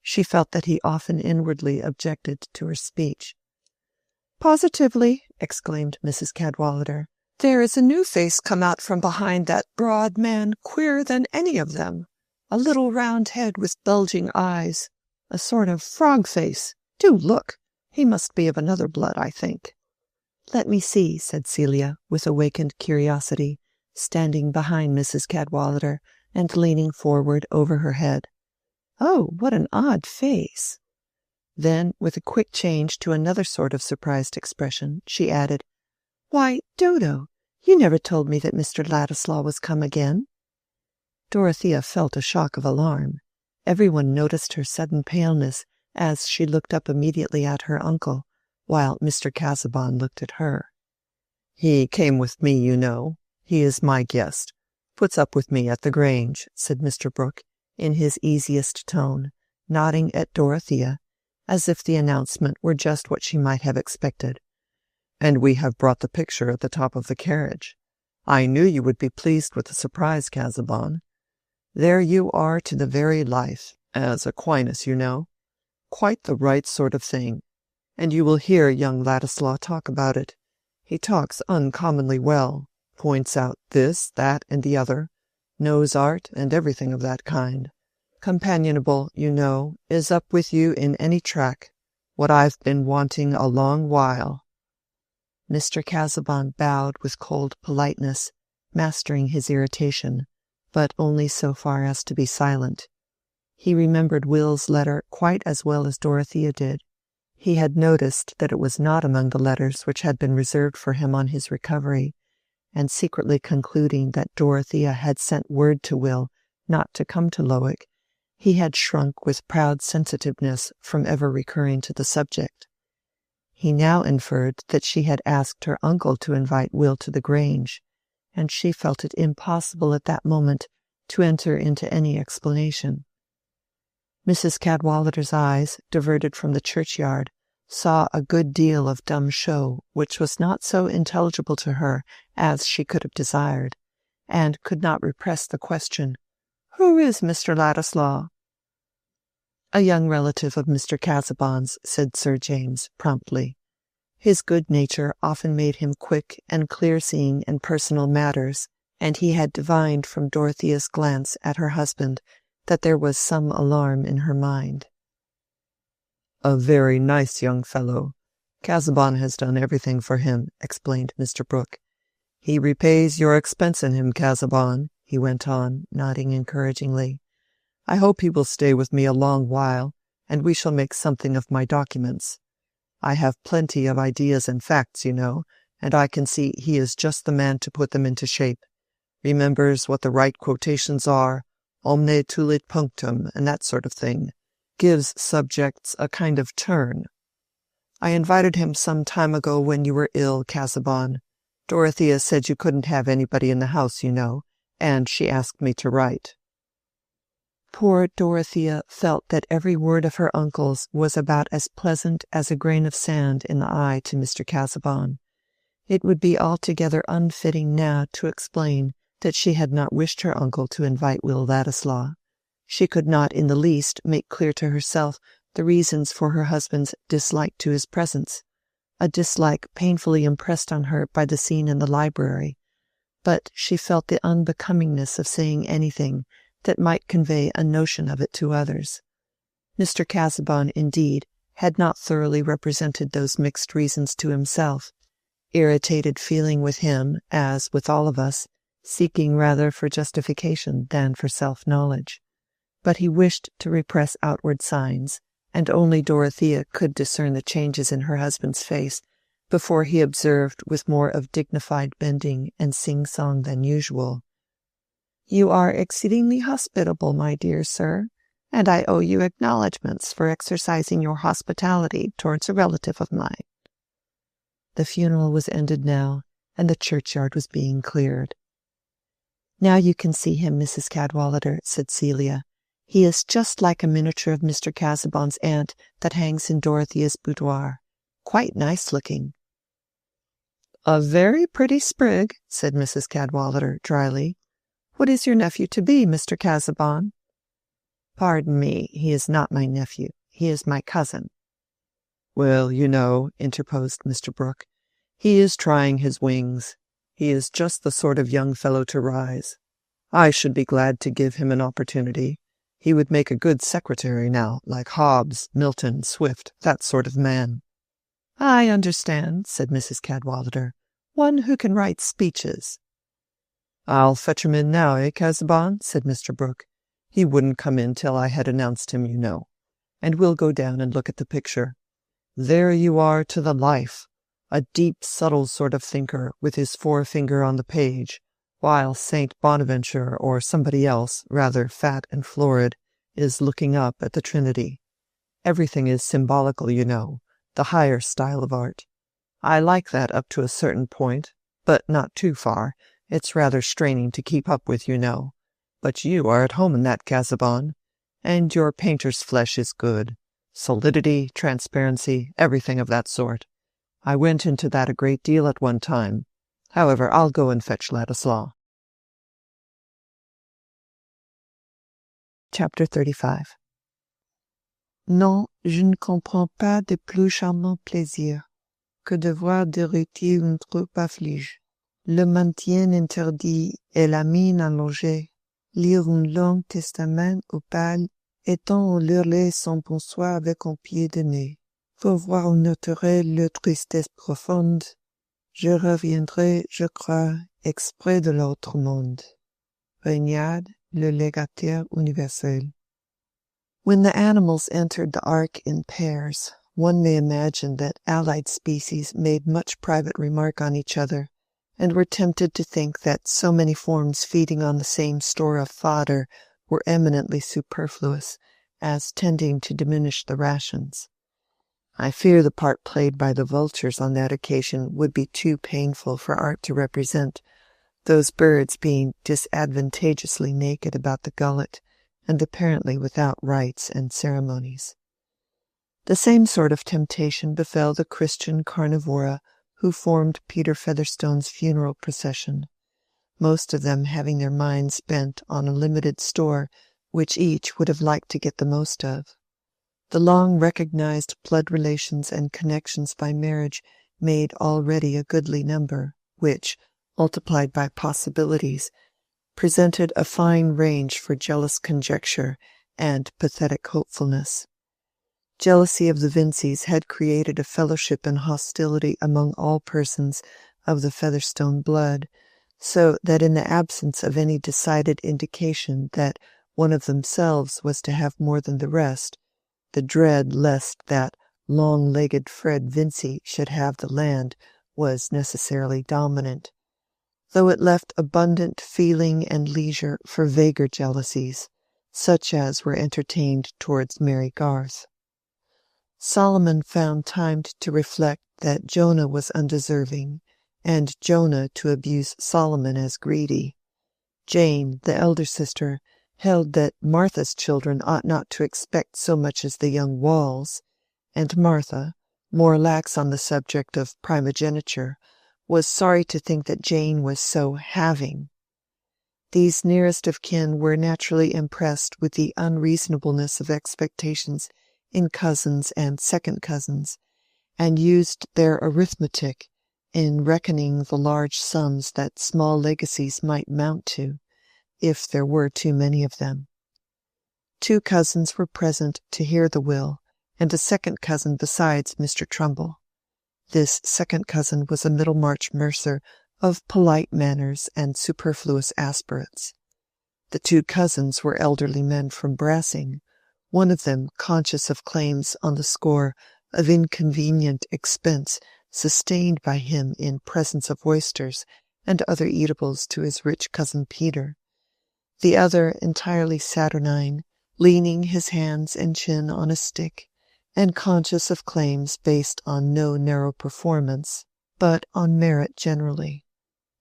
She felt that he often inwardly objected to her speech. "Positively," exclaimed Mrs. Cadwallader, "there is a new face come out from behind that broad man queerer than any of them. A little round head with bulging eyes. A sort of frog face. Do look. He must be of another blood, I think." "Let me see," said Celia, with awakened curiosity, standing behind Mrs. Cadwallader and leaning forward over her head. "Oh, what an odd face!" Then, with a quick change to another sort of surprised expression, she added, "Why, Dodo, you never told me that Mr. Ladislaw was come again." Dorothea felt a shock of alarm. Everyone noticed her sudden paleness as she looked up immediately at her uncle, while Mr. Casaubon looked at her. "He came with me, you know. He is my guest. Puts up with me at the Grange," said Mr. Brooke, in his easiest tone, nodding at Dorothea, as if the announcement were just what she might have expected. "And we have brought the picture at the top of the carriage. I knew you would be pleased with the surprise, Casaubon. There you are to the very life, as Aquinas, you know. Quite the right sort of thing. And you will hear young Ladislaw talk about it. He talks uncommonly well, points out this, that, and the other, knows art and everything of that kind. Companionable, you know, is up with you in any track, what I've been wanting a long while." Mr. Casaubon bowed with cold politeness, mastering his irritation, but only so far as to be silent. He remembered Will's letter quite as well as Dorothea did. He had noticed that it was not among the letters which had been reserved for him on his recovery, and secretly concluding that Dorothea had sent word to Will not to come to Lowick, he had shrunk with proud sensitiveness from ever recurring to the subject. He now inferred that she had asked her uncle to invite Will to the Grange, and she felt it impossible at that moment to enter into any explanation. Mrs. Cadwallader's eyes, diverted from the churchyard, saw a good deal of dumb show which was not so intelligible to her as she could have desired, and could not repress the question, "Who is Mr. Ladislaw?" "A young relative of Mr. Casaubon's," said Sir James, promptly. His good nature often made him quick and clear-seeing in personal matters, and he had divined from Dorothea's glance at her husband that there was some alarm in her mind. "A very nice young fellow. Casaubon has done everything for him," explained Mr. Brooke. "He repays your expense in him, Casaubon," he went on, nodding encouragingly. "I hope he will stay with me a long while, and we shall make something of my documents. I have plenty of ideas and facts, you know, and I can see he is just the man to put them into shape. Remembers what the right quotations are, omne tulit punctum, and that sort of thing. Gives subjects a kind of turn. I invited him some time ago when you were ill, Casaubon. Dorothea said you couldn't have anybody in the house, you know, and she asked me to write." Poor Dorothea felt that every word of her uncle's was about as pleasant as a grain of sand in the eye to Mr. Casaubon. It would be altogether unfitting now to explain that she had not wished her uncle to invite Will Ladislaw. She could not in the least make clear to herself the reasons for her husband's dislike to his presence, a dislike painfully impressed on her by the scene in the library, but she felt the unbecomingness of saying anything that might convey a notion of it to others. Mr. Casaubon, indeed, had not thoroughly represented those mixed reasons to himself, irritated feeling with him, as with all of us, seeking rather for justification than for self-knowledge. But he wished to repress outward signs, and only Dorothea could discern the changes in her husband's face before he observed with more of dignified bending and sing-song than usual, "You are exceedingly hospitable, my dear sir, and I owe you acknowledgments for exercising your hospitality towards a relative of mine." The funeral was ended now, and the churchyard was being cleared. "Now you can see him, Mrs. Cadwallader," said Celia. "He is just like a miniature of Mr. Casaubon's aunt that hangs in Dorothea's boudoir. Quite nice-looking." "A very pretty sprig," said Mrs. Cadwallader, dryly. "What is your nephew to be, Mr. Casaubon?" "Pardon me, he is not my nephew. He is my cousin." "Well, you know," interposed Mr. Brooke, "he is trying his wings. He is just the sort of young fellow to rise. I should be glad to give him an opportunity. He would make a good secretary now, like Hobbes, Milton, Swift, that sort of man." "I understand," said Mrs. Cadwallader. "One who can write speeches." "I'll fetch him in now, Casaubon?" said Mr. Brooke. "He wouldn't come in till I had announced him, you know. And we'll go down and look at the picture. There you are to the life, a deep, subtle sort of thinker with his forefinger on the page, while Saint Bonaventure or somebody else, rather fat and florid, is looking up at the Trinity. Everything is symbolical, you know, the higher style of art. I like that up to a certain point, but not too far. It's rather straining to keep up with, you know. But you are at home in that, Casaubon, and your painter's flesh is good. Solidity, transparency, everything of that sort. I went into that a great deal at one time. However, I'll go and fetch Ladislaw." Chapter 35. Non, je ne comprends pas de plus charmant plaisir que de voir Dorothée une troupe afflige, le maintien interdit et la mine allongée, lire un long testament au pâle, étant au hurler son bonsoir avec un pied de nez, pour voir au naturel leur tristesse profonde, Je reviendrai, je crois, exprès de l'autre monde. Regnade le légataire universel. When the animals entered the ark in pairs, one may imagine that allied species made much private remark on each other, and were tempted to think that so many forms feeding on the same store of fodder were eminently superfluous, as tending to diminish the rations. I fear the part played by the vultures on that occasion would be too painful for art to represent, those birds being disadvantageously naked about the gullet, and apparently without rites and ceremonies. The same sort of temptation befell the Christian carnivora who formed Peter Featherstone's funeral procession, most of them having their minds bent on a limited store which each would have liked to get the most of. The long recognized blood relations and connections by marriage made already a goodly number, which, multiplied by possibilities, presented a fine range for jealous conjecture and pathetic hopefulness. Jealousy of the Vinceys had created a fellowship and hostility among all persons of the Featherstone blood, so that in the absence of any decided indication that one of themselves was to have more than the rest, the dread lest that long-legged Fred Vincey should have the land was necessarily dominant, though it left abundant feeling and leisure for vaguer jealousies, such as were entertained towards Mary Garth. Solomon found time to reflect that Jonah was undeserving, and Jonah to abuse Solomon as greedy. Jane, the elder sister, held that Martha's children ought not to expect so much as the young Walls, and Martha, more lax on the subject of primogeniture, was sorry to think that Jane was so having. These nearest of kin were naturally impressed with the unreasonableness of expectations in cousins and second cousins, and used their arithmetic in reckoning the large sums that small legacies might mount to, if there were too many of them. 2 cousins were present to hear the will, and a second cousin besides Mr. Trumbull. This second cousin was a Middlemarch mercer of polite manners and superfluous aspirates. The 2 cousins were elderly men from Brassing, one of them conscious of claims on the score of inconvenient expense sustained by him in presents of oysters and other eatables to his rich cousin Peter, the other entirely saturnine, leaning his hands and chin on a stick, and conscious of claims based on no narrow performance, but on merit generally,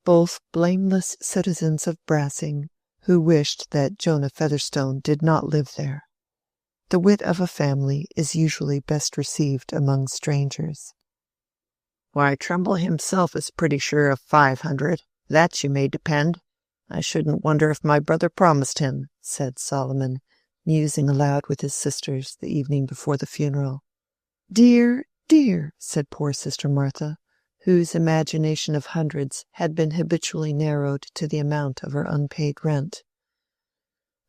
both blameless citizens of Brassing who wished that Jonah Featherstone did not live there. The wit of a family is usually best received among strangers. "Why, Trumbull himself is pretty sure of 500, that you may depend. I shouldn't wonder if my brother promised him," said Solomon, musing aloud with his sisters the evening before the funeral. "Dear, dear," said poor Sister Martha, whose imagination of hundreds had been habitually narrowed to the amount of her unpaid rent.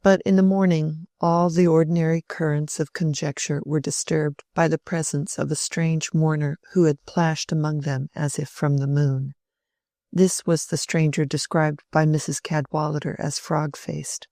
But in the morning all the ordinary currents of conjecture were disturbed by the presence of a strange mourner who had plashed among them as if from the moon. This was the stranger described by Mrs. Cadwallader as frog-faced,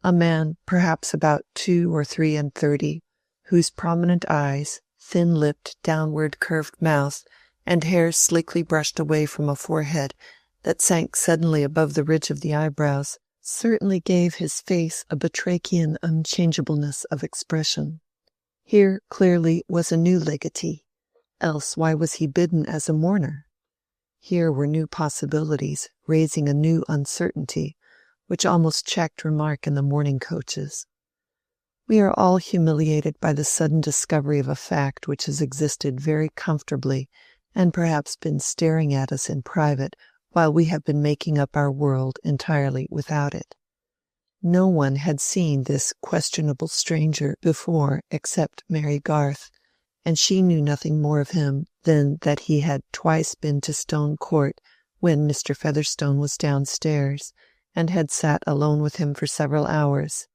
a man perhaps about 2 or 3 and 30, whose prominent eyes, thin-lipped, downward-curved mouth, and hair sleekly brushed away from a forehead that sank suddenly above the ridge of the eyebrows, certainly gave his face a batrachian unchangeableness of expression. Here clearly was a new legatee, else why was he bidden as a mourner? Here were new possibilities, raising a new uncertainty, which almost checked remark in the mourning coaches. We are all humiliated by the sudden discovery of a fact which has existed very comfortably and perhaps been staring at us in private while we have been making up our world entirely without it. No one had seen this questionable stranger before except Mary Garth, and she knew nothing more of him than that he had twice been to Stone Court when Mr. Featherstone was downstairs, and had sat alone with him for several hours.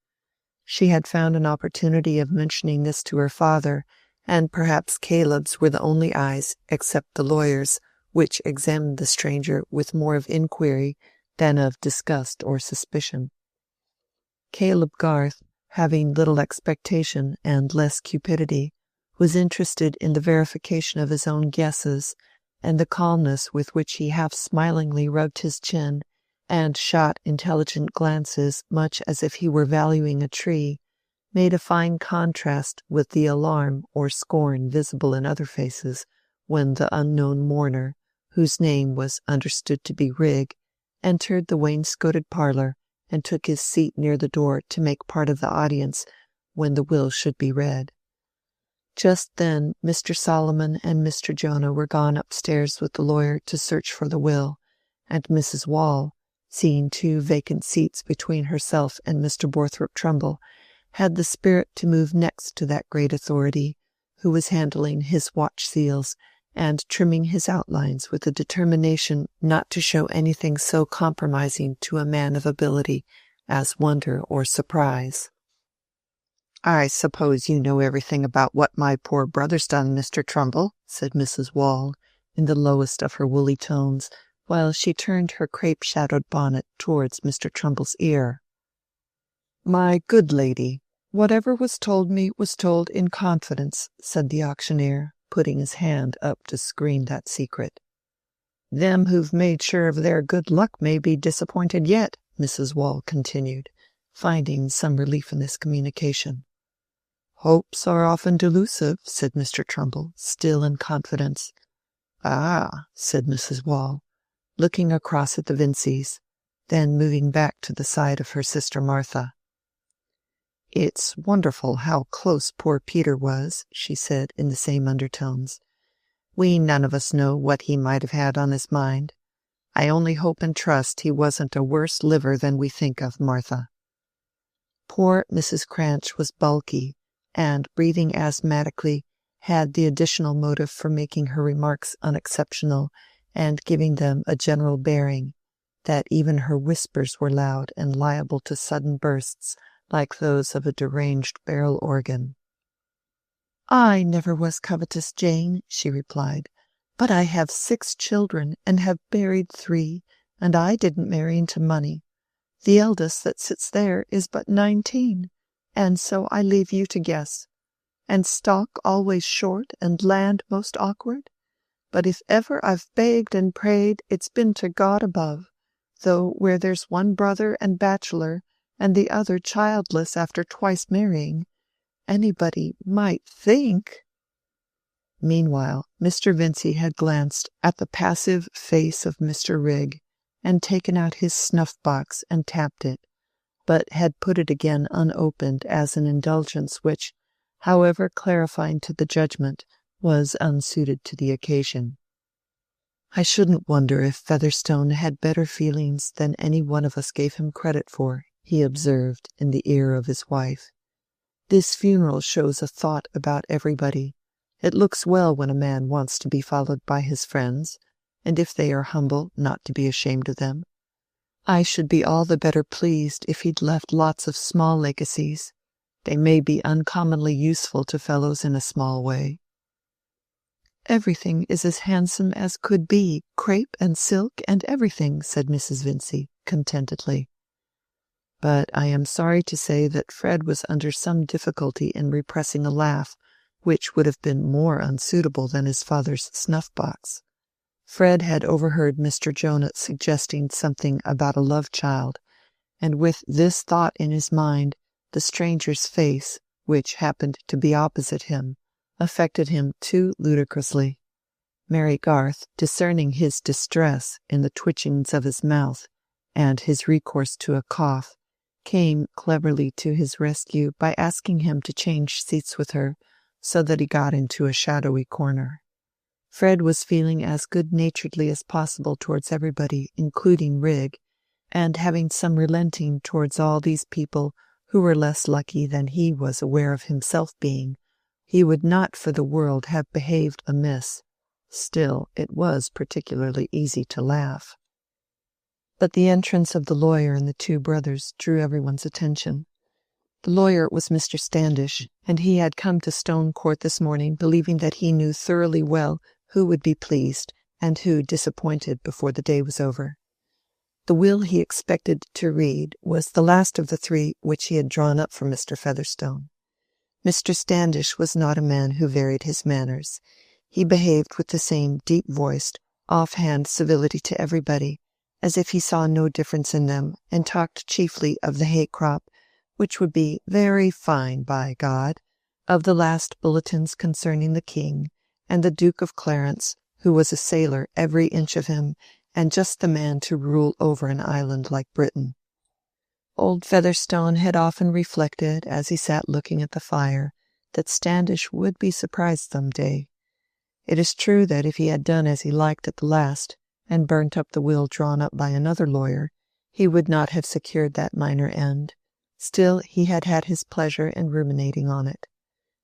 She had found an opportunity of mentioning this to her father, and perhaps Caleb's were the only eyes, except the lawyer's, which examined the stranger with more of inquiry than of disgust or suspicion. Caleb Garth, having little expectation and less cupidity, was interested in the verification of his own guesses, and the calmness with which he half smilingly rubbed his chin and shot intelligent glances, much as if he were valuing a tree, made a fine contrast with the alarm or scorn visible in other faces when the unknown mourner, whose name was understood to be Rigg, entered the wainscoted parlor and took his seat near the door to make part of the audience when the will should be read. Just then Mr. Solomon and Mr. Jonah were gone upstairs with the lawyer to search for the will, and Mrs. Wall, seeing 2 vacant seats between herself and Mr. Borthrop Trumbull, had the spirit to move next to that great authority, who was handling his watch-seals and trimming his outlines with a determination not to show anything so compromising to a man of ability as wonder or surprise. "I suppose you know everything about what my poor brother's done, Mr. Trumbull," said Mrs. Wall, in the lowest of her woolly tones, while she turned her crape-shadowed bonnet towards Mr. Trumbull's ear. "My good lady, whatever was told me was told in confidence," said the auctioneer, putting his hand up to screen that secret. "Them who've made sure of their good luck may be disappointed yet," Mrs. Wall continued, finding some relief in this communication. "Hopes are often delusive," said Mr. Trumbull, still in confidence. "Ah," said Mrs. Wall, looking across at the Vinceys, then moving back to the side of her sister Martha. "It's wonderful how close poor Peter was," she said in the same undertones. "We none of us know what he might have had on his mind. I only hope and trust he wasn't a worse liver than we think of, Martha." Poor Mrs. Cranch was bulky, and, breathing asthmatically, had the additional motive for making her remarks unexceptional and giving them a general bearing, that even her whispers were loud and liable to sudden bursts like those of a deranged barrel organ. "I never was covetous, Jane," she replied, "but I have 6 children and have buried 3, and I didn't marry into money. The eldest that sits there is but 19, and so I leave you to guess. And stock always short and land most awkward? But if ever I've begged and prayed, it's been to God above, though where there's one brother and bachelor, and the other childless after twice marrying, anybody might think—" Meanwhile Mr. Vincey had glanced at the passive face of Mr. Rigg, and taken out his snuff-box and tapped it, but had put it again unopened as an indulgence which, however clarifying to the judgment, was unsuited to the occasion. "I shouldn't wonder if Featherstone had better feelings than any one of us gave him credit for," he observed in the ear of his wife. "This funeral shows a thought about everybody. It looks well when a man wants to be followed by his friends, and if they are humble, not to be ashamed of them. I should be all the better pleased if he'd left lots of small legacies. They may be uncommonly useful to fellows in a small way." "Everything is as handsome as could be, crape and silk and everything," said Mrs. Vincey, contentedly. But I am sorry to say that Fred was under some difficulty in repressing a laugh, which would have been more unsuitable than his father's snuff-box. Fred had overheard Mr. Jonah suggesting something about a love-child, and with this thought in his mind, the stranger's face, which happened to be opposite him, affected him too ludicrously. Mary Garth, discerning his distress in the twitchings of his mouth and his recourse to a cough, came cleverly to his rescue by asking him to change seats with her, so that he got into a shadowy corner. Fred was feeling as good-naturedly as possible towards everybody, including Rigg, and having some relenting towards all these people who were less lucky than he was aware of himself being. He would not for the world have behaved amiss. Still, it was particularly easy to laugh. But the entrance of the lawyer and the 2 brothers drew everyone's attention. The lawyer was Mr. Standish, and he had come to Stone Court this morning believing that he knew thoroughly well who would be pleased, and who disappointed before the day was over. The will he expected to read was the last of the three which he had drawn up for Mr. Featherstone. Mr. Standish was not a man who varied his manners. He behaved with the same deep-voiced, off-hand civility to everybody, as if he saw no difference in them, and talked chiefly of the hay-crop, which would be very fine, by God, of the last bulletins concerning the king, and the Duke of Clarence, who was a sailor every inch of him, and just the man to rule over an island like Britain. Old Featherstone had often reflected, as he sat looking at the fire, that Standish would be surprised some day. It is true that if he had done as he liked at the last, and burnt up the will drawn up by another lawyer, he would not have secured that minor end. Still, he had had his pleasure in ruminating on it.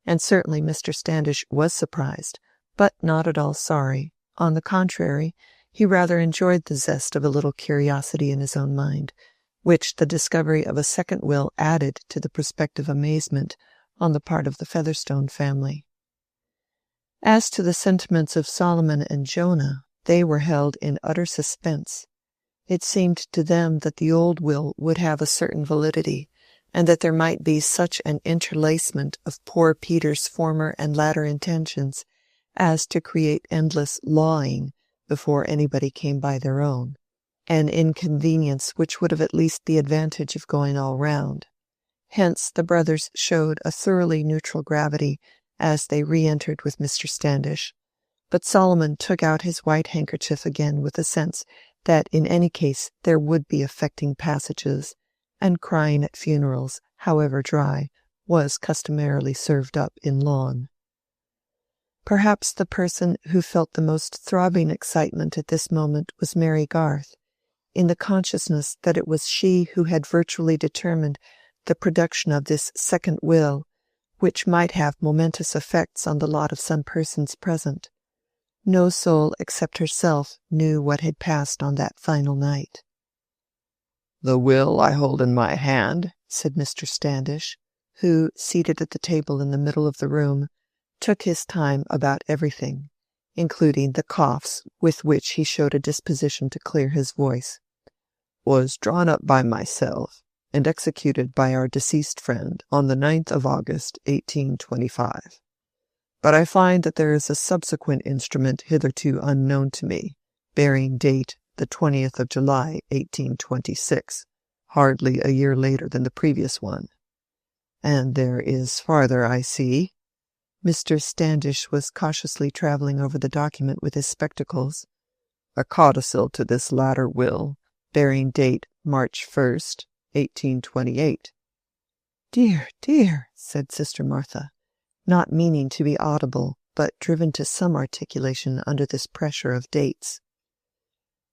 And certainly Mr. Standish was surprised, but not at all sorry. On the contrary, he rather enjoyed the zest of a little curiosity in his own mind, which the discovery of a second will added to the prospective amazement on the part of the Featherstone family. As to the sentiments of Solomon and Jonah, they were held in utter suspense. It seemed to them that the old will would have a certain validity, and that there might be such an interlacement of poor Peter's former and latter intentions as to create endless lawing before anybody came by their own, an inconvenience which would have at least the advantage of going all round. Hence the brothers showed a thoroughly neutral gravity as they re-entered with Mr. Standish, but Solomon took out his white handkerchief again with a sense that in any case there would be affecting passages, and crying at funerals, however dry, was customarily served up in lawn. Perhaps the person who felt the most throbbing excitement at this moment was Mary Garth, in the consciousness that it was she who had virtually determined the production of this second will, which might have momentous effects on the lot of some persons present. No soul except herself knew what had passed on that final night. "The will I hold in my hand," said Mr. Standish, who, seated at the table in the middle of the room, took his time about everything, including the coughs with which he showed a disposition to clear his voice, "was drawn up by myself and executed by our deceased friend on the 9th of August, 1825. But I find that there is a subsequent instrument hitherto unknown to me, bearing date the 20th of July, 1826, hardly a year later than the previous one. And there is farther, I see." Mr. Standish was cautiously travelling over the document with his spectacles. "A codicil to this latter will, bearing date March 1st, 1828. "Dear, dear," said Sister Martha, not meaning to be audible, but driven to some articulation under this pressure of dates.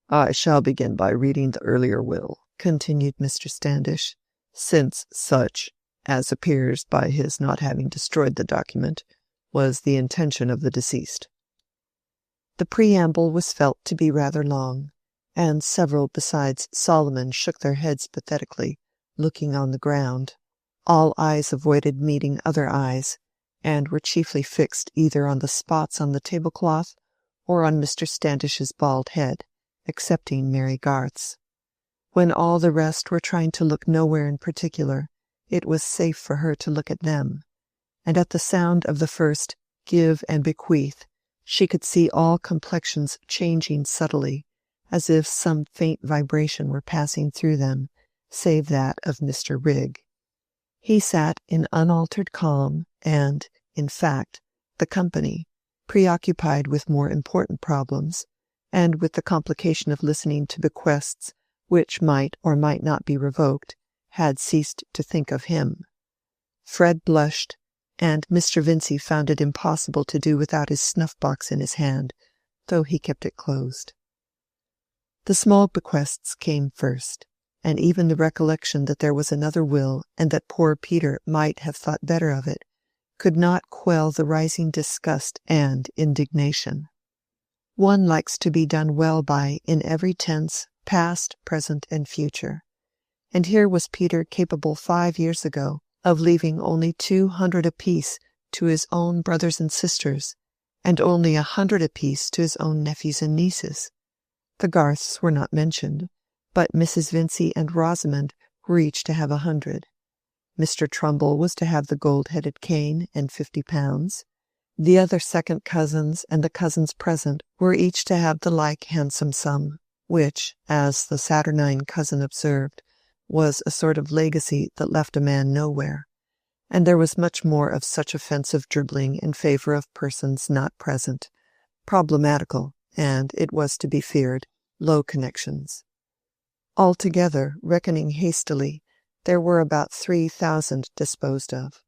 "I shall begin by reading the earlier will," continued Mr. Standish, "since such, as appears by his not having destroyed the document, was the intention of the deceased." The preamble was felt to be rather long, and several besides Solomon shook their heads pathetically, looking on the ground. All eyes avoided meeting other eyes, and were chiefly fixed either on the spots on the tablecloth or on Mr. Standish's bald head, excepting Mary Garth's. When all the rest were trying to look nowhere in particular, it was safe for her to look at them, and at the sound of the first "give and bequeath," she could see all complexions changing subtly, as if some faint vibration were passing through them, save that of Mr. Rigg. He sat in unaltered calm, and, in fact, the company, preoccupied with more important problems, and with the complication of listening to bequests which might or might not be revoked, had ceased to think of him. Fred blushed, and Mr. Vincey found it impossible to do without his snuff-box in his hand, though he kept it closed. The small bequests came first, and even the recollection that there was another will and that poor Peter might have thought better of it could not quell the rising disgust and indignation. One likes to be done well by in every tense, past, present, and future, and here was Peter capable 5 years ago of leaving only 200 apiece to his own brothers and sisters, and only 100 apiece to his own nephews and nieces. The Garths were not mentioned, but Mrs. Vincey and Rosamond were each to have 100. Mr. Trumbull was to have the gold-headed cane and £50. The other second cousins and the cousins present were each to have the like handsome sum, which, as the saturnine cousin observed, was a sort of legacy that left a man nowhere, and there was much more of such offensive dribbling in favor of persons not present, problematical, and, it was to be feared, low connections. Altogether, reckoning hastily, there were about 3,000 disposed of.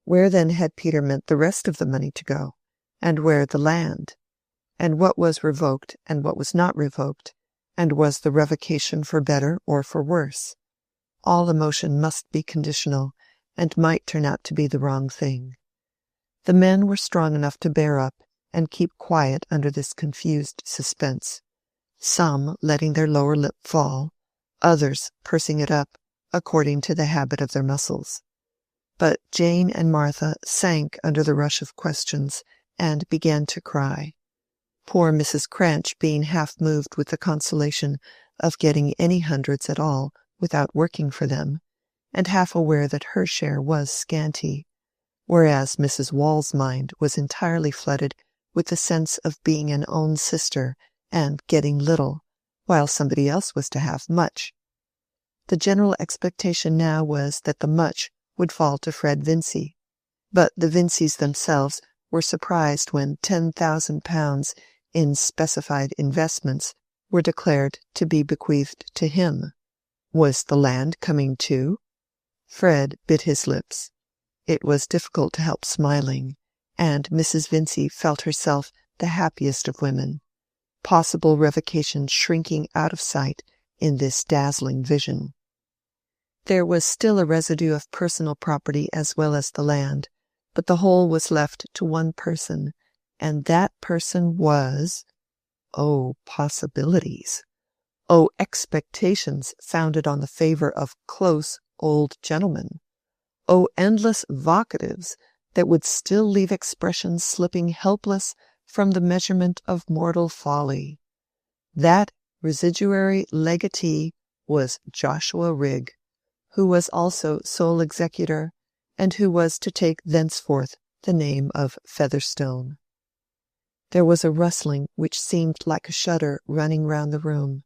Where then had Peter meant the rest of the money to go, and where the land? And what was revoked and what was not revoked, and was the revocation for better or for worse? All emotion must be conditional, and might turn out to be the wrong thing. The men were strong enough to bear up and keep quiet under this confused suspense, some letting their lower lip fall, others pursing it up, according to the habit of their muscles. But Jane and Martha sank under the rush of questions and began to cry, poor Mrs. Cranch being half moved with the consolation of getting any hundreds at all without working for them, and half aware that her share was scanty, whereas Mrs. Wall's mind was entirely flooded with the sense of being an own sister and getting little, while somebody else was to have much. The general expectation now was that the much would fall to Fred Vincey, but the Vinceys themselves were surprised when £10,000 in specified investments were declared to be bequeathed to him. Was the land coming too? Fred bit his lips. It was difficult to help smiling, and Mrs. Vincey felt herself the happiest of women, possible revocation shrinking out of sight in this dazzling vision. There was still a residue of personal property as well as the land, but the whole was left to one person, and that person was— oh, possibilities! Oh, expectations founded on the favor of close old gentlemen! Oh, endless vocatives that would still leave expression slipping helpless from the measurement of mortal folly! That residuary legatee was Joshua Rigg, who was also sole executor, and who was to take thenceforth the name of Featherstone. There was a rustling which seemed like a shudder running round the room.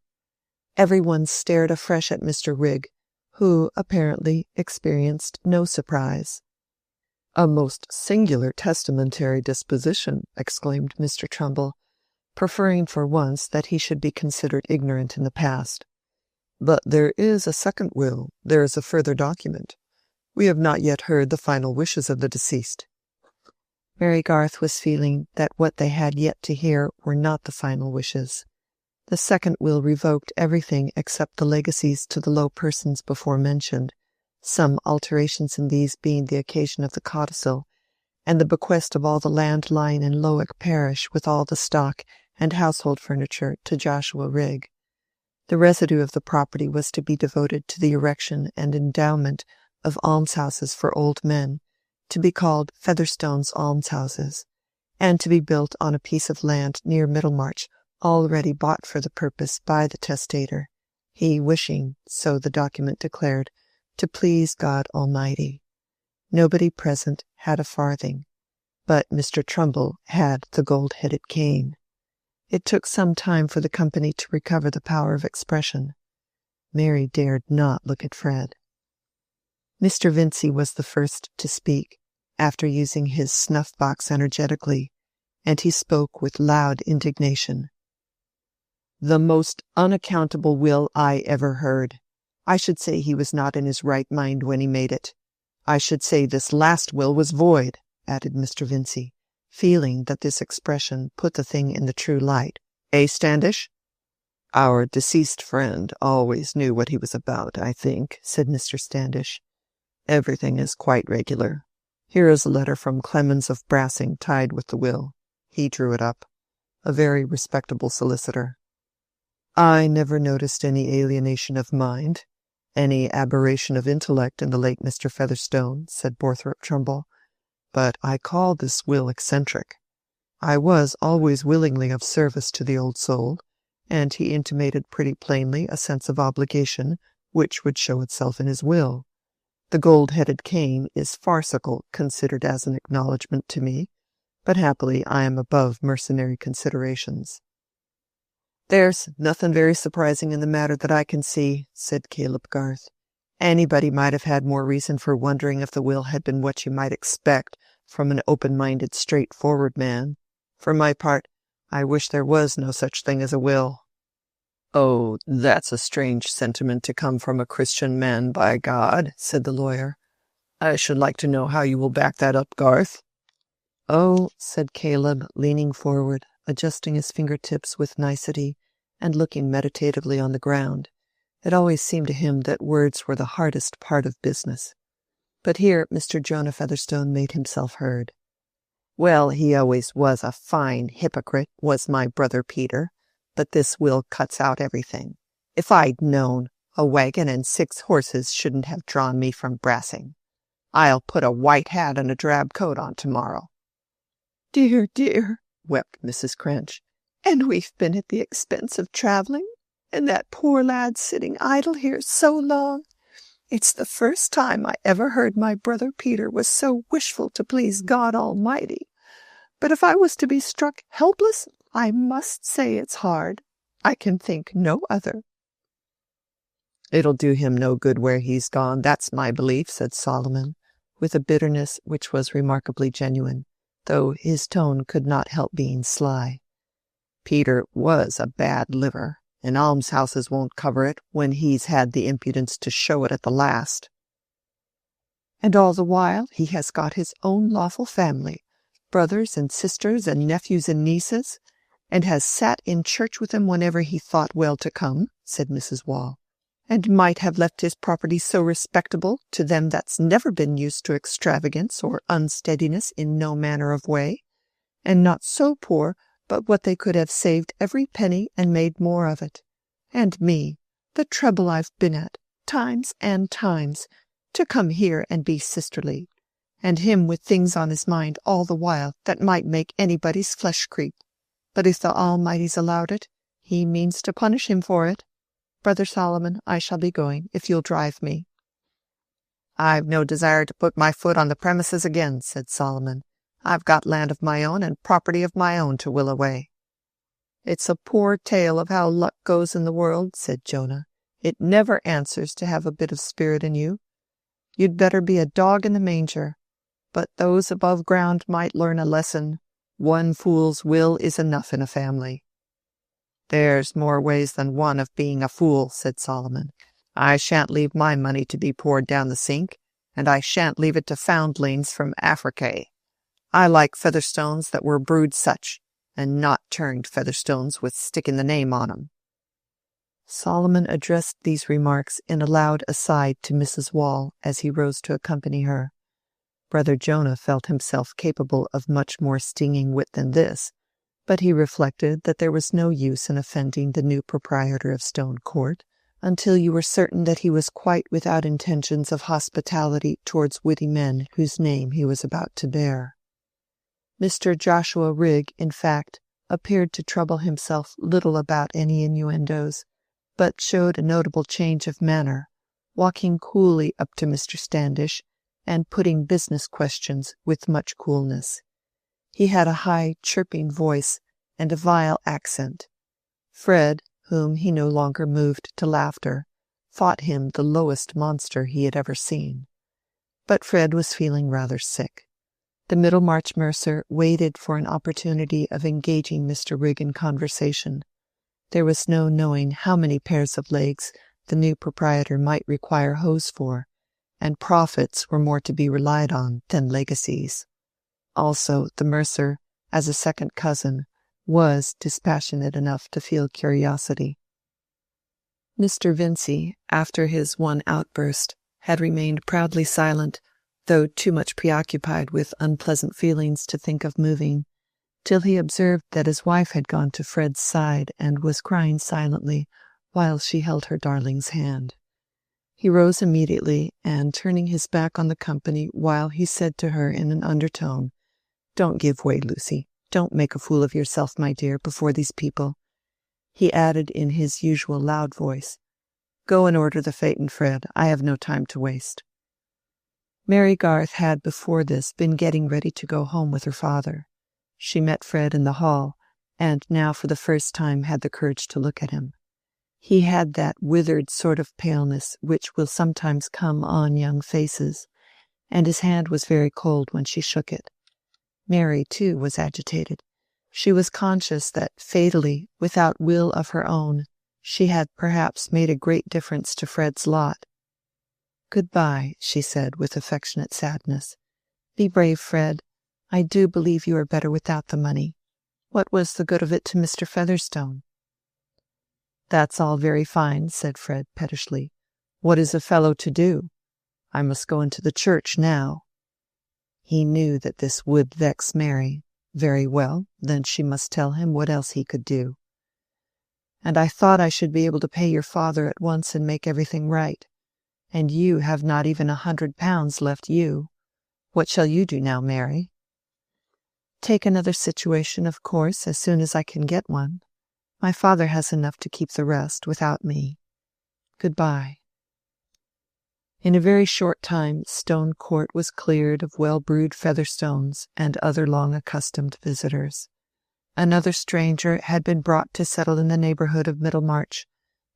Every one stared afresh at Mr. Rigg, who, apparently, experienced no surprise. "A most singular testamentary disposition," exclaimed Mr. Trumbull, preferring for once that he should be considered ignorant in the past. "But there is a second will, there is a further document. We have not yet heard the final wishes of the deceased." Mary Garth was feeling that what they had yet to hear were not the final wishes. The second will revoked everything except the legacies to the low persons before mentioned, some alterations in these being the occasion of the codicil, and the bequest of all the land lying in Lowick parish with all the stock and household furniture to Joshua Rigg. The residue of the property was to be devoted to the erection and endowment of almshouses for old men, to be called Featherstone's almshouses, and to be built on a piece of land near Middlemarch, already bought for the purpose by the testator, he wishing, so the document declared, to please God Almighty. Nobody present had a farthing, but Mr. Trumbull had the gold-headed cane. It took some time for the company to recover the power of expression. Mary dared not look at Fred. Mr. Vincey was the first to speak, after using his snuff-box energetically, and he spoke with loud indignation. "The most unaccountable will I ever heard. I should say he was not in his right mind when he made it. I should say this last will was void," added Mr. Vincey, feeling that this expression put the thing in the true light. Standish?" "Our deceased friend always knew what he was about, I think," said Mr. Standish. "Everything is quite regular. Here is a letter from Clemens of Brassing tied with the will. He drew it up. A very respectable solicitor." "I never noticed any alienation of mind, any aberration of intellect in the late Mr. Featherstone," said Borthrop Trumbull, "but I call this will eccentric. I was always willingly of service to the old soul, and he intimated pretty plainly a sense of obligation which would show itself in his will. The gold-headed cane is farcical considered as an acknowledgment to me, but happily I am above mercenary considerations. "There's nothing very surprising in the matter that I can see," said Caleb Garth. "Anybody might have had more reason for wondering if the will had been what you might expect from an open-minded, straightforward man. For my part, I wish there was no such thing as a will." "Oh, that's a strange sentiment to come from a Christian man, by God," said the lawyer. "I should like to know how you will back that up, Garth." "Oh," said Caleb, leaning forward, adjusting his fingertips with nicety, and looking meditatively on the ground. It always seemed to him that words were the hardest part of business. But here Mr. Jonah Featherstone made himself heard. "Well, he always was a fine hypocrite, was my brother Peter, but this will cuts out everything. If I'd known, a wagon and 6 horses shouldn't have drawn me from Brassing. I'll put a white hat and a drab coat on tomorrow." "Dear, dear," wept Mrs. Cranch, "and we've been at the expense of travelling, and that poor lad sitting idle here so long. It's the first time I ever heard my brother Peter was so wishful to please God Almighty. But if I was to be struck helpless, I must say it's hard. I can think no other." "It'll do him no good where he's gone, that's my belief," said Solomon, with a bitterness which was remarkably genuine, though his tone could not help being sly. "Peter was a bad liver, and almshouses won't cover it when he's had the impudence to show it at the last." "And all the while he has got his own lawful family, brothers and sisters and nephews and nieces, and has sat in church with them whenever he thought well to come," said Mrs. Wall, "and might have left his property so respectable to them that's never been used to extravagance or unsteadiness in no manner of way, and not so poor but what they could have saved every penny and made more of it. And me, the trouble I've been at, times and times, to come here and be sisterly, and him with things on his mind all the while that might make anybody's flesh creep. But if the Almighty's allowed it, he means to punish him for it. Brother Solomon, I shall be going, if you'll drive me." "I've no desire to put my foot on the premises again," said Solomon. "I've got land of my own and property of my own to will away." "It's a poor tale of how luck goes in the world," said Jonah. "It never answers to have a bit of spirit in you. You'd better be a dog in the manger. But those above ground might learn a lesson. One fool's will is enough in a family." "There's more ways than one of being a fool," said Solomon. "I shan't leave my money to be poured down the sink, and I shan't leave it to foundlings from Africa. I like Featherstones that were brewed such, and not turned Featherstones with sticking the name on 'em." Solomon addressed these remarks in a loud aside to Mrs. Wall as he rose to accompany her. Brother Jonah felt himself capable of much more stinging wit than this, but he reflected that there was no use in offending the new proprietor of Stone Court until you were certain that he was quite without intentions of hospitality towards witty men whose name he was about to bear. Mr. Joshua Rigg, in fact, appeared to trouble himself little about any innuendos, but showed a notable change of manner, walking coolly up to Mr. Standish and putting business questions with much coolness. He had a high, chirping voice and a vile accent. Fred, whom he no longer moved to laughter, thought him the lowest monster he had ever seen. But Fred was feeling rather sick. The Middlemarch mercer waited for an opportunity of engaging Mr. Rigg in conversation. There was no knowing how many pairs of legs the new proprietor might require hose for, and profits were more to be relied on than legacies. Also, the mercer, as a second cousin, was dispassionate enough to feel curiosity. Mr. Vincey, after his one outburst, had remained proudly silent, though too much preoccupied with unpleasant feelings to think of moving, till he observed that his wife had gone to Fred's side and was crying silently while she held her darling's hand. He rose immediately, and turning his back on the company while he said to her in an undertone, "Don't give way, Lucy. Don't make a fool of yourself, my dear, before these people." He added in his usual loud voice, "Go and order the phaeton, Fred. I have no time to waste." Mary Garth had before this been getting ready to go home with her father. She met Fred in the hall, and now for the first time had the courage to look at him. He had that withered sort of paleness which will sometimes come on young faces, and his hand was very cold when she shook it. Mary, too, was agitated. She was conscious that fatally, without will of her own, she had perhaps made a great difference to Fred's lot. "Good-bye," she said with affectionate sadness. "Be brave, Fred. I do believe you are better without the money. What was the good of it to Mr. Featherstone?" "That's all very fine," said Fred pettishly. "What is a fellow to do? I must go into the church now." He knew that this would vex Mary. Very well, then she must tell him what else he could do. "And I thought I should be able to pay your father at once and make everything right. And you have not even £100 left you. What shall you do now, Mary?" "Take another situation, of course, as soon as I can get one. My father has enough to keep the rest, without me. Good-bye." In a very short time Stone Court was cleared of well-brewed Featherstones and other long-accustomed visitors. Another stranger had been brought to settle in the neighbourhood of Middlemarch,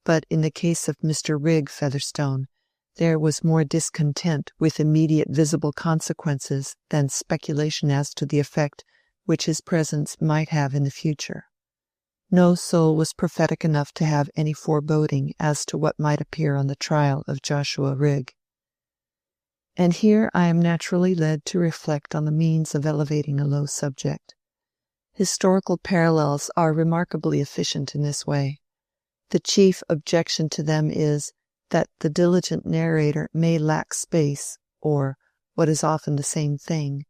but in the case of Mr. Rigg Featherstone there was more discontent with immediate visible consequences than speculation as to the effect which his presence might have in the future. No soul was prophetic enough to have any foreboding as to what might appear on the trial of Joshua Rigg. And here I am naturally led to reflect on the means of elevating a low subject. Historical parallels are remarkably efficient in this way. The chief objection to them is that the diligent narrator may lack space, or, what is often the same thing,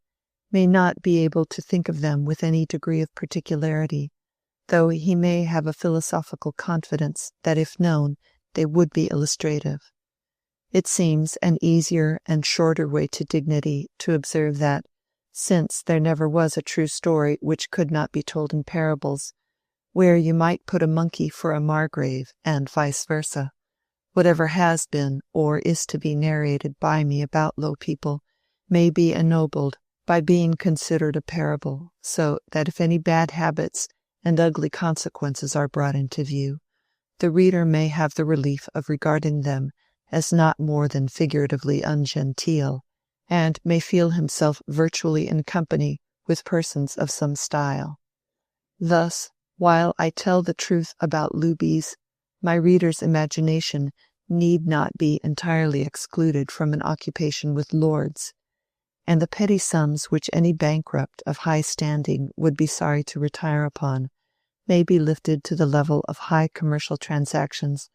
may not be able to think of them with any degree of particularity, though he may have a philosophical confidence that if known they would be illustrative. It seems an easier and shorter way to dignity to observe that, since there never was a true story which could not be told in parables, where you might put a monkey for a Margrave, and vice versa, whatever has been or is to be narrated by me about low people may be ennobled by being considered a parable, so that if any bad habits and ugly consequences are brought into view, the reader may have the relief of regarding them as not more than figuratively ungenteel, and may feel himself virtually in company with persons of some style. Thus, while I tell the truth about Lubies, my reader's imagination need not be entirely excluded from an occupation with lords, and the petty sums which any bankrupt of high standing would be sorry to retire upon may be lifted to the level of high commercial transactions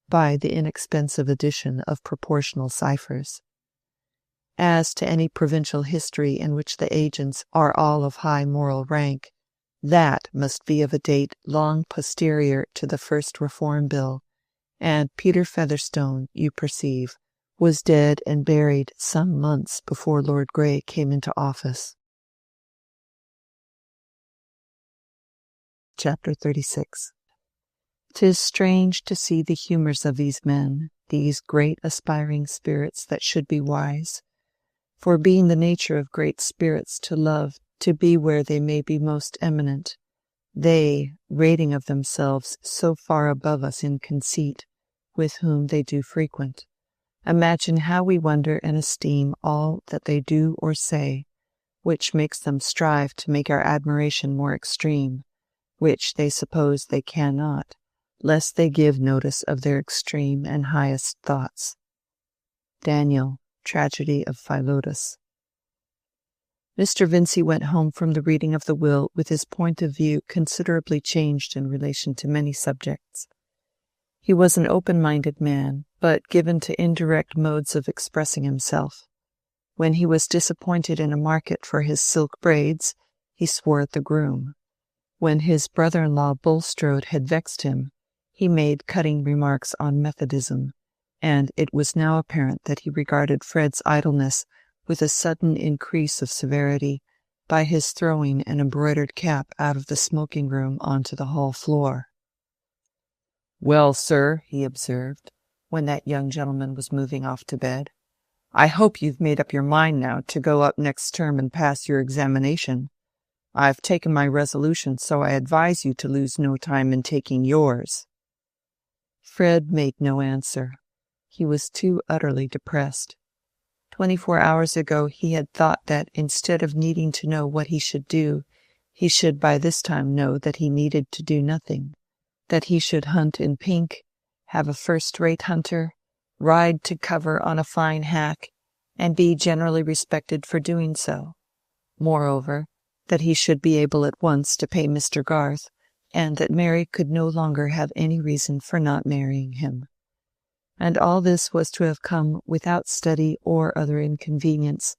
by the inexpensive addition of proportional ciphers. As to any provincial history in which the agents are all of high moral rank, that must be of a date long posterior to the first Reform Bill, and Peter Featherstone, you perceive, was dead and buried some months before Lord Grey came into office. Chapter 36. 'Tis strange to see the humours of these men, these great aspiring spirits that should be wise. For being the nature of great spirits to love to be where they may be most eminent, they, rating of themselves so far above us in conceit, with whom they do frequent, imagine how we wonder and esteem all that they do or say, which makes them strive to make our admiration more extreme, which they suppose they cannot, lest they give notice of their extreme and highest thoughts. Daniel, Tragedy of Philotas. Mr. Vincey went home from the reading of the will with his point of view considerably changed in relation to many subjects. He was an open-minded man, but given to indirect modes of expressing himself. When he was disappointed in a market for his silk braids, he swore at the groom. When his brother-in-law Bulstrode had vexed him, he made cutting remarks on Methodism, and it was now apparent that he regarded Fred's idleness with a sudden increase of severity, by his throwing an embroidered cap out of the smoking room onto the hall floor. "Well, sir," he observed, when that young gentleman was moving off to bed, "I hope you've made up your mind now to go up next term and pass your examination. I've taken my resolution, so I advise you to lose no time in taking yours." Fred made no answer. He was too utterly depressed. 24 hours ago he had thought that instead of needing to know what he should do, he should by this time know that he needed to do nothing, that he should hunt in pink, have a first-rate hunter, ride to cover on a fine hack, and be generally respected for doing so. Moreover, that he should be able at once to pay Mr. Garth, and that Mary could no longer have any reason for not marrying him. And all this was to have come without study or other inconvenience,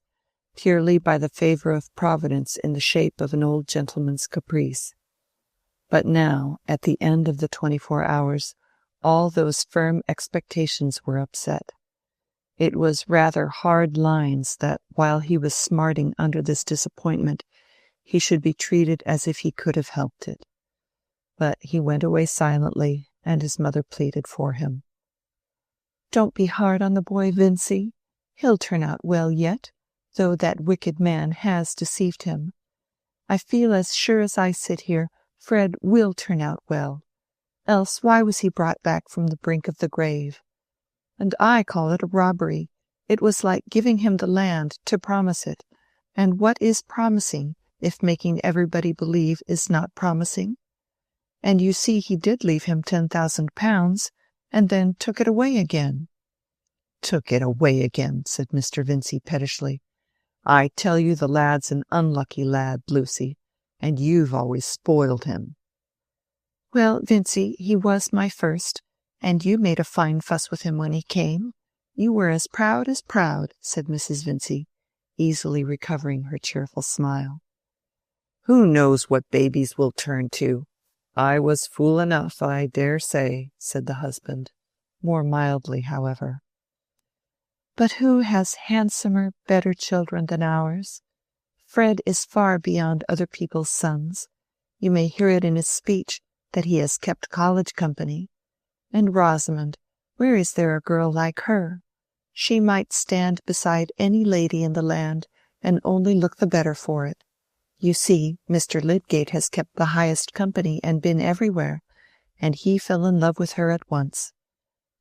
purely by the favor of Providence in the shape of an old gentleman's caprice. But now, at the end of the 24 hours, all those firm expectations were upset. It was rather hard lines that, while he was smarting under this disappointment, he should be treated as if he could have helped it. But he went away silently, and his mother pleaded for him. "Don't be hard on the boy, Vincey. He'll turn out well yet, though that wicked man has deceived him. I feel as sure as I sit here, Fred will turn out well. Else why was he brought back from the brink of the grave? And I call it a robbery. It was like giving him the land to promise it. And what is promising, if making everybody believe is not promising? And you see he did leave him £10,000, and then took it away again." "Took it away again," said Mr. Vincey pettishly. "I tell you the lad's an unlucky lad, Lucy, and you've always spoiled him." "Well, Vincey, he was my first, and you made a fine fuss with him when he came. You were as proud," said Mrs. Vincey, easily recovering her cheerful smile. "Who knows what babies will turn to? I was fool enough, I dare say," said the husband, more mildly, however. "But who has handsomer, better children than ours? Fred is far beyond other people's sons. You may hear it in his speech that he has kept college company. And Rosamond, where is there a girl like her? She might stand beside any lady in the land, and only look the better for it. You see, Mr. Lydgate has kept the highest company and been everywhere, and he fell in love with her at once.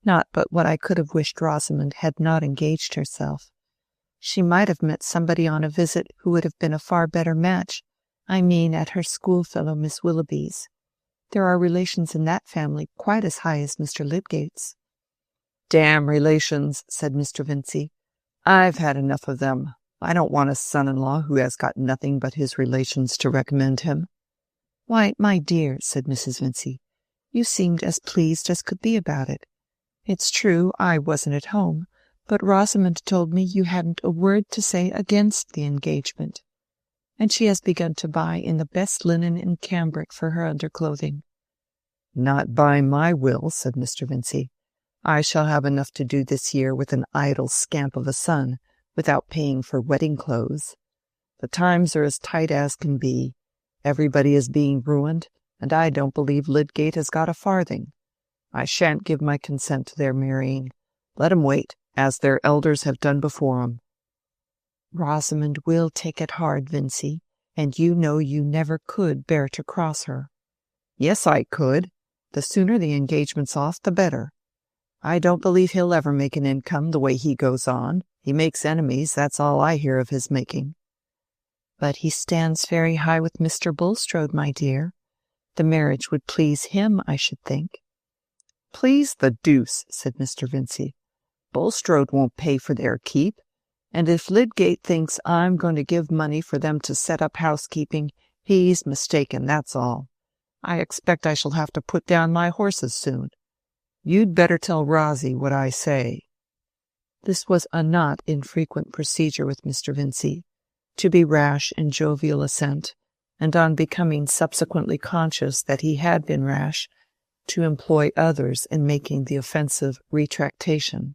Not but what I could have wished Rosamond had not engaged herself. She might have met somebody on a visit who would have been a far better match, I mean at her schoolfellow Miss Willoughby's. There are relations in that family quite as high as Mr. Lydgate's." "Damn relations," said Mr. Vincey. "I've had enough of them. I don't want a son-in-law who has got nothing but his relations to recommend him." "Why, my dear," said Mrs. Vincey, "you seemed as pleased as could be about it. It's true I wasn't at home, but Rosamond told me you hadn't a word to say against the engagement. And she has begun to buy in the best linen in cambric for her underclothing." "Not by my will," said Mr. Vincey. "I shall have enough to do this year with an idle scamp of a son, without paying for wedding clothes. The times are as tight as can be. Everybody is being ruined, and I don't believe Lydgate has got a farthing. I shan't give my consent to their marrying. Let 'em wait, as their elders have done before 'em." "Rosamond will take it hard, Vincey, and you know you never could bear to cross her." "Yes, I could. The sooner the engagement's off, the better. I don't believe he'll ever make an income the way he goes on. He makes enemies, that's all I hear of his making." "But he stands very high with Mr. Bulstrode, my dear. The marriage would please him, I should think." "Please the deuce," said Mr. Vincey. "Bulstrode won't pay for their keep, and if Lydgate thinks I'm going to give money for them to set up housekeeping, he's mistaken, that's all. I expect I shall have to put down my horses soon. You'd better tell Rosie what I say." This was a not infrequent procedure with Mr. Vincey, to be rash in jovial assent, and on becoming subsequently conscious that he had been rash, to employ others in making the offensive retractation.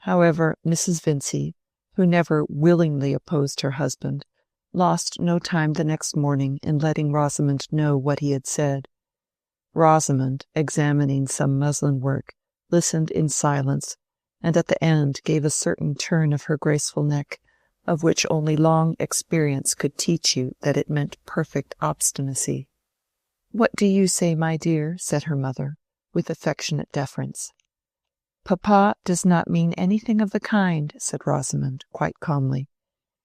However, Mrs. Vincey, who never willingly opposed her husband, lost no time the next morning in letting Rosamond know what he had said. Rosamond, examining some muslin work, listened in silence, and at the end gave a certain turn of her graceful neck, of which only long experience could teach you that it meant perfect obstinacy. "What do you say, my dear?" said her mother, with affectionate deference. "Papa does not mean anything of the kind," said Rosamond, quite calmly.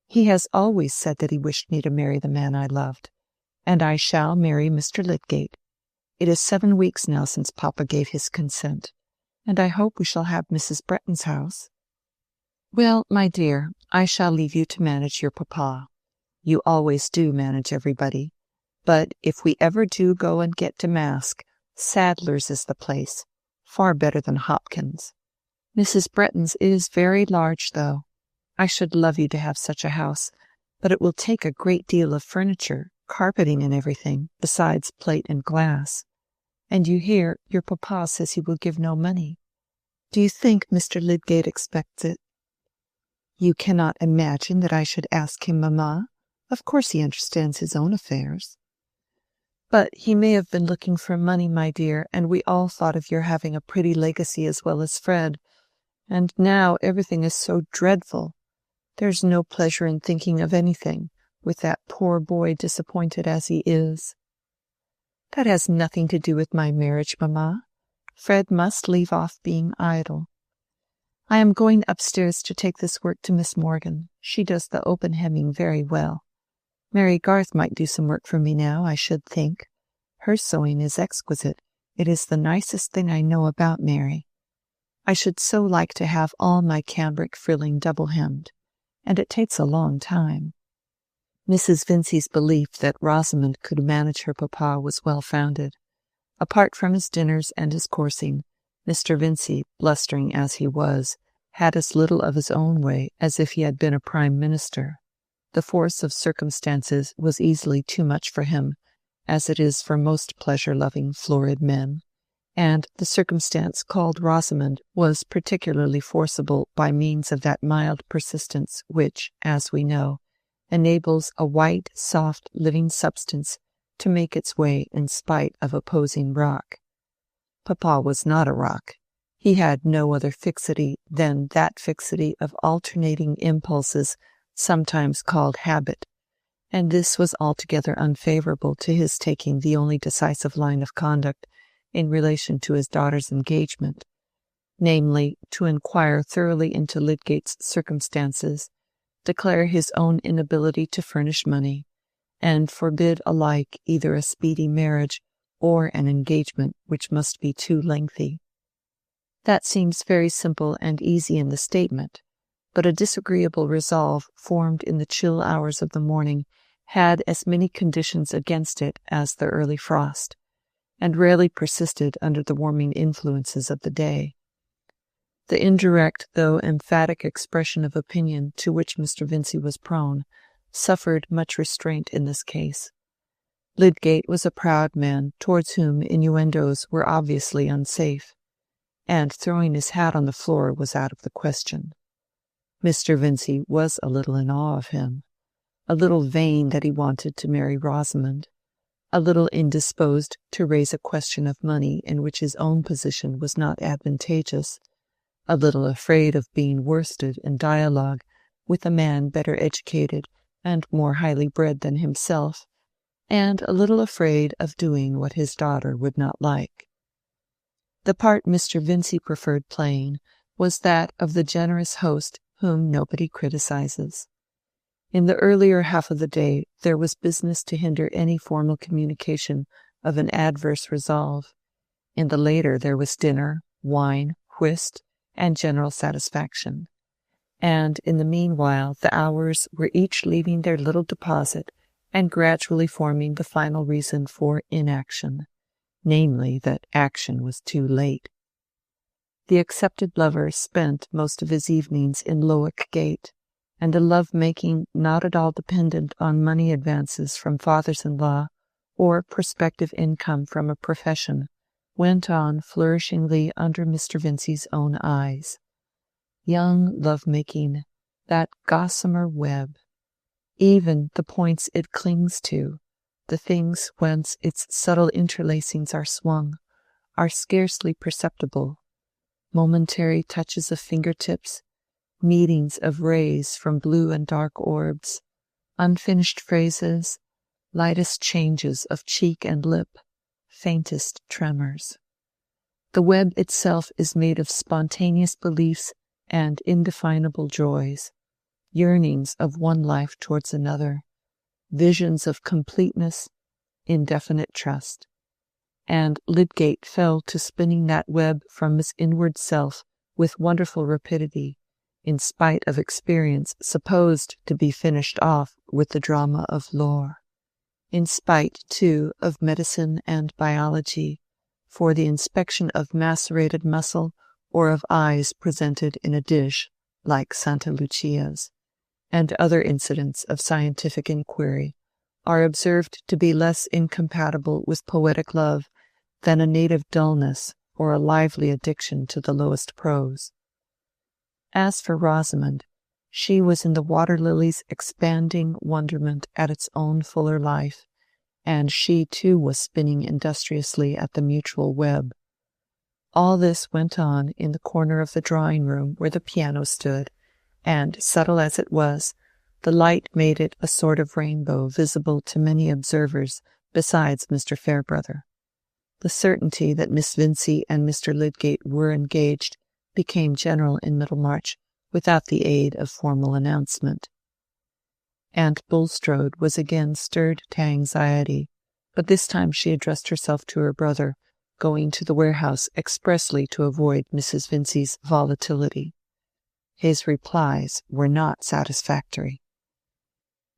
"He has always said that he wished me to marry the man I loved, and I shall marry Mr. Lydgate. It is 7 weeks now since papa gave his consent, and I hope we shall have Mrs. Bretton's house." "Well, my dear, I shall leave you to manage your papa. You always do manage everybody. But if we ever do go and get damask, Sadler's is the place, far better than Hopkins. Mrs. Bretton's is very large, though. I should love you to have such a house, but it will take a great deal of furniture, carpeting and everything, besides plate and glass. And you hear, your papa says he will give no money. Do you think Mr. Lydgate expects it?" "You cannot imagine that I should ask him, mamma. Of course he understands his own affairs." "But he may have been looking for money, my dear, and we all thought of your having a pretty legacy as well as Fred. And now everything is so dreadful. There's no pleasure in thinking of anything, with that poor boy disappointed as he is." "That has nothing to do with my marriage, mamma. Fred must leave off being idle. I am going upstairs to take this work to Miss Morgan. She does the open hemming very well. Mary Garth might do some work for me now, I should think. Her sewing is exquisite. It is the nicest thing I know about Mary. I should so like to have all my cambric frilling double-hemmed, and it takes a long time." Mrs. Vincey's belief that Rosamond could manage her papa was well-founded. Apart from his dinners and his coursing, Mr. Vincey, blustering as he was, had as little of his own way as if he had been a prime minister. The force of circumstances was easily too much for him, as it is for most pleasure-loving, florid men, and the circumstance called Rosamond was particularly forcible by means of that mild persistence which, as we know, enables a white, soft, living substance to make its way in spite of opposing rock. Papa was not a rock. He had no other fixity than that fixity of alternating impulses sometimes called habit, and this was altogether unfavourable to his taking the only decisive line of conduct in relation to his daughter's engagement, namely, to inquire thoroughly into Lydgate's circumstances, declare his own inability to furnish money, and forbid alike either a speedy marriage or an engagement which must be too lengthy. That seems very simple and easy in the statement, but a disagreeable resolve formed in the chill hours of the morning had as many conditions against it as the early frost, and rarely persisted under the warming influences of the day. The indirect though emphatic expression of opinion to which Mr. Vincey was prone suffered much restraint in this case. Lydgate was a proud man towards whom innuendos were obviously unsafe, and throwing his hat on the floor was out of the question. Mr. Vincey was a little in awe of him, a little vain that he wanted to marry Rosamond, a little indisposed to raise a question of money in which his own position was not advantageous, a little afraid of being worsted in dialogue with a man better educated and more highly bred than himself, and a little afraid of doing what his daughter would not like. The part Mr. Vincey preferred playing was that of the generous host whom nobody criticizes. In the earlier half of the day there was business to hinder any formal communication of an adverse resolve. In the later there was dinner, wine, whist, and general satisfaction. And in the meanwhile the hours were each leaving their little deposit and gradually forming the final reason for inaction, namely that action was too late. The accepted lover spent most of his evenings in Lowick Gate, and a love-making not at all dependent on money advances from fathers-in-law or prospective income from a profession went on flourishingly under Mr. Vincey's own eyes. Young love-making, that gossamer web! Even the points it clings to, the things whence its subtle interlacings are swung, are scarcely perceptible. Momentary touches of fingertips, meetings of rays from blue and dark orbs, unfinished phrases, lightest changes of cheek and lip, faintest tremors. The web itself is made of spontaneous beliefs and indefinable joys, yearnings of one life towards another, visions of completeness, indefinite trust. And Lydgate fell to spinning that web from his inward self with wonderful rapidity, in spite of experience supposed to be finished off with the drama of lore, in spite, too, of medicine and biology, for the inspection of macerated muscle or of eyes presented in a dish like Santa Lucia's, and other incidents of scientific inquiry, are observed to be less incompatible with poetic love than a native dullness or a lively addiction to the lowest prose. As for Rosamond, she was in the water-lily's expanding wonderment at its own fuller life, and she too was spinning industriously at the mutual web. All this went on in the corner of the drawing-room where the piano stood, and, subtle as it was, the light made it a sort of rainbow visible to many observers besides Mr. Fairbrother. The certainty that Miss Vincey and Mr. Lydgate were engaged became general in Middlemarch without the aid of formal announcement. Aunt Bulstrode was again stirred to anxiety, but this time she addressed herself to her brother, going to the warehouse expressly to avoid Mrs. Vincey's volatility. His replies were not satisfactory.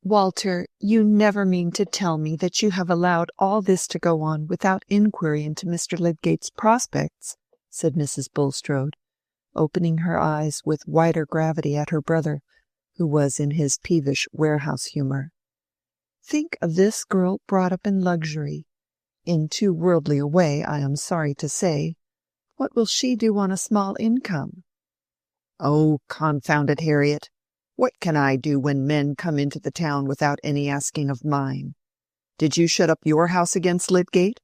"Walter, you never mean to tell me that you have allowed all this to go on without inquiry into Mr. Lydgate's prospects," said Mrs. Bulstrode, opening her eyes with wider gravity at her brother, who was in his peevish warehouse humour. "Think of this girl brought up in luxury. In too worldly a way, I am sorry to say. What will she do on a small income?" "Oh, confound it, Harriet! What can I do when men come into the town without any asking of mine? Did you shut up your house against Lydgate?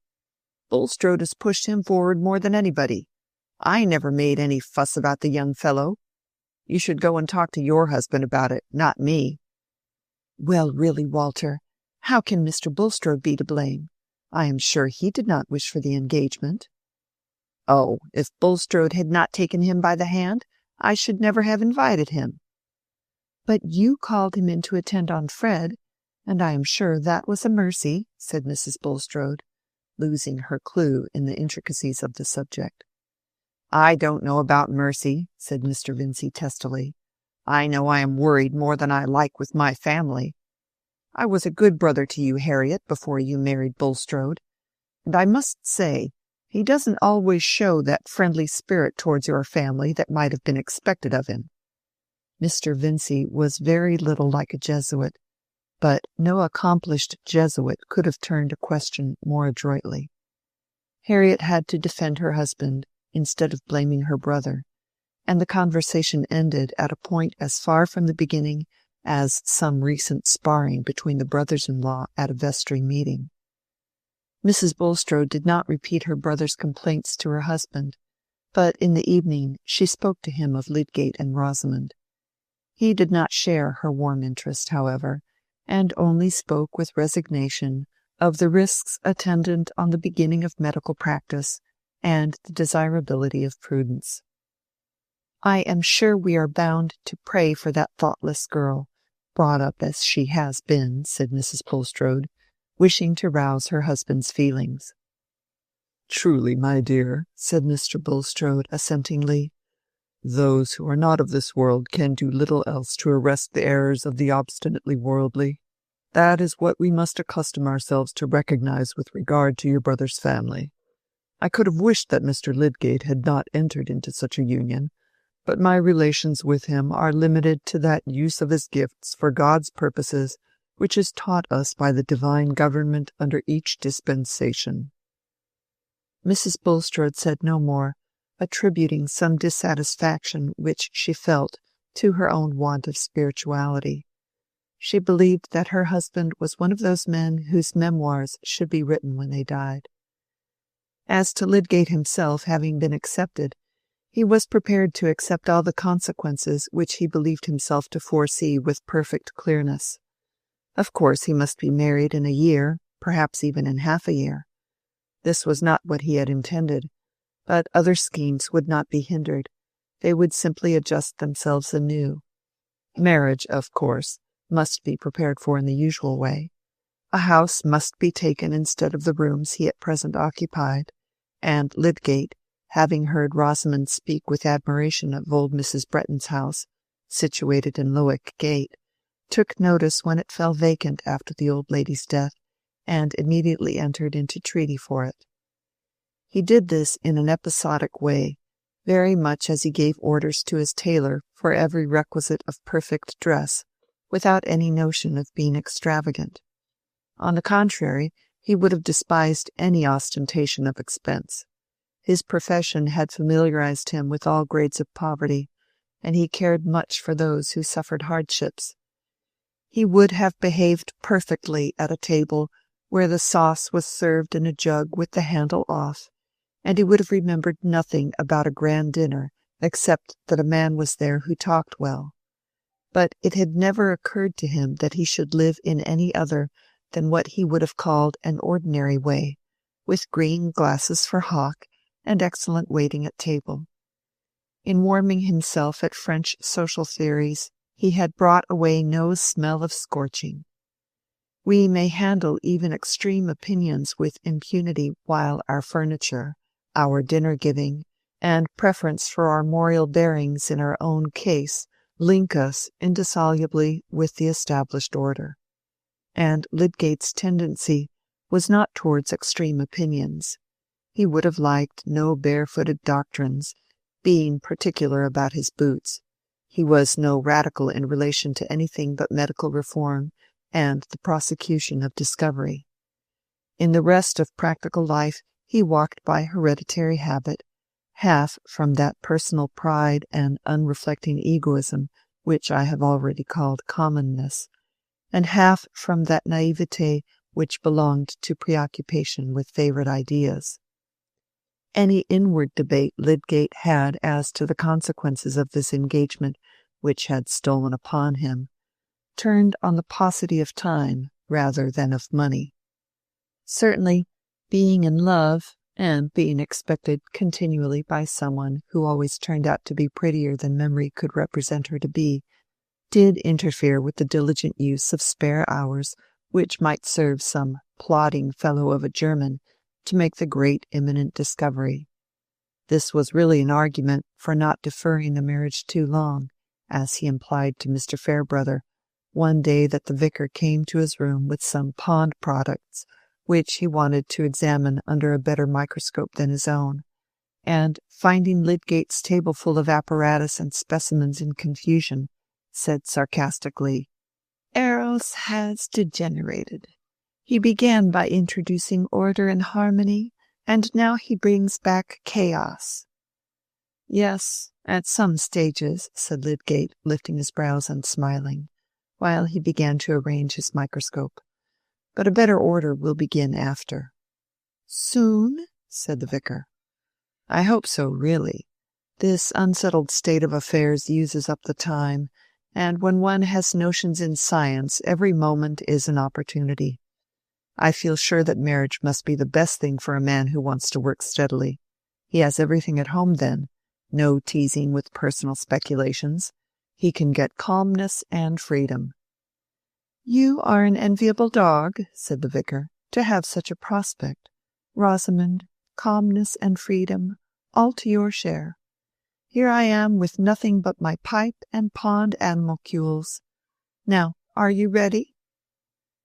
Bulstrode has pushed him forward more than anybody. I never made any fuss about the young fellow. You should go and talk to your husband about it, not me." "Well, really, Walter, how can Mr. Bulstrode be to blame? I am sure he did not wish for the engagement." "Oh, if Bulstrode had not taken him by the hand, I should never have invited him." "But you called him in to attend on Fred, and I am sure that was a mercy," said Mrs. Bulstrode, losing her clue in the intricacies of the subject. "I don't know about mercy," said Mr. Vincey testily. "I know I am worried more than I like with my family. I was a good brother to you, Harriet, before you married Bulstrode, and I must say he doesn't always show that friendly spirit towards your family that might have been expected of him." Mr. Vincey was very little like a Jesuit, but no accomplished Jesuit could have turned a question more adroitly. Harriet had to defend her husband instead of blaming her brother, and the conversation ended at a point as far from the beginning as some recent sparring between the brothers-in-law at a vestry meeting. Mrs. Bulstrode did not repeat her brother's complaints to her husband, but in the evening she spoke to him of Lydgate and Rosamond. He did not share her warm interest, however, and only spoke with resignation of the risks attendant on the beginning of medical practice and the desirability of prudence. "I am sure we are bound to pray for that thoughtless girl, brought up as she has been," said Mrs. Bulstrode, wishing to rouse her husband's feelings. "Truly, my dear," said Mr. Bulstrode assentingly, "those who are not of this world can do little else to arrest the errors of the obstinately worldly. That is what we must accustom ourselves to recognize with regard to your brother's family. I could have wished that Mr. Lydgate had not entered into such a union, but my relations with him are limited to that use of his gifts for God's purposes which is taught us by the divine government under each dispensation." Mrs. Bulstrode said no more, attributing some dissatisfaction which she felt to her own want of spirituality. She believed that her husband was one of those men whose memoirs should be written when they died. As to Lydgate himself having been accepted, he was prepared to accept all the consequences which he believed himself to foresee with perfect clearness. Of course he must be married in a year, perhaps even in half a year. This was not what he had intended, but other schemes would not be hindered. They would simply adjust themselves anew. Marriage, of course, must be prepared for in the usual way. A house must be taken instead of the rooms he at present occupied, and Lydgate, having heard Rosamond speak with admiration of old Mrs. Bretton's house, situated in Lowick Gate, took notice when it fell vacant after the old lady's death, and immediately entered into treaty for it. He did this in an episodic way, very much as he gave orders to his tailor for every requisite of perfect dress, without any notion of being extravagant. On the contrary, he would have despised any ostentation of expense. His profession had familiarized him with all grades of poverty, and he cared much for those who suffered hardships. He would have behaved perfectly at a table where the sauce was served in a jug with the handle off, and he would have remembered nothing about a grand dinner except that a man was there who talked well. But it had never occurred to him that he should live in any other than what he would have called an ordinary way, with green glasses for hock and excellent waiting at table. In warming himself at French social theories, he had brought away no smell of scorching. We may handle even extreme opinions with impunity while our furniture, our dinner-giving, and preference for armorial bearings in our own case link us indissolubly with the established order. And Lydgate's tendency was not towards extreme opinions. He would have liked no barefooted doctrines, being particular about his boots. He was no radical in relation to anything but medical reform and the prosecution of discovery. In the rest of practical life he walked by hereditary habit, half from that personal pride and unreflecting egoism which I have already called commonness, and half from that naivete which belonged to preoccupation with favourite ideas. Any inward debate Lydgate had as to the consequences of this engagement which had stolen upon him turned on the paucity of time rather than of money. Certainly, being in love, and being expected continually by someone who always turned out to be prettier than memory could represent her to be, did interfere with the diligent use of spare hours which might serve some plodding fellow of a German to make the great imminent discovery. This was really an argument for not deferring the marriage too long, as he implied to Mr. Fairbrother one day that the vicar came to his room with some pond products which he wanted to examine under a better microscope than his own, and, finding Lydgate's table full of apparatus and specimens in confusion, said sarcastically, "Eros has degenerated. He began by introducing order and harmony, and now he brings back chaos." "Yes, at some stages," said Lydgate, lifting his brows and smiling, while he began to arrange his microscope. "But a better order will begin after." "Soon?" said the vicar. "I hope so, really. This unsettled state of affairs uses up the time, and when one has notions in science, every moment is an opportunity. I feel sure that marriage must be the best thing for a man who wants to work steadily. He has everything at home then, no teasing with personal speculations. He can get calmness and freedom." "You are an enviable dog," said the vicar, "to have such a prospect. Rosamond, calmness and freedom, all to your share. Here I am with nothing but my pipe and pond animalcules. Now, are you ready?"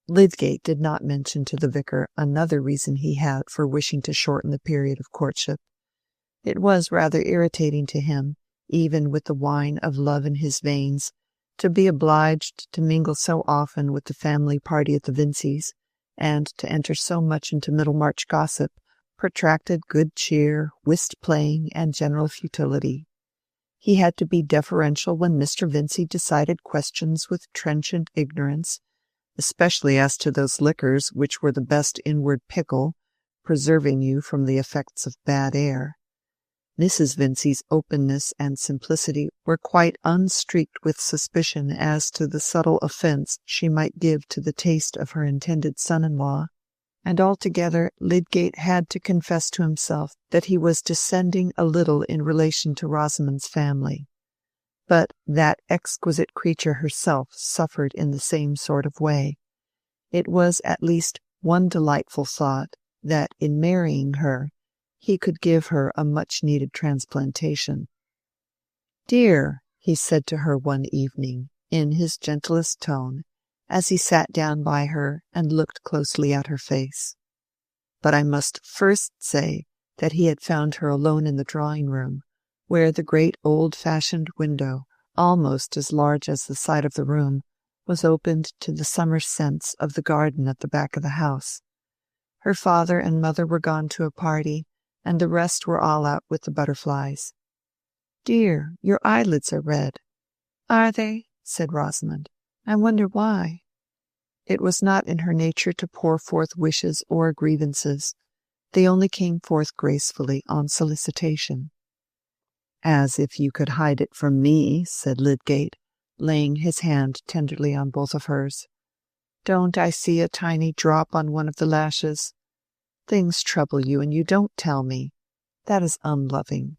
Lydgate did not mention to the vicar another reason he had for wishing to shorten the period of courtship. It was rather irritating to him, even with the wine of love in his veins, to be obliged to mingle so often with the family party at the Vinceys, and to enter so much into Middlemarch gossip, protracted good cheer, whist-playing, and general futility. He had to be deferential when Mr. Vincey decided questions with trenchant ignorance, especially as to those liquors which were the best inward pickle, preserving you from the effects of bad air. Mrs. Vincey's openness and simplicity were quite unstreaked with suspicion as to the subtle offence she might give to the taste of her intended son-in-law, and altogether Lydgate had to confess to himself that he was descending a little in relation to Rosamond's family. But that exquisite creature herself suffered in the same sort of way. It was at least one delightful thought that in marrying her he could give her a much-needed transplantation. "Dear," he said to her one evening, in his gentlest tone, as he sat down by her and looked closely at her face. But I must first say that he had found her alone in the drawing-room, where the great old-fashioned window, almost as large as the side of the room, was opened to the summer scents of the garden at the back of the house. Her father and mother were gone to a party, and the rest were all out with the butterflies. "Dear, your eyelids are red." "Are they?" said Rosamond. "I wonder why." It was not in her nature to pour forth wishes or grievances. They only came forth gracefully on solicitation. "As if you could hide it from me," said Lydgate, laying his hand tenderly on both of hers. "Don't I see a tiny drop on one of the lashes? Things trouble you, and you don't tell me. That is unloving."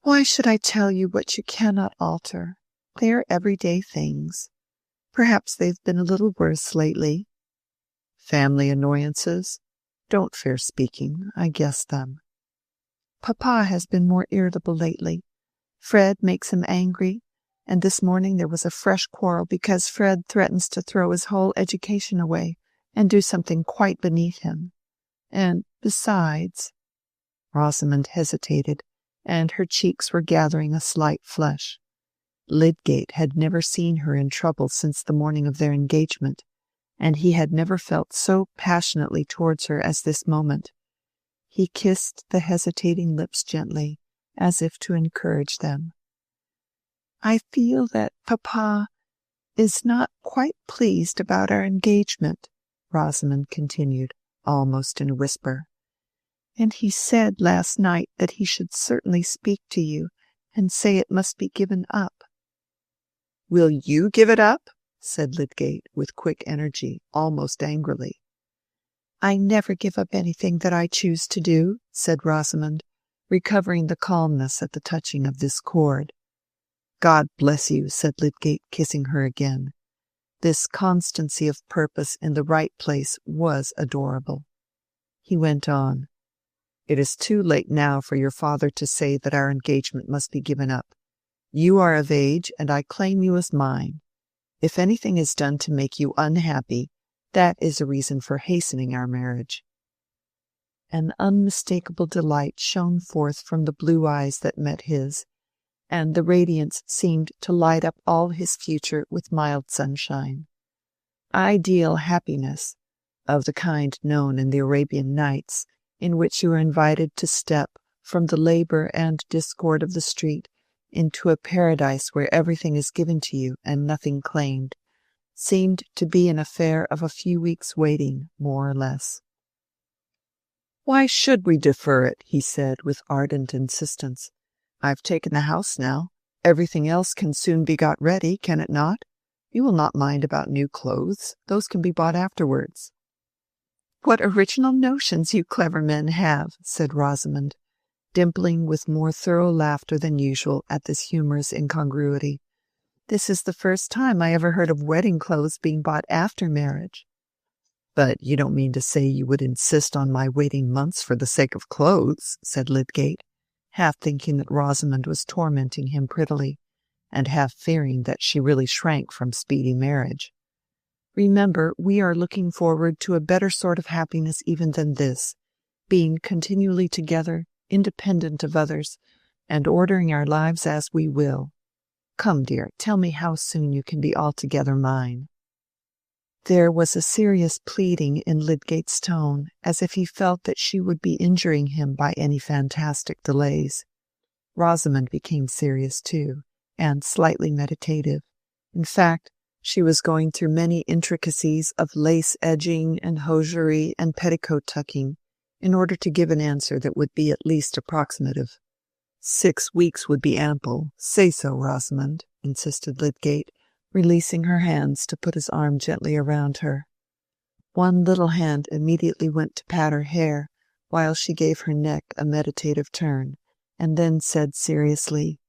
"Why should I tell you what you cannot alter? They are everyday things. Perhaps they've been a little worse lately." "Family annoyances? Don't fear speaking. I guess them." "Papa has been more irritable lately. Fred makes him angry, and this morning there was a fresh quarrel because Fred threatens to throw his whole education away and do something quite beneath him. And besides—" Rosamond hesitated, and her cheeks were gathering a slight flush. Lydgate had never seen her in trouble since the morning of their engagement, and he had never felt so passionately towards her as this moment. He kissed the hesitating lips gently, as if to encourage them. "I feel that papa is not quite pleased about our engagement," Rosamond continued, almost in a whisper. "And he said last night that he should certainly speak to you and say it must be given up." "Will you give it up?" said Lydgate, with quick energy, almost angrily. "I never give up anything that I choose to do," said Rosamond, recovering the calmness at the touching of this chord. "God bless you," said Lydgate, kissing her again. This constancy of purpose in the right place was adorable. He went on. "It is too late now for your father to say that our engagement must be given up. You are of age, and I claim you as mine. If anything is done to make you unhappy, that is a reason for hastening our marriage." An unmistakable delight shone forth from the blue eyes that met his, and the radiance seemed to light up all his future with mild sunshine. Ideal happiness, of the kind known in the Arabian Nights, in which you are invited to step from the labour and discord of the street into a paradise where everything is given to you and nothing claimed, seemed to be an affair of a few weeks' waiting, more or less. "Why should we defer it?" he said, with ardent insistence. "I've taken the house now. Everything else can soon be got ready, can it not? You will not mind about new clothes. Those can be bought afterwards." "What original notions you clever men have," said Rosamond, dimpling with more thorough laughter than usual at this humorous incongruity. "This is the first time I ever heard of wedding clothes being bought after marriage." "But you don't mean to say you would insist on my waiting months for the sake of clothes," said Lydgate, half thinking that Rosamond was tormenting him prettily, and half fearing that she really shrank from speedy marriage. "Remember, we are looking forward to a better sort of happiness even than this, being continually together, independent of others, and ordering our lives as we will. Come, dear, tell me how soon you can be altogether mine." There was a serious pleading in Lydgate's tone, as if he felt that she would be injuring him by any fantastic delays. Rosamond became serious too, and slightly meditative. In fact, she was going through many intricacies of lace edging and hosiery and petticoat tucking in order to give an answer that would be at least approximative. 6 weeks would be ample. Say so, Rosamond, insisted Lydgate, releasing her hands to put his arm gently around her. One little hand immediately went to pat her hair, while she gave her neck a meditative turn, and then said seriously,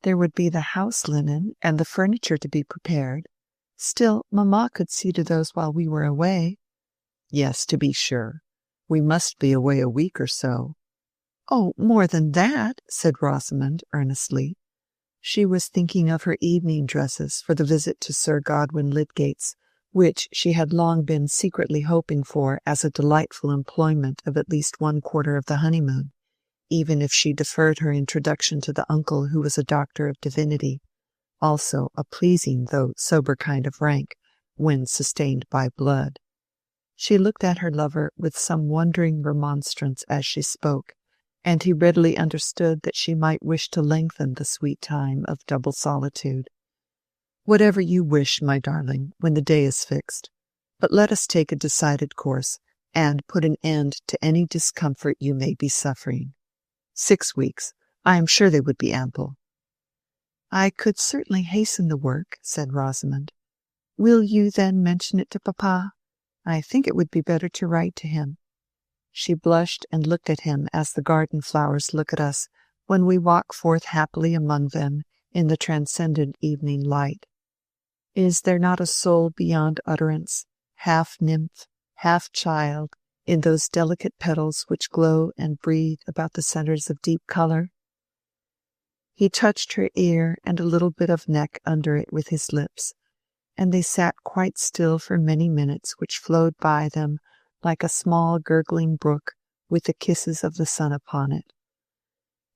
"There would be the house linen and the furniture to be prepared. Still, Mamma could see to those while we were away." "Yes, to be sure. We must be away a week or so." "Oh, more than that," said Rosamond earnestly. She was thinking of her evening dresses for the visit to Sir Godwin Lydgate's, which she had long been secretly hoping for as a delightful employment of at least 1/4 of the honeymoon, even if she deferred her introduction to the uncle who was a doctor of divinity, also a pleasing though sober kind of rank, when sustained by blood. She looked at her lover with some wondering remonstrance as she spoke, and he readily understood that she might wish to lengthen the sweet time of double solitude. "Whatever you wish, my darling, when the day is fixed. But let us take a decided course, and put an end to any discomfort you may be suffering. 6 weeks. I am sure they would be ample." "I could certainly hasten the work," said Rosamond. "Will you then mention it to Papa? I think it would be better to write to him." She blushed and looked at him as the garden flowers look at us when we walk forth happily among them in the transcendent evening light. Is there not a soul beyond utterance, half nymph, half child, in those delicate petals which glow and breathe about the centres of deep colour? He touched her ear and a little bit of neck under it with his lips, and they sat quite still for many minutes which flowed by them like a small gurgling brook with the kisses of the sun upon it.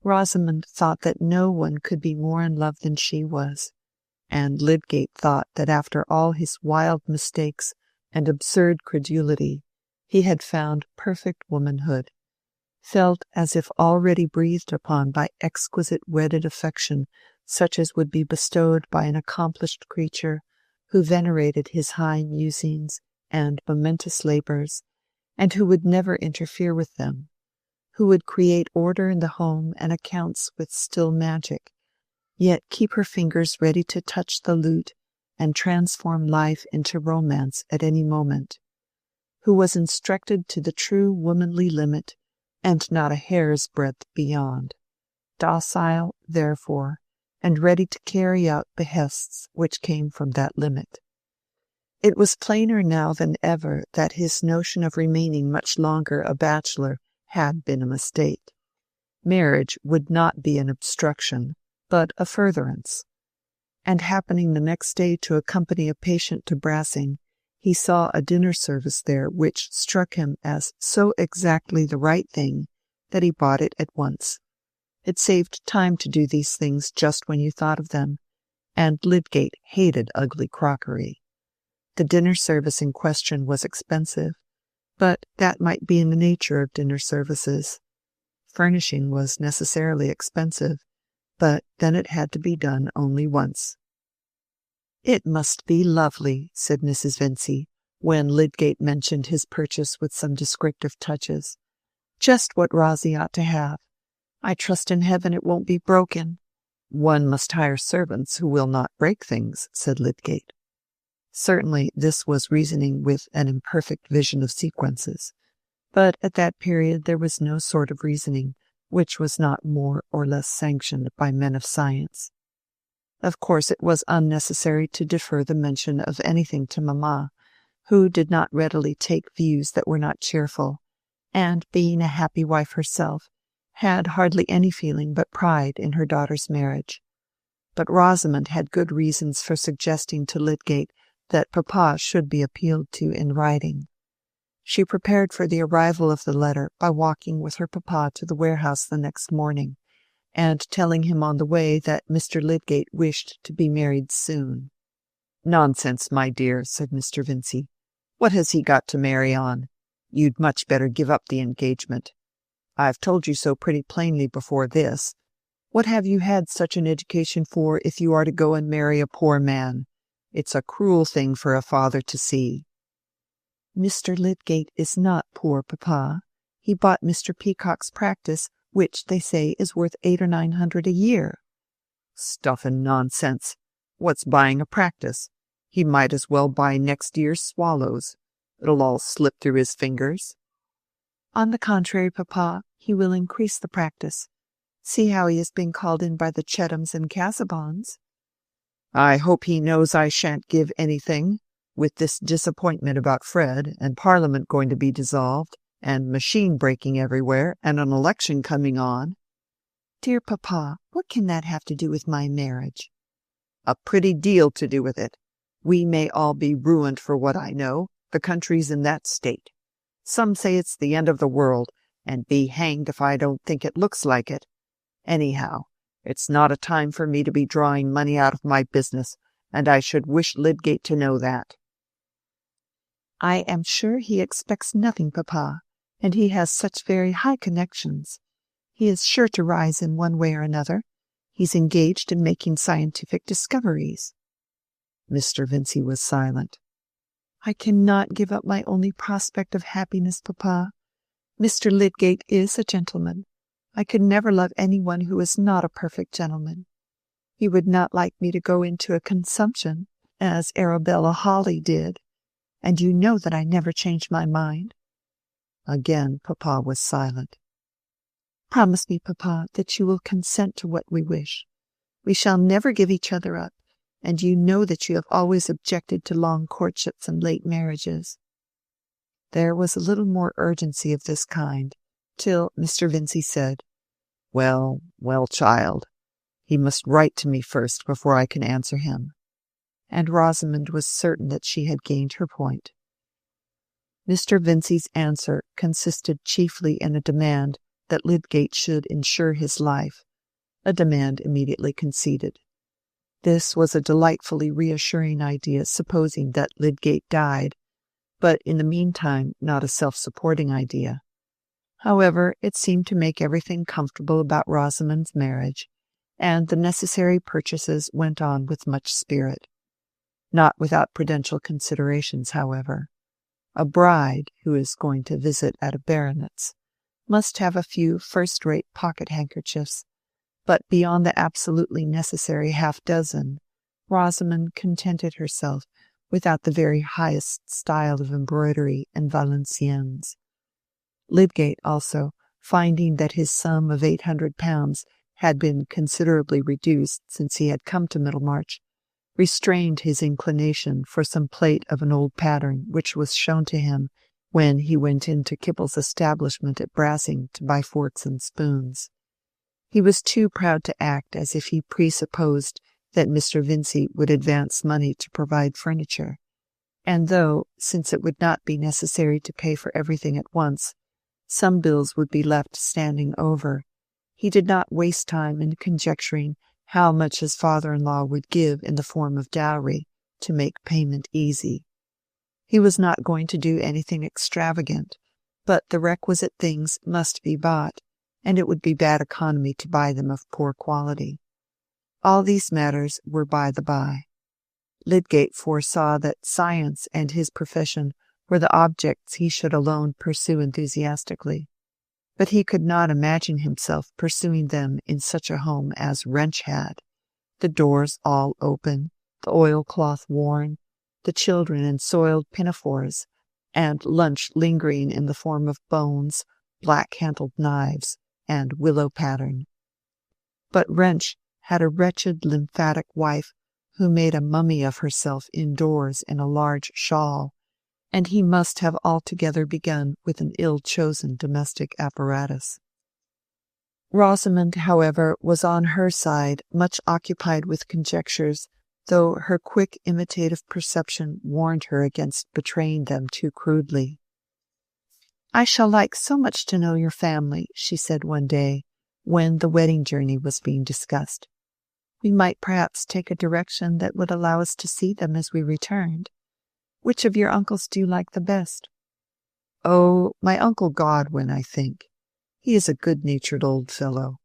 Rosamond thought that no one could be more in love than she was, and Lydgate thought that after all his wild mistakes and absurd credulity he had found perfect womanhood, felt as if already breathed upon by exquisite wedded affection such as would be bestowed by an accomplished creature who venerated his high musings and momentous labours, and who would never interfere with them, who would create order in the home and accounts with still magic, yet keep her fingers ready to touch the lute and transform life into romance at any moment, who was instructed to the true womanly limit and not a hair's breadth beyond, docile, therefore, and ready to carry out behests which came from that limit. It was plainer now than ever that his notion of remaining much longer a bachelor had been a mistake. Marriage would not be an obstruction, but a furtherance. And happening the next day to accompany a patient to Brassing, he saw a dinner service there which struck him as so exactly the right thing that he bought it at once. It saved time to do these things just when you thought of them, and Lydgate hated ugly crockery. The dinner service in question was expensive, but that might be in the nature of dinner services. Furnishing was necessarily expensive, but then it had to be done only once. "It must be lovely," said Mrs. Vincey, when Lydgate mentioned his purchase with some descriptive touches. "Just what Rosie ought to have. I trust in heaven it won't be broken." "One must hire servants who will not break things," said Lydgate. Certainly this was reasoning with an imperfect vision of sequences, but at that period there was no sort of reasoning which was not more or less sanctioned by men of science. Of course it was unnecessary to defer the mention of anything to Mamma, who did not readily take views that were not cheerful, and, being a happy wife herself, had hardly any feeling but pride in her daughter's marriage. But Rosamond had good reasons for suggesting to Lydgate that Papa should be appealed to in writing. She prepared for the arrival of the letter by walking with her papa to the warehouse the next morning, and telling him on the way that Mr. Lydgate wished to be married soon. "Nonsense, my dear," said Mr. Vincey. "What has he got to marry on? You'd much better give up the engagement. I've told you so pretty plainly before this. What have you had such an education for if you are to go and marry a poor man? It's a cruel thing for a father to see." "Mr. Lydgate is not poor, papa. He bought Mr. Peacock's practice, which, they say, is worth $800 or $900 a year." "Stuff and nonsense! What's buying a practice? He might as well buy next year's swallows. It'll all slip through his fingers." "On the contrary, papa, he will increase the practice. See how he is being called in by the Chetams and Casaubons." "I hope he knows I shan't give anything, with this disappointment about Fred, and Parliament going to be dissolved, and machine breaking everywhere, and an election coming on." "Dear papa, what can that have to do with my marriage?" "A pretty deal to do with it. We may all be ruined for what I know. The country's in that state. Some say it's the end of the world, and be hanged if I don't think it looks like it. Anyhow, it's not a time for me to be drawing money out of my business, and I should wish Lydgate to know that." "I am sure he expects nothing, papa, and he has such very high connections. He is sure to rise in one way or another. He's engaged in making scientific discoveries." Mr. Vincey was silent. "I cannot give up my only prospect of happiness, papa. Mr. Lydgate is a gentleman. I could never love anyone who is not a perfect gentleman. He would not like me to go into a consumption, as Arabella Hawley did, and you know that I never change my mind." Again papa was silent. "Promise me, papa, that you will consent to what we wish. We shall never give each other up, and you know that you have always objected to long courtships and late marriages." There was a little more urgency of this kind, till Mr. Vincey said, "Well, well, child, he must write to me first before I can answer him." And Rosamond was certain that she had gained her point. Mr. Vincey's answer consisted chiefly in a demand that Lydgate should insure his life, a demand immediately conceded. This was a delightfully reassuring idea, supposing that Lydgate died, but in the meantime not a self-supporting idea. However, it seemed to make everything comfortable about Rosamond's marriage, and the necessary purchases went on with much spirit. Not without prudential considerations, however. A bride who is going to visit at a baronet's must have a few first-rate pocket-handkerchiefs, but beyond the absolutely necessary half-dozen, Rosamond contented herself without the very highest style of embroidery and Valenciennes. Lydgate also, finding that his sum of £800 had been considerably reduced since he had come to Middlemarch, restrained his inclination for some plate of an old pattern which was shown to him when he went into Kipple's establishment at Brassing to buy forks and spoons. He was too proud to act as if he presupposed that Mr. Vincey would advance money to provide furniture, and though, since it would not be necessary to pay for everything at once, some bills would be left standing over, he did not waste time in conjecturing how much his father-in-law would give in the form of dowry to make payment easy. He was not going to do anything extravagant, but the requisite things must be bought, and it would be bad economy to buy them of poor quality. All these matters were by the by. Lydgate foresaw that science and his profession were the objects he should alone pursue enthusiastically, but he could not imagine himself pursuing them in such a home as Wrench had, the doors all open, the oilcloth worn, the children in soiled pinafores, and lunch lingering in the form of bones, black-handled knives, and willow pattern. But Wrench had a wretched lymphatic wife who made a mummy of herself indoors in a large shawl, and he must have altogether begun with an ill-chosen domestic apparatus. Rosamond, however, was on her side much occupied with conjectures, though her quick imitative perception warned her against betraying them too crudely. "I shall like so much to know your family," she said one day, when the wedding journey was being discussed. "We might perhaps take a direction that would allow us to see them as we returned. Which of your uncles do you like the best?" "Oh, my Uncle Godwin, I think. He is a good-natured old fellow."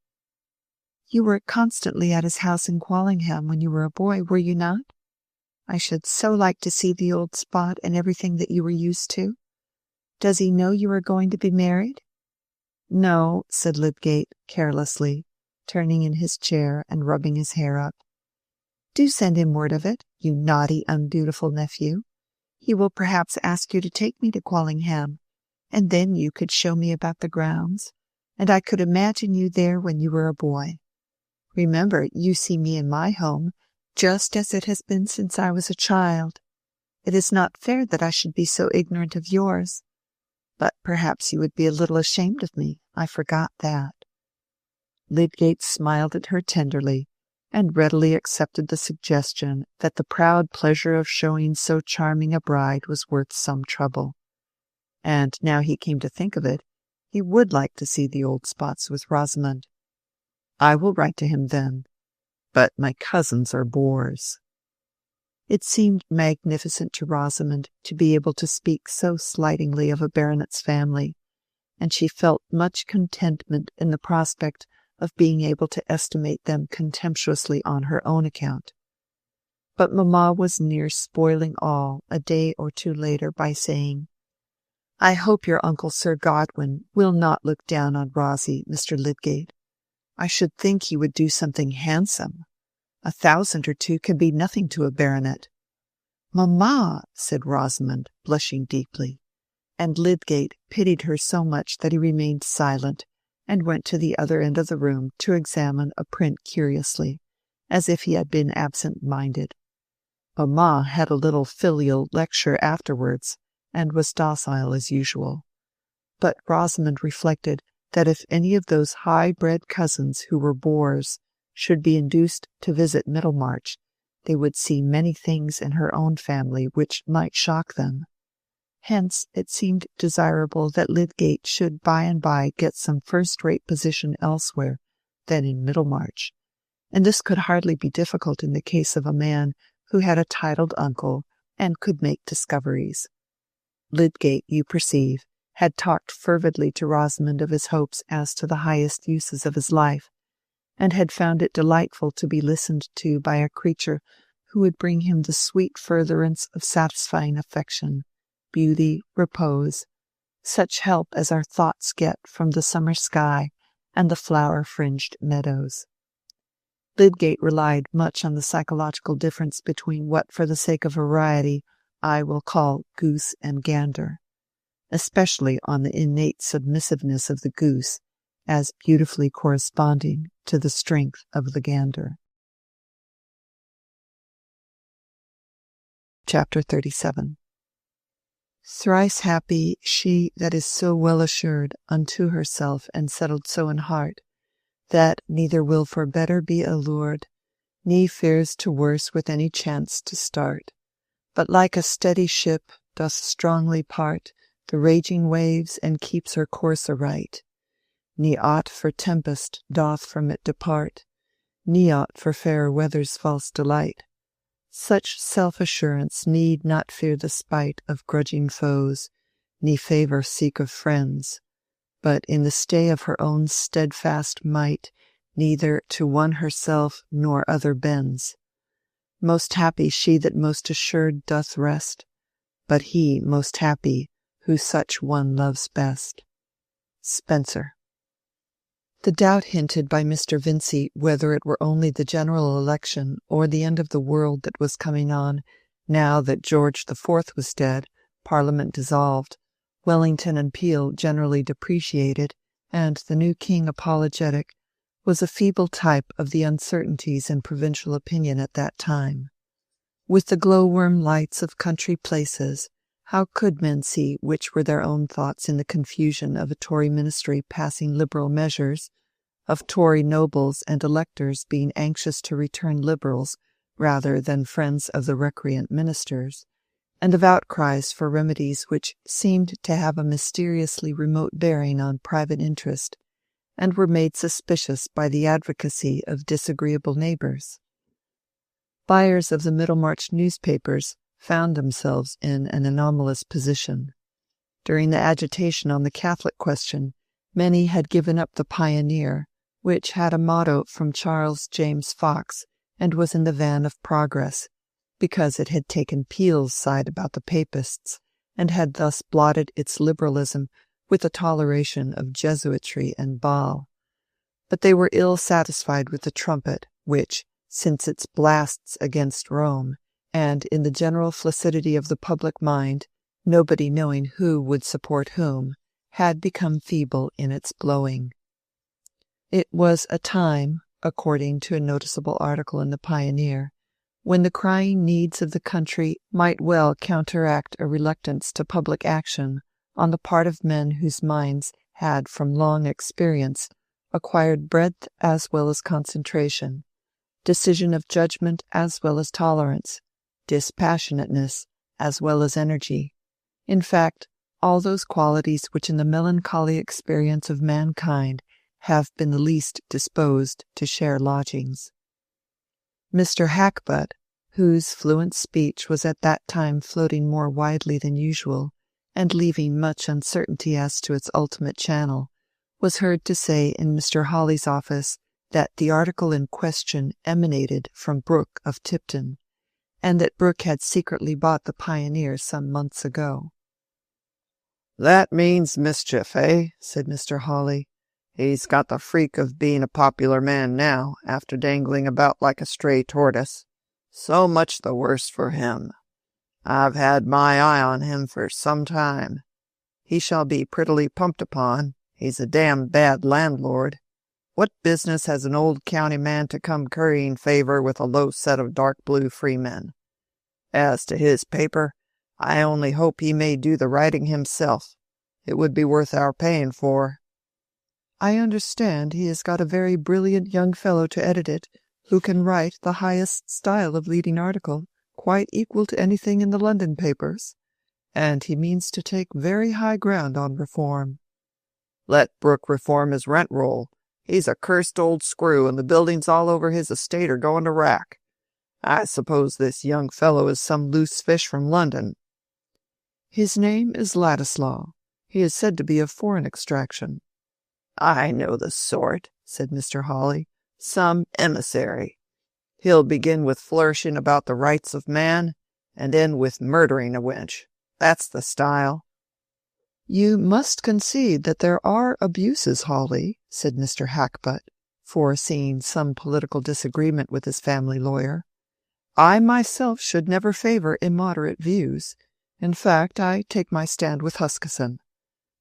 You were constantly at his house in Quallingham when you were a boy, were you not? I should so like to see the old spot and everything that you were used to. Does he know you are going to be married?" "No," said Lydgate, carelessly, turning in his chair and rubbing his hair up. "Do send him word of it, you naughty, undutiful nephew. He will perhaps ask you to take me to Quallingham, and then you could show me about the grounds, and I could imagine you there when you were a boy. Remember, you see me in my home, just as it has been since I was a child. It is not fair that I should be so ignorant of yours. But perhaps you would be a little ashamed of me. I forgot that." Lydgate smiled at her tenderly, and readily accepted the suggestion that the proud pleasure of showing so charming a bride was worth some trouble. And now he came to think of it, he would like to see the old spots with Rosamond. "I will write to him then. But my cousins are bores." It seemed magnificent to Rosamond to be able to speak so slightingly of a baronet's family, and she felt much contentment in the prospect of being able to estimate them contemptuously on her own account. But mamma was near spoiling all a day or two later by saying, "I hope your uncle Sir Godwin will not look down on Rosie, Mr. Lydgate. I should think he would do something handsome. 1,000 or 2 can be nothing to a baronet." "Mamma," said Rosamond, blushing deeply, and Lydgate pitied her so much that he remained silent, and went to the other end of the room to examine a print curiously, as if he had been absent-minded. Mamma had a little filial lecture afterwards, and was docile as usual. But Rosamond reflected that if any of those high-bred cousins who were bores should be induced to visit Middlemarch, they would see many things in her own family which might shock them. Hence it seemed desirable that Lydgate should by and by get some first-rate position elsewhere than in Middlemarch, and this could hardly be difficult in the case of a man who had a titled uncle and could make discoveries. Lydgate, you perceive, had talked fervidly to Rosamond of his hopes as to the highest uses of his life, and had found it delightful to be listened to by a creature who would bring him the sweet furtherance of satisfying affection, beauty, repose, such help as our thoughts get from the summer sky and the flower-fringed meadows. Lydgate relied much on the psychological difference between what, for the sake of variety, I will call goose and gander, especially on the innate submissiveness of the goose, as beautifully corresponding to the strength of the gander. Chapter 37. Thrice happy she that is so well assured unto herself and settled so in heart, that neither will for better be allured, ne fears to worse with any chance to start, but like a steady ship doth strongly part the raging waves and keeps her course aright, ne aught for tempest doth from it depart, ne aught for fair weather's false delight. Such self-assurance need not fear the spite of grudging foes, ne favour seek of friends, but in the stay of her own steadfast might neither to one herself nor other bends. Most happy she that most assured doth rest, but he most happy who such one loves best. Spenser. The doubt hinted by Mr. Vincey whether it were only the general election or the end of the world that was coming on, now that George IV was dead, Parliament dissolved, Wellington and Peel generally depreciated, and the new king apologetic, was a feeble type of the uncertainties in provincial opinion at that time. With the glow-worm lights of country places, how could men see which were their own thoughts in the confusion of a Tory ministry passing liberal measures, of Tory nobles and electors being anxious to return liberals rather than friends of the recreant ministers, and of outcries for remedies which seemed to have a mysteriously remote bearing on private interest, and were made suspicious by the advocacy of disagreeable neighbours? Buyers of the Middlemarch newspapers found themselves in an anomalous position. During the agitation on the Catholic question, many had given up the Pioneer, which had a motto from Charles James Fox and was in the van of progress, because it had taken Peel's side about the Papists, and had thus blotted its liberalism with a toleration of Jesuitry and Baal. But they were ill satisfied with the trumpet, which, since its blasts against Rome, and in the general flaccidity of the public mind, nobody knowing who would support whom, had become feeble in its blowing. It was a time, according to a noticeable article in the Pioneer, when the crying needs of the country might well counteract a reluctance to public action on the part of men whose minds had from long experience acquired breadth as well as concentration, decision of judgment as well as tolerance, dispassionateness as well as energy, in fact, all those qualities which in the melancholy experience of mankind have been the least disposed to share lodgings. Mr. Hackbutt, whose fluent speech was at that time floating more widely than usual, and leaving much uncertainty as to its ultimate channel, was heard to say in Mr. Hawley's office that the article in question emanated from Brooke of Tipton, and that Brooke had secretly bought the Pioneer some months ago. "That means mischief, eh?" said Mr. Hawley. "He's got the freak of being a popular man now, after dangling about like a stray tortoise. So much the worse for him. I've had my eye on him for some time. He shall be prettily pumped upon. He's a damned bad landlord. What business has an old county man to come currying favor with a low set of dark blue freemen? As to his paper, I only hope he may do the writing himself. It would be worth our paying for." "I understand he has got a very brilliant young fellow to edit it, who can write the highest style of leading article, quite equal to anything in the London papers. And he means to take very high ground on reform." "Let Brooke reform his rent roll. He's a cursed old screw, and the buildings all over his estate are going to rack. I suppose this young fellow is some loose fish from London." "His name is Ladislaw. He is said to be of foreign extraction." "I know the sort," said Mr. Hawley. "Some emissary. He'll begin with flourishing about the rights of man, and end with murdering a wench. That's the style." "You must concede that there are abuses, Hawley," said Mr. Hackbutt, foreseeing some political disagreement with his family lawyer. "I myself should never favor immoderate views. In fact, I take my stand with Huskisson.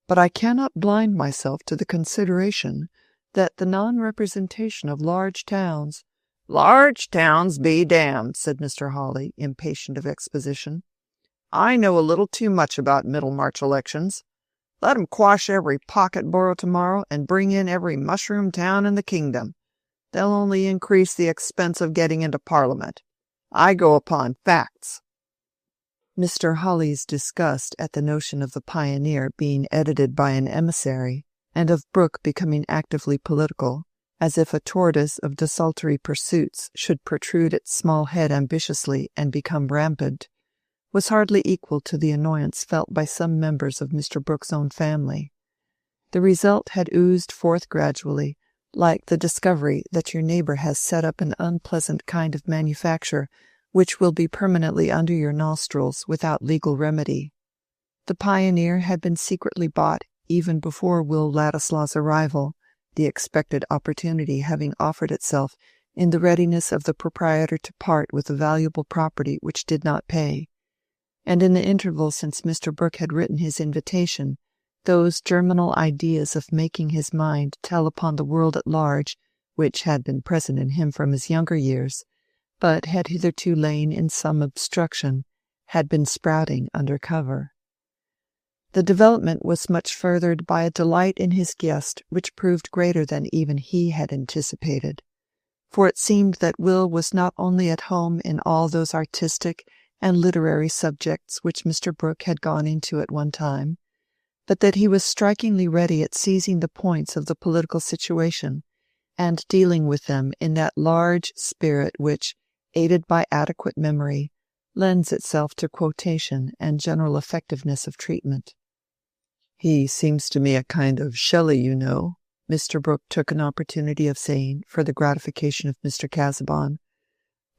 But I cannot blind myself to the consideration that the non-representation of large towns—" "Large towns be damned," said Mr. Hawley, impatient of exposition. "I know a little too much about Middlemarch elections. Let 'em quash every pocket borough tomorrow, and bring in every mushroom town in the kingdom. They'll only increase the expense of getting into Parliament. I go upon facts." Mr. Hawley's disgust at the notion of the Pioneer being edited by an emissary, and of Brooke becoming actively political, as if a tortoise of desultory pursuits should protrude its small head ambitiously and become rampant, was hardly equal to the annoyance felt by some members of Mr. Brooke's own family. The result had oozed forth gradually, like the discovery that your neighbor has set up an unpleasant kind of manufacture which will be permanently under your nostrils without legal remedy. The Pioneer had been secretly bought even before Will Ladislaw's arrival, the expected opportunity having offered itself in the readiness of the proprietor to part with the valuable property which did not pay. And in the interval since Mr. Brooke had written his invitation, those germinal ideas of making his mind tell upon the world at large, which had been present in him from his younger years, but had hitherto lain in some obstruction, had been sprouting under cover. The development was much furthered by a delight in his guest which proved greater than even he had anticipated, for it seemed that Will was not only at home in all those artistic and literary subjects which Mr. Brooke had gone into at one time, but that he was strikingly ready at seizing the points of the political situation, and dealing with them in that large spirit which, aided by adequate memory, lends itself to quotation and general effectiveness of treatment. "He seems to me a kind of Shelley, you know," Mr. Brooke took an opportunity of saying, for the gratification of Mr. Casaubon.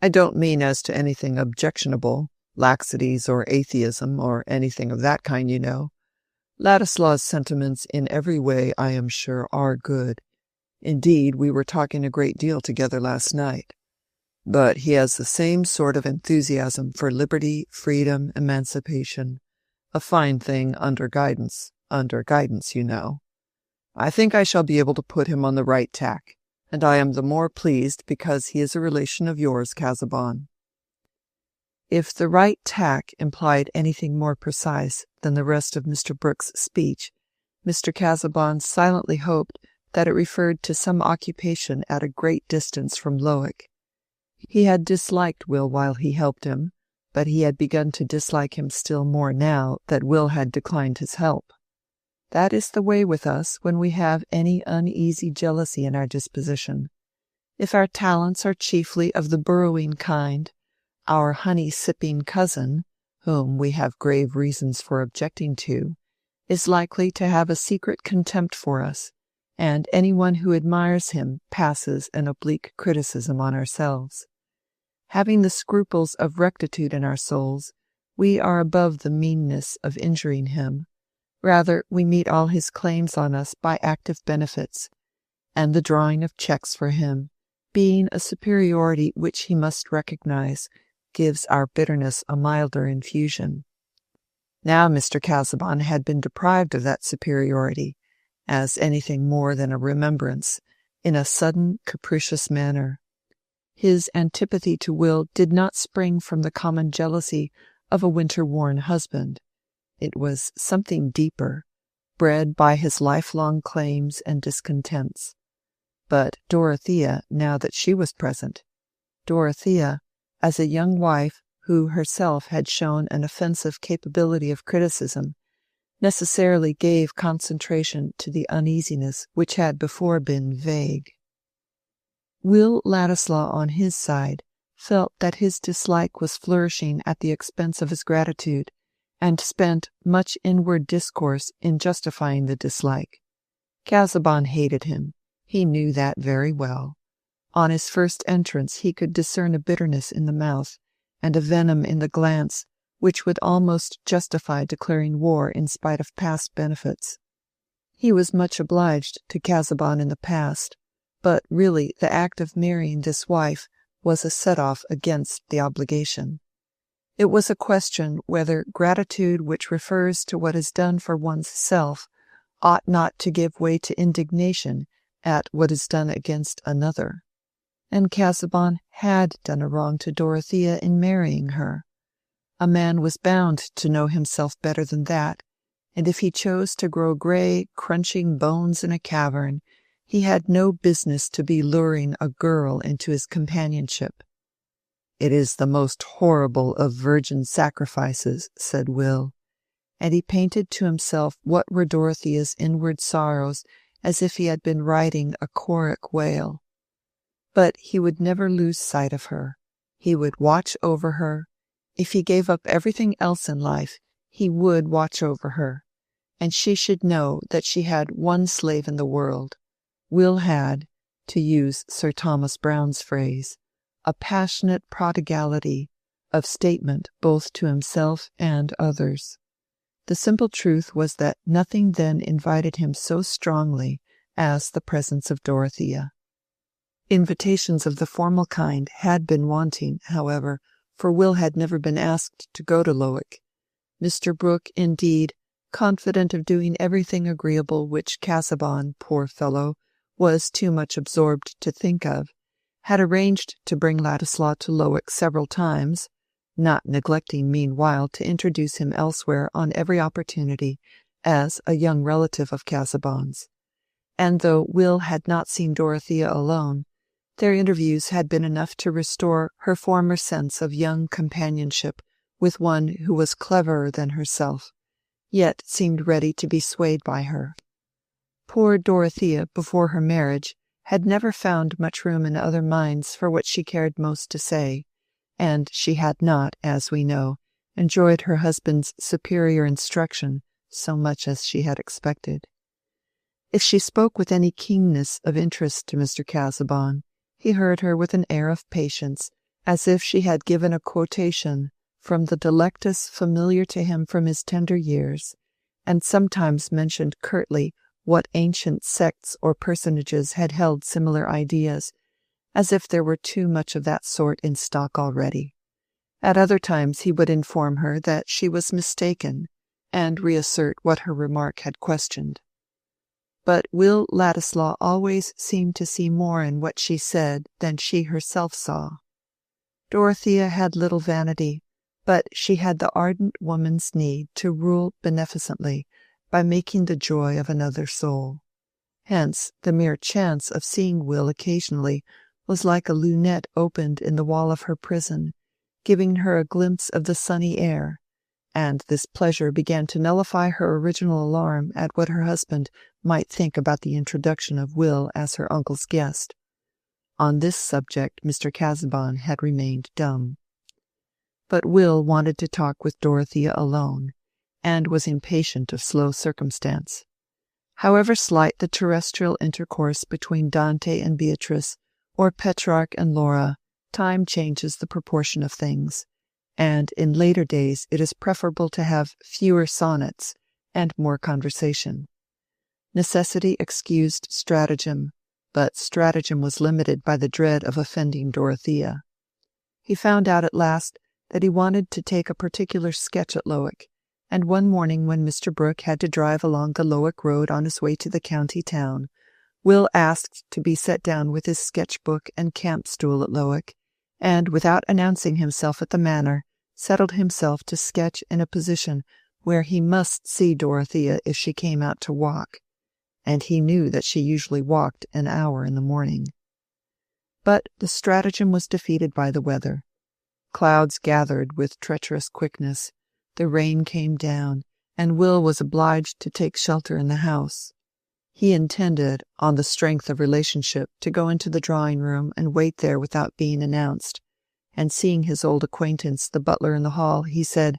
"I don't mean as to anything objectionable, laxities or atheism or anything of that kind, you know. Ladislaw's sentiments in every way, I am sure, are good. Indeed, we were talking a great deal together last night. But he has the same sort of enthusiasm for liberty, freedom, emancipation. A fine thing under guidance, you know. I think I shall be able to put him on the right tack, and I am the more pleased because he is a relation of yours, Casaubon." If the right tack implied anything more precise than the rest of Mr. Brooke's speech, Mr. Casaubon silently hoped that it referred to some occupation at a great distance from Lowick. He had disliked Will while he helped him, but he had begun to dislike him still more now that Will had declined his help. That is the way with us when we have any uneasy jealousy in our disposition. If our talents are chiefly of the burrowing kind, our honey-sipping cousin, whom we have grave reasons for objecting to, is likely to have a secret contempt for us, and anyone who admires him passes an oblique criticism on ourselves. Having the scruples of rectitude in our souls, we are above the meanness of injuring him. Rather, we meet all his claims on us by active benefits, and the drawing of checks for him, being a superiority which he must recognize, gives our bitterness a milder infusion. Now Mr. Casaubon had been deprived of that superiority, as anything more than a remembrance, in a sudden, capricious manner. His antipathy to Will did not spring from the common jealousy of a winter-worn husband. It was something deeper, bred by his lifelong claims and discontents. But Dorothea, now that she was present, Dorothea, as a young wife who herself had shown an offensive capability of criticism, necessarily gave concentration to the uneasiness which had before been vague. Will Ladislaw, on his side, felt that his dislike was flourishing at the expense of his gratitude, and spent much inward discourse in justifying the dislike. Casaubon hated him. He knew that very well. On his first entrance he could discern a bitterness in the mouth, and a venom in the glance, which would almost justify declaring war in spite of past benefits. He was much obliged to Casaubon in the past, but really the act of marrying this wife was a set-off against the obligation. It was a question whether gratitude which refers to what is done for one's self ought not to give way to indignation at what is done against another. And Casaubon had done a wrong to Dorothea in marrying her. A man was bound to know himself better than that, and if he chose to grow grey, crunching bones in a cavern, he had no business to be luring a girl into his companionship. "It is the most horrible of virgin sacrifices," said Will, and he painted to himself what were Dorothea's inward sorrows as if he had been writing a choric wail. But he would never lose sight of her. He would watch over her. If he gave up everything else in life, he would watch over her, and she should know that she had one slave in the world. Will had, to use Sir Thomas Browne's phrase, a passionate prodigality of statement both to himself and others. The simple truth was that nothing then invited him so strongly as the presence of Dorothea. Invitations of the formal kind had been wanting, however, for Will had never been asked to go to Lowick. Mr. Brooke, indeed, confident of doing everything agreeable which Casaubon, poor fellow, was too much absorbed to think of, had arranged to bring Ladislaw to Lowick several times, not neglecting meanwhile to introduce him elsewhere on every opportunity as a young relative of Casaubon's. And though Will had not seen Dorothea alone, their interviews had been enough to restore her former sense of young companionship with one who was cleverer than herself, yet seemed ready to be swayed by her. Poor Dorothea, before her marriage, had never found much room in other minds for what she cared most to say, and she had not, as we know, enjoyed her husband's superior instruction so much as she had expected. If she spoke with any keenness of interest to Mr. Casaubon, he heard her with an air of patience, as if she had given a quotation from the Delectus familiar to him from his tender years, and sometimes mentioned curtly what ancient sects or personages had held similar ideas, as if there were too much of that sort in stock already. At other times he would inform her that she was mistaken, and reassert what her remark had questioned. But Will Ladislaw always seemed to see more in what she said than she herself saw. Dorothea had little vanity, but she had the ardent woman's need to rule beneficently by making the joy of another soul. Hence, the mere chance of seeing Will occasionally was like a lunette opened in the wall of her prison, giving her a glimpse of the sunny air, and this pleasure began to nullify her original alarm at what her husband might think about the introduction of Will as her uncle's guest. On this subject Mr. Casaubon had remained dumb. But Will wanted to talk with Dorothea alone, and was impatient of slow circumstance. However slight the terrestrial intercourse between Dante and Beatrice, or Petrarch and Laura, time changes the proportion of things, and in later days it is preferable to have fewer sonnets and more conversation. Necessity excused stratagem, but stratagem was limited by the dread of offending Dorothea. He found out at last that he wanted to take a particular sketch at Lowick, and one morning when Mr. Brooke had to drive along the Lowick road on his way to the county town, Will asked to be set down with his sketch-book and camp-stool at Lowick, and, without announcing himself at the manor, settled himself to sketch in a position where he must see Dorothea if she came out to walk, and he knew that she usually walked an hour in the morning. But the stratagem was defeated by the weather. Clouds gathered with treacherous quickness, the rain came down, and Will was obliged to take shelter in the house. He intended, on the strength of relationship, to go into the drawing-room and wait there without being announced, and seeing his old acquaintance, the butler, in the hall, he said,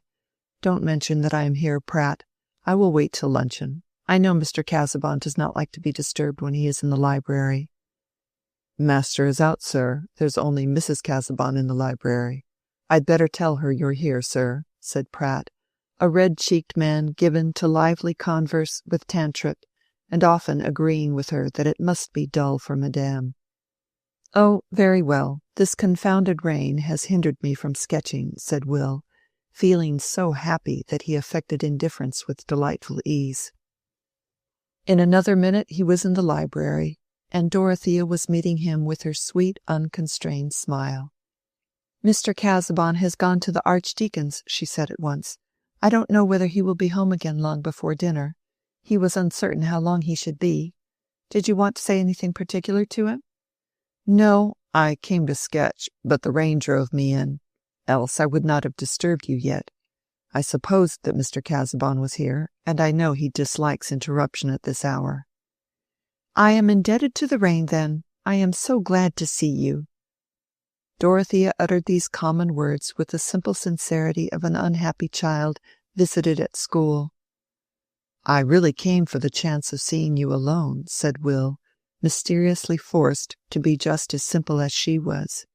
"Don't mention that I am here, Pratt. I will wait till luncheon. I know Mr. Casaubon does not like to be disturbed when he is in the library." "Master is out, sir. There's only Mrs. Casaubon in the library. I'd better tell her you're here, sir," said Pratt, a red-cheeked man given to lively converse with Tantripp, and often agreeing with her that it must be dull for Madame. "Oh, very well. This confounded rain has hindered me from sketching," said Will, feeling so happy that he affected indifference with delightful ease. In another minute he was in the library, and Dorothea was meeting him with her sweet, unconstrained smile. "Mr. Casaubon has gone to the Archdeacon's," she said at once. "I don't know whether he will be home again long before dinner. He was uncertain how long he should be. Did you want to say anything particular to him?" "No, I came to sketch, but the rain drove me in. Else I would not have disturbed you yet. I supposed that Mr. Casaubon was here, and I know he dislikes interruption at this hour." "I am indebted to the rain, then. I am so glad to see you." Dorothea uttered these common words with the simple sincerity of an unhappy child visited at school. "I really came for the chance of seeing you alone," said Will, mysteriously forced to be just as simple as she was.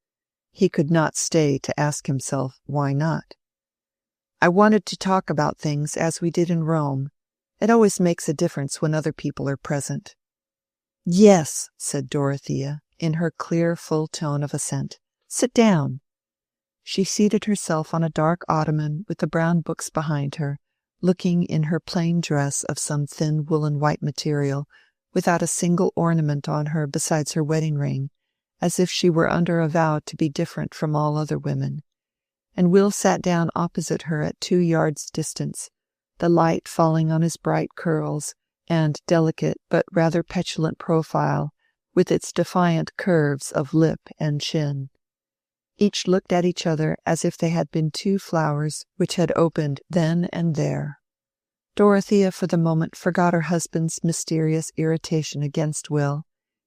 He could not stay to ask himself why not. "I wanted to talk about things as we did in Rome. It always makes a difference when other people are present." "Yes," said Dorothea, in her clear, full tone of assent. "Sit down." She seated herself on a dark ottoman with the brown books behind her, looking in her plain dress of some thin woolen white material, without a single ornament on her besides her wedding ring, as if she were under a vow to be different from all other women. And Will sat down opposite her at 2 yards' distance, the light falling on his bright curls and delicate but rather petulant profile, with its defiant curves of lip and chin. Each looked at each other as if they had been 2 flowers which had opened then and there. Dorothea for the moment forgot her husband's mysterious irritation against Will.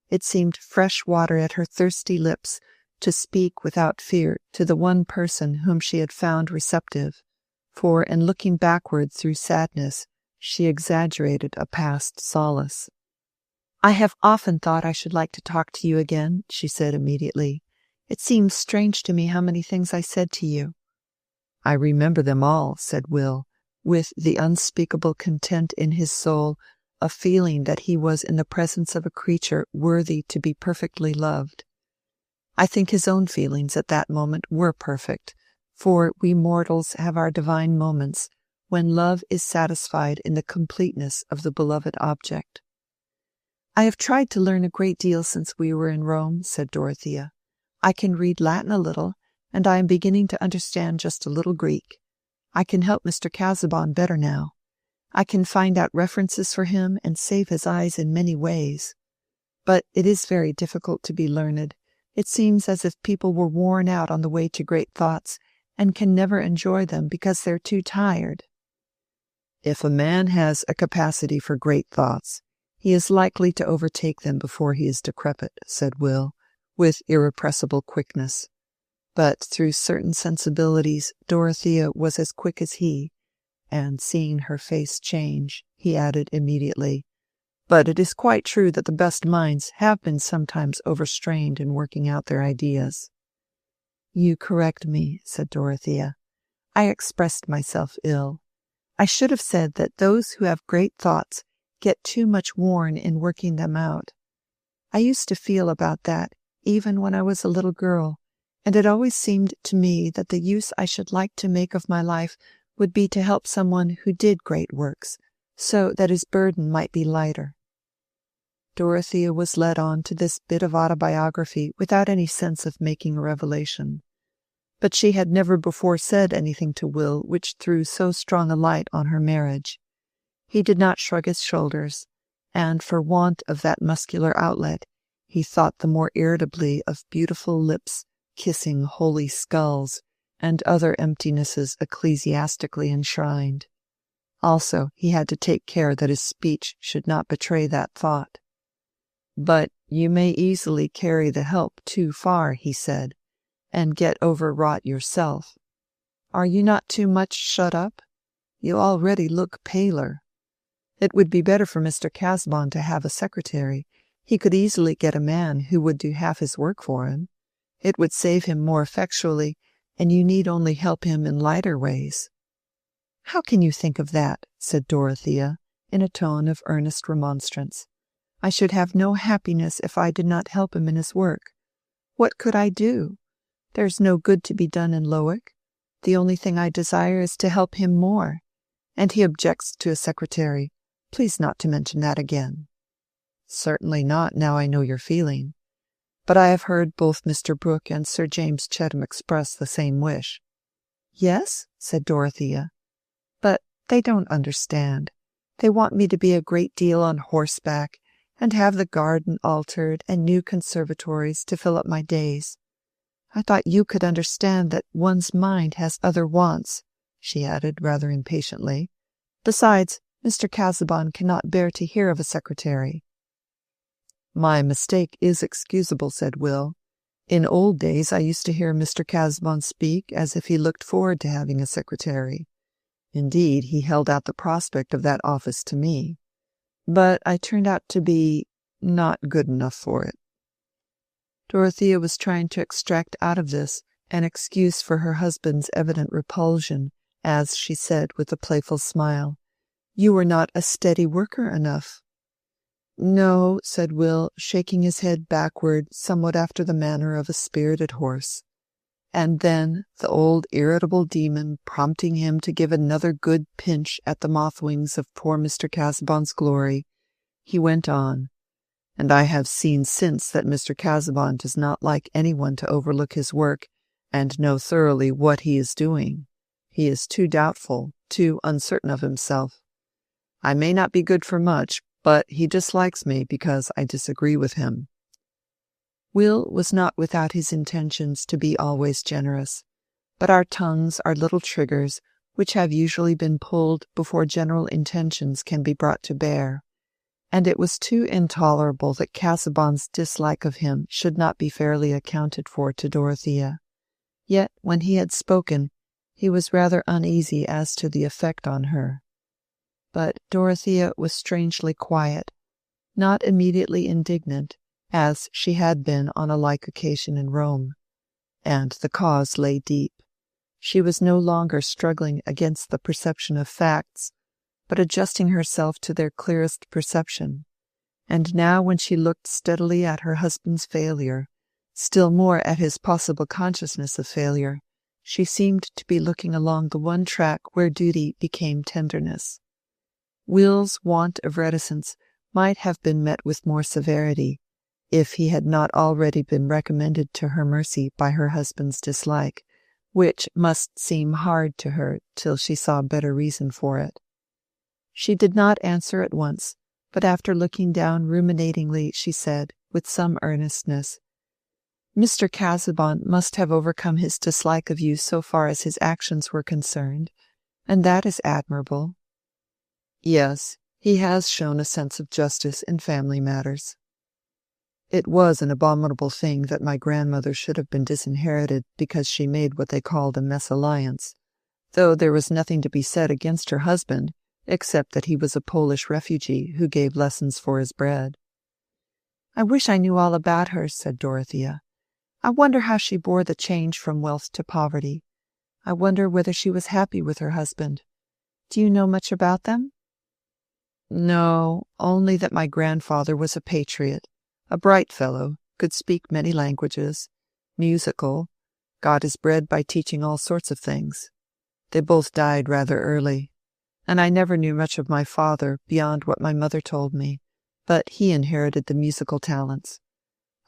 It seemed fresh water at her thirsty lips to speak without fear to the one person whom she had found receptive, for in looking backward through sadness she exaggerated a past solace. "I have often thought I should like to talk to you again," she said immediately. "It seems strange to me how many things I said to you." "I remember them all," said Will, with the unspeakable content in his soul of feeling that he was in the presence of a creature worthy to be perfectly loved. I think his own feelings at that moment were perfect, for we mortals have our divine moments when love is satisfied in the completeness of the beloved object. "I have tried to learn a great deal since we were in Rome," said Dorothea. "I can read Latin a little, and I am beginning to understand just a little Greek. I can help Mr. Casaubon better now. I can find out references for him and save his eyes in many ways. But it is very difficult to be learned. It seems as if people were worn out on the way to great thoughts, and can never enjoy them because they're too tired." "If a man has a capacity for great thoughts, he is likely to overtake them before he is decrepit," said Will, with irrepressible quickness. But through certain sensibilities Dorothea was as quick as he, and seeing her face change, he added immediately, "But it is quite true that the best minds have been sometimes overstrained in working out their ideas." "You correct me," said Dorothea. "I expressed myself ill. I should have said that those who have great thoughts get too much worn in working them out. I used to feel about that even when I was a little girl, and it always seemed to me that the use I should like to make of my life would be to help someone who did great works, so that his burden might be lighter." Dorothea was led on to this bit of autobiography without any sense of making a revelation. But she had never before said anything to Will which threw so strong a light on her marriage. He did not shrug his shoulders, and for want of that muscular outlet, he thought the more irritably of beautiful lips kissing holy skulls and other emptinesses ecclesiastically enshrined. Also, he had to take care that his speech should not betray that thought. "But you may easily carry the help too far," he said, "and get overwrought yourself. Are you not too much shut up? You already look paler. It would be better for Mr. Casaubon to have a secretary. He could easily get a man who would do half his work for him. It would save him more effectually, and you need only help him in lighter ways." "How can you think of that?" said Dorothea, in a tone of earnest remonstrance. "I should have no happiness if I did not help him in his work. What could I do? There's no good to be done in Lowick. The only thing I desire is to help him more. And he objects to a secretary. Please not to mention that again." "Certainly not, now I know your feeling. But I have heard both Mr. Brooke and Sir James Chettam express the same wish." "Yes?" said Dorothea. "But they don't understand. They want me to be a great deal on horseback, and have the garden altered and new conservatories to fill up my days. I thought you could understand that one's mind has other wants," she added rather impatiently. "Besides, Mr. Casaubon cannot bear to hear of a secretary." "My mistake is excusable," said Will. "In old days I used to hear Mr. Casaubon speak as if he looked forward to having a secretary. Indeed, he held out the prospect of that office to me. But I turned out to be not good enough for it." Dorothea was trying to extract out of this an excuse for her husband's evident repulsion, as she said with a playful smile, "You were not a steady worker enough." "No," said Will, shaking his head backward somewhat after the manner of a spirited horse. And then, the old irritable demon prompting him to give another good pinch at the moth-wings of poor Mr. Casaubon's glory, he went on, "And I have seen since that Mr. Casaubon does not like anyone to overlook his work and know thoroughly what he is doing. He is too doubtful, too uncertain of himself. I may not be good for much, but he dislikes me because I disagree with him." Will was not without his intentions to be always generous, but our tongues are little triggers which have usually been pulled before general intentions can be brought to bear, and it was too intolerable that Casaubon's dislike of him should not be fairly accounted for to Dorothea. Yet when he had spoken, he was rather uneasy as to the effect on her. But Dorothea was strangely quiet. not immediately indignant, as she had been on a like occasion in Rome. And the cause lay deep. She was no longer struggling against the perception of facts, but adjusting herself to their clearest perception. And now when she looked steadily at her husband's failure, still more at his possible consciousness of failure, she seemed to be looking along the one track where duty became tenderness. Will's want of reticence might have been met with more severity, if he had not already been recommended to her mercy by her husband's dislike, which must seem hard to her till she saw better reason for it. She did not answer at once, but after looking down ruminatingly, she said, with some earnestness, "Mr. Casaubon must have overcome his dislike of you so far as his actions were concerned, and that is admirable." "Yes, he has shown a sense of justice in family matters." It was an abominable thing that my grandmother should have been disinherited because she made what they called a mésalliance, though there was nothing to be said against her husband, except that he was a Polish refugee who gave lessons for his bread. "I wish I knew all about her," said Dorothea. "I wonder how she bore the change from wealth to poverty. I wonder whether she was happy with her husband. Do you know much about them?" "No, only that my grandfather was a patriot, a bright fellow, could speak many languages, musical, got his bread by teaching all sorts of things. They both died rather early, and I never knew much of my father beyond what my mother told me, but he inherited the musical talents.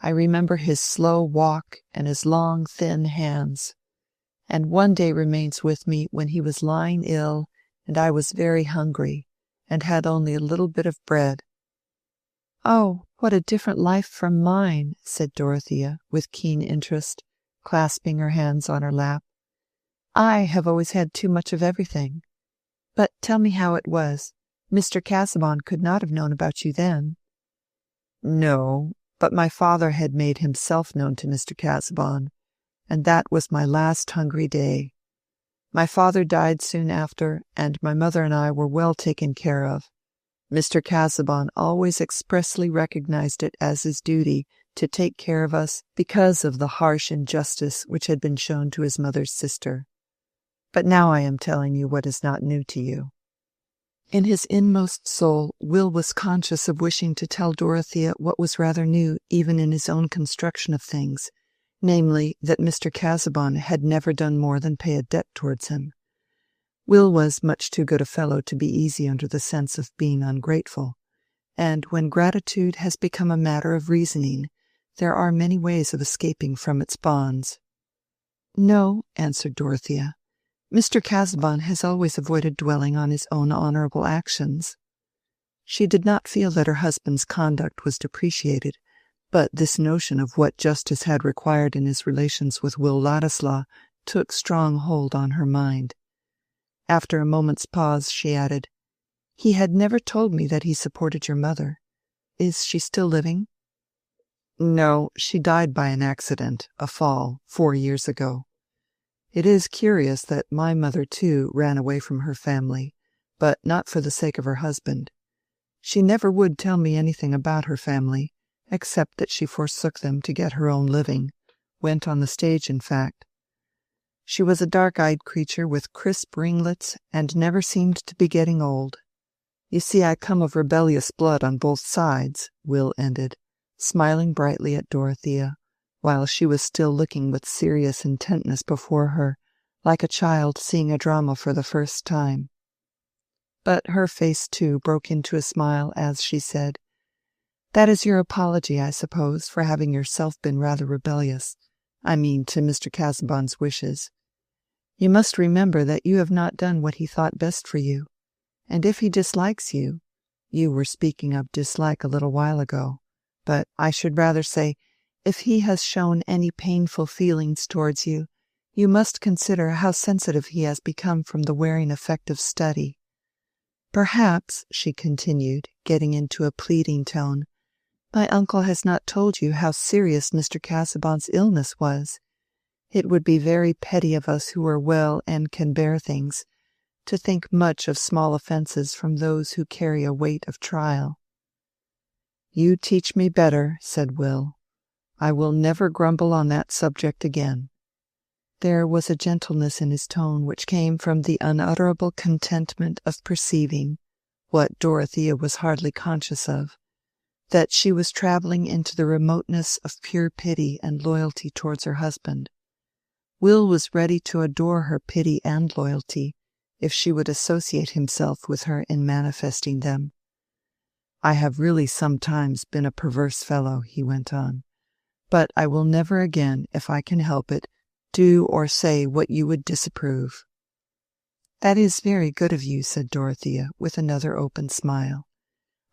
I remember his slow walk and his long, thin hands. And one day remains with me when he was lying ill, and I was very hungry, and had only a little bit of bread." "Oh, what a different life from mine," said Dorothea, with keen interest, clasping her hands on her lap. "I have always had too much of everything. But tell me how it was. Mr. Casaubon could not have known about you then." "No, but my father had made himself known to Mr. Casaubon, and that was my last hungry day. My father died soon after, and my mother and I were well taken care of. Mr. Casaubon always expressly recognized it as his duty to take care of us because of the harsh injustice which had been shown to his mother's sister. But now I am telling you what is not new to you." In his inmost soul, Will was conscious of wishing to tell Dorothea what was rather new even in his own construction of things, namely, that Mr. Casaubon had never done more than pay a debt towards him. Will was much too good a fellow to be easy under the sense of being ungrateful, and when gratitude has become a matter of reasoning, there are many ways of escaping from its bonds. "No," answered Dorothea. "Mr. Casaubon has always avoided dwelling on his own honorable actions." She did not feel that her husband's conduct was depreciated, but this notion of what justice had required in his relations with Will Ladislaw took strong hold on her mind. After a moment's pause, she added, "He had never told me that he supported your mother. Is she still living?" "No, she died by an accident, a fall, 4 years ago. It is curious that my mother, too, ran away from her family, but not for the sake of her husband. She never would tell me anything about her family, except that she forsook them to get her own living, went on the stage, in fact. She was a dark-eyed creature with crisp ringlets and never seemed to be getting old. You see, I come of rebellious blood on both sides," Will ended, smiling brightly at Dorothea, while she was still looking with serious intentness before her, like a child seeing a drama for the first time. But her face, too, broke into a smile as she said, "That is your apology, I suppose, for having yourself been rather rebellious, I mean to Mr. Casaubon's wishes. You must remember that you have not done what he thought best for you, and if he dislikes you, you were speaking of dislike a little while ago, but I should rather say, if he has shown any painful feelings towards you, you must consider how sensitive he has become from the wearing effect of study. Perhaps," she continued, getting into a pleading tone, "my uncle has not told you how serious Mr. Casaubon's illness was. It would be very petty of us who are well and can bear things, to think much of small offences from those who carry a weight of trial." You teach me better, said Will. I will never grumble on that subject again. There was a gentleness in his tone which came from the unutterable contentment of perceiving, what Dorothea was hardly conscious of, that she was travelling into the remoteness of pure pity and loyalty towards her husband. Will was ready to adore her pity and loyalty if she would associate himself with her in manifesting them. I have really sometimes been a perverse fellow, he went on, but I will never again, if I can help it, do or say what you would disapprove. That is very good of you, said Dorothea, with another open smile.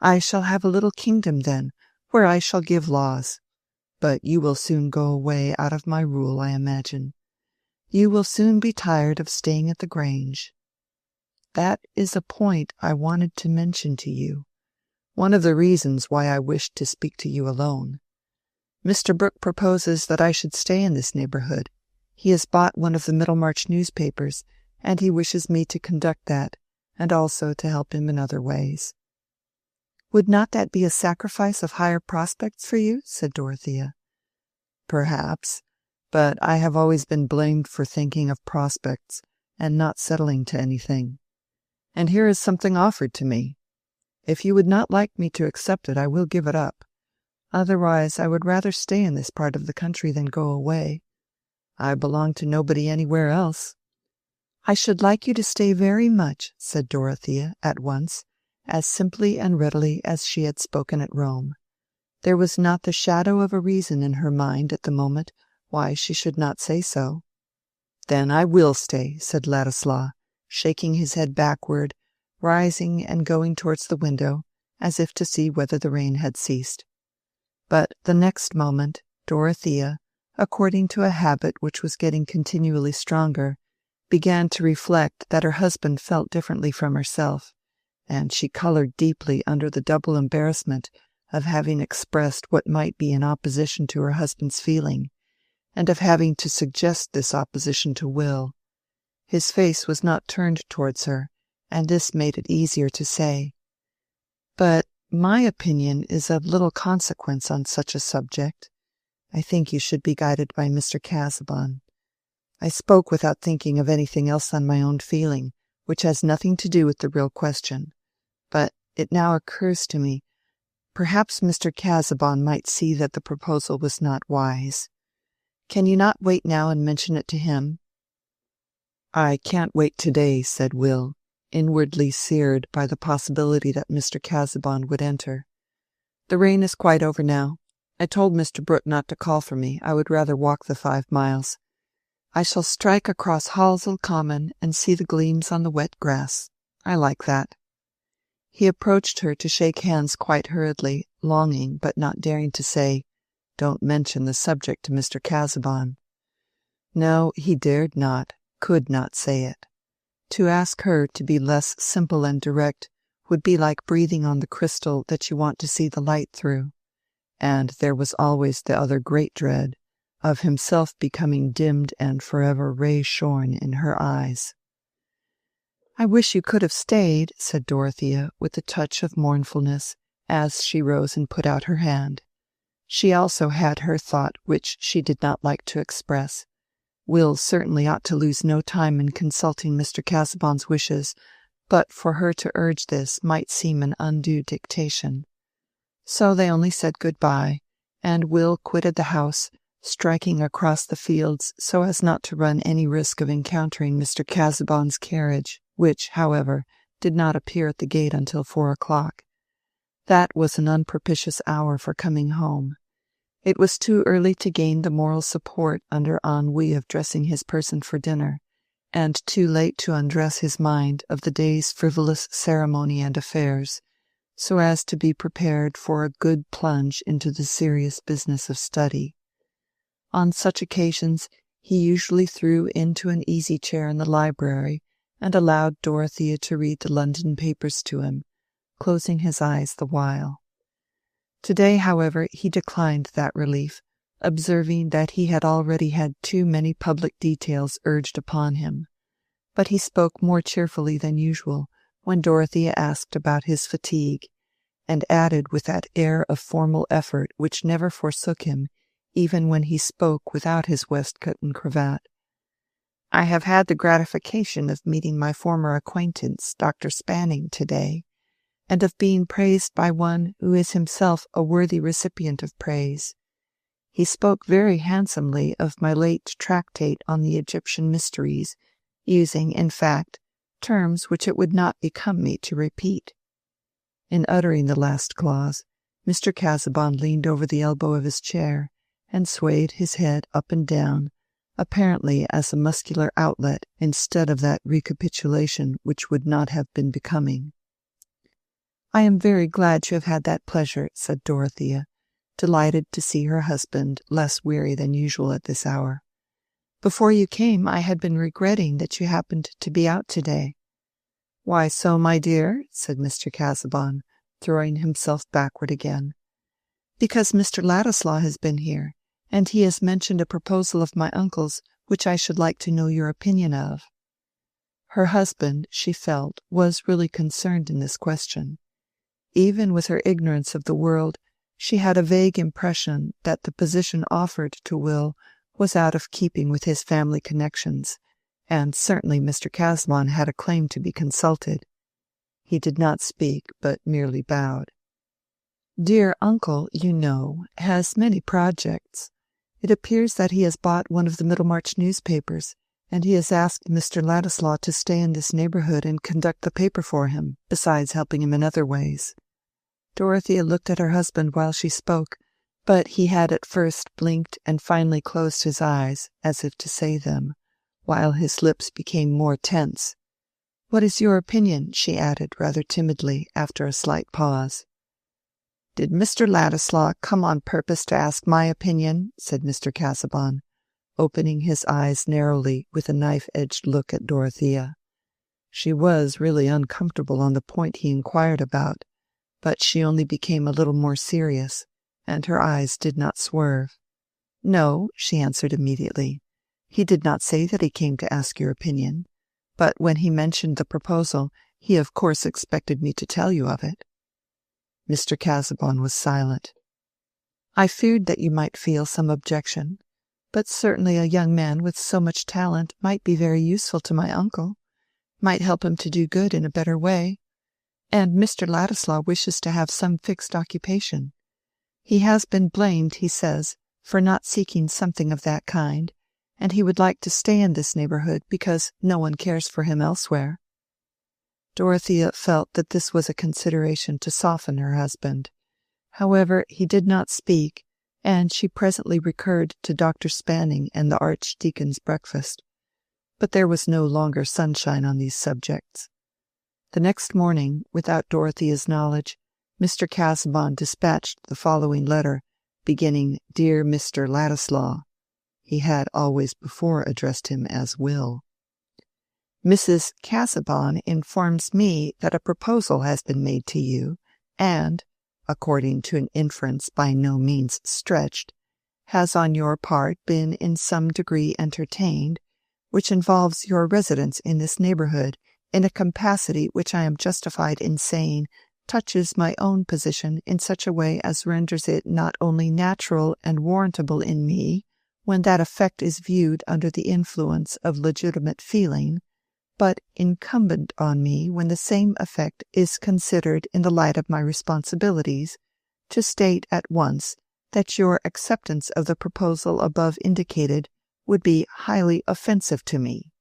I shall have a little kingdom then, where I shall give laws. But you will soon go away out of my rule, I imagine. You will soon be tired of staying at the Grange. That is a point I wanted to mention to you, one of the reasons why I wished to speak to you alone. Mr. Brooke proposes that I should stay in this neighborhood. He has bought one of the Middlemarch newspapers, and he wishes me to conduct that, and also to help him in other ways. Would not that be a sacrifice of higher prospects for you? Said Dorothea. Perhaps, but I have always been blamed for thinking of prospects and not settling to anything. And here is something offered to me. If you would not like me to accept it, I will give it up. Otherwise, I would rather stay in this part of the country than go away. I belong to nobody anywhere else. I should like you to stay very much, said Dorothea at once, as simply and readily as she had spoken at Rome. There was not the shadow of a reason in her mind at the moment why she should not say so. Then I will stay, said Ladislaw, shaking his head backward, rising and going towards the window, as if to see whether the rain had ceased. But the next moment Dorothea, according to a habit which was getting continually stronger, began to reflect that her husband felt differently from herself, and she colored deeply under the double embarrassment of having expressed what might be in opposition to her husband's feeling, and of having to suggest this opposition to Will. His face was not turned towards her, and this made it easier to say, "But my opinion is of little consequence on such a subject. I think you should be guided by Mr. Casaubon." I spoke without thinking of anything else than my own feeling, which has nothing to do with the real question. But it now occurs to me, perhaps Mr. Casaubon might see that the proposal was not wise. Can you not wait now and mention it to him? I can't wait today, said Will, inwardly seared by the possibility that Mr. Casaubon would enter. The rain is quite over now. I told Mr. Brooke not to call for me. I would rather walk the 5 miles. I shall strike across Halsell Common and see the gleams on the wet grass. I like that. He approached her to shake hands quite hurriedly, longing but not daring to say, "Don't mention the subject to Mr. Casaubon." No, he dared not, could not say it. To ask her to be less simple and direct would be like breathing on the crystal that you want to see the light through. And there was always the other great dread, of himself becoming dimmed and forever ray-shorn in her eyes. "I wish you could have stayed," said Dorothea, with a touch of mournfulness, as she rose and put out her hand. She also had her thought which she did not like to express. Will certainly ought to lose no time in consulting Mr. Casaubon's wishes, but for her to urge this might seem an undue dictation. So they only said good-bye, and Will quitted the house, striking across the fields so as not to run any risk of encountering Mr. Casaubon's carriage, which, however, did not appear at the gate until 4 o'clock. That was an unpropitious hour for coming home. It was too early to gain the moral support under ennui of dressing his person for dinner, and too late to undress his mind of the day's frivolous ceremony and affairs, so as to be prepared for a good plunge into the serious business of study. On such occasions he usually threw into an easy-chair in the library and allowed Dorothea to read the London papers to him, closing his eyes the while. Today, however, he declined that relief, observing that he had already had too many public details urged upon him. But he spoke more cheerfully than usual when Dorothea asked about his fatigue, and added with that air of formal effort which never forsook him, even when he spoke without his waistcoat and cravat, "I have had the gratification of meeting my former acquaintance, Dr. Spanning, today, and of being praised by one who is himself a worthy recipient of praise. He spoke very handsomely of my late tractate on the Egyptian mysteries, using, in fact, terms which it would not become me to repeat." In uttering the last clause, Mr. Casaubon leaned over the elbow of his chair and swayed his head up and down, apparently as a muscular outlet instead of that recapitulation which would not have been becoming. "I am very glad you have had that pleasure," said Dorothea, delighted to see her husband less weary than usual at this hour. "Before you came, I had been regretting that you happened to be out today." "Why so, my dear?" said Mr. Casaubon, throwing himself backward again. "Because Mr. Ladislaw has been here, and he has mentioned a proposal of my uncle's which I should like to know your opinion of." Her husband, she felt, was really concerned in this question. Even with her ignorance of the world, she had a vague impression that the position offered to Will was out of keeping with his family connections, and certainly Mr. Casaubon had a claim to be consulted. He did not speak, but merely bowed. "Dear uncle, you know, has many projects. It appears that he has bought one of the Middlemarch newspapers, and he has asked Mr. Ladislaw to stay in this neighbourhood and conduct the paper for him, besides helping him in other ways." Dorothea looked at her husband while she spoke, but he had at first blinked and finally closed his eyes, as if to say them, while his lips became more tense. "What is your opinion?" she added rather timidly, after a slight pause. "Did Mr. Ladislaw come on purpose to ask my opinion?" said Mr. Casaubon, opening his eyes narrowly with a knife-edged look at Dorothea. She was really uncomfortable on the point he inquired about, but she only became a little more serious, and her eyes did not swerve. "No," she answered immediately. "He did not say that he came to ask your opinion, but when he mentioned the proposal, he of course expected me to tell you of it." Mr. Casaubon was silent. "I feared that you might feel some objection, but certainly a young man with so much talent might be very useful to my uncle, might help him to do good in a better way. And Mr. Ladislaw wishes to have some fixed occupation. He has been blamed, he says, for not seeking something of that kind, and he would like to stay in this neighbourhood because no one cares for him elsewhere." Dorothea felt that this was a consideration to soften her husband. However, he did not speak, and she presently recurred to Dr. Spanning and the Archdeacon's breakfast. But there was no longer sunshine on these subjects. The next morning, without Dorothea's knowledge, Mr. Casaubon dispatched the following letter, beginning "Dear Mr. Ladislaw." He had always before addressed him as Will. "Mrs. Casaubon informs me that a proposal has been made to you, and, according to an inference by no means stretched, has on your part been in some degree entertained, which involves your residence in this neighbourhood in a capacity which I am justified in saying touches my own position in such a way as renders it not only natural and warrantable in me, when that effect is viewed under the influence of legitimate feeling, but incumbent on me when the same effect is considered in the light of my responsibilities, to state at once that your acceptance of the proposal above indicated would be highly offensive to me.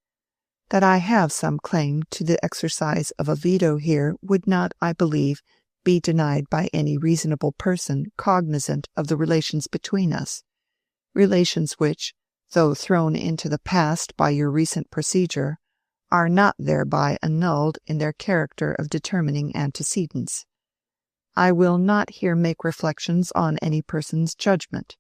That I have some claim to the exercise of a veto here would not, I believe, be denied by any reasonable person cognizant of the relations between us, relations which, though thrown into the past by your recent procedure, are not thereby annulled in their character of determining antecedents. I will not here make reflections on any person's judgment.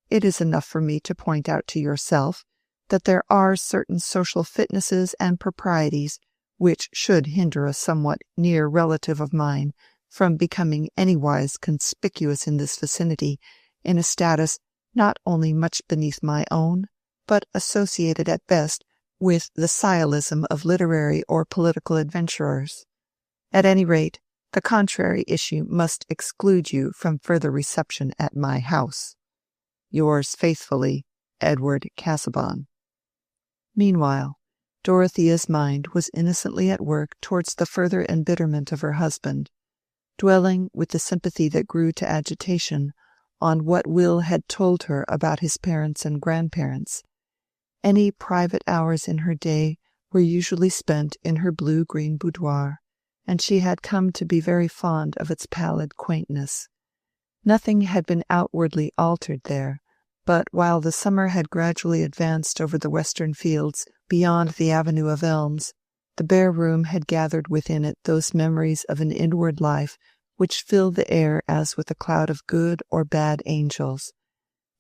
It is enough for me to point out to yourself that there are certain social fitnesses and proprieties which should hinder a somewhat near relative of mine from becoming anywise conspicuous in this vicinity in a status not only much beneath my own, but associated at best with the sciolism of literary or political adventurers. At any rate, The contrary issue must exclude you from further reception at my house. Yours faithfully, Edward Casaubon. Meanwhile, Dorothea's mind was innocently at work towards the further embitterment of her husband, dwelling with the sympathy that grew to agitation on what Will had told her about his parents and grandparents. Any private hours in her day were usually spent in her blue-green boudoir, and she had come to be very fond of its pallid quaintness. Nothing had been outwardly altered there, but while the summer had gradually advanced over the western fields beyond the avenue of elms, the bare room had gathered within it those memories of an inward life which fill the air as with a cloud of good or bad angels,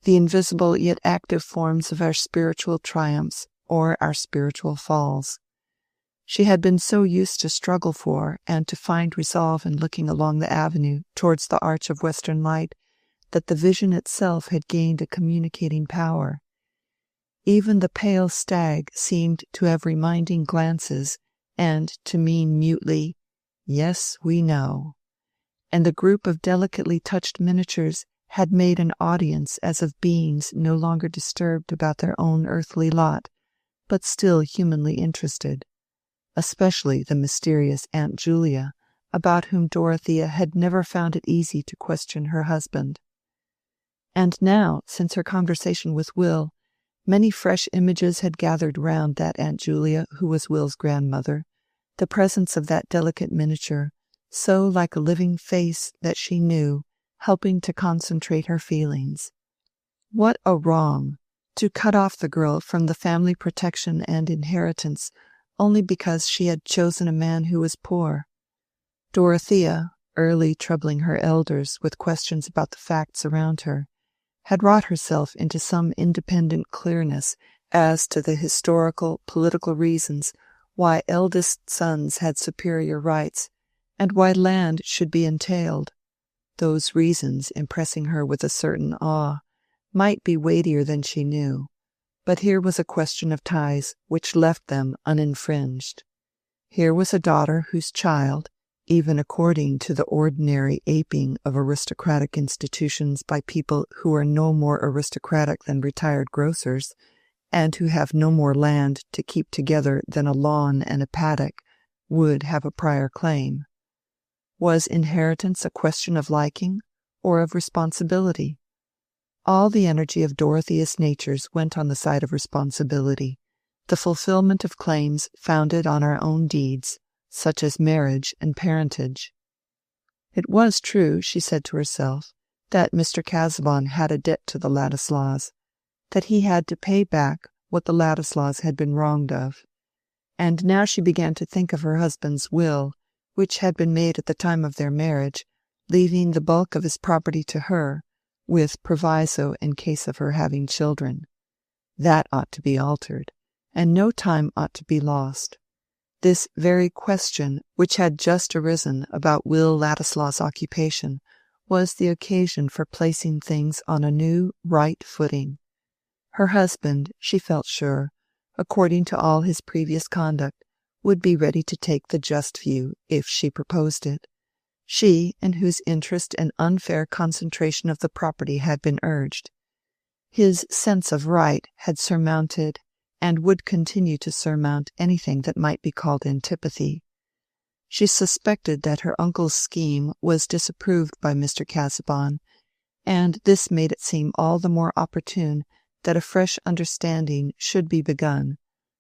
the invisible yet active forms of our spiritual triumphs or our spiritual falls. She had been so used to struggle for and to find resolve in looking along the avenue towards the arch of western light that the vision itself had gained a communicating power. Even the pale stag seemed to have reminding glances and to mean mutely, "Yes, we know." And the group of delicately touched miniatures had made an audience as of beings no longer disturbed about their own earthly lot, but still humanly interested, especially the mysterious Aunt Julia, about whom Dorothea had never found it easy to question her husband. And now, since her conversation with Will, many fresh images had gathered round that Aunt Julia who was Will's grandmother, the presence of that delicate miniature, so like a living face that she knew, helping to concentrate her feelings. What a wrong, to cut off the girl from the family protection and inheritance only because she had chosen a man who was poor. Dorothea, early troubling her elders with questions about the facts around her, had wrought herself into some independent clearness as to the historical, political reasons why eldest sons had superior rights, and why land should be entailed. Those reasons, impressing her with a certain awe, might be weightier than she knew, but here was a question of ties which left them uninfringed. Here was a daughter whose child, even according to the ordinary aping of aristocratic institutions by people who are no more aristocratic than retired grocers, and who have no more land to keep together than a lawn and a paddock, would have a prior claim. Was inheritance a question of liking or of responsibility? All the energy of Dorothea's natures went on the side of responsibility, the fulfillment of claims founded on our own deeds, such as marriage and parentage. It was true, she said to herself, that Mr. Casaubon had a debt to the Ladislaws, that he had to pay back what the Ladislaws had been wronged of. And now she began to think of her husband's will, which had been made at the time of their marriage, leaving the bulk of his property to her, with proviso in case of her having children. That ought to be altered, and no time ought to be lost. This very question, which had just arisen about Will Ladislaw's occupation, was the occasion for placing things on a new, right footing. Her husband, she felt sure, according to all his previous conduct, would be ready to take the just view if she proposed it. She, in whose interest an unfair concentration of the property had been urged. His sense of right had surmounted and would continue to surmount anything that might be called antipathy. She suspected that her uncle's scheme was disapproved by Mr. Casaubon, and this made it seem all the more opportune that a fresh understanding should be begun,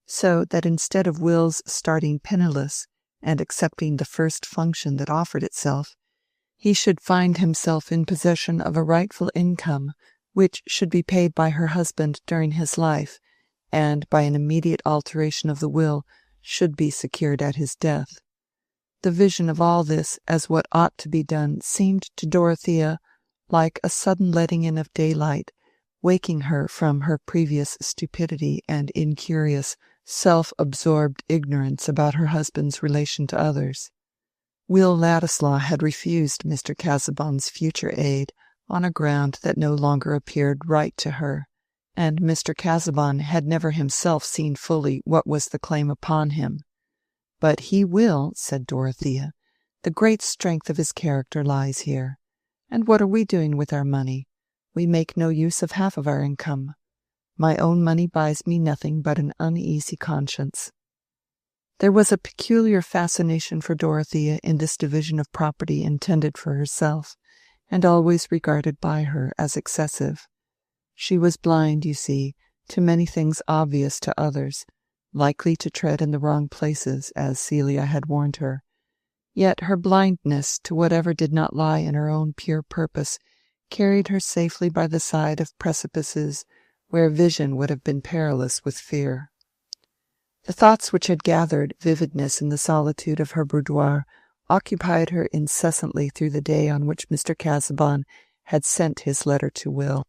so that instead of Will's starting penniless and accepting the first function that offered itself, he should find himself in possession of a rightful income which should be paid by her husband during his life, and by an immediate alteration of the will should be secured at his death. The vision of all this as what ought to be done seemed to Dorothea like a sudden letting in of daylight, waking her from her previous stupidity and incurious, self-absorbed ignorance about her husband's relation to others. Will Ladislaw had refused Mr. Casaubon's future aid on a ground that no longer appeared right to her, and Mr. Casaubon had never himself seen fully what was the claim upon him. But he will, said Dorothea, The great strength of his character lies here. And what are we doing with our money? We make no use of half of our income. My own money buys me nothing but an uneasy conscience." There was a peculiar fascination for Dorothea in this division of property intended for herself, and always regarded by her as excessive. She was blind, you see, to many things obvious to others, likely to tread in the wrong places, as Celia had warned her. Yet her blindness to whatever did not lie in her own pure purpose carried her safely by the side of precipices where vision would have been perilous with fear. The thoughts which had gathered vividness in the solitude of her boudoir occupied her incessantly through the day on which Mr. Casaubon had sent his letter to Will.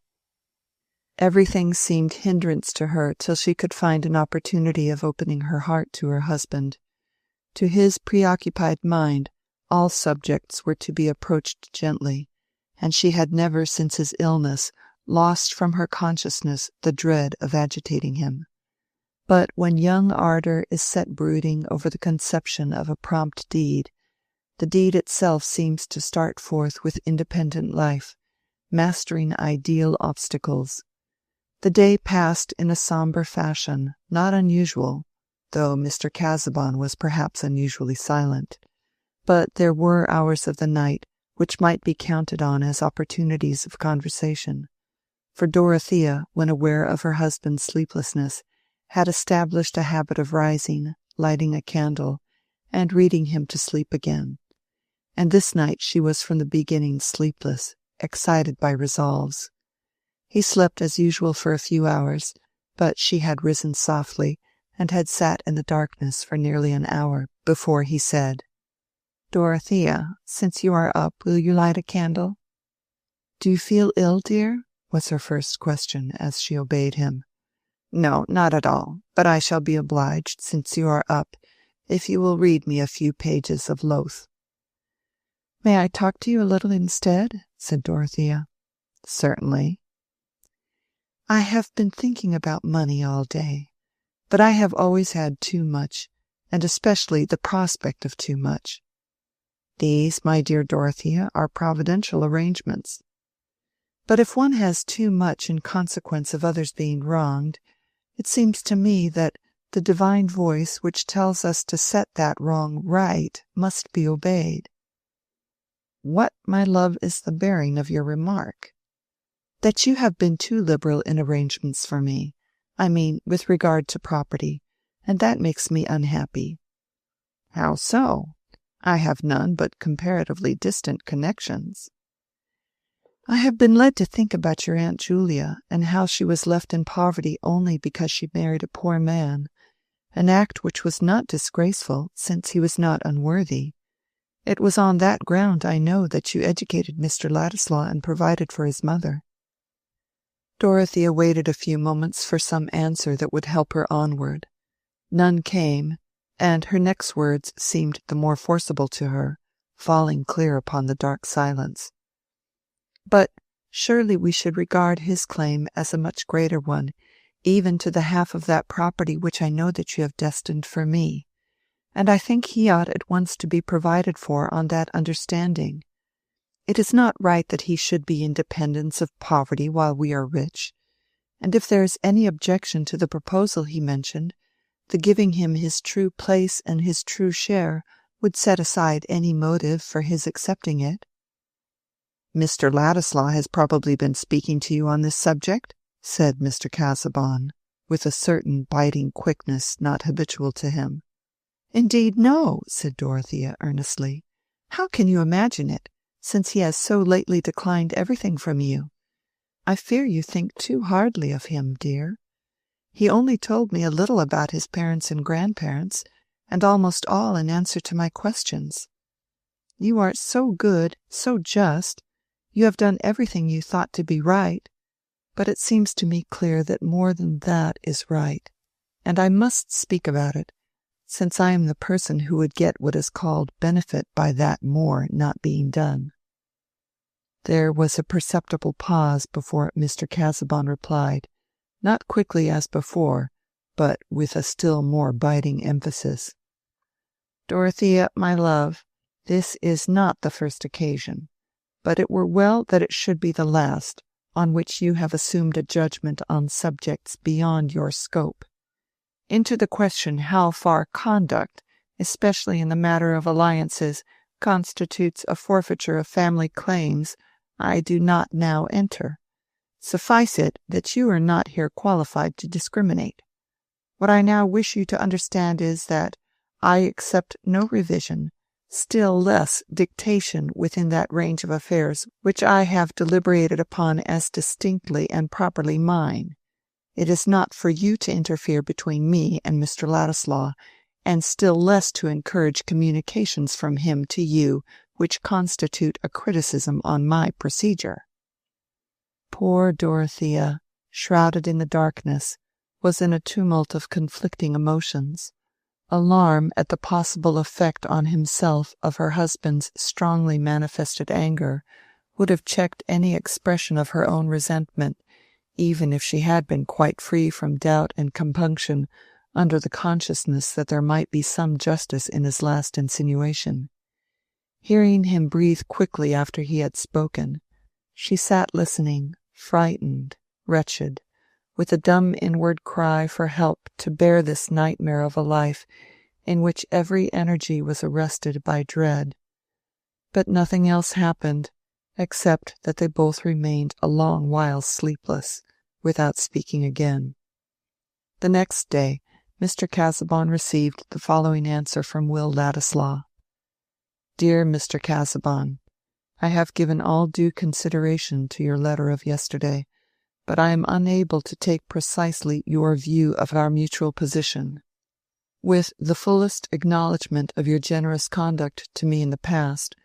Everything seemed hindrance to her till she could find an opportunity of opening her heart to her husband. To his preoccupied mind all subjects were to be approached gently, and she had never since his illness lost from her consciousness the dread of agitating him. But when young ardour is set brooding over the conception of a prompt deed, the deed itself seems to start forth with independent life, mastering ideal obstacles. The day passed in a sombre fashion, not unusual, though Mr. Casaubon was perhaps unusually silent. But there were hours of the night which might be counted on as opportunities of conversation, for Dorothea, when aware of her husband's sleeplessness, had established a habit of rising, lighting a candle, and reading him to sleep again. And this night she was from the beginning sleepless, excited by resolves. He slept as usual for a few hours, but she had risen softly, and had sat in the darkness for nearly an hour before he said, "Dorothea, since you are up, will you light a candle?" "Do you feel ill, dear?" was her first question, as she obeyed him. "No, not at all, but I shall be obliged, since you are up, if you will read me a few pages of Lothe." "May I talk to you a little instead?" said Dorothea. "Certainly." "I have been thinking about money all day, but I have always had too much, and especially the prospect of too much." "These, my dear Dorothea, are providential arrangements." "But if one has too much in consequence of others being wronged, it seems to me that the divine voice which tells us to set that wrong right must be obeyed." "What, my love, is the bearing of your remark?" "That you have been too liberal in arrangements for me, I mean with regard to property, and that makes me unhappy." "How so? I have none but comparatively distant connections." "I have been led to think about your Aunt Julia, and how she was left in poverty only because she married a poor man, an act which was not disgraceful, since he was not unworthy. It was on that ground, I know, that you educated Mr. Ladislaw and provided for his mother." Dorothea waited a few moments for some answer that would help her onward. None came, and her next words seemed the more forcible to her, falling clear upon the dark silence. "But surely we should regard his claim as a much greater one, even to the half of that property which I know that you have destined for me, and I think he ought at once to be provided for on that understanding. It is not right that he should be in dependence of poverty while we are rich, and if there is any objection to the proposal he mentioned, the giving him his true place and his true share would set aside any motive for his accepting it." "Mr. Ladislaw has probably been speaking to you on this subject?" said Mr. Casaubon, with a certain biting quickness not habitual to him. "Indeed, no," said Dorothea earnestly. "How can you imagine it, since he has so lately declined everything from you? I fear you think too hardly of him, dear. He only told me a little about his parents and grandparents, and almost all in answer to my questions. You are so good, so just, you have done everything you thought to be right, but it seems to me clear that more than that is right, and I must speak about it, since I am the person who would get what is called benefit by that more not being done." There was a perceptible pause before Mr. Casaubon replied, not quickly as before, but with a still more biting emphasis. "Dorothea, my love, This is not the first occasion, but it were well that it should be the last, on which you have assumed a judgment on subjects beyond your scope. Into the question how far conduct, especially in the matter of alliances, constitutes a forfeiture of family claims, I do not now enter. Suffice it that you are not here qualified to discriminate. What I now wish you to understand is that I accept no revision, still less dictation within that range of affairs which I have deliberated upon as distinctly and properly mine. It is not for you to interfere between me and Mr. Ladislaw, and still less to encourage communications from him to you which constitute a criticism on my procedure. Poor Dorothea, shrouded in the darkness, was in a tumult of conflicting emotions. Alarm at the possible effect on himself of her husband's strongly manifested anger would have checked any expression of her own resentment, even if she had been quite free from doubt and compunction under the consciousness that there might be some justice in his last insinuation. Hearing him breathe quickly after he had spoken, she sat listening, frightened, wretched, with a dumb inward cry for help to bear this nightmare of a life in which every energy was arrested by dread. But nothing else happened, except that they both remained a long while sleepless, without speaking again. The next day, Mr. Casaubon received the following answer from Will Ladislaw. Dear Mr. Casaubon, I have given all due consideration to your letter of yesterday, but I am unable to take precisely your view of our mutual position. With the fullest acknowledgment of your generous conduct to me in the past,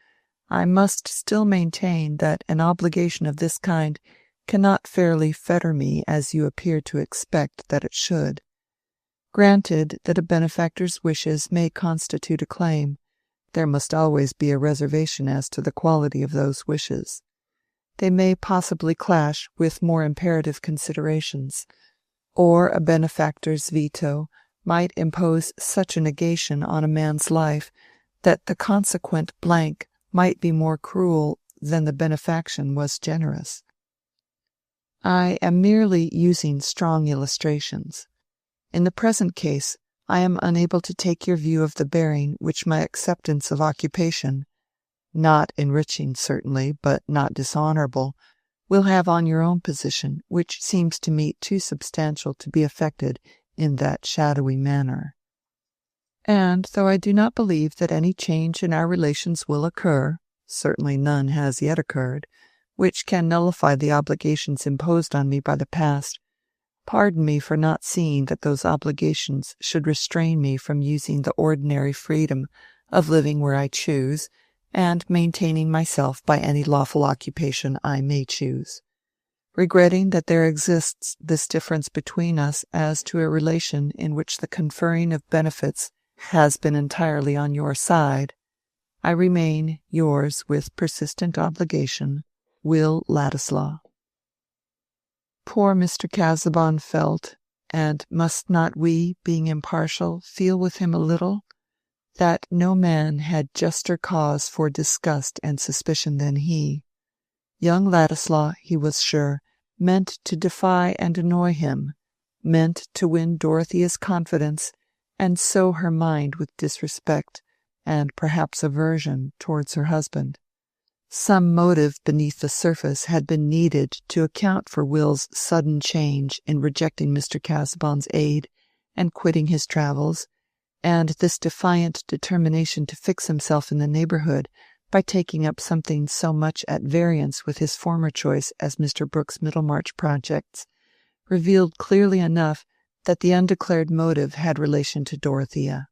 I must still maintain that an obligation of this kind cannot fairly fetter me as you appear to expect that it should. Granted that a benefactor's wishes may constitute a claim, there must always be a reservation as to the quality of those wishes. They may possibly clash with more imperative considerations, or a benefactor's veto might impose such a negation on a man's life that the consequent blank might be more cruel than the benefaction was generous. I am merely using strong illustrations. In the present case, I am unable to take your view of the bearing which my acceptance of occupation, not enriching certainly, but not dishonorable, will have on your own position, which seems to me too substantial to be affected in that shadowy manner. And though I do not believe that any change in our relations will occur, certainly none has yet occurred, which can nullify the obligations imposed on me by the past, pardon me for not seeing that those obligations should restrain me from using the ordinary freedom of living where I choose, and maintaining myself by any lawful occupation I may choose. Regretting that there exists this difference between us as to a relation in which the conferring of benefits has been entirely on your side, I remain yours with persistent obligation, Will Ladislaw. Poor Mr. Casaubon felt, and must not we, being impartial, feel with him a little, that no man had juster cause for disgust and suspicion than he. Young Ladislaw, he was sure, meant to defy and annoy him, meant to win Dorothea's confidence, and sow her mind with disrespect, and perhaps aversion, towards her husband. Some motive beneath the surface had been needed to account for Will's sudden change in rejecting Mr. Casaubon's aid and quitting his travels, and this defiant determination to fix himself in the neighborhood by taking up something so much at variance with his former choice as Mr. Brooke's Middlemarch projects, revealed clearly enough that the undeclared motive had relation to Dorothea.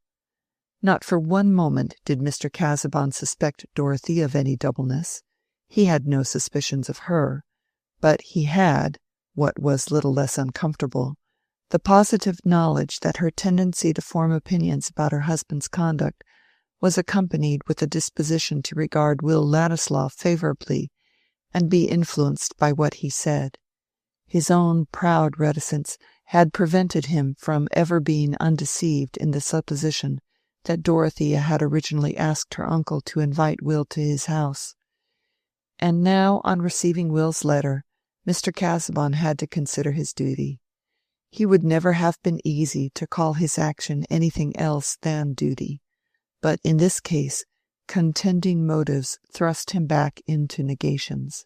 Not for one moment did Mr. Casaubon suspect Dorothea of any doubleness. He had no suspicions of her, but he had, what was little less uncomfortable, the positive knowledge that her tendency to form opinions about her husband's conduct was accompanied with a disposition to regard Will Ladislaw favourably and be influenced by what he said. His own proud reticence had prevented him from ever being undeceived in the supposition that Dorothea had originally asked her uncle to invite Will to his house. And now, on receiving Will's letter, Mr. Casaubon had to consider his duty. He would never have been easy to call his action anything else than duty, but in this case, contending motives thrust him back into negations.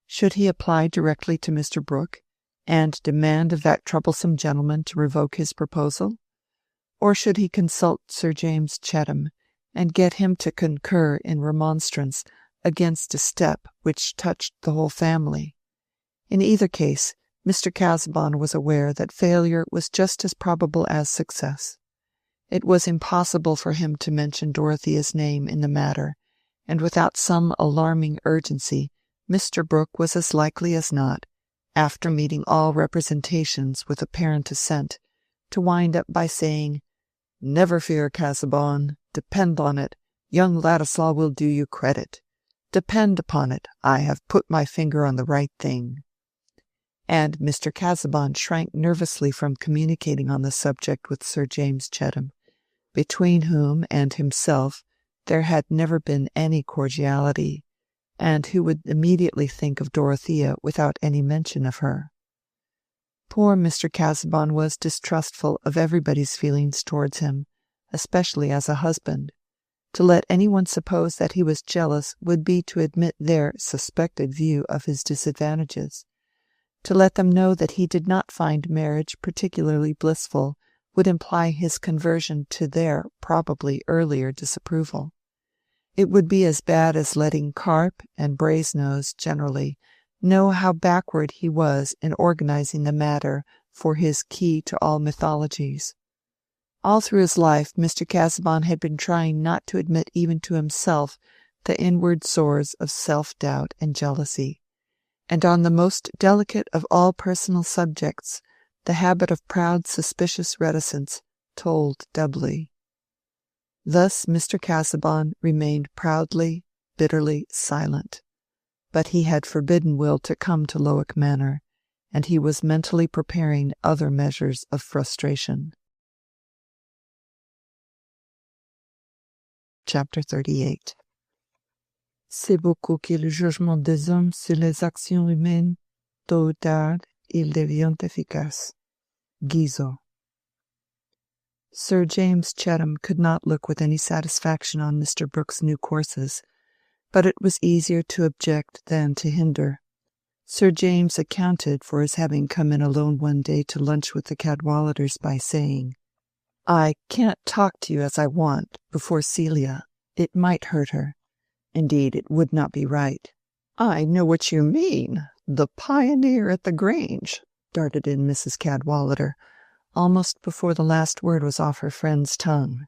Should he apply directly to Mr. Brooke, and demand of that troublesome gentleman to revoke his proposal? Or should he consult Sir James Chettam, and get him to concur in remonstrance against a step which touched the whole family? In either case, Mr. Casaubon was aware that failure was just as probable as success. It was impossible for him to mention Dorothea's name in the matter, and without some alarming urgency, Mr. Brooke was as likely as not, after meeting all representations with apparent assent, to wind up by saying, "Never fear, Casaubon. Depend on it, young Ladislaw will do you credit. Depend upon it, I have put my finger on the right thing." And Mr. Casaubon shrank nervously from communicating on the subject with Sir James Chettam, between whom and himself there had never been any cordiality, and who would immediately think of Dorothea without any mention of her. Poor Mr. Casaubon was distrustful of everybody's feelings towards him, especially as a husband. To let anyone suppose that he was jealous would be to admit their suspected view of his disadvantages. To let them know that he did not find marriage particularly blissful would imply his conversion to their probably earlier disapproval. It would be as bad as letting Carp and Brasenose generally know how backward he was in organizing the matter for his Key to All Mythologies. All through his life, Mr. Casaubon had been trying not to admit even to himself the inward sores of self-doubt and jealousy, and on the most delicate of all personal subjects, the habit of proud, suspicious reticence told doubly. Thus Mr. Casaubon remained proudly, bitterly silent. But he had forbidden Will to come to Lowick Manor, and he was mentally preparing other measures of frustration. Chapter 38. C'est beaucoup que le jugement des hommes sur les actions humaines, tôt ou tard, il devient efficace. Guizot. Sir James Chettam could not look with any satisfaction on Mr. Brooke's new courses, but it was easier to object than to hinder. Sir James accounted for his having come in alone one day to lunch with the Cadwalladers by saying, "I can't talk to you as I want before Celia. It might hurt her. Indeed, it would not be right." "I know what you mean. The pioneer at the Grange," darted in Mrs. Cadwallader, almost before the last word was off her friend's tongue.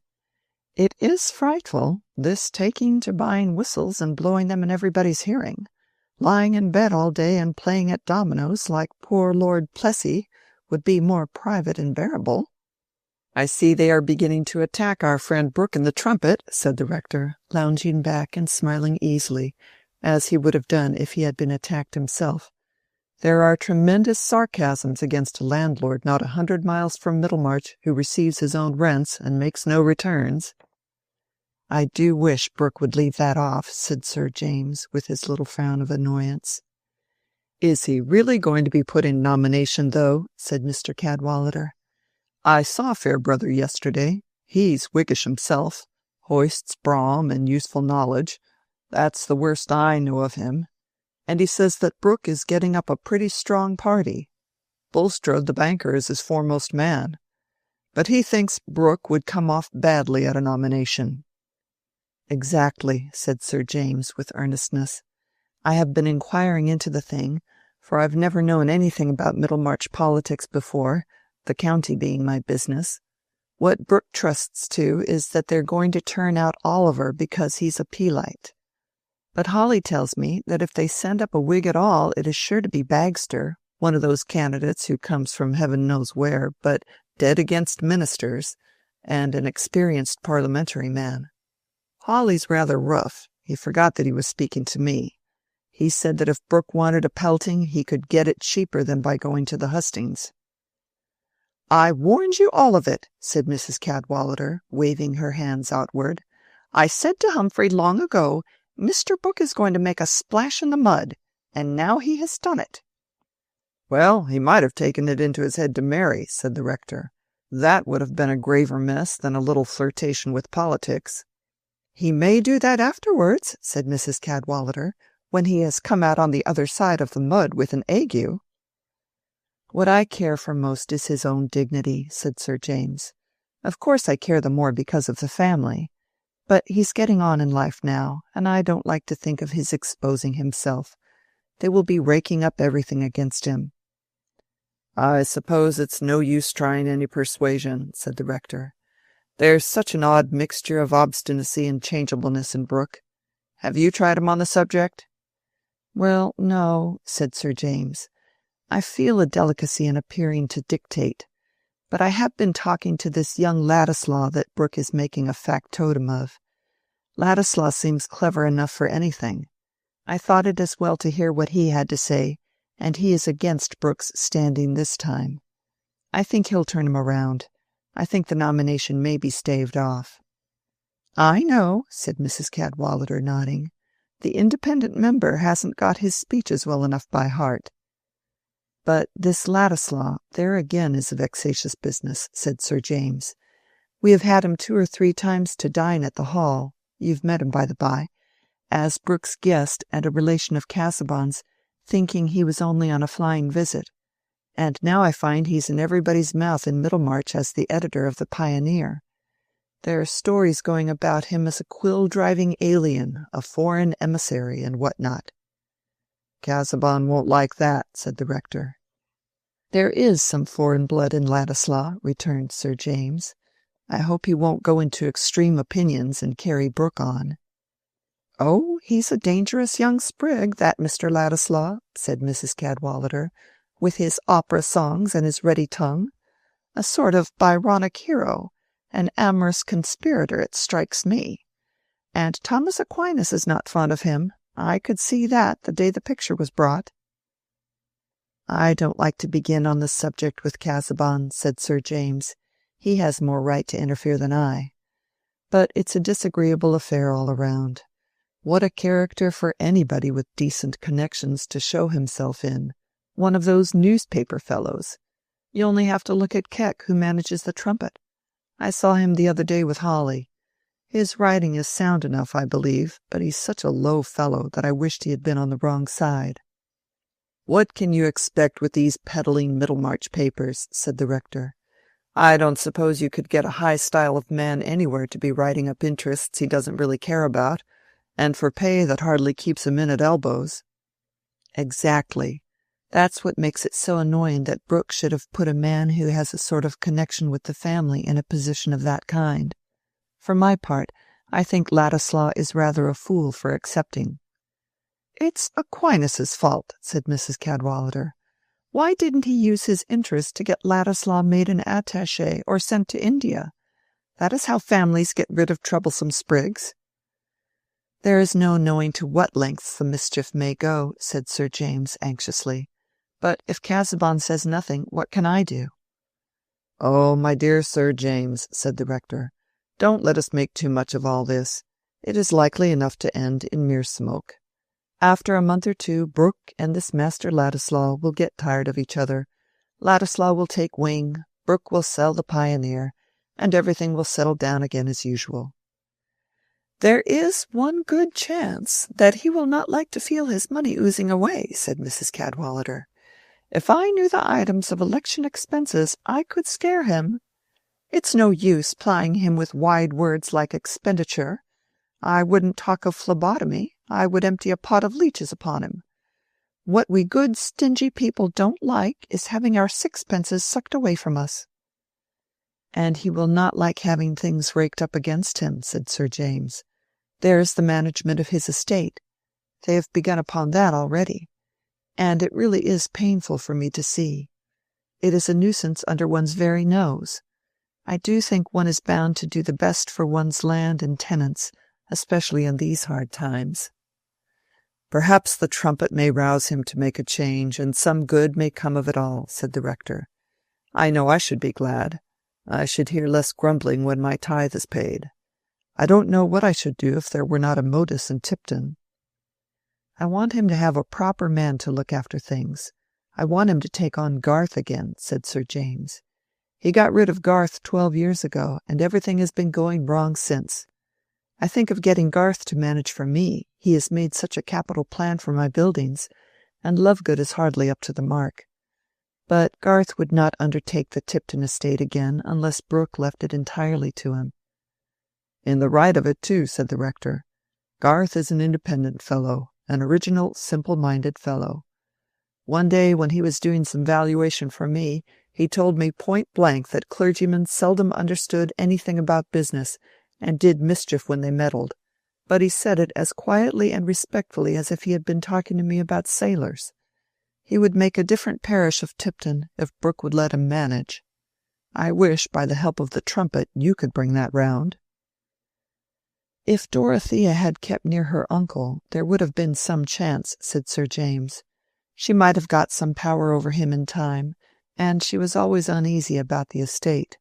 "It is frightful, this taking to buying whistles and blowing them in everybody's hearing. Lying in bed all day and playing at dominoes like poor Lord Plessy would be more private and bearable." "I see they are beginning to attack our friend Brooke in the Trumpet," said the rector, lounging back and smiling easily, as he would have done if he had been attacked himself. "There are tremendous sarcasms against a landlord not 100 miles from Middlemarch who receives his own rents and makes no returns." "I do wish Brooke would leave that off," said Sir James, with his little frown of annoyance. "Is he really going to be put in nomination, though?" said Mr. Cadwallader. "I saw Fairbrother yesterday. He's Whiggish himself, hoists Brougham and useful knowledge. That's the worst I know of him. And he says that Brooke is getting up a pretty strong party. Bulstrode the banker is his foremost man. But he thinks Brooke would come off badly at a nomination." "Exactly," said Sir James with earnestness. "I have been inquiring into the thing, for I've never known anything about Middlemarch politics before, the county being my business. What Brooke trusts to is that they're going to turn out Oliver because he's a Peelite. But Holly tells me that if they send up a Whig at all, it is sure to be Bagster, one of those candidates who comes from heaven knows where, but dead against ministers, and an experienced parliamentary man. Hawley's rather rough. He forgot that he was speaking to me. He said that if Brooke wanted a pelting, he could get it cheaper than by going to the hustings." I warned you all of it, said Mrs. Cadwallader, waving her hands outward. I said to Humphrey long ago, Mr. Brooke is going to make a splash in the mud, and now he has done it. Well, he might have taken it into his head to marry, said the rector. That would have been a graver mess than a little flirtation with politics. He may do that afterwards, said Mrs. Cadwallader, when he has come out on the other side of the mud with an ague. What I care for most is his own dignity, said Sir James. Of course I care the more because of the family. But he's getting on in life now, and I don't like to think of his exposing himself. They will be raking up everything against him. I suppose it's no use trying any persuasion, said the rector. There's such an odd mixture of obstinacy and changeableness in Brooke. Have you tried him on the subject? Well, no, said Sir James. I feel a delicacy in appearing to dictate, but I have been talking to this young Ladislaw that Brooke is making a factotum of. Ladislaw seems clever enough for anything. I thought it as well to hear what he had to say, and he is against Brooke's standing this time. I think he'll turn him around. I think the nomination may be staved off. I know, said Mrs. Cadwallader, nodding. The independent member hasn't got his speeches well enough by heart. But this Ladislaw, there again is a vexatious business, said Sir James. We have had him 2 or 3 times to dine at the Hall, you've met him by the by, as Brooke's guest and a relation of Casaubon's, thinking he was only on a flying visit, and now I find he's in everybody's mouth in Middlemarch as the editor of the Pioneer. There are stories going about him as a quill-driving alien, a foreign emissary, and what not. Casaubon won't like that, said the rector. There is some foreign blood in Ladislaw, returned Sir James. I hope he won't go into extreme opinions and carry Brooke on. Oh, he's a dangerous young sprig, that Mr. Ladislaw, said Mrs. Cadwallader, with his opera songs and his ready tongue. A sort of Byronic hero, an amorous conspirator, it strikes me. And Thomas Aquinas is not fond of him. I could see that the day the picture was brought. I don't like to begin on the subject with Casaubon, said Sir James. He has more right to interfere than I. But it's a disagreeable affair all around. What a character for anybody with decent connections to show himself in, one of those newspaper fellows. You only have to look at Keck, who manages the Trumpet. I saw him the other day with Hawley. His writing is sound enough, I believe, but he's such a low fellow that I wished he had been on the wrong side. What can you expect with these peddling Middlemarch papers, said the rector. I don't suppose you could get a high style of man anywhere to be writing up interests he doesn't really care about, and for pay that hardly keeps him in at elbows. Exactly. That's what makes it so annoying that Brooke should have put a man who has a sort of connection with the family in a position of that kind. For my part, I think Ladislaw is rather a fool for accepting. It's Aquinas's fault, said Mrs. Cadwallader. Why didn't he use his interest to get Ladislaw made an attaché or sent to India? That is how families get rid of troublesome sprigs. There is no knowing to what lengths the mischief may go, said Sir James anxiously. But if Casaubon says nothing, what can I do? Oh, my dear Sir James, said the rector, don't let us make too much of all this. It is likely enough to end in mere smoke. After a month or 2, Brooke and this Master Ladislaw will get tired of each other. Ladislaw will take wing, Brooke will sell the Pioneer, and everything will settle down again as usual. There is one good chance that he will not like to feel his money oozing away, said Mrs. Cadwallader. If I knew the items of election expenses, I could scare him. It's no use plying him with wide words like expenditure. I wouldn't talk of phlebotomy. I would empty a pot of leeches upon him. What we good stingy people don't like is having our sixpences sucked away from us. And he will not like having things raked up against him, said Sir James. There's the management of his estate. They have begun upon that already, and it really is painful for me to see. It is a nuisance under one's very nose. I do think one is bound to do the best for one's land and tenants, especially in these hard times. Perhaps the Trumpet may rouse him to make a change, and some good may come of it all, said the rector. I know I should be glad. I should hear less grumbling when my tithe is paid. I don't know what I should do if there were not a modus in Tipton. I want him to have a proper man to look after things. I want him to take on Garth again, said Sir James. He got rid of Garth 12 years ago, and everything has been going wrong since. I think of getting Garth to manage for me. He has made such a capital plan for my buildings, and Lovegood is hardly up to the mark. But Garth would not undertake the Tipton estate again unless Brooke left it entirely to him. In the right of it, too, said the rector. Garth is an independent fellow, an original, simple-minded fellow. One day, when he was doing some valuation for me, he told me point-blank that clergymen seldom understood anything about business, and did mischief when they meddled. But he said it as quietly and respectfully as if he had been talking to me about sailors. He would make a different parish of Tipton if Brooke would let him manage. I wish, by the help of the trumpet, you could bring that round. If Dorothea had kept near her uncle, there would have been some chance, said Sir James. She might have got some power over him in time, and she was always uneasy about the estate.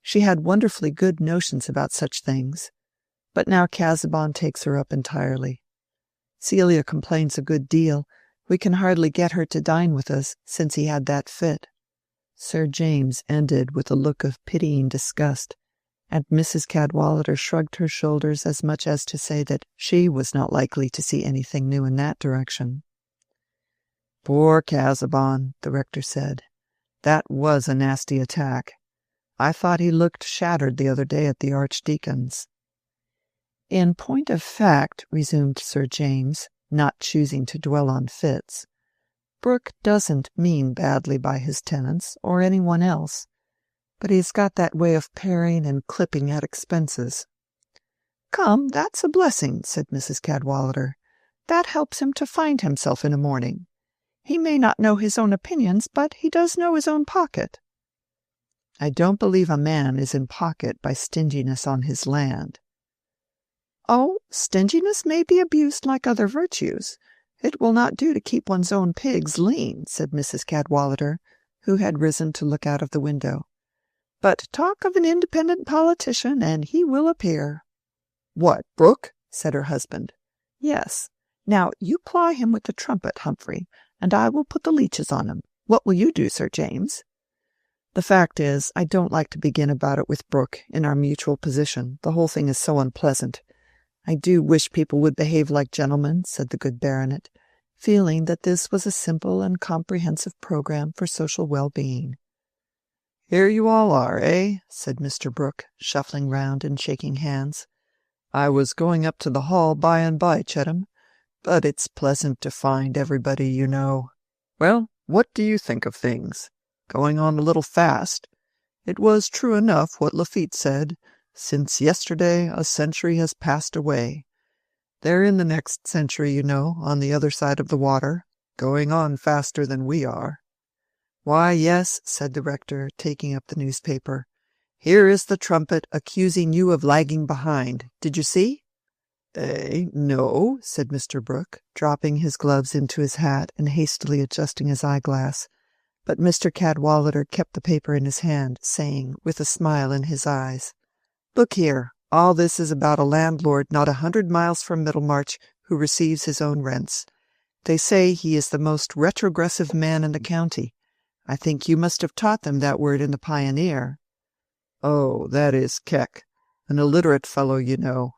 She had wonderfully good notions about such things, but now Casaubon takes her up entirely. Celia complains a good deal. We can hardly get her to dine with us since he had that fit. Sir James ended with a look of pitying disgust, and Mrs. Cadwallader shrugged her shoulders as much as to say that she was not likely to see anything new in that direction. Poor Casaubon, the rector said. That was a nasty attack. I thought he looked shattered the other day at the Archdeacon's. In point of fact, resumed Sir James, not choosing to dwell on fits, Brooke doesn't mean badly by his tenants, or anyone else, but he's got that way of paring and clipping at expenses. Come, that's a blessing, said Mrs. Cadwallader. That helps him to find himself in a morning. He may not know his own opinions, but he does know his own pocket. I don't believe a man is in pocket by stinginess on his land. Oh, stinginess may be abused like other virtues. It will not do to keep one's own pigs lean, said Mrs. Cadwallader, who had risen to look out of the window. But talk of an independent politician, and he will appear. What, Brooke? Said her husband. Yes. Now you ply him with the trumpet, Humphrey, and I will put the leeches on him. What will you do, Sir James? The fact is, I don't like to begin about it with Brooke in our mutual position. The whole thing is so unpleasant. I do wish people would behave like gentlemen, said the good baronet, feeling that this was a simple and comprehensive program for social well-being. Here you all are, eh? Said Mr. Brooke, shuffling round and shaking hands. I was going up to the hall by and by, Chettam, but it's pleasant to find everybody, you know. Well, what do you think of things? Going on a little fast. It was true enough what Lafitte said. Since yesterday a century has passed away. They're in the next century, you know, on the other side of the water, going on faster than we are. Why, yes, said the rector, taking up the newspaper. Here is the trumpet accusing you of lagging behind. Did you see? No, said Mr. Brooke, dropping his gloves into his hat and hastily adjusting his eyeglass. But Mr. Cadwallader kept the paper in his hand, saying, with a smile in his eyes, Look here, all this is about a landlord not 100 miles from Middlemarch who receives his own rents. They say he is the most retrogressive man in the county. I think you must have taught them that word in the Pioneer. Oh, that is Keck, an illiterate fellow, you know.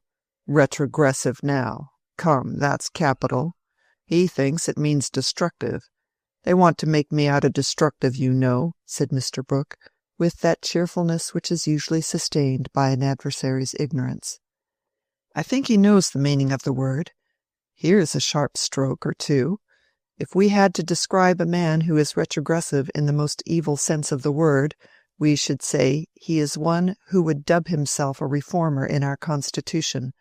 Retrogressive now. Come, that's capital. He thinks it means destructive. They want to make me out a destructive, you know, said Mr. Brooke, with that cheerfulness which is usually sustained by an adversary's ignorance. I think he knows the meaning of the word. Here's a sharp stroke or two. If we had to describe a man who is retrogressive in the most evil sense of the word, we should say he is one who would dub himself a reformer in our Constitution,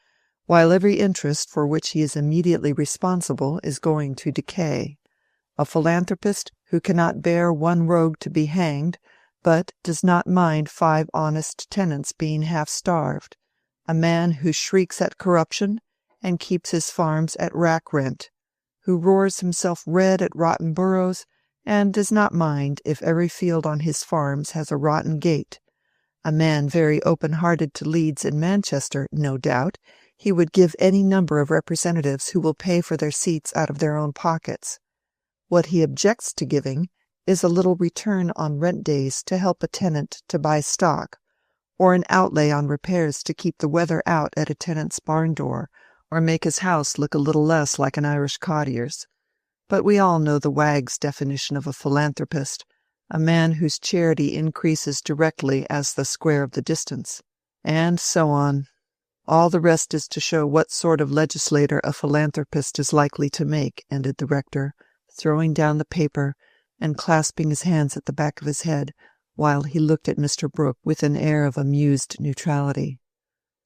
while every interest for which he is immediately responsible is going to decay. A philanthropist who cannot bear one rogue to be hanged, but does not mind 5 honest tenants being half-starved, a man who shrieks at corruption and keeps his farms at rack rent, who roars himself red at rotten boroughs and does not mind if every field on his farms has a rotten gate. A man very open-hearted to Leeds and Manchester, no doubt, he would give any number of representatives who will pay for their seats out of their own pockets. What he objects to giving is a little return on rent days to help a tenant to buy stock, or an outlay on repairs to keep the weather out at a tenant's barn door, or make his house look a little less like an Irish cottier's. But we all know the wag's definition of a philanthropist, a man whose charity increases directly as the square of the distance, and so on. All the rest is to show what sort of legislator a philanthropist is likely to make, ended the rector, throwing down the paper and clasping his hands at the back of his head, while he looked at Mr. Brooke with an air of amused neutrality.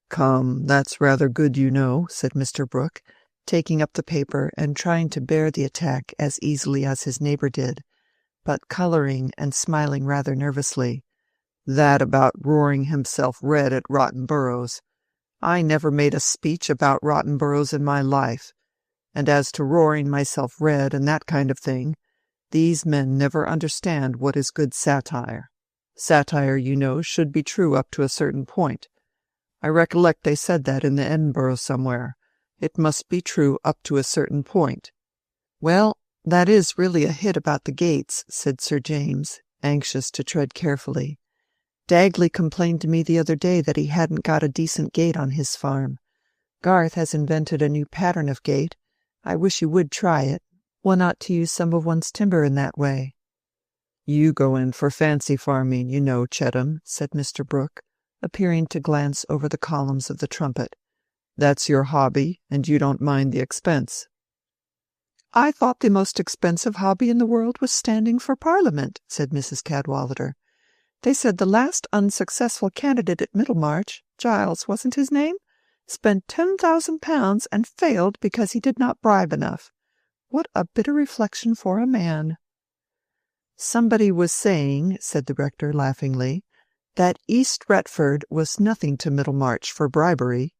"Come, that's rather good, you know," said Mr. Brooke, taking up the paper and trying to bear the attack as easily as his neighbor did, but coloring and smiling rather nervously. "That about roaring himself red at rotten boroughs. I never made a speech about rotten boroughs in my life. And as to roaring myself red and that kind of thing, these men never understand what is good satire. Satire, you know, should be true up to a certain point. I recollect they said that in the Edinburgh somewhere. It must be true up to a certain point." "Well, that is really a hit about the gates," said Sir James, anxious to tread carefully. "Dagley complained to me the other day that he hadn't got a decent gate on his farm. Garth has invented a new pattern of gate. I wish you would try it. One ought to use some of one's timber in that way." "You go in for fancy farming, you know, Chettam," said Mr. Brooke, appearing to glance over the columns of the Trumpet. "That's your hobby, and you don't mind the expense." "I thought the most expensive hobby in the world was standing for Parliament," said Mrs. Cadwallader. "They said the last unsuccessful candidate at Middlemarch, Giles wasn't his name, spent £10,000 and failed because he did not bribe enough. What a bitter reflection for a man." "Somebody was saying," said the rector laughingly, "that East Retford was nothing to Middlemarch for bribery."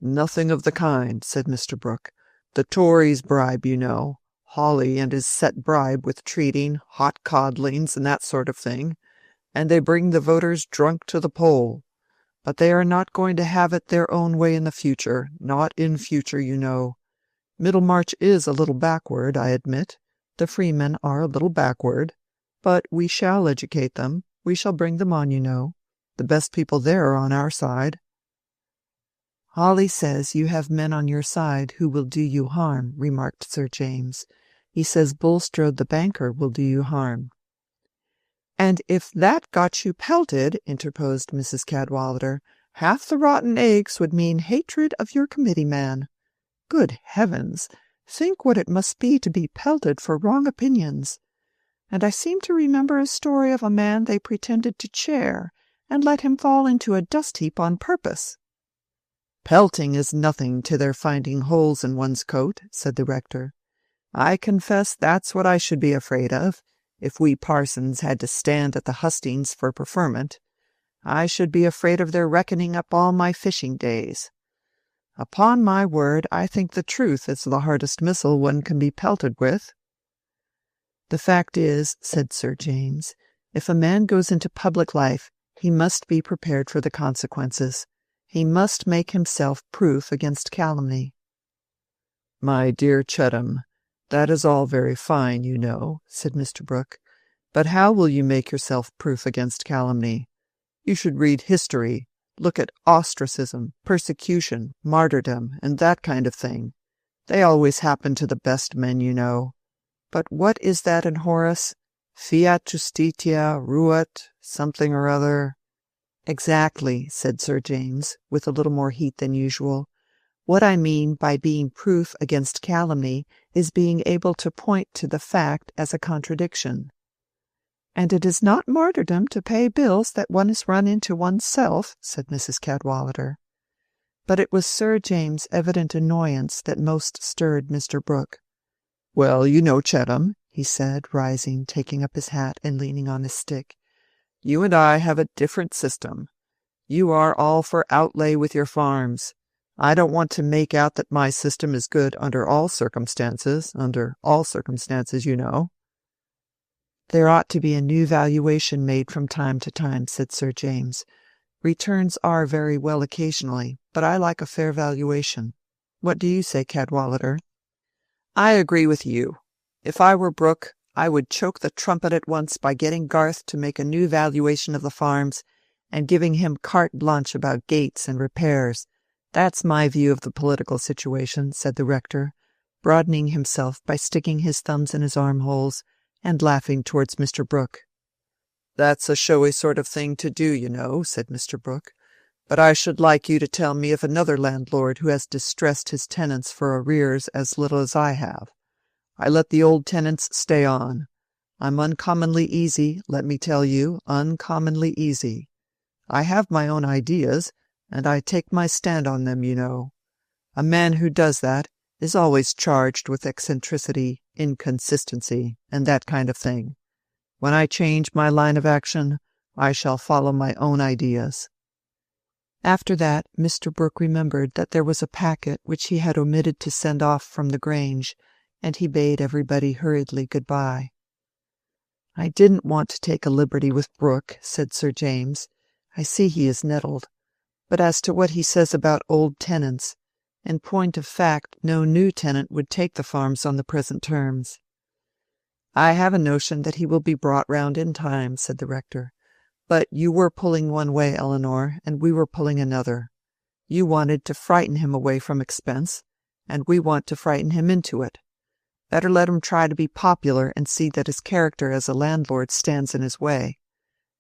"Nothing of the kind," said Mr. Brooke. "The Tories bribe, you know. Hawley and his set bribe with treating, hot codlings, and that sort of thing, and they bring the voters drunk to the poll. But they are not going to have it their own way in the future, not in future, you know. Middlemarch is a little backward, I admit. The freemen are a little backward. But we shall educate them. We shall bring them on, you know. The best people there are on our side." "Hawley says you have men on your side who will do you harm," remarked Sir James. "He says Bulstrode the banker will do you harm." "And if that got you pelted," interposed Mrs. Cadwallader, "half the rotten eggs would mean hatred of your committee man. Good heavens! Think what it must be to be pelted for wrong opinions. And I seem to remember a story of a man they pretended to chair, and let him fall into a dust heap on purpose." "Pelting is nothing to their finding holes in one's coat," said the rector. "I confess that's what I should be afraid of, if we parsons had to stand at the hustings for preferment. I should be afraid of their reckoning up all my fishing days. Upon my word, I think the truth is the hardest missile one can be pelted with." "The fact is," said Sir James, "if a man goes into public life, he must be prepared for the consequences. He must make himself proof against calumny." "My dear Chettam, that is all very fine, you know," said Mr. Brooke. "But how will you make yourself proof against calumny? You should read history, look at ostracism, persecution, martyrdom, and that kind of thing. They always happen to the best men, you know. But what is that in Horace? Fiat justitia ruat something or other." "Exactly," said Sir James, with a little more heat than usual. "What I mean by being proof against calumny is being able to point to the fact as a contradiction." "And it is not martyrdom to pay bills that one has run into oneself," said Mrs. Cadwallader. But it was Sir James's evident annoyance that most stirred Mr. Brooke. "Well, you know, Chettam," he said, rising, taking up his hat, and leaning on his stick, "you and I have a different system. You are all for outlay with your farms. I don't want to make out that my system is good under all circumstances, you know." There ought to be a new valuation made from time to time, said Sir James. Returns are very well occasionally, but I like a fair valuation. What do you say, Cadwallader? I agree with you. If I were Brooke, I would choke the trumpet at once by getting Garth to make a new valuation of the farms, and giving him carte blanche about gates and repairs. That's my view of the political situation, said the rector, broadening himself by sticking his thumbs in his armholes and laughing towards Mr. Brooke. That's a showy sort of thing to do, you know, said Mr. Brooke. But I should like you to tell me of another landlord who has distressed his tenants for arrears as little as I have. I let the old tenants stay on. I'm uncommonly easy, let me tell you, uncommonly easy. I have my own ideas, and I take my stand on them, you know. A man who does that is always charged with eccentricity, inconsistency, and that kind of thing. When I change my line of action, I shall follow my own ideas. After that, Mr. Brooke remembered that there was a packet which he had omitted to send off from the Grange, and he bade everybody hurriedly good-bye. I didn't want to take a liberty with Brooke, said Sir James. I see he is nettled. But as to what he says about old tenants, in point of fact, no new tenant would take the farms on the present terms. I have a notion that he will be brought round in time, said the rector. But you were pulling one way, Eleanor, and we were pulling another. You wanted to frighten him away from expense, and we want to frighten him into it. Better let him try to be popular and see that his character as a landlord stands in his way.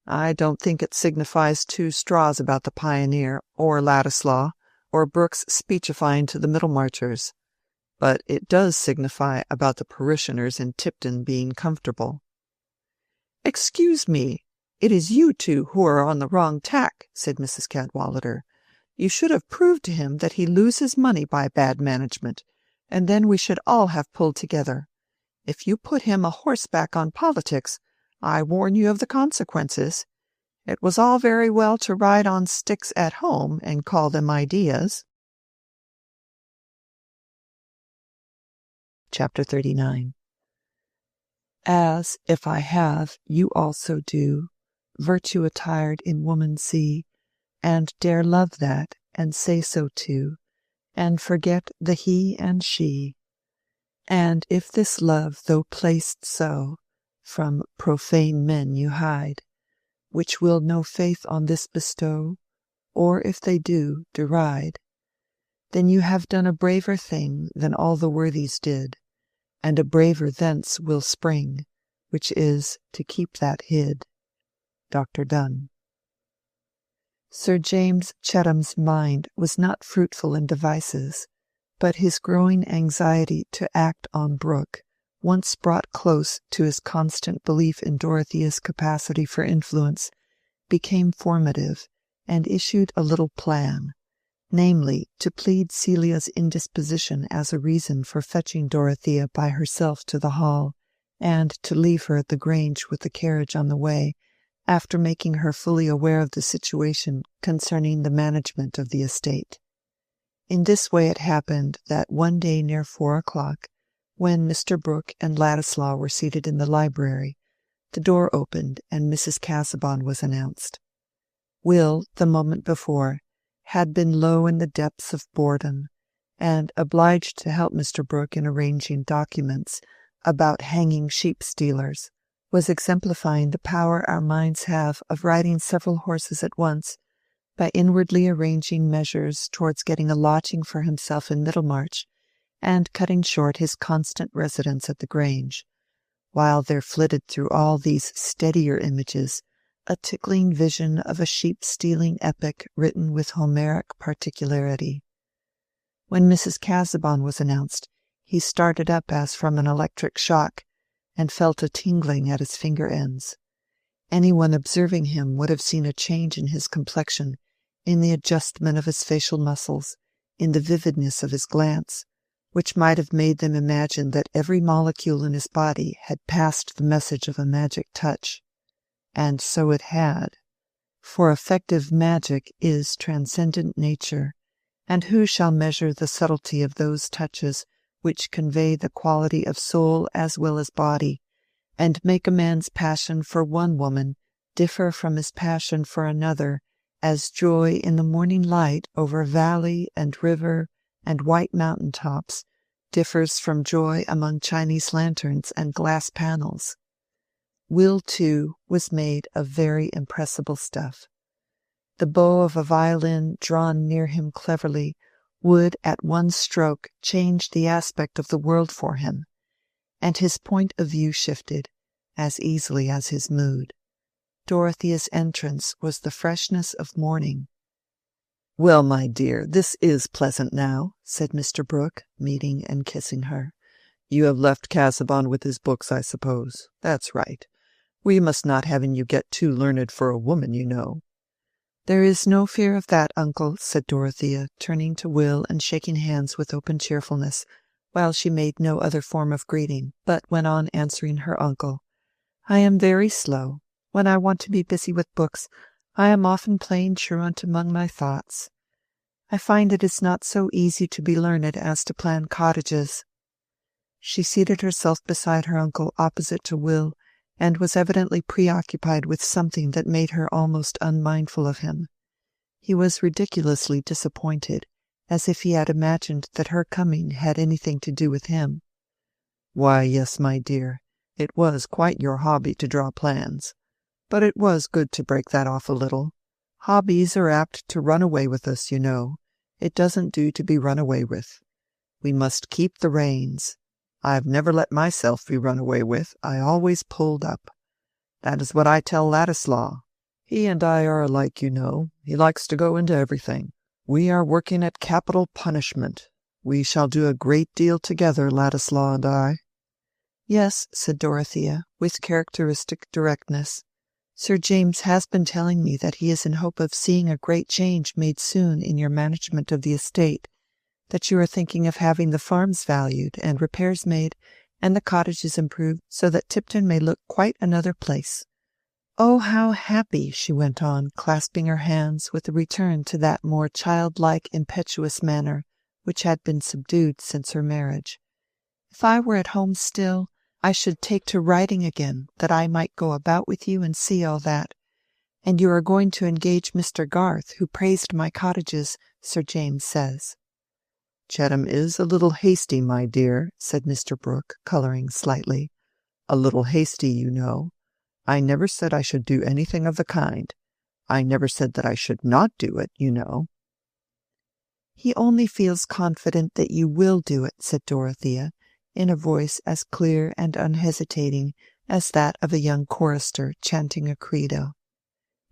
I don't think it signifies two straws about the Pioneer, or Ladislaw, or Brooke's speechifying to the Middlemarchers. But it does signify about the parishioners in Tipton being comfortable. Excuse me, it is you two who are on the wrong tack, said Mrs. Cadwallader. You should have proved to him that he loses money by bad management, and then we should all have pulled together. If you put him a horseback on politics, I warn you of the consequences. It was all very well to ride on sticks at home and call them ideas. Chapter 39. As, if I have, you also do, virtue attired in woman see, and dare love that, and say so too, and forget the he and she. And if this love, though placed so, from profane men you hide, which will no faith on this bestow, or if they do, deride, then you have done a braver thing than all the worthies did, and a braver thence will spring, which is to keep that hid. Dr. Donne. Sir James Chetham's mind was not fruitful in devices, but his growing anxiety to act on Brooke, once brought close to his constant belief in Dorothea's capacity for influence, became formative, and issued a little plan, namely, to plead Celia's indisposition as a reason for fetching Dorothea by herself to the Hall, and to leave her at the Grange with the carriage on the way, after making her fully aware of the situation concerning the management of the estate. In this way it happened that one day near 4 o'clock, when Mr. Brooke and Ladislaw were seated in the library, the door opened and Mrs. Casaubon was announced. Will, the moment before, had been low in the depths of boredom, and obliged to help Mr. Brooke in arranging documents about hanging sheep-stealers, was exemplifying the power our minds have of riding several horses at once, by inwardly arranging measures towards getting a lodging for himself in Middlemarch, and cutting short his constant residence at the Grange, while there flitted through all these steadier images a tickling vision of a sheep-stealing epic written with Homeric particularity. When Mrs. Casaubon was announced, he started up as from an electric shock, and felt a tingling at his finger-ends. Anyone observing him would have seen a change in his complexion, in the adjustment of his facial muscles, in the vividness of his glance, which might have made them imagine that every molecule in his body had passed the message of a magic touch. And so it had, for effective magic is transcendent nature, and who shall measure the subtlety of those touches which convey the quality of soul as well as body, and make a man's passion for one woman differ from his passion for another, as joy in the morning light over valley and river and white mountain tops differs from joy among Chinese lanterns and glass panels. Will, too, was made of very impressible stuff. The bow of a violin drawn near him cleverly would at one stroke change the aspect of the world for him, and his point of view shifted as easily as his mood. Dorothea's entrance was the freshness of morning. "Well, my dear, this is pleasant now," said Mr. Brooke, meeting and kissing her. "You have left Casaubon with his books, I suppose. That's right. We must not have you get too learned for a woman, you know." "There is no fear of that, uncle," said Dorothea, turning to Will and shaking hands with open cheerfulness, while she made no other form of greeting, but went on answering her uncle. "I am very slow. When I want to be busy with books, I am often playing truant among my thoughts. I find it is not so easy to be learned as to plan cottages." She seated herself beside her uncle opposite to Will, and was evidently preoccupied with something that made her almost unmindful of him. He was ridiculously disappointed, as if he had imagined that her coming had anything to do with him. "Why, yes, my dear, it was quite your hobby to draw plans. But it was good to break that off a little. Hobbies are apt to run away with us, you know. It doesn't do to be run away with. We must keep the reins. I've never let myself be run away with. I always pulled up. That is what I tell Ladislaw. He and I are alike, you know. He likes to go into everything. We are working at capital punishment. We shall do a great deal together, Ladislaw and I." "Yes," said Dorothea, with characteristic directness. "Sir James has been telling me that he is in hope of seeing a great change made soon in your management of the estate, that you are thinking of having the farms valued and repairs made and the cottages improved so that Tipton may look quite another place. Oh, how happy," she went on, clasping her hands with a return to that more childlike, impetuous manner which had been subdued since her marriage. "If I were at home still, I should take to writing again, that I might go about with you and see all that. And you are going to engage Mr. Garth, who praised my cottages, Sir James says." "Chettam is a little hasty, my dear," said Mr. Brooke, colouring slightly. "A little hasty, you know. I never said I should do anything of the kind. I never said that I should not do it, you know." "He only feels confident that you will do it," said Dorothea, in a voice as clear and unhesitating as that of a young chorister chanting a credo.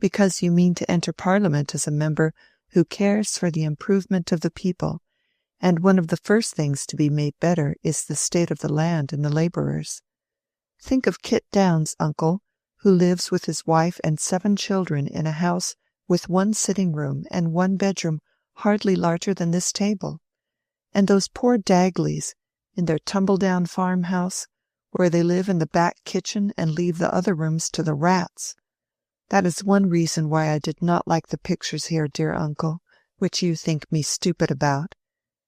"Because you mean to enter Parliament as a member who cares for the improvement of the people, and one of the first things to be made better is the state of the land and the labourers. Think of Kit Downes, uncle, who lives with his wife and 7 children in a house with 1 sitting-room and 1 bedroom hardly larger than this table. And those poor Dagleys, in their tumble-down farmhouse, where they live in the back kitchen and leave the other rooms to the rats. That is one reason why I did not like the pictures here, dear uncle, which you think me stupid about.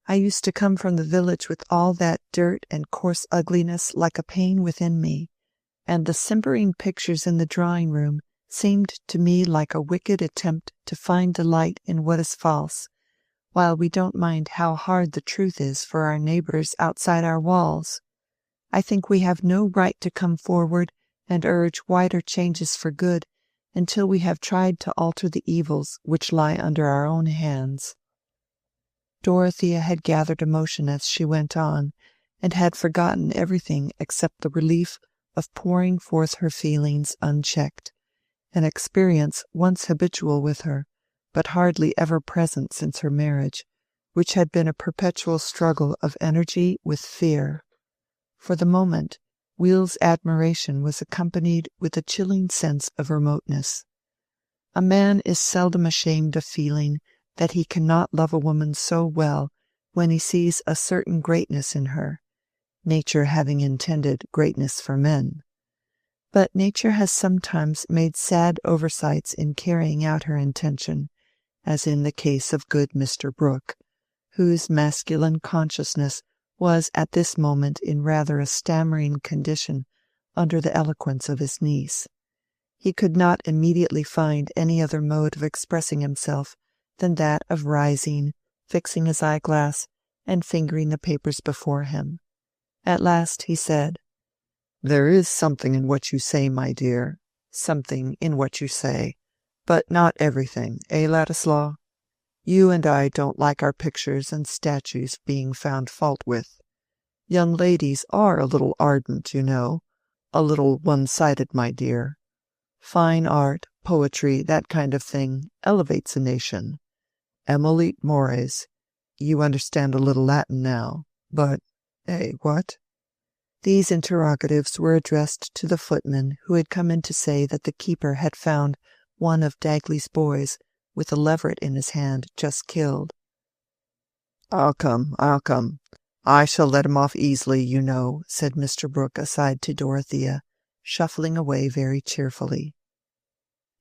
I used to come from the village with all that dirt and coarse ugliness like a pain within me, and the simpering pictures in the drawing-room seemed to me like a wicked attempt to find delight in what is false, while we don't mind how hard the truth is for our neighbours outside our walls. I think we have no right to come forward and urge wider changes for good until we have tried to alter the evils which lie under our own hands." Dorothea had gathered emotion as she went on, and had forgotten everything except the relief of pouring forth her feelings unchecked, an experience once habitual with her, but hardly ever present since her marriage, which had been a perpetual struggle of energy with fear. For the moment, Will's admiration was accompanied with a chilling sense of remoteness. A man is seldom ashamed of feeling that he cannot love a woman so well when he sees a certain greatness in her, nature having intended greatness for men. But nature has sometimes made sad oversights in carrying out her intention, as in the case of good Mr. Brooke, whose masculine consciousness was at this moment in rather a stammering condition under the eloquence of his niece. He could not immediately find any other mode of expressing himself than that of rising, fixing his eyeglass, and fingering the papers before him. At last he said, "There is something in what you say, my dear, something in what you say, but not everything, Ladislaw? You and I don't like our pictures and statues being found fault with. Young ladies are a little ardent, you know, a little one-sided, my dear. Fine art, poetry, that kind of thing, elevates a nation. Emulit mores. You understand a little Latin now, but, what?" These interrogatives were addressed to the footman who had come in to say that the keeper had found one of Dagley's boys with a leveret in his hand, just killed. I'll come. I shall let him off easily, you know," said Mr. Brooke aside to Dorothea, shuffling away very cheerfully.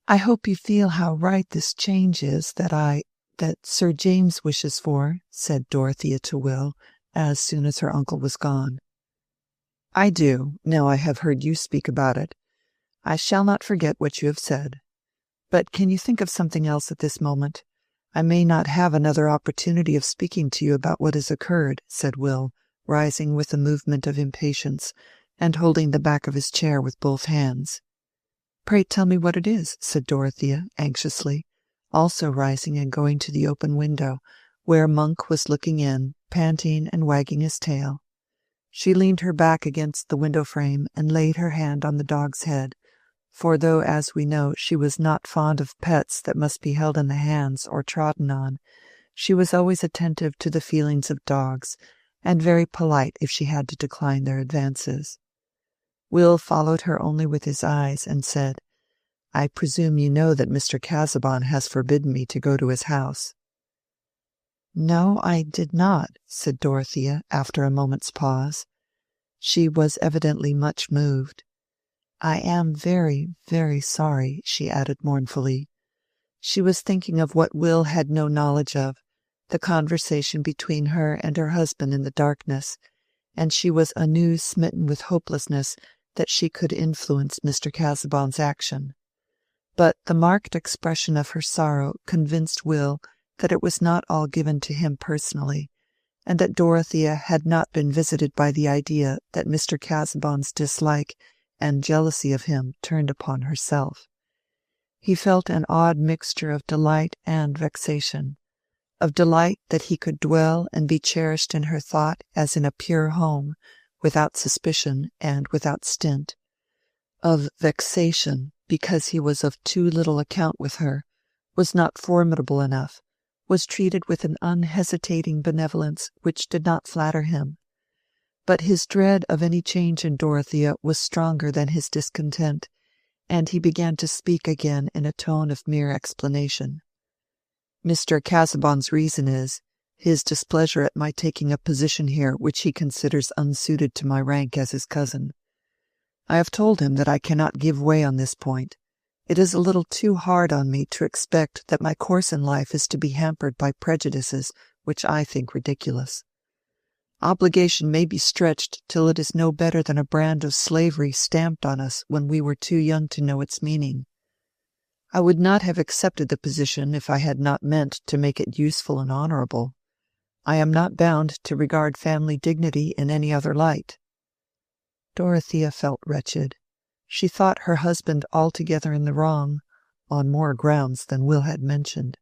"I hope you feel how right this change is that Sir James wishes for," said Dorothea to Will, as soon as her uncle was gone. "I do, now I have heard you speak about it. I shall not forget what you have said. But can you think of something else at this moment? I may not have another opportunity of speaking to you about what has occurred," said Will, rising with a movement of impatience, and holding the back of his chair with both hands. "Pray tell me what it is," said Dorothea, anxiously, also rising and going to the open window, where Monk was looking in, panting and wagging his tail. She leaned her back against the window frame and laid her hand on the dog's head, for though, as we know, she was not fond of pets that must be held in the hands or trodden on, she was always attentive to the feelings of dogs, and very polite if she had to decline their advances. Will followed her only with his eyes, and said, "I presume you know that Mr. Casaubon has forbidden me to go to his house." "No, I did not," said Dorothea, after a moment's pause. She was evidently much moved. "I am very, very sorry," she added mournfully. She was thinking of what Will had no knowledge of, the conversation between her and her husband in the darkness, and she was anew smitten with hopelessness that she could influence Mr. Casaubon's action. But the marked expression of her sorrow convinced Will that it was not all given to him personally, and that Dorothea had not been visited by the idea that Mr. Casaubon's dislike and jealousy of him turned upon herself. He felt an odd mixture of delight and vexation, of delight that he could dwell and be cherished in her thought as in a pure home, without suspicion and without stint, of vexation because he was of too little account with her, was not formidable enough, was treated with an unhesitating benevolence which did not flatter him. But his dread of any change in Dorothea was stronger than his discontent, and he began to speak again in a tone of mere explanation. "Mr. Casaubon's reason is his displeasure at my taking a position here which he considers unsuited to my rank as his cousin. I have told him that I cannot give way on this point. It is a little too hard on me to expect that my course in life is to be hampered by prejudices which I think ridiculous. Obligation may be stretched till it is no better than a brand of slavery stamped on us when we were too young to know its meaning. I would not have accepted the position if I had not meant to make it useful and honorable. I am not bound to regard family dignity in any other light." Dorothea felt wretched. She thought her husband altogether in the wrong, on more grounds than Will had mentioned.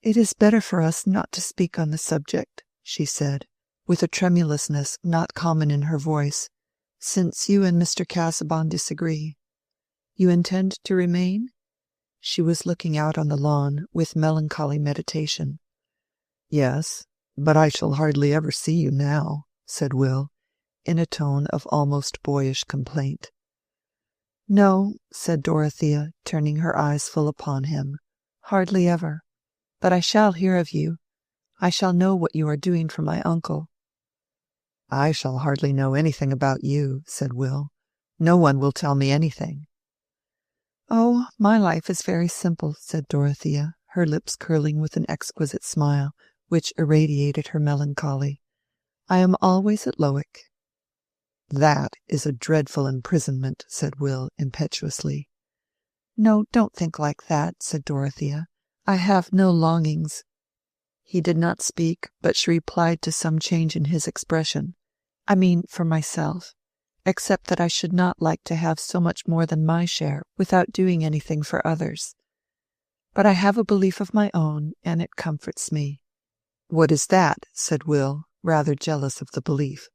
"It is better for us not to speak on the subject," she said, with a tremulousness not common in her voice, "since you and Mr. Casaubon disagree. You intend to remain?" She was looking out on the lawn with melancholy meditation. "Yes, but I shall hardly ever see you now," said Will, in a tone of almost boyish complaint. "No," said Dorothea, turning her eyes full upon him, "hardly ever. But I shall hear of you. I shall know what you are doing for my uncle." "I shall hardly know anything about you," said Will. "No one will tell me anything." "Oh, my life is very simple," said Dorothea, her lips curling with an exquisite smile which irradiated her melancholy. "I am always at Lowick." That is a dreadful imprisonment, said Will impetuously. No, don't think like that, said Dorothea. I have no longings. He did not speak, but she replied to some change in his expression. I mean for myself, except that I should not like to have so much more than my share without doing anything for others. But I have a belief of my own, and it comforts me. What is that? Said Will, rather jealous of the belief.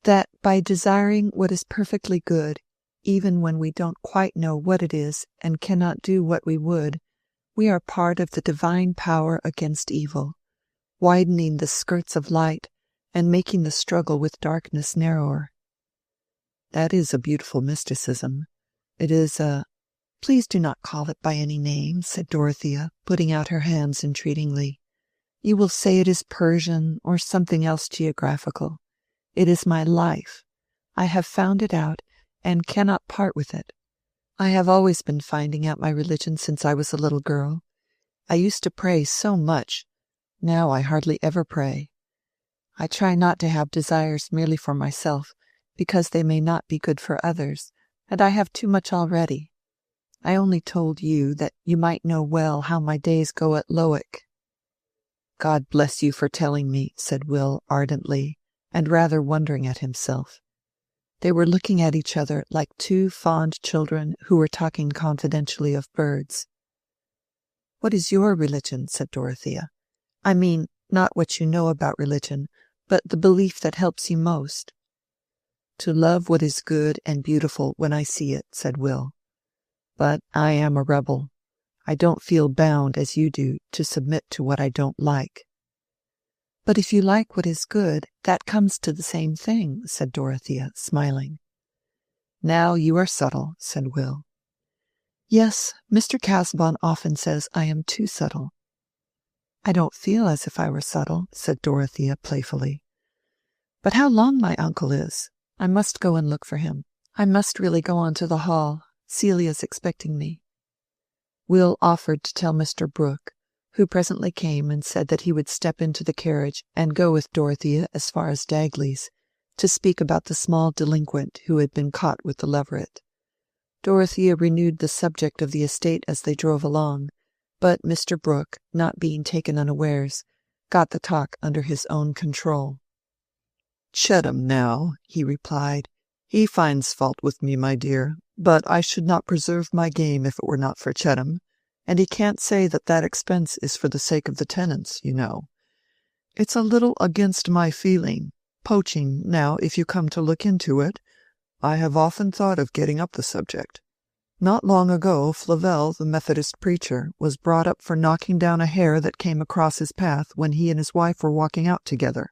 That by desiring what is perfectly good, even when we don't quite know what it is and cannot do what we would, we are part of the divine power against evil, widening the skirts of light and making the struggle with darkness narrower. That is a beautiful mysticism. It is a— Please do not call it by any name, said Dorothea, putting out her hands entreatingly. You will say it is Persian or something else geographical. It is my life. I have found it out and cannot part with it. I have always been finding out my religion since I was a little girl. I used to pray so much. Now I hardly ever pray. I try not to have desires merely for myself, because they may not be good for others, and I have too much already. I only told you that you might know well how my days go at Lowick. God bless you for telling me, said Will ardently, and rather wondering at himself. They were looking at each other like two fond children who were talking confidentially of birds. What is your religion? Said Dorothea. I mean, not what you know about religion, but the belief that helps you most. To love what is good and beautiful when I see it, said Will. But I am a rebel. I don't feel bound, as you do, to submit to what I don't like. But if you like what is good, that comes to the same thing, said Dorothea, smiling. Now you are subtle, said Will. Yes, Mr. Casaubon often says I am too subtle. I don't feel as if I were subtle, said Dorothea playfully. But how long my uncle is! I must go and look for him. I must really go on to the hall. Celia's expecting me. Will offered to tell Mr. Brooke, who presently came and said that he would step into the carriage and go with Dorothea as far as Dagley's, to speak about the small delinquent who had been caught with the leveret. Dorothea renewed the subject of the estate as they drove along, but Mr. Brooke, not being taken unawares, got the talk under his own control. "Chettam, now," he replied. "He finds fault with me, my dear, but I should not preserve my game if it were not for Chettam, and he can't say that that expense is for the sake of the tenants, you know. It's a little against my feeling, poaching, now, if you come to look into it. I have often thought of getting up the subject. Not long ago, Flavel, the Methodist preacher, was brought up for knocking down a hare that came across his path when he and his wife were walking out together.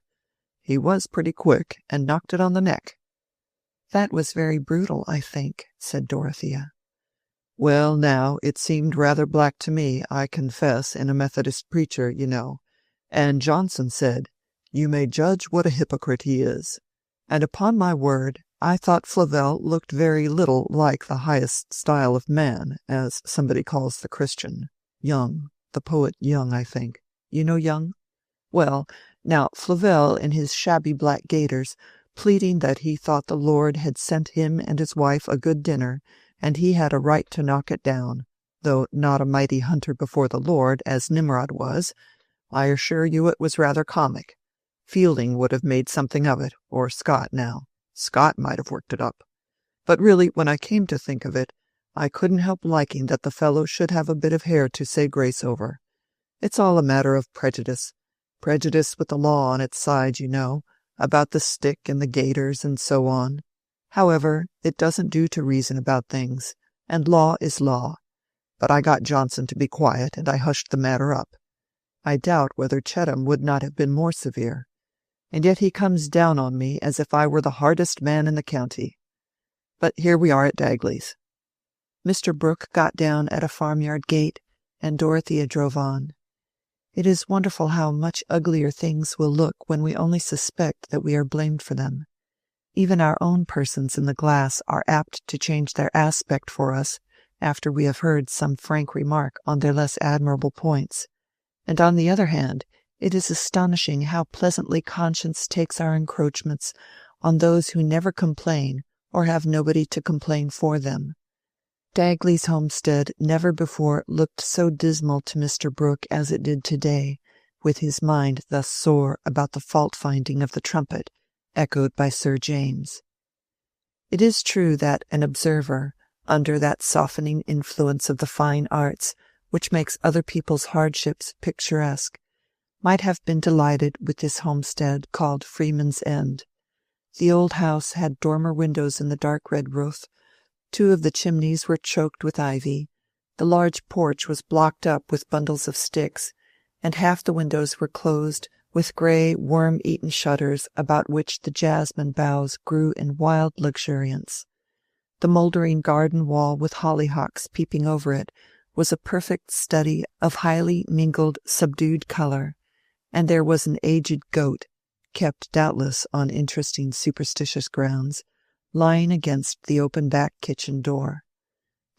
He was pretty quick, and knocked it on the neck." "That was very brutal, I think," said Dorothea. "Well, now, it seemed rather black to me, I confess, in a Methodist preacher, you know. And Johnson said, 'You may judge what a hypocrite he is.' And upon my word, I thought Flavel looked very little like the highest style of man, as somebody calls the Christian. Young, the poet Young, I think. You know Young? Well, now, Flavel, in his shabby black gaiters, pleading that he thought the Lord had sent him and his wife a good dinner, and he had a right to knock it down, though not a mighty hunter before the Lord, as Nimrod was. I assure you it was rather comic. Fielding would have made something of it, or Scott now. Scott might have worked it up. But really, when I came to think of it, I couldn't help liking that the fellow should have a bit of hair to say grace over. It's all a matter of prejudice. Prejudice with the law on its side, you know, about the stick and the gaiters and so on. However, it doesn't do to reason about things, and law is law. But I got Johnson to be quiet, and I hushed the matter up. I doubt whether Chettam would not have been more severe. And yet he comes down on me as if I were the hardest man in the county. But here we are at Dagley's." Mr. Brooke got down at a farmyard gate, and Dorothea drove on. It is wonderful how much uglier things will look when we only suspect that we are blamed for them. Even our own persons in the glass are apt to change their aspect for us after we have heard some frank remark on their less admirable points. And on the other hand, it is astonishing how pleasantly conscience takes our encroachments, on those who never complain or have nobody to complain for them. Dagley's homestead never before looked so dismal to Mr. Brooke as it did today, with his mind thus sore about the fault-finding of the trumpet, echoed by Sir James. It is true that an observer, under that softening influence of the fine arts which makes other people's hardships picturesque, might have been delighted with this homestead called Freeman's End. The old house had dormer windows in the dark red roof. 2 of the chimneys were choked with ivy. The large porch was blocked up with bundles of sticks, and half the windows were closed with grey, worm-eaten shutters about which the jasmine boughs grew in wild luxuriance. The mouldering garden wall with hollyhocks peeping over it was a perfect study of highly mingled subdued colour, and there was an aged goat, kept doubtless on interesting superstitious grounds, lying against the open back kitchen door.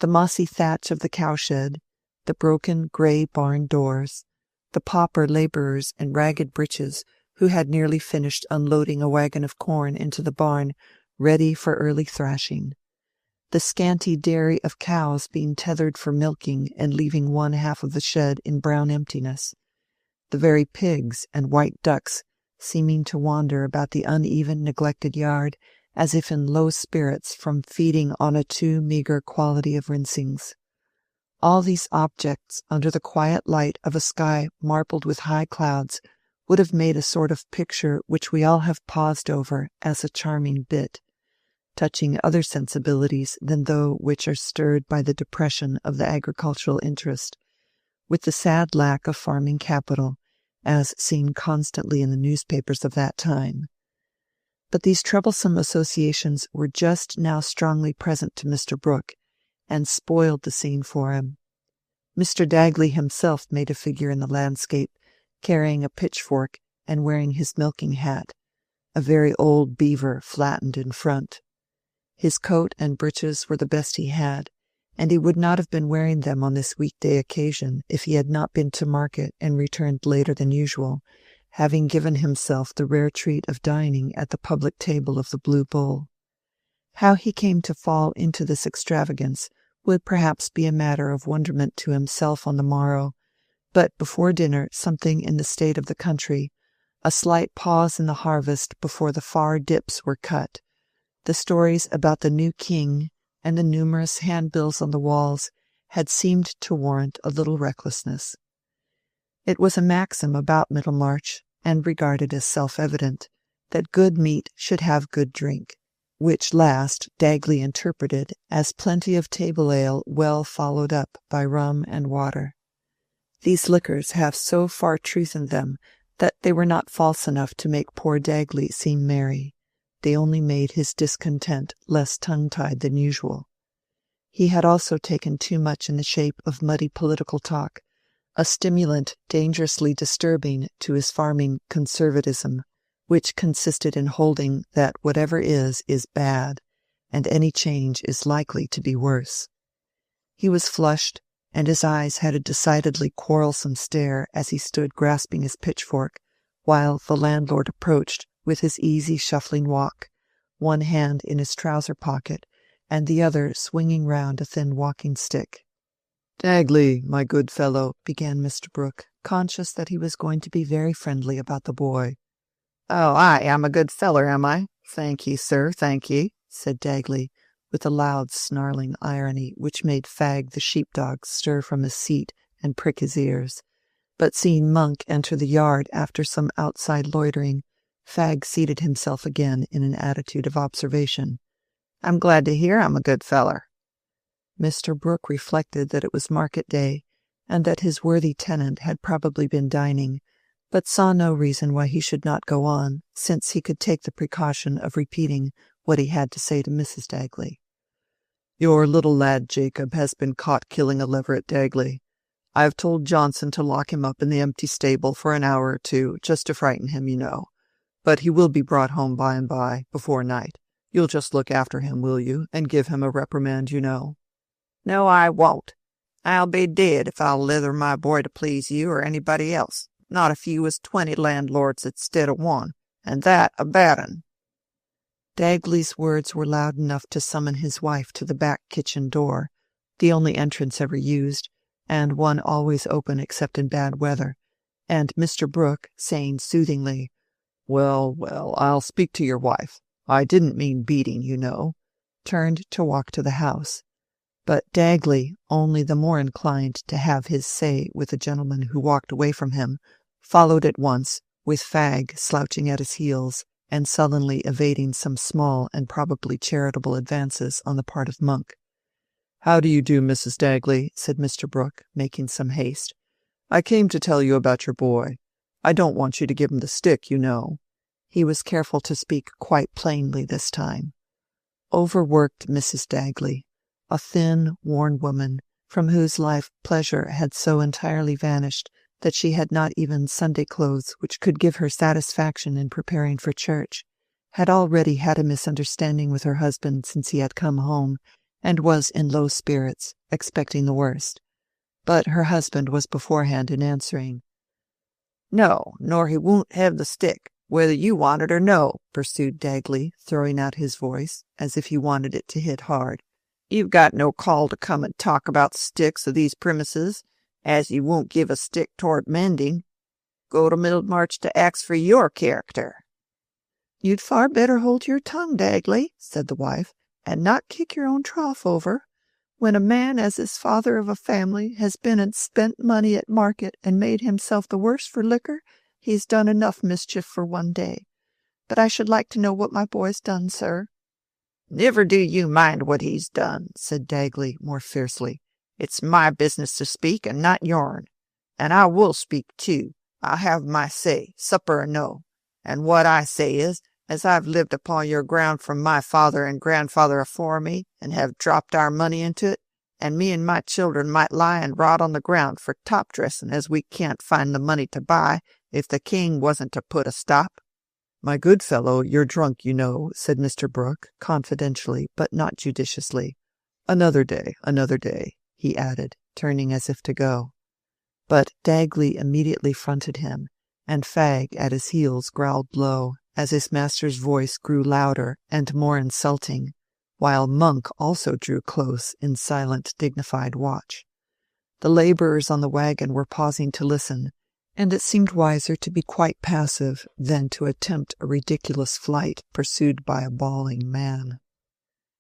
The mossy thatch of the cowshed, the broken grey barn doors, the pauper labourers in ragged breeches who had nearly finished unloading a wagon of corn into the barn ready for early thrashing, the scanty dairy of cows being tethered for milking and leaving one half of the shed in brown emptiness, the very pigs and white ducks seeming to wander about the uneven, neglected yard as if in low spirits from feeding on a too meagre quality of rinsings. All these objects under the quiet light of a sky marbled with high clouds would have made a sort of picture which we all have paused over as a charming bit, touching other sensibilities than those which are stirred by the depression of the agricultural interest, with the sad lack of farming capital, as seen constantly in the newspapers of that time. But these troublesome associations were just now strongly present to Mr. Brooke, and spoiled the scene for him. Mr. Dagley himself made a figure in the landscape, carrying a pitchfork and wearing his milking hat, a very old beaver flattened in front. His coat and breeches were the best he had, and he would not have been wearing them on this week-day occasion if he had not been to market and returned later than usual, having given himself the rare treat of dining at the public table of the Blue Bull. How he came to fall into this extravagance would perhaps be a matter of wonderment to himself on the morrow, but before dinner something in the state of the country, a slight pause in the harvest before the far dips were cut, the stories about the new king, and the numerous handbills on the walls had seemed to warrant a little recklessness. It was a maxim about Middlemarch, and regarded as self-evident, that good meat should have good drink, which last Dagley interpreted as plenty of table ale well followed up by rum and water. These liquors have so far truth in them that they were not false enough to make poor Dagley seem merry. They only made his discontent less tongue-tied than usual. He had also taken too much in the shape of muddy political talk, a stimulant dangerously disturbing to his farming conservatism, which consisted in holding that whatever is bad, and any change is likely to be worse. He was flushed, and his eyes had a decidedly quarrelsome stare as he stood grasping his pitchfork, while the landlord approached with his easy shuffling walk, one hand in his trouser pocket, and the other swinging round a thin walking-stick. "Dagley, my good fellow," began Mr. Brooke, conscious that he was going to be very friendly about the boy. "Oh, I am a good feller, am I? Thank ye, sir, thank ye," said Dagley, with a loud snarling irony which made Fagg the sheepdog stir from his seat and prick his ears. But seeing Monk enter the yard after some outside loitering, Fagg seated himself again in an attitude of observation. "I'm glad to hear I'm a good feller." Mr. Brooke reflected that it was market day, and that his worthy tenant had probably been dining, but saw no reason why he should not go on, since he could take the precaution of repeating what he had to say to Mrs. Dagley. "Your little lad Jacob has been caught killing a leveret, Dagley. I have told Johnson to lock him up in the empty stable for an hour or two, just to frighten him, you know. But he will be brought home by and by, before night. You'll just look after him, will you, and give him a reprimand, you know." "No, I won't. I'll be dead if I'll leather my boy to please you or anybody else, not if you was 20 landlords instead of one, and that a bad un." Dagley's words were loud enough to summon his wife to the back kitchen door, the only entrance ever used, and one always open except in bad weather, and Mr. Brooke, saying soothingly, "Well, well, I'll speak to your wife. I didn't mean beating, you know," turned to walk to the house. But Dagley, only the more inclined to have his say with the gentleman who walked away from him, followed at once, with Fagg slouching at his heels and sullenly evading some small and probably charitable advances on the part of Monk. "How do you do, Mrs. Dagley?" said Mr. Brooke, making some haste. "I came to tell you about your boy. I don't want you to give him the stick, you know." He was careful to speak quite plainly this time. Overworked Mrs. Dagley, a thin, worn woman, from whose life pleasure had so entirely vanished that she had not even Sunday clothes which could give her satisfaction in preparing for church, had already had a misunderstanding with her husband since he had come home, and was in low spirits, expecting the worst. But her husband was beforehand in answering. "No, nor he won't have the stick, whether you want it or no," pursued Dagley, throwing out his voice, as if he wanted it to hit hard. "You've got no call to come and talk about sticks of these premises, as you won't give a stick toward mending. Go to Middlemarch to ax for your character." "You'd far better hold your tongue, Dagley," said the wife, "and not kick your own trough over. When a man as is father of a family has been and spent money at market and made himself the worse for liquor, he's done enough mischief for one day. But I should like to know what my boy's done, sir." "Never do you mind what he's done," said Dagley more fiercely. "It's my business to speak, and not yourn. And I will speak, too. I'll have my say, supper or no. And what I say is, as I've lived upon your ground from my father and grandfather afore me, and have dropped our money into it, and me and my children might lie and rot on the ground for top-dressing as we can't find the money to buy, if the king wasn't to put a stop." "My good fellow, you're drunk, you know," said Mr. Brooke, confidentially, but not judiciously. Another day," he added, turning as if to go. But Dagley immediately fronted him, and Fagg at his heels growled low, as his master's voice grew louder and more insulting, while Monk also drew close in silent, dignified watch. The labourers on the wagon were pausing to listen, and it seemed wiser to be quite passive than to attempt a ridiculous flight pursued by a bawling man.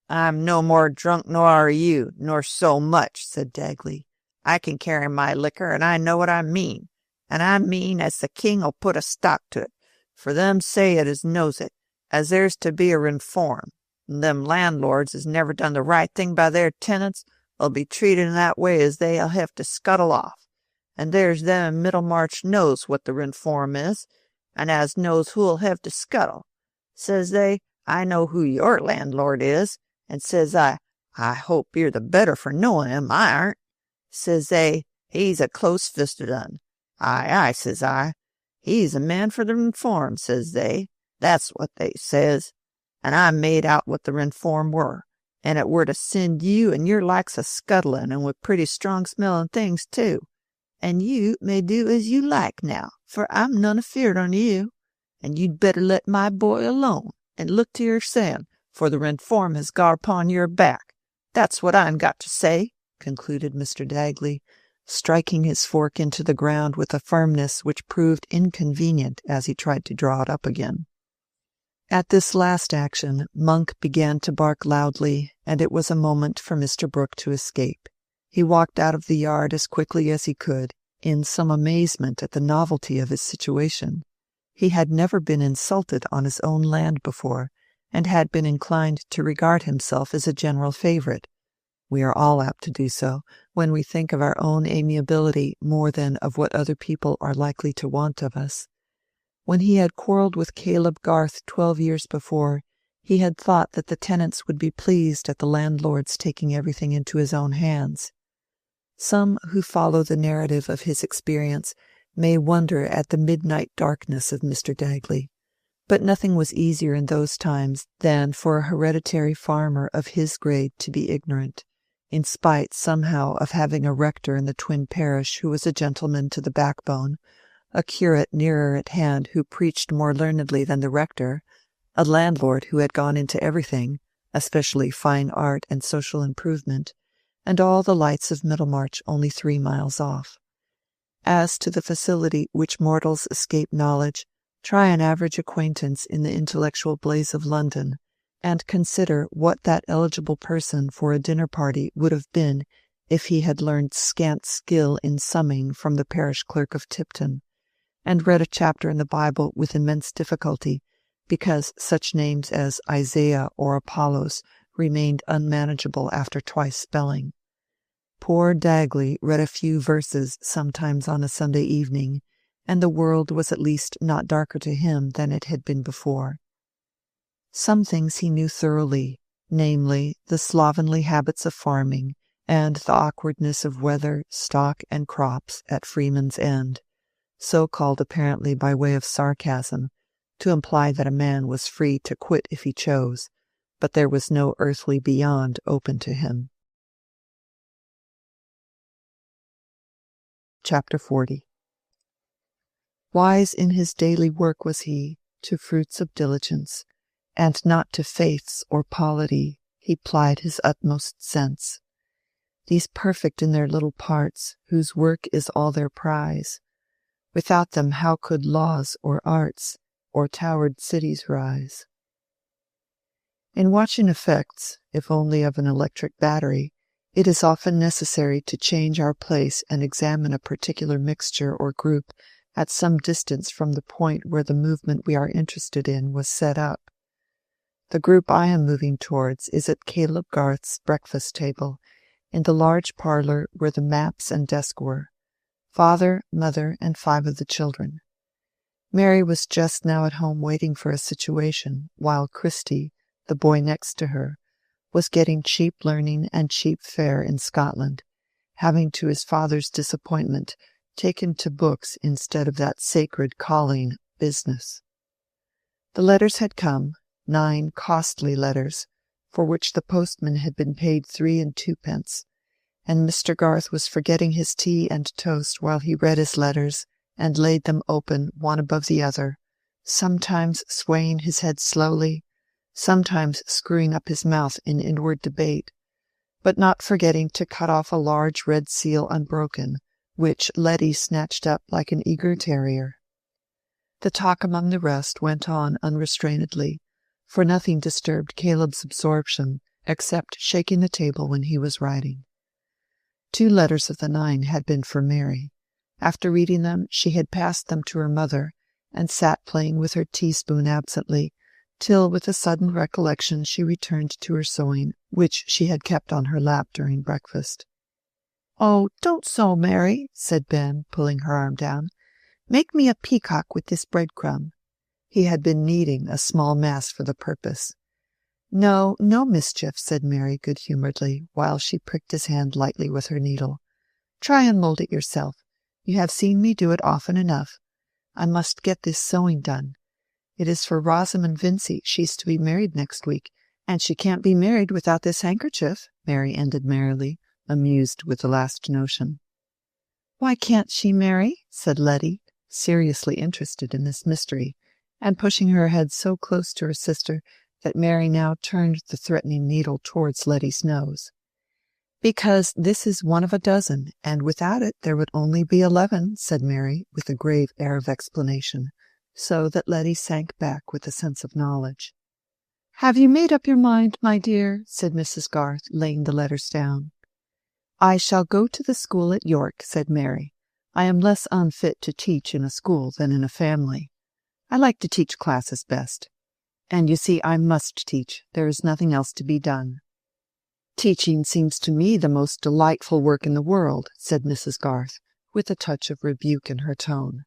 "I'm no more drunk nor are you, nor so much," said Dagley. "I can carry my liquor, and I know what I mean. And I mean as the king'll put a stop to it, for them say it as knows it, as there's to be a reform, and them landlords as never done the right thing by their tenants 'll be treated in that way as they'll have to scuttle off. And there's them in Middlemarch knows what the reform is, and as knows who'll have to scuttle. Says they, 'I know who your landlord is,' and says I hope you're the better for knowing him, I aren't. Says they, 'He's a close-fisted un.' Aye, says I. 'He's a man for the reform,' says they. That's what they says. And I made out what the reform were, and it were to send you and your likes a scuttling, and with pretty strong-smelling things, too. And you may do as you like now, for I'm none afeard on you. And you'd better let my boy alone, and look to yourself, for the reform has got upon your back. That's what I'm got to say," concluded Mr. Dagley, striking his fork into the ground with a firmness which proved inconvenient as he tried to draw it up again. At this last action, Monk began to bark loudly, and it was a moment for Mr. Brooke to escape. He walked out of the yard as quickly as he could, in some amazement at the novelty of his situation. He had never been insulted on his own land before, and had been inclined to regard himself as a general favourite. We are all apt to do so, when we think of our own amiability more than of what other people are likely to want of us. When he had quarrelled with Caleb Garth 12 years before, he had thought that the tenants would be pleased at the landlord's taking everything into his own hands. Some who follow the narrative of his experience may wonder at the midnight darkness of Mr. Dagley, but nothing was easier in those times than for a hereditary farmer of his grade to be ignorant, in spite somehow of having a rector in the twin parish who was a gentleman to the backbone, a curate nearer at hand who preached more learnedly than the rector, a landlord who had gone into everything, especially fine art and social improvement, and all the lights of Middlemarch only 3 miles off. As to the facility which mortals escape knowledge, try an average acquaintance in the intellectual blaze of London, and consider what that eligible person for a dinner party would have been if he had learned scant skill in summing from the parish clerk of Tipton, and read a chapter in the Bible with immense difficulty, because such names as Isaiah or Apollos remained unmanageable after twice spelling. Poor Dagley read a few verses sometimes on a Sunday evening, and the world was at least not darker to him than it had been before. Some things he knew thoroughly, namely, the slovenly habits of farming, and the awkwardness of weather, stock, and crops at Freeman's End, so called apparently by way of sarcasm, to imply that a man was free to quit if he chose, but there was no earthly beyond open to him. Chapter 40. Wise in his daily work was he, to fruits of diligence, and not to faiths or polity he plied his utmost sense. These perfect in their little parts, whose work is all their prize, without them how could laws or arts or towered cities rise? In watching effects, if only of an electric battery, it is often necessary to change our place and examine a particular mixture or group at some distance from the point where the movement we are interested in was set up. The group I am moving towards is at Caleb Garth's breakfast table, in the large parlor where the maps and desk were, father, mother, and 5 of the children. Mary was just now at home waiting for a situation, while Christy, the boy next to her, was getting cheap learning and cheap fare in Scotland, having to his father's disappointment taken to books instead of that sacred calling, business. The letters had come, 9 costly letters, for which the postman had been paid 3 2d, and Mr. Garth was forgetting his tea and toast while he read his letters and laid them open one above the other, sometimes swaying his head slowly, sometimes screwing up his mouth in inward debate, but not forgetting to cut off a large red seal unbroken, which Letty snatched up like an eager terrier. The talk among the rest went on unrestrainedly, for nothing disturbed Caleb's absorption except shaking the table when he was writing. 2 letters of the 9 had been for Mary. After reading them, she had passed them to her mother, and sat playing with her teaspoon absently, till with a sudden recollection she returned to her sewing, which she had kept on her lap during breakfast. "Oh, don't sew, Mary," said Ben, pulling her arm down. "Make me a peacock with this breadcrumb." He had been kneading a small mass for the purpose. "No, no mischief," said Mary good-humouredly, while she pricked his hand lightly with her needle. "Try and mould it yourself. You have seen me do it often enough. I must get this sewing done. It is for Rosamond Vincy. She's to be married next week, and she can't be married without this handkerchief," Mary ended merrily, amused with the last notion. "Why can't she, Mary?" said Letty, seriously interested in this mystery, and pushing her head so close to her sister that Mary now turned the threatening needle towards Letty's nose. "Because this is one of a dozen, and without it there would only be 11, said Mary, with a grave air of explanation, so that Letty sank back with a sense of knowledge. "Have you made up your mind, my dear?" said Mrs. Garth, laying the letters down. "I shall go to the school at York," said Mary. "I am less unfit to teach in a school than in a family. I like to teach classes best. And you see I must teach. There is nothing else to be done." "Teaching seems to me the most delightful work in the world," said Mrs. Garth, with a touch of rebuke in her tone.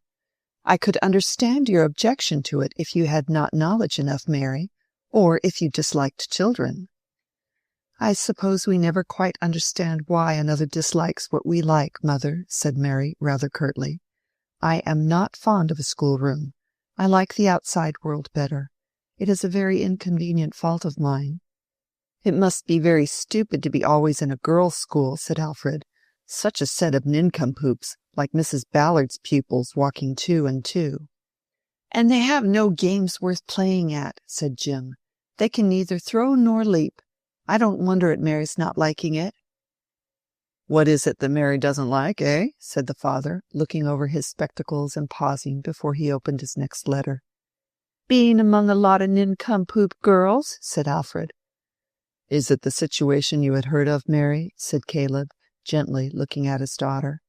"I could understand your objection to it if you had not knowledge enough, Mary, or if you disliked children." "I suppose we never quite understand why another dislikes what we like, mother," said Mary, rather curtly. "I am not fond of a schoolroom. I like the outside world better. It is a very inconvenient fault of mine." "It must be very stupid to be always in a girls' school," said Alfred. "Such a set of nincompoops, like Mrs. Ballard's pupils walking 2 and 2." And they have no games worth playing at, said Jim. They can neither throw nor leap. I don't wonder at Mary's not liking it. What is it that Mary doesn't like, eh? Said the father, looking over his spectacles and pausing before he opened his next letter. Being among a lot of nincompoop girls, said Alfred. Is it the situation you had heard of, Mary? Said Caleb, gently looking at his daughter.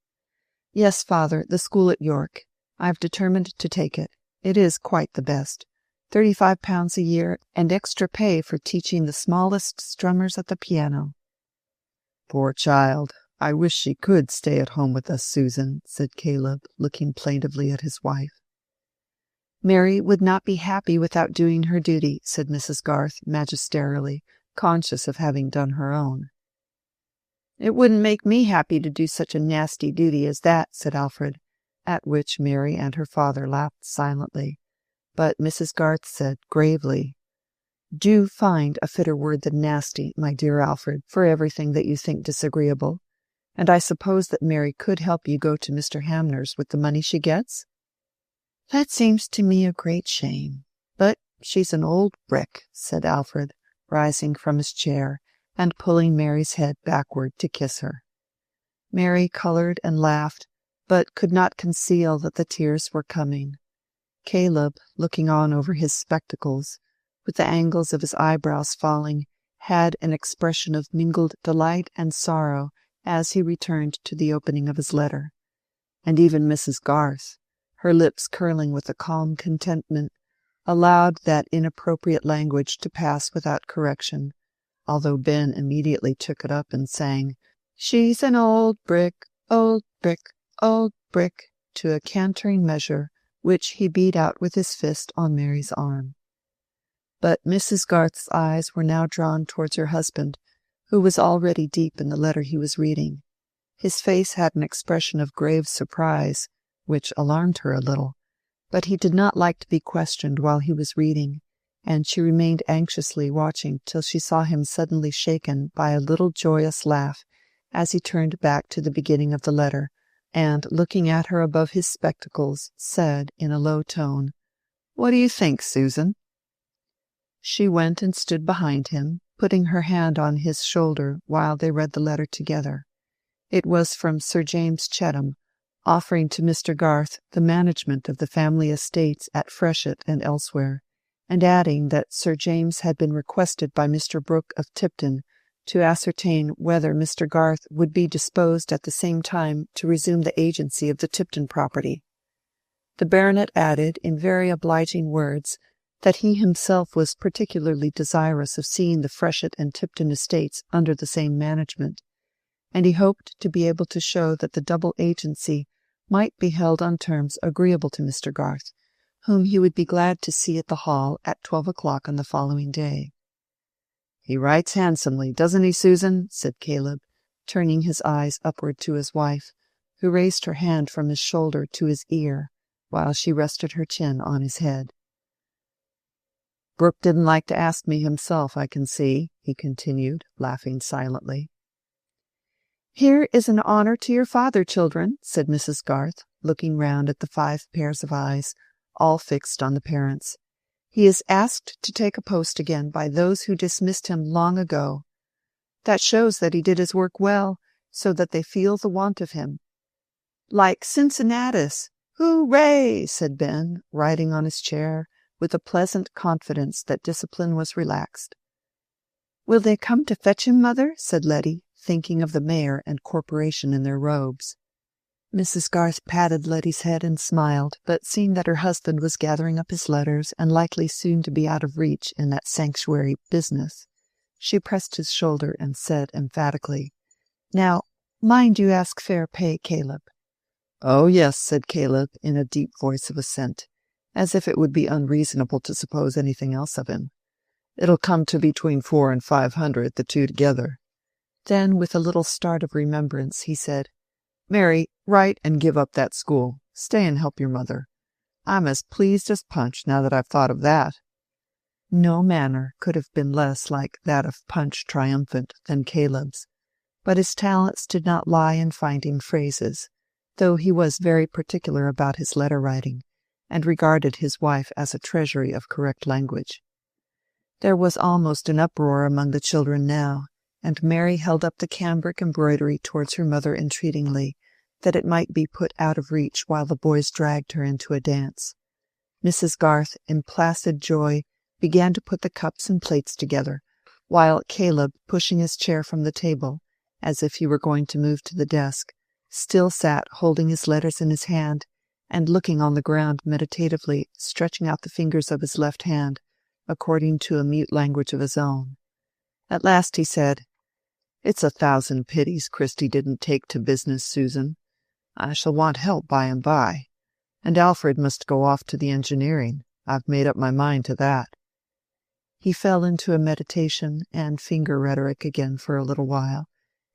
Yes, father, the school at York. I've determined to take it. It is quite the best. £35 a year, and extra pay for teaching the smallest strummers at the piano. Poor child. I wish she could stay at home with us, Susan, said Caleb, looking plaintively at his wife. Mary would not be happy without doing her duty, said Mrs. Garth magisterially, conscious of having done her own. It wouldn't make me happy to do such a nasty duty as that, said Alfred, at which Mary and her father laughed silently. But Mrs. Garth said gravely, Do find a fitter word than nasty, my dear Alfred, for everything that you think disagreeable. And I suppose that Mary could help you go to Mr. Hamner's with the money she gets? That seems to me a great shame. But she's an old brick, said Alfred, rising from his chair and pulling Mary's head backward to kiss her. Mary colored and laughed, but could not conceal that the tears were coming. Caleb, looking on over his spectacles, with the angles of his eyebrows falling, had an expression of mingled delight and sorrow as he returned to the opening of his letter. And even Mrs. Garth, her lips curling with a calm contentment, allowed that inappropriate language to pass without correction, although Ben immediately took it up and sang, She's an old brick, old brick, old brick, to a cantering measure, which he beat out with his fist on Mary's arm. But Mrs. Garth's eyes were now drawn towards her husband, who was already deep in the letter he was reading. His face had an expression of grave surprise, which alarmed her a little, but he did not like to be questioned while he was reading, and she remained anxiously watching till she saw him suddenly shaken by a little joyous laugh as he turned back to the beginning of the letter, and, looking at her above his spectacles, said in a low tone, What do you think, Susan? She went and stood behind him, putting her hand on his shoulder while they read the letter together. It was from Sir James Chettam, offering to Mr. Garth the management of the family estates at Freshitt and elsewhere, and adding that Sir James had been requested by Mr. Brooke of Tipton to ascertain whether Mr. Garth would be disposed at the same time to resume the agency of the Tipton property. The baronet added, in very obliging words, that he himself was particularly desirous of seeing the Freshitt and Tipton estates under the same management, and he hoped to be able to show that the double agency might be held on terms agreeable to Mr. Garth, whom he would be glad to see at the Hall at 12 o'clock on the following day. He writes handsomely, doesn't he, Susan? Said Caleb, turning his eyes upward to his wife, who raised her hand from his shoulder to his ear, while she rested her chin on his head. Brooke didn't like to ask me himself, I can see, he continued, laughing silently. Here is an honour to your father, children, said Mrs. Garth, looking round at the 5 pairs of eyes, all fixed on the parents. He is asked to take a post again by those who dismissed him long ago. That shows that he did his work well, so that they feel the want of him. Like Cincinnatus! Hooray! Said Ben, riding on his chair, with a pleasant confidence that discipline was relaxed. Will they come to fetch him, mother? Said Letty, thinking of the mayor and corporation in their robes. Mrs. Garth patted Letty's head and smiled, but seeing that her husband was gathering up his letters and likely soon to be out of reach in that sanctuary business, she pressed his shoulder and said emphatically, Now, mind you ask fair pay, Caleb. Oh, yes, said Caleb in a deep voice of assent, as if it would be unreasonable to suppose anything else of him. It'll come to between 400 and 500, the two together. Then, with a little start of remembrance, he said, Mary, write and give up that school. Stay and help your mother. I'm as pleased as Punch now that I've thought of that. No manner could have been less like that of Punch triumphant than Caleb's, but his talents did not lie in finding phrases, though he was very particular about his letter-writing, and regarded his wife as a treasury of correct language. There was almost an uproar among the children now, and Mary held up the cambric embroidery towards her mother entreatingly, that it might be put out of reach while the boys dragged her into a dance. Mrs. Garth, in placid joy, began to put the cups and plates together, while Caleb, pushing his chair from the table, as if he were going to move to the desk, still sat holding his letters in his hand and looking on the ground meditatively, stretching out the fingers of his left hand, according to a mute language of his own. At last he said, "It's 1,000 pities Christy didn't take to business, Susan. I shall want help by and by. And Alfred must go off to the engineering. I've made up my mind to that." He fell into a meditation and finger rhetoric again for a little while,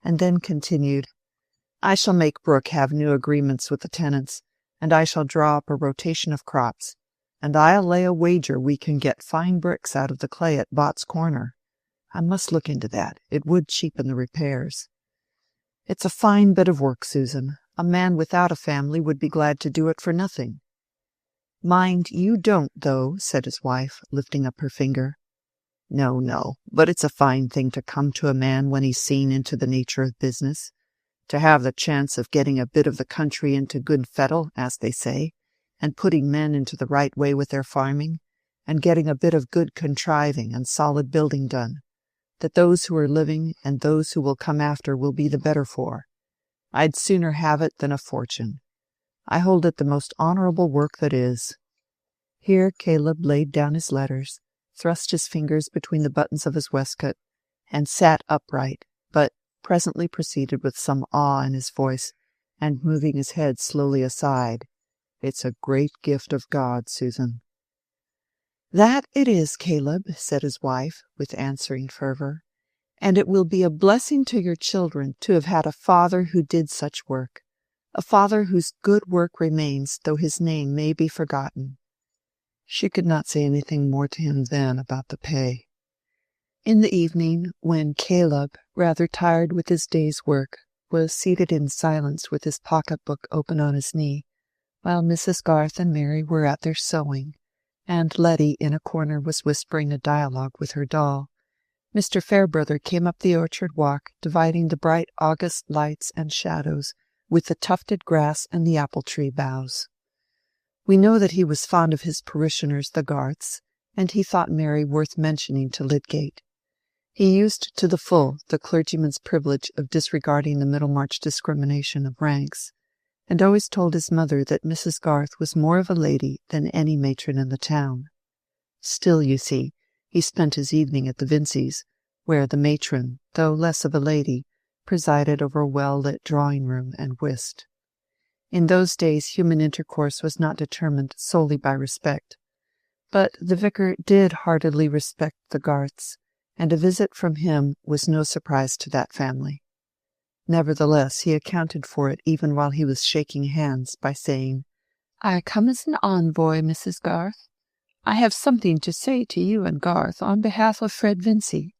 and then continued, "I shall make Brooke have new agreements with the tenants, and I shall draw up a rotation of crops, and I'll lay a wager we can get fine bricks out of the clay at Bott's Corner. I must look into that. It would cheapen the repairs. It's a fine bit of work, Susan. A man without a family would be glad to do it for nothing." "Mind you don't, though," said his wife, lifting up her finger. "No, no, but it's a fine thing to come to a man when he's seen into the nature of business, to have the chance of getting a bit of the country into good fettle, as they say, and putting men into the right way with their farming, and getting a bit of good contriving and solid building done, that those who are living and those who will come after will be the better for. I'd sooner have it than a fortune. I hold it the most honorable work that is." Here Caleb laid down his letters, thrust his fingers between the buttons of his waistcoat, and sat upright, but presently proceeded with some awe in his voice, and moving his head slowly aside, "It's a great gift of God, Susan." "That it is, Caleb," said his wife, with answering fervor, "and it will be a blessing to your children to have had a father who did such work, a father whose good work remains though his name may be forgotten." She could not say anything more to him then about the pay. In the evening, when Caleb, rather tired with his day's work, was seated in silence with his pocket-book open on his knee, while Mrs. Garth and Mary were at their sewing, and Letty in a corner was whispering a dialogue with her doll, Mr. Fairbrother came up the orchard walk, dividing the bright August lights and shadows with the tufted grass and the apple-tree boughs. We know that he was fond of his parishioners, the Garths, and he thought Mary worth mentioning to Lydgate. He used to the full the clergyman's privilege of disregarding the Middlemarch discrimination of ranks, and always told his mother that Mrs. Garth was more of a lady than any matron in the town. Still, you see, he spent his evening at the Vinceys', where the matron, though less of a lady, presided over a well-lit drawing-room and whist. In those days human intercourse was not determined solely by respect, but the vicar did heartily respect the Garths, and a visit from him was no surprise to that family. Nevertheless, he accounted for it even while he was shaking hands by saying, "I come as an envoy, Mrs. Garth. I have something to say to you and Garth on behalf of Fred Vincey.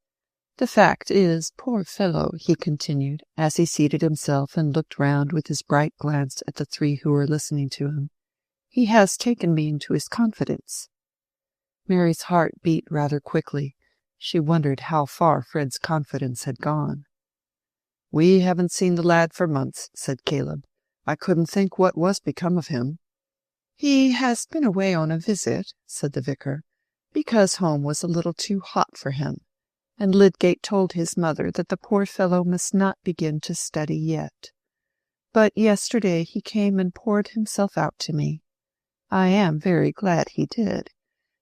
The fact is, poor fellow," he continued, as he seated himself and looked round with his bright glance at the three who were listening to him, "he has taken me into his confidence." Mary's heart beat rather quickly. She wondered how far Fred's confidence had gone. "We haven't seen the lad for months," said Caleb. "I couldn't think what was become of him." "He has been away on a visit," said the vicar, "because home was a little too hot for him, and Lydgate told his mother that the poor fellow must not begin to study yet. But yesterday he came and poured himself out to me. I am very glad he did,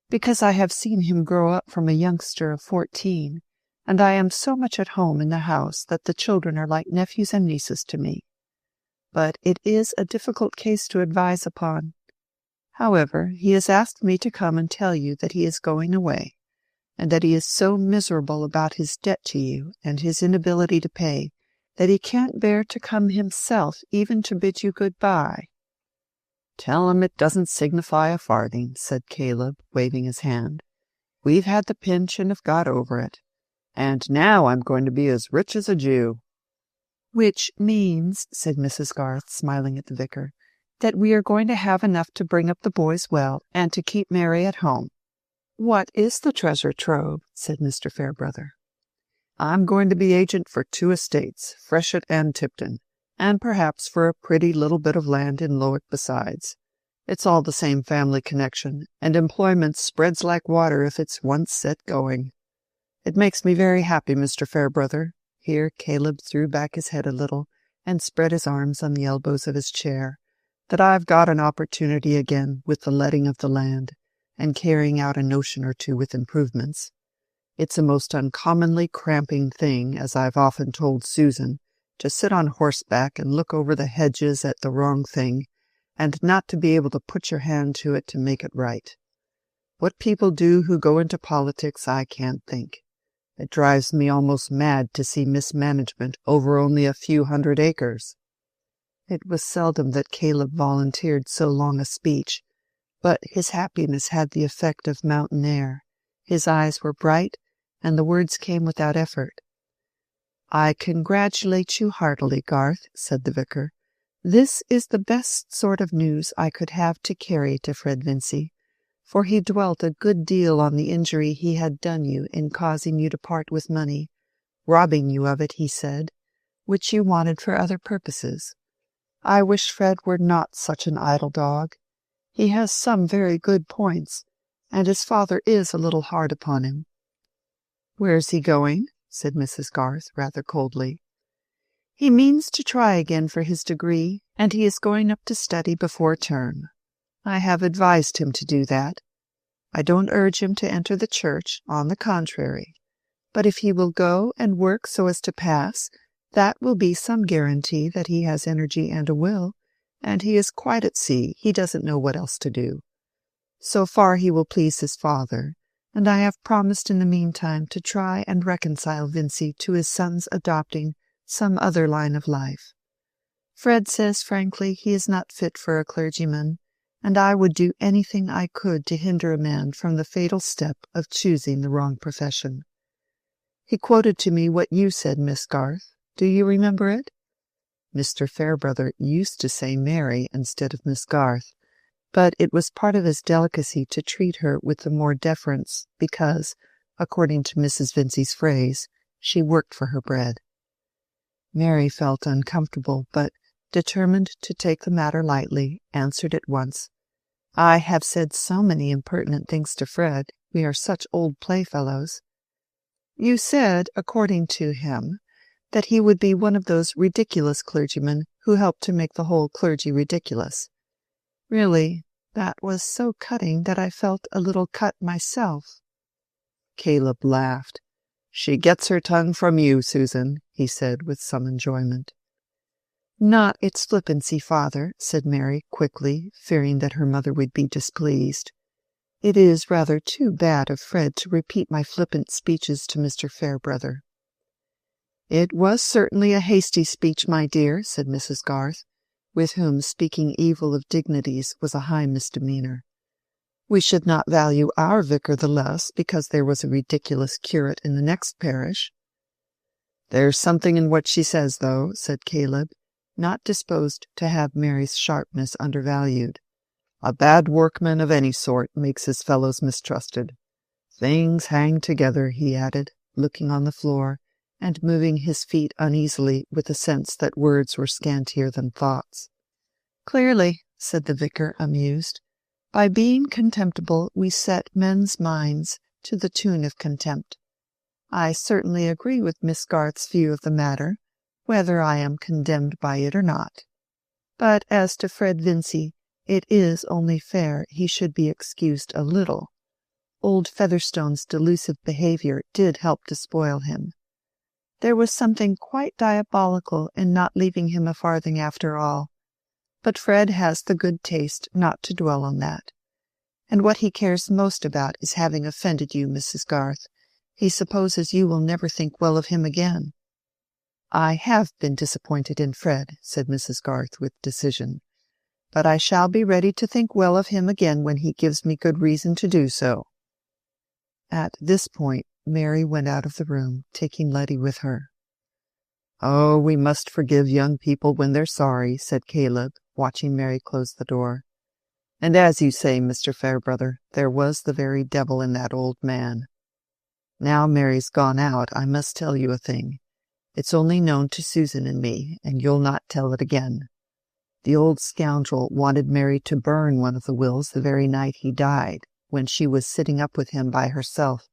because I have seen him grow up from a youngster of 14, and I am so much at home in the house that the children are like nephews and nieces to me. But it is a difficult case to advise upon. However, he has asked me to come and tell you that he is going away, and that he is so miserable about his debt to you and his inability to pay that he can't bear to come himself even to bid you good-bye." "Tell him it doesn't signify a farthing," said Caleb, waving his hand. "We've had the pinch and have got over it. And now I'm going to be as rich as a Jew." "Which means," said Mrs. Garth, smiling at the vicar, that we are going to have enough to bring up the boys well and to keep Mary at home." "What is the treasure trove?" said Mr. Fairbrother. "I'm going to be agent for 2 estates, Freshitt and Tipton, and perhaps for a pretty little bit of land in Lowick besides. It's all the same family connection, and employment spreads like water if it's once set going. It makes me very happy, Mr. Fairbrother." Here Caleb threw back his head a little and spread his arms on the elbows of his chair, "that I've got an opportunity again with the letting of the land, and carrying out a notion or 2 with improvements. It's a most uncommonly cramping thing, as I've often told Susan, to sit on horseback and look over the hedges at the wrong thing, and not to be able to put your hand to it to make it right. What people do who go into politics I can't think. It drives me almost mad to see mismanagement over only a few 100 acres." It was seldom that Caleb volunteered so long a speech, but his happiness had the effect of mountain air. His eyes were bright, and the words came without effort. "I congratulate you heartily, Garth," said the vicar. "This is the best sort of news I could have to carry to Fred Vincy, for he dwelt a good deal on the injury he had done you in causing you to part with money, robbing you of it, he said, which you wanted for other purposes. I wish Fred were not such an idle dog. He has some very good points, and his father is a little hard upon him." "Where's he going?" said Mrs. Garth, rather coldly. "He means to try again for his degree, and he is going up to study before term. I have advised him to do that. I don't urge him to enter the church, on the contrary. But if he will go and work so as to pass, that will be some guarantee that he has energy and a will, and he is quite at sea, he doesn't know what else to do. So far he will please his father, and I have promised in the meantime to try and reconcile Vincy to his son's adopting some other line of life. Fred says frankly he is not fit for a clergyman, and I would do anything I could to hinder a man from the fatal step of choosing the wrong profession. He quoted to me what you said, Miss Garth. Do you remember it?" Mr. Fairbrother used to say Mary instead of Miss Garth, but it was part of his delicacy to treat her with the more deference because, according to Mrs. Vincy's phrase, she worked for her bread. Mary felt uncomfortable, but, determined to take the matter lightly, answered at once, "I have said so many impertinent things to Fred. We are such old playfellows." "You said, according to him, that he would be one of those ridiculous clergymen who help to make the whole clergy ridiculous. Really, that was so cutting that I felt a little cut myself." Caleb laughed. "She gets her tongue from you, Susan," he said with some enjoyment. "Not its flippancy, father," said Mary quickly, fearing that her mother would be displeased. "It is rather too bad of Fred to repeat my flippant speeches to Mr. Fairbrother." "It was certainly a hasty speech, my dear," said Mrs. Garth, with whom speaking evil of dignities was a high misdemeanour. "We should not value our vicar the less because there was a ridiculous curate in the next parish." "There's something in what she says, though," said Caleb, not disposed to have Mary's sharpness undervalued. "A bad workman of any sort makes his fellows mistrusted. Things hang together," he added, looking on the floor, and moving his feet uneasily with a sense that words were scantier than thoughts. "Clearly," said the vicar, amused, "by being contemptible we set men's minds to the tune of contempt. I certainly agree with Miss Garth's view of the matter, whether I am condemned by it or not. But as to Fred Vincy, it is only fair he should be excused a little. Old Featherstone's delusive behaviour did help to spoil him. There was something quite diabolical in not leaving him a farthing after all. But Fred has the good taste not to dwell on that. And what he cares most about is having offended you, Mrs. Garth. He supposes you will never think well of him again." "I have been disappointed in Fred," said Mrs. Garth with decision, "but I shall be ready to think well of him again when he gives me good reason to do so." At this point Mary went out of the room, taking Letty with her. "Oh, we must forgive young people when they're sorry," said Caleb, watching Mary close the door. "And as you say, Mr. Fairbrother, there was the very devil in that old man. Now Mary's gone out, I must tell you a thing. It's only known to Susan and me, and you'll not tell it again. The old scoundrel wanted Mary to burn one of the wills the very night he died, when she was sitting up with him by herself,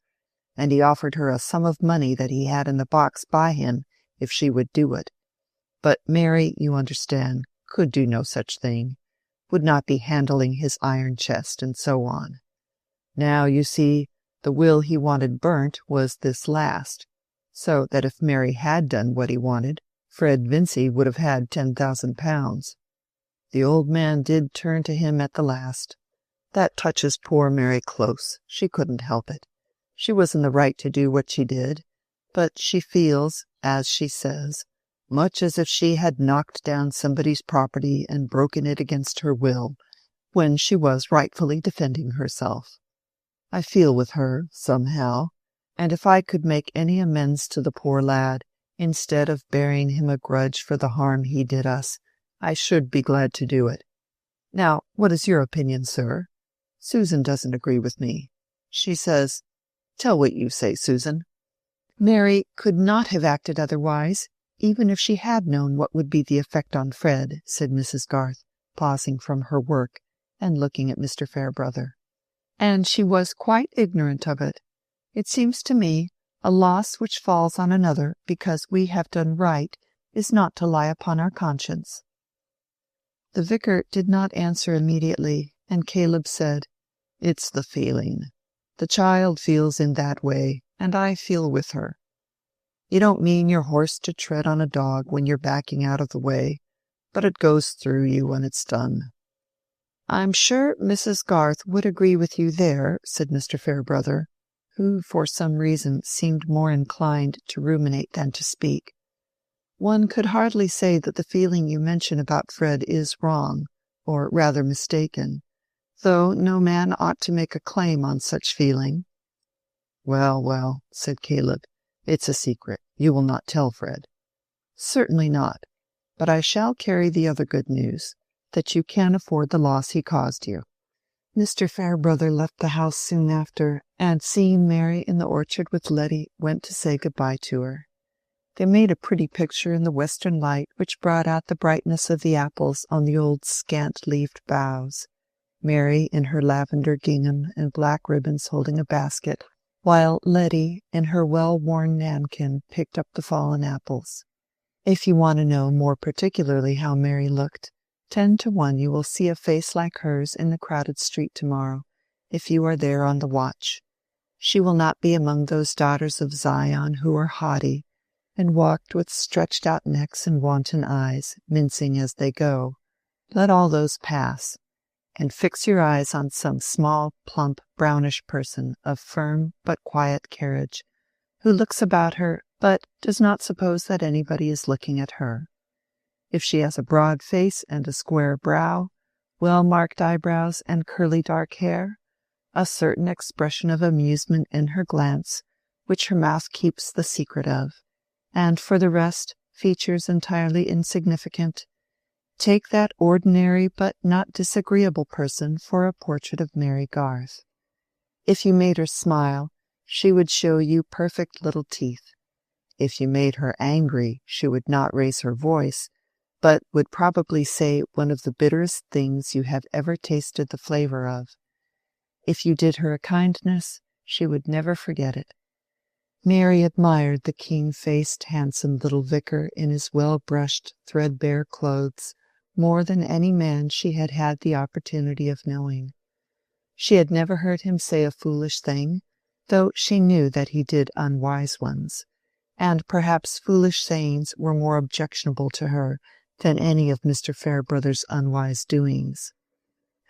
and he offered her a sum of money that he had in the box by him if she would do it. But Mary, you understand, could do no such thing, would not be handling his iron chest, and so on. Now, you see, the will he wanted burnt was this last, so that if Mary had done what he wanted, Fred Vincey would have had £10,000. The old man did turn to him at the last. That touches poor Mary close. She couldn't help it. She was in the right to do what she did, but she feels, as she says, much as if she had knocked down somebody's property and broken it against her will, when she was rightfully defending herself. I feel with her, somehow, and if I could make any amends to the poor lad, instead of bearing him a grudge for the harm he did us, I should be glad to do it. Now, what is your opinion, sir? Susan doesn't agree with me. She says, tell what you say, Susan. Mary could not have acted otherwise, even if she had known what would be the effect on Fred, said Mrs. Garth, pausing from her work and looking at Mr. Fairbrother. And she was quite ignorant of it. It seems to me a loss which falls on another because we have done right is not to lie upon our conscience. The vicar did not answer immediately, and Caleb said, It's the feeling. The child feels in that way, and I feel with her. You don't mean your horse to tread on a dog when you're backing out of the way, but it goes through you when it's done. I'm sure Mrs. Garth would agree with you there, said Mr. Fairbrother, who for some reason seemed more inclined to ruminate than to speak. One could hardly say that the feeling you mention about Fred is wrong, or rather mistaken, though no man ought to make a claim on such feeling. Well, well, said Caleb, it's a secret. You will not tell Fred. Certainly not, but I shall carry the other good news, that you can afford the loss he caused you. Mr. Fairbrother left the house soon after, and seeing Mary in the orchard with Letty, went to say good-bye to her. They made a pretty picture in the western light which brought out the brightness of the apples on the old scant-leaved boughs, Mary in her lavender gingham and black ribbons holding a basket, while Letty in her well-worn nankin picked up the fallen apples. If you want to know more particularly how Mary looked, 10 to 1 you will see a face like hers in the crowded street tomorrow, if you are there on the watch. She will not be among those daughters of Zion who are haughty, and walked with stretched-out necks and wanton eyes, mincing as they go. Let all those pass, and fix your eyes on some small, plump, brownish person of firm but quiet carriage, who looks about her but does not suppose that anybody is looking at her. If she has a broad face and a square brow, well-marked eyebrows and curly dark hair, a certain expression of amusement in her glance, which her mouth keeps the secret of, and for the rest, features entirely insignificant, take that ordinary but not disagreeable person for a portrait of Mary Garth. If you made her smile, she would show you perfect little teeth. If you made her angry, she would not raise her voice, but would probably say one of the bitterest things you have ever tasted the flavor of. If you did her a kindness, she would never forget it. Mary admired the keen-faced, handsome little vicar in his well-brushed, threadbare clothes more than any man she had had the opportunity of knowing. She had never heard him say a foolish thing, though she knew that he did unwise ones, and perhaps foolish sayings were more objectionable to her than any of Mr. Fairbrother's unwise doings.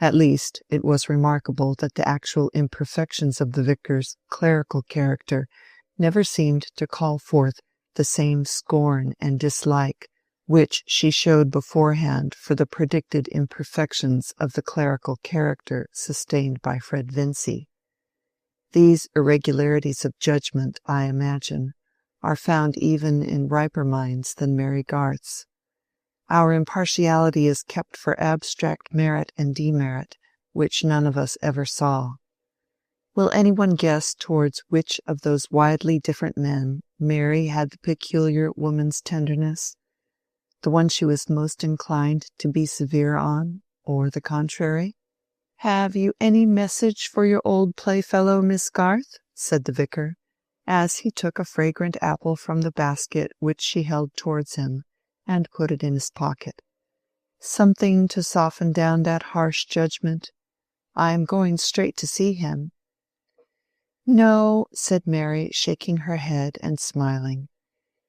At least, it was remarkable that the actual imperfections of the vicar's clerical character never seemed to call forth the same scorn and dislike which she showed beforehand for the predicted imperfections of the clerical character sustained by Fred Vincey. These irregularities of judgment, I imagine, are found even in riper minds than Mary Garth's. Our impartiality is kept for abstract merit and demerit, which none of us ever saw. Will anyone guess towards which of those widely different men Mary had the peculiar woman's tenderness? The one she was most inclined to be severe on, or the contrary? "Have you any message for your old playfellow, Miss Garth?" said the vicar, as he took a fragrant apple from the basket which she held towards him, and put it in his pocket. "Something to soften down that harsh judgment? I am going straight to see him." "No," said Mary, shaking her head and smiling.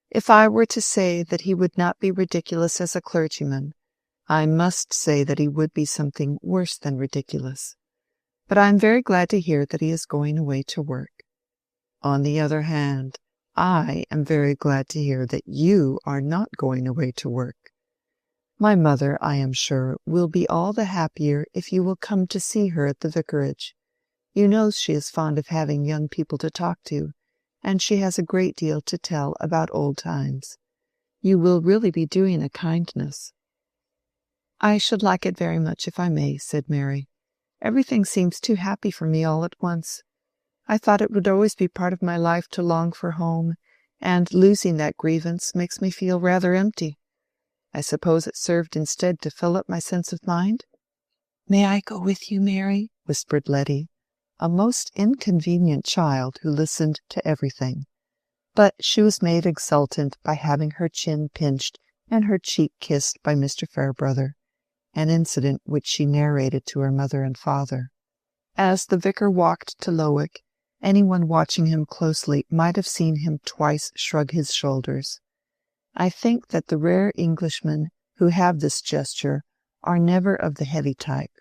"If I were to say that he would not be ridiculous as a clergyman, I must say that he would be something worse than ridiculous. But I am very glad to hear that he is going away to work. On the other hand, I am very glad to hear that you are not going away to work. My mother, I am sure, will be all the happier if you will come to see her at the vicarage. You know she is fond of having young people to talk to, and she has a great deal to tell about old times. You will really be doing a kindness." "I should like it very much if I may," said Mary. "Everything seems too happy for me all at once. I thought it would always be part of my life to long for home, and losing that grievance makes me feel rather empty. I suppose it served instead to fill up my sense of mind?" "May I go with you, Mary?" whispered Letty, a most inconvenient child who listened to everything. But she was made exultant by having her chin pinched and her cheek kissed by Mr. Fairbrother, an incident which she narrated to her mother and father. As the vicar walked to Lowick, anyone watching him closely might have seen him twice shrug his shoulders. I think that the rare Englishmen who have this gesture are never of the heavy type.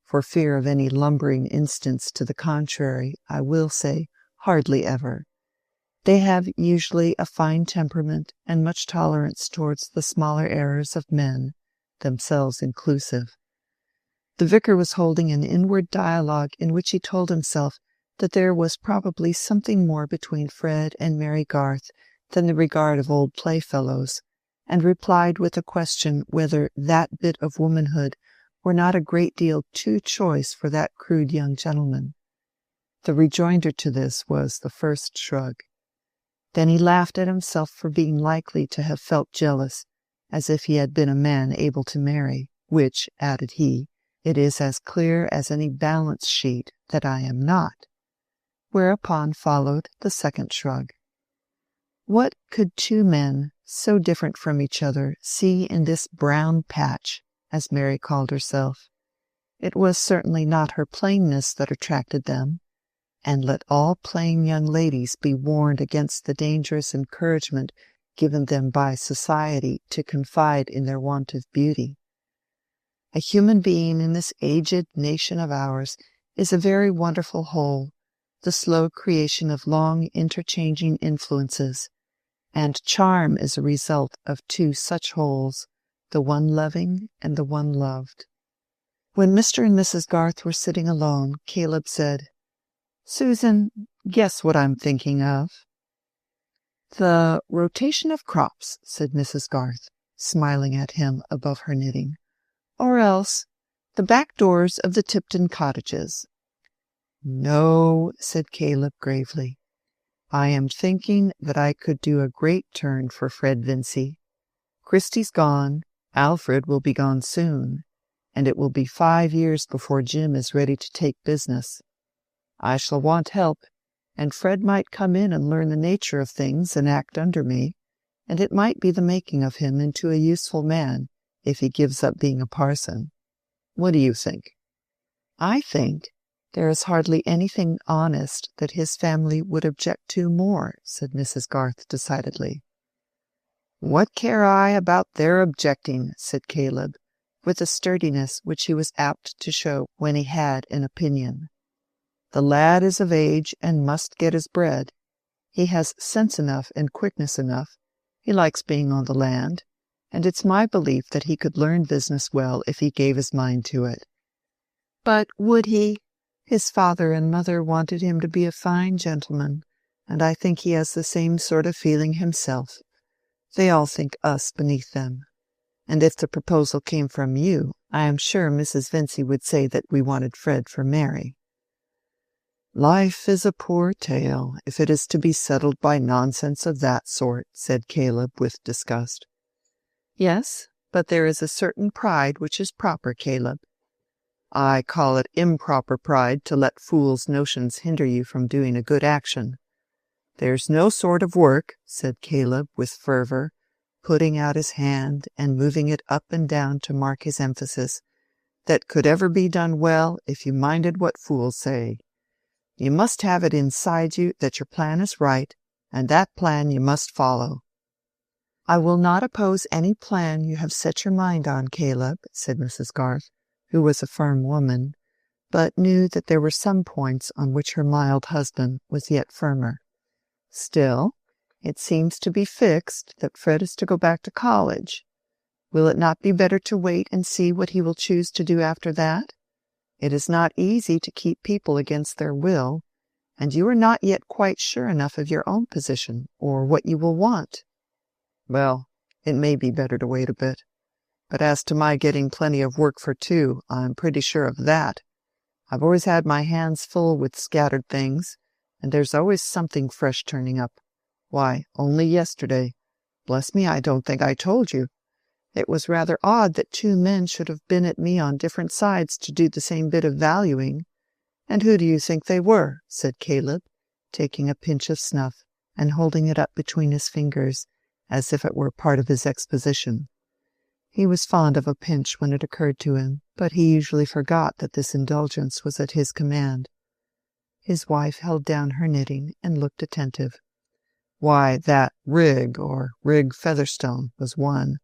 For fear of any lumbering instance to the contrary, I will say, hardly ever. They have usually a fine temperament and much tolerance towards the smaller errors of men, themselves inclusive. The vicar was holding an inward dialogue in which he told himself that there was probably something more between Fred and Mary Garth than the regard of old playfellows, and replied with a question whether that bit of womanhood were not a great deal too choice for that crude young gentleman. The rejoinder to this was the first shrug. Then he laughed at himself for being likely to have felt jealous, as if he had been a man able to marry, which, added he, it is as clear as any balance sheet that I am not. Whereupon followed the second shrug. What could two men, so different from each other, see in this brown patch, as Mary called herself? It was certainly not her plainness that attracted them, and let all plain young ladies be warned against the dangerous encouragement given them by society to confide in their want of beauty. A human being in this aged nation of ours is a very wonderful whole, the slow creation of long interchanging influences, and charm is a result of two such wholes, the one loving and the one loved. When Mr. and Mrs. Garth were sitting alone, Caleb said, "Susan, guess what I'm thinking of." "The rotation of crops," said Mrs. Garth, smiling at him above her knitting. "Or else the back doors of the Tipton cottages." "No," said Caleb gravely. "I am thinking that I could do a great turn for Fred Vincy. Christy's gone, Alfred will be gone soon, and it will be 5 years before Jim is ready to take business. I shall want help, and Fred might come in and learn the nature of things and act under me, and it might be the making of him into a useful man if he gives up being a parson. What do you think?" "I think there is hardly anything honest that his family would object to more," said Mrs. Garth decidedly. "What care I about their objecting?" said Caleb, with a sturdiness which he was apt to show when he had an opinion. "The lad is of age and must get his bread. He has sense enough and quickness enough. He likes being on the land, and it's my belief that he could learn business well if he gave his mind to it." "But would he? His father and mother wanted him to be a fine gentleman, and I think he has the same sort of feeling himself. They all think us beneath them. And if the proposal came from you, I am sure Mrs. Vincey would say that we wanted Fred for Mary." "Life is a poor tale, if it is to be settled by nonsense of that sort," said Caleb with disgust. "Yes, but there is a certain pride which is proper, Caleb." "I call it improper pride to let fools' notions hinder you from doing a good action. There's no sort of work," said Caleb with fervor, putting out his hand and moving it up and down to mark his emphasis, "that could ever be done well if you minded what fools say. You must have it inside you that your plan is right, and that plan you must follow." "I will not oppose any plan you have set your mind on, Caleb," said Mrs. Garth, who was a firm woman, but knew that there were some points on which her mild husband was yet firmer. "Still, it seems to be fixed that Fred is to go back to college. Will it not be better to wait and see what he will choose to do after that? It is not easy to keep people against their will, and you are not yet quite sure enough of your own position, or what you will want." "Well, it may be better to wait a bit. But as to my getting plenty of work for two, I'm pretty sure of that. I've always had my hands full with scattered things, and there's always something fresh turning up. Why, only yesterday— bless me, I don't think I told you. It was rather odd that two men should have been at me on different sides to do the same bit of valuing. And who do you think they were?" said Caleb, taking a pinch of snuff and holding it up between his fingers, as if it were part of his exposition. He was fond of a pinch when it occurred to him, but he usually forgot that this indulgence was at his command. His wife held down her knitting and looked attentive. "Why, that Rigg, or Rigg Featherstone, was one,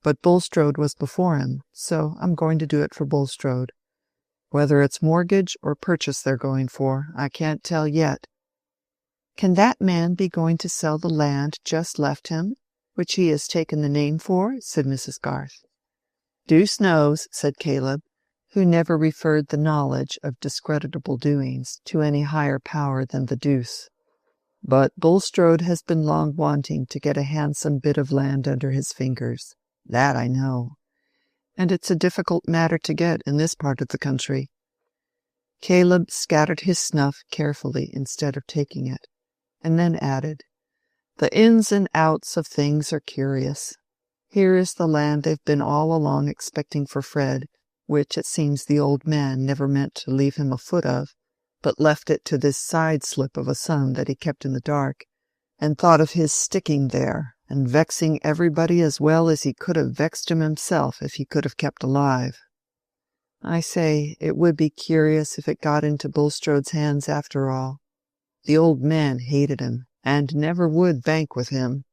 but Bulstrode was before him, so I'm going to do it for Bulstrode. Whether it's mortgage or purchase they're going for, I can't tell yet." "Can that man be going to sell the land just left him, which he has taken the name for?" said Mrs. Garth. "Deuce knows," said Caleb, who never referred the knowledge of discreditable doings to any higher power than the deuce. "But Bulstrode has been long wanting to get a handsome bit of land under his fingers. That I know. And it's a difficult matter to get in this part of the country." Caleb scattered his snuff carefully instead of taking it, and then added, "The ins and outs of things are curious. Here is the land they've been all along expecting for Fred, which it seems the old man never meant to leave him a foot of, but left it to this side-slip of a son that he kept in the dark, and thought of his sticking there and vexing everybody as well as he could have vexed him himself if he could have kept alive. I say, it would be curious if it got into Bulstrode's hands after all. The old man hated him, and never would bank with him."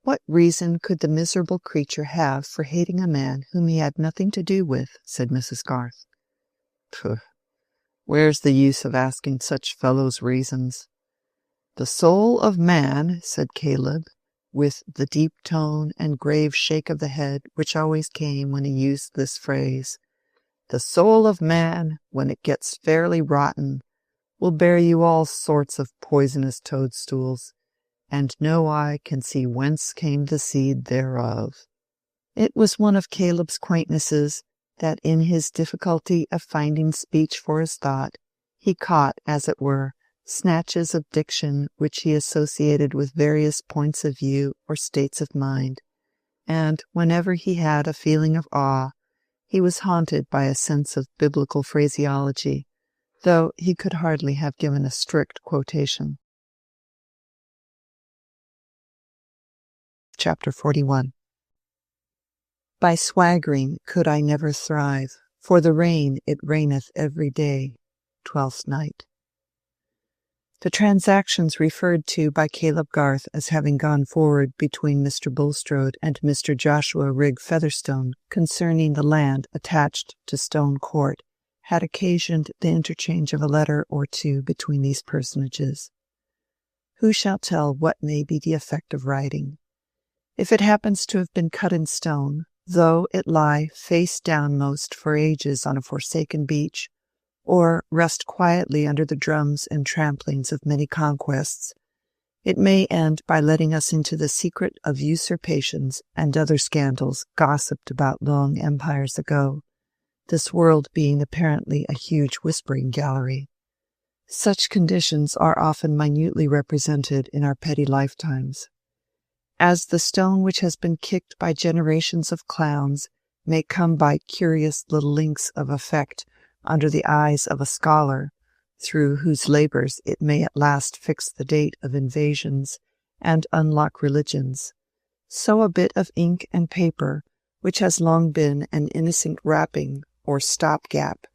"What reason could the miserable creature have for hating a man whom he had nothing to do with?" said Mrs. Garth. "Pooh! Where's the use of asking such fellows reasons? The soul of man," said Caleb, with the deep tone and grave shake of the head which always came when he used this phrase, "the soul of man, when it gets fairly rotten, will bear you all sorts of poisonous toadstools, and no eye can see whence came the seed thereof." It was one of Caleb's quaintnesses that in his difficulty of finding speech for his thought, he caught, as it were, snatches of diction which he associated with various points of view or states of mind, and whenever he had a feeling of awe, he was haunted by a sense of biblical phraseology, though he could hardly have given a strict quotation. Chapter 41. By swaggering could I never thrive, for the rain it raineth every day. 12th Night. The transactions referred to by Caleb Garth as having gone forward between Mr. Bulstrode and Mr. Joshua Rigg Featherstone concerning the land attached to Stone Court had occasioned the interchange of a letter or two between these personages. Who shall tell what may be the effect of writing? If it happens to have been cut in stone, though it lie face downmost for ages on a forsaken beach, or rest quietly under the drums and tramplings of many conquests, It may end by letting us into the secret of usurpations and other scandals gossiped about long empires ago, this world being apparently a huge whispering gallery. Such conditions are often minutely represented in our petty lifetimes. As the stone which has been kicked by generations of clowns may come by curious little links of effect under the eyes of a scholar, through whose labors it may at last fix the date of invasions and unlock religions, so a bit of ink and paper, which has long been an innocent wrapping or stopgap,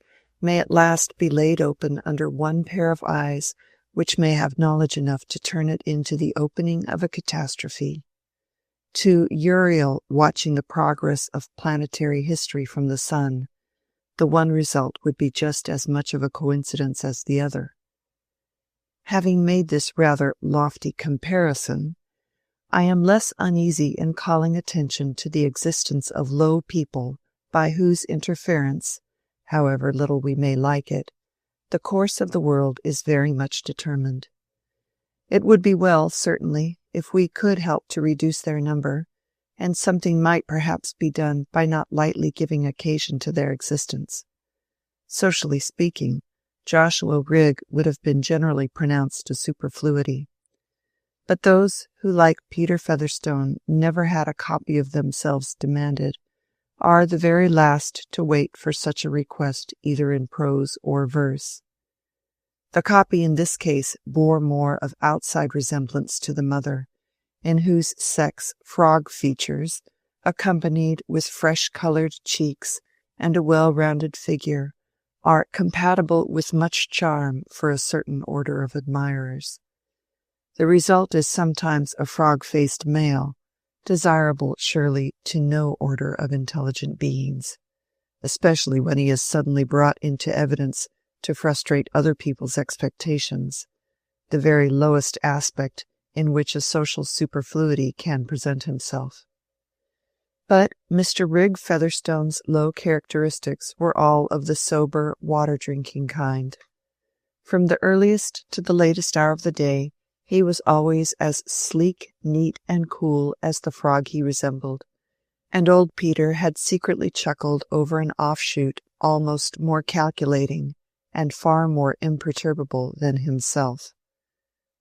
may at last be laid open under one pair of eyes which may have knowledge enough to turn it into the opening of a catastrophe. To Uriel watching the progress of planetary history from the sun, the one result would be just as much of a coincidence as the other. Having made this rather lofty comparison, I am less uneasy in calling attention to the existence of low people by whose interference, however little we may like it, the course of the world is very much determined. It would be well, certainly, if we could help to reduce their number, and something might perhaps be done by not lightly giving occasion to their existence. Socially speaking, Joshua Rigg would have been generally pronounced a superfluity. But those who, like Peter Featherstone, never had a copy of themselves demanded, are the very last to wait for such a request either in prose or verse. The copy in this case bore more of outside resemblance to the mother, in whose sex frog features, accompanied with fresh-colored cheeks and a well-rounded figure, are compatible with much charm for a certain order of admirers. The result is sometimes a frog-faced male, desirable surely to no order of intelligent beings, especially when he is suddenly brought into evidence to frustrate other people's expectations, the very lowest aspect in which a social superfluity can present himself. But Mr. Rigg Featherstone's low characteristics were all of the sober, water-drinking kind. From the earliest to the latest hour of the day, he was always as sleek, neat, and cool as the frog he resembled, and old Peter had secretly chuckled over an offshoot almost more calculating and far more imperturbable than himself.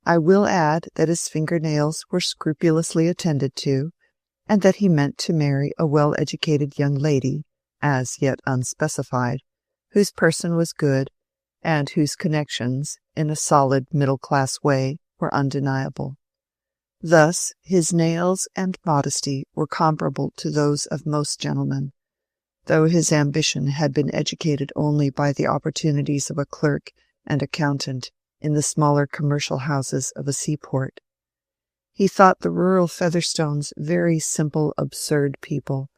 I will add that his fingernails were scrupulously attended to, and that he meant to marry a well-educated young lady, as yet unspecified, whose person was good, and whose connections, in a solid middle-class way, were undeniable. Thus his nails and modesty were comparable to those of most gentlemen, though his ambition had been educated only by the opportunities of a clerk and accountant in the smaller commercial houses of a seaport. He thought the rural Featherstones very simple, absurd people,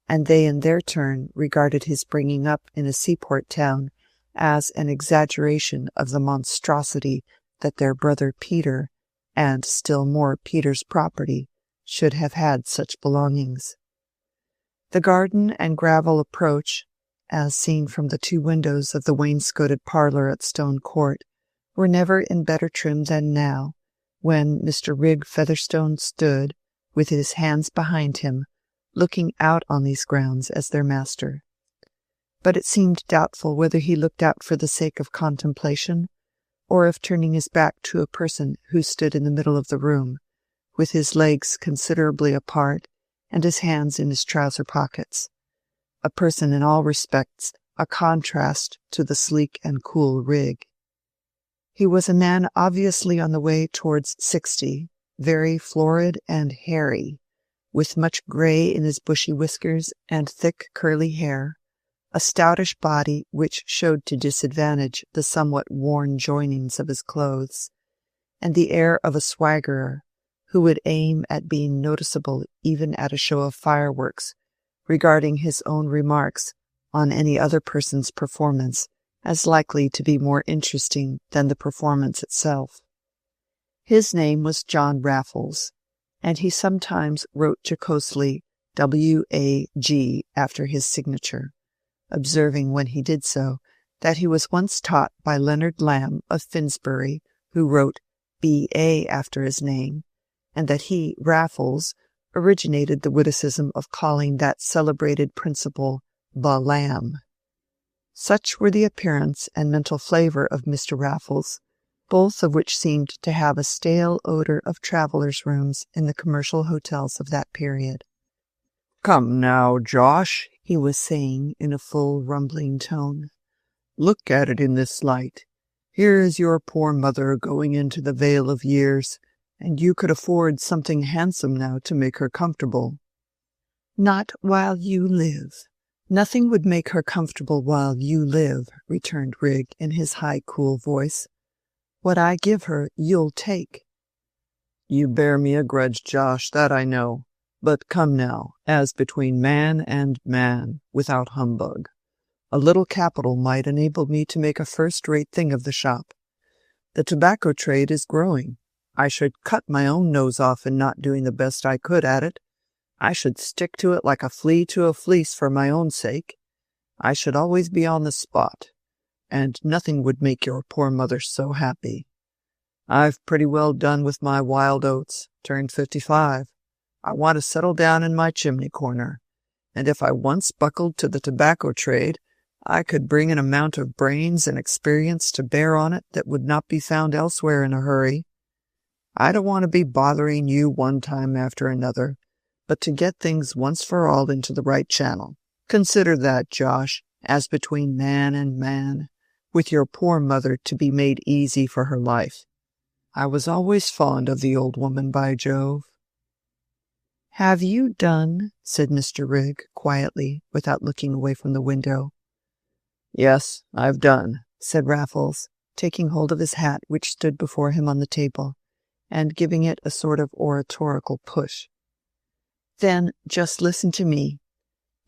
and they in their turn regarded his bringing up in a seaport town as an exaggeration of the monstrosity that their brother Peter, and still more Peter's property, should have had such belongings. The garden and gravel approach, as seen from the 2 windows of the wainscoted parlour at Stone Court, were never in better trim than now, when Mr. Rigg Featherstone stood, with his hands behind him, looking out on these grounds as their master. But it seemed doubtful whether he looked out for the sake of contemplation, or of turning his back to a person who stood in the middle of the room, with his legs considerably apart and his hands in his trouser pockets, a person in all respects a contrast to the sleek and cool Rigg. He was a man obviously on the way towards 60, very florid and hairy, with much grey in his bushy whiskers and thick curly hair, a stoutish body which showed to disadvantage the somewhat worn joinings of his clothes, and the air of a swaggerer who would aim at being noticeable even at a show of fireworks, regarding his own remarks on any other person's performance as likely to be more interesting than the performance itself. His name was John Raffles, and he sometimes wrote jocosely W.A.G. after his signature, observing when he did so that he was once taught by Leonard Lamb of Finsbury, who wrote B.A. after his name, and that he, Raffles, originated the witticism of calling that celebrated principle the lamb. Such were the appearance and mental flavor of Mr. Raffles, both of which seemed to have a stale odor of travelers' rooms in the commercial hotels of that period. "Come now, Josh," he was saying in a full rumbling tone. "Look at it in this light. Here is your poor mother going into the vale of years, and you could afford something handsome now to make her comfortable." "Not while you live. Nothing would make her comfortable while you live," returned Rigg in his high, cool voice. "What I give her, you'll take." "You bear me a grudge, Josh, that I know. But come now, as between man and man, without humbug. A little capital might enable me to make a first-rate thing of the shop. The tobacco trade is growing. I should cut my own nose off in not doing the best I could at it. I should stick to it like a flea to a fleece for my own sake. I should always be on the spot, and nothing would make your poor mother so happy. I've pretty well done with my wild oats, turned 55. I want to settle down in my chimney corner, and if I once buckled to the tobacco trade, I could bring an amount of brains and experience to bear on it that would not be found elsewhere in a hurry. I don't want to be bothering you one time after another, but to get things once for all into the right channel. Consider that, Josh, as between man and man, with your poor mother to be made easy for her life. I was always fond of the old woman, by Jove." "Have you done?" said Mr. Rigg quietly, without looking away from the window. "Yes, I've done," said Raffles, taking hold of his hat which stood before him on the table, and giving it a sort of oratorical push. "Then just listen to me.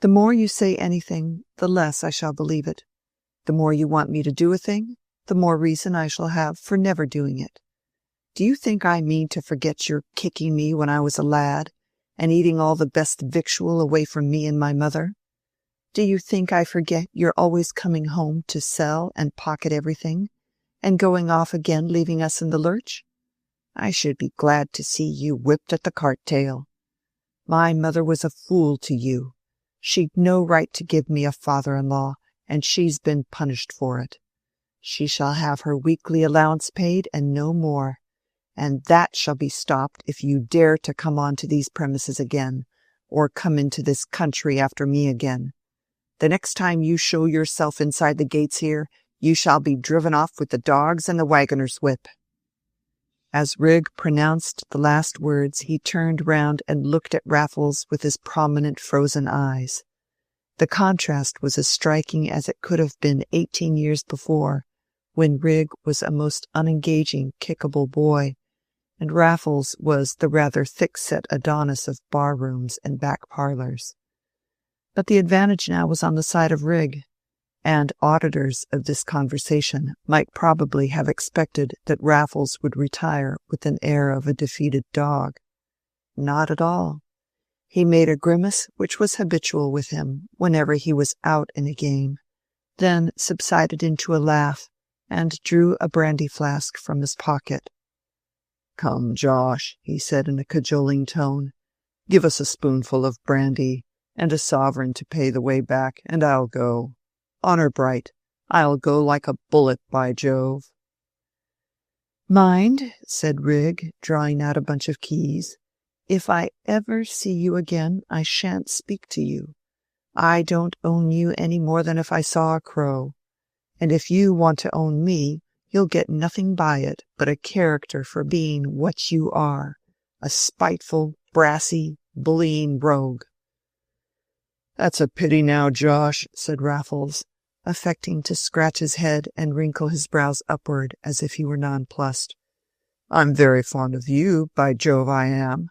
The more you say anything, the less I shall believe it. The more you want me to do a thing, the more reason I shall have for never doing it. Do you think I mean to forget your kicking me when I was a lad, and eating all the best victual away from me and my mother? Do you think I forget your always coming home to sell and pocket everything, and going off again leaving us in the lurch? I should be glad to see you whipped at the cart-tail. My mother was a fool to you. She'd no right to give me a father-in-law, and she's been punished for it. She shall have her weekly allowance paid and no more, and that shall be stopped if you dare to come on to these premises again, or come into this country after me again. The next time you show yourself inside the gates here, you shall be driven off with the dogs and the wagoner's whip." As Rigg pronounced the last words, he turned round and looked at Raffles with his prominent frozen eyes. The contrast was as striking as it could have been 18 years before, when Rigg was a most unengaging, kickable boy, and Raffles was the rather thick-set Adonis of bar-rooms and back parlours. But the advantage now was on the side of Rigg, and auditors of this conversation might probably have expected that Raffles would retire with an air of a defeated dog. Not at all. He made a grimace which was habitual with him whenever he was out in a game, then subsided into a laugh, and drew a brandy flask from his pocket. "Come, Josh," he said in a cajoling tone, "give us a spoonful of brandy, and a sovereign to pay the way back, and I'll go. Honor bright, I'll go like a bullet, by Jove." "Mind," said Rigg, drawing out a bunch of keys, "if I ever see you again, I shan't speak to you. I don't own you any more than if I saw a crow. And if you want to own me, you'll get nothing by it but a character for being what you are, a spiteful, brassy, bullying rogue." "That's a pity now, Josh," said Raffles, affecting to scratch his head and wrinkle his brows upward as if he were nonplussed. "I'm very fond of you, by Jove I am.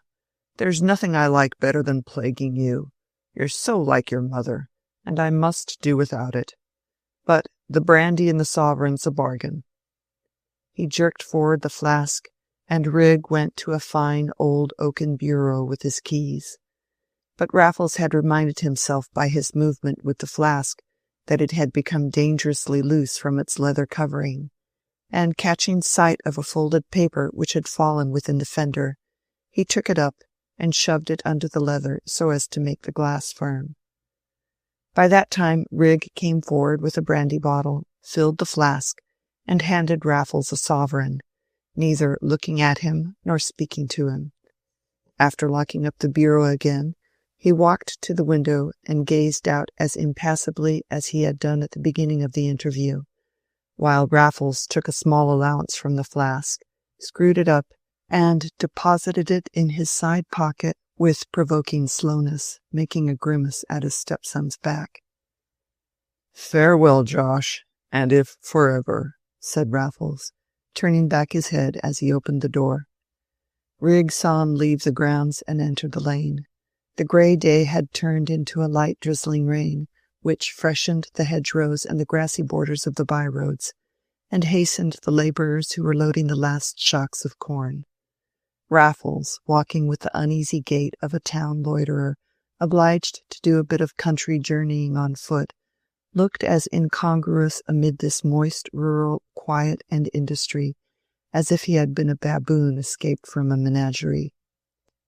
There's nothing I like better than plaguing you. You're so like your mother, and I must do without it. But the brandy and the sovereign's a bargain." He jerked forward the flask, and Rigg went to a fine old oaken bureau with his keys. But Raffles had reminded himself by his movement with the flask that it had become dangerously loose from its leather covering, and catching sight of a folded paper which had fallen within the fender, he took it up and shoved it under the leather so as to make the glass firm. By that time Rigg came forward with a brandy bottle, filled the flask, and handed Raffles a sovereign, neither looking at him nor speaking to him. After locking up the bureau again, he walked to the window and gazed out as impassively as he had done at the beginning of the interview, while Raffles took a small allowance from the flask, screwed it up, and deposited it in his side pocket with provoking slowness, making a grimace at his stepson's back. "Farewell, Josh, and if forever," said Raffles, turning back his head as he opened the door. Rigg saw him leave the grounds and enter the lane. The grey day had turned into a light drizzling rain, which freshened the hedgerows and the grassy borders of the by-roads, and hastened the labourers who were loading the last shocks of corn. Raffles, walking with the uneasy gait of a town loiterer, obliged to do a bit of country journeying on foot, looked as incongruous amid this moist rural quiet and industry as if he had been a baboon escaped from a menagerie.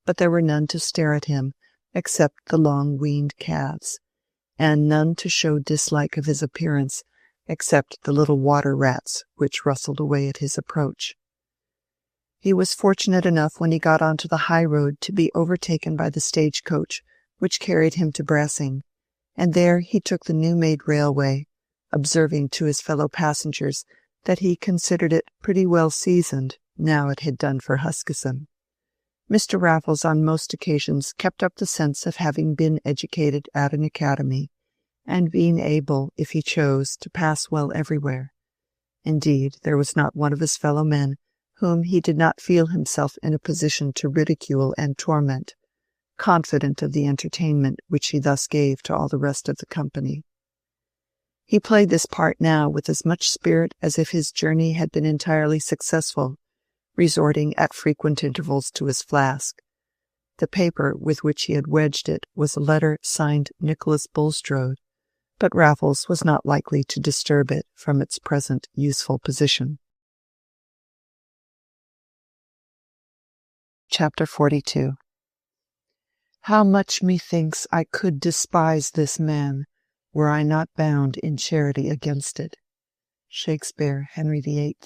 But there were none to stare at him except the long-weaned calves, and none to show dislike of his appearance except the little water-rats which rustled away at his approach. He was fortunate enough when he got onto the high road to be overtaken by the stage-coach which carried him to Brassing, and there he took the new-made railway, observing to his fellow-passengers that he considered it pretty well seasoned now it had done for Huskisson. Mr. Raffles on most occasions kept up the sense of having been educated at an academy, and being able, if he chose, to pass well everywhere. Indeed, there was not one of his fellow-men whom he did not feel himself in a position to ridicule and torment, confident of the entertainment which he thus gave to all the rest of the company. He played this part now with as much spirit as if his journey had been entirely successful, resorting at frequent intervals to his flask. The paper with which he had wedged it was a letter signed Nicholas Bulstrode, but Raffles was not likely to disturb it from its present useful position. Chapter 42. How much methinks I could despise this man, were I not bound in charity against it. Shakespeare, Henry VIII.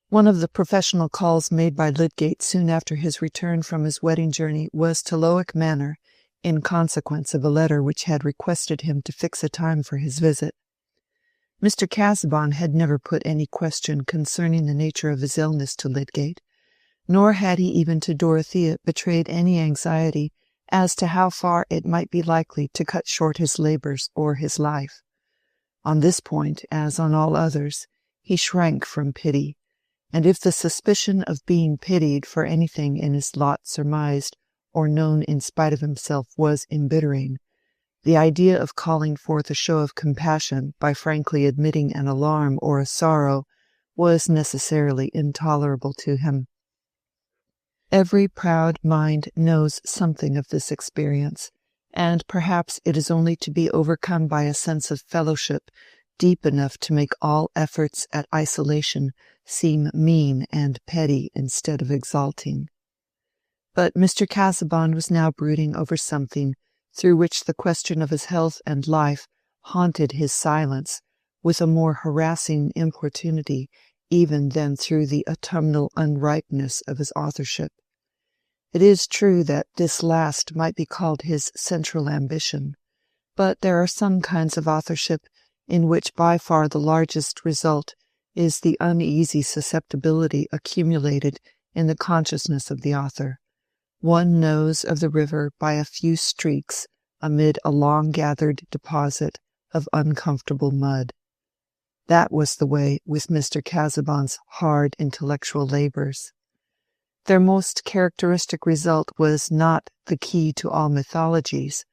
One of the professional calls made by Lydgate soon after his return from his wedding journey was to Lowick Manor, in consequence of a letter which had requested him to fix a time for his visit. Mr. Casaubon had never put any question concerning the nature of his illness to Lydgate, nor had he even to Dorothea betrayed any anxiety as to how far it might be likely to cut short his labours or his life. On this point, as on all others, he shrank from pity, and if the suspicion of being pitied for anything in his lot surmised or known in spite of himself was embittering, the idea of calling forth a show of compassion by frankly admitting an alarm or a sorrow was necessarily intolerable to him. Every proud mind knows something of this experience, and perhaps it is only to be overcome by a sense of fellowship deep enough to make all efforts at isolation seem mean and petty instead of exalting. But Mr. Casaubon was now brooding over something through which the question of his health and life haunted his silence with a more harassing importunity even than through the autumnal unripeness of his authorship. It is true that this last might be called his central ambition, but there are some kinds of authorship in which by far the largest result is the uneasy susceptibility accumulated in the consciousness of the author. One knows of the river by a few streaks amid a long-gathered deposit of uncomfortable mud. That was the way with Mr. Casaubon's hard intellectual labours. Their most characteristic result was not the key to all mythologies,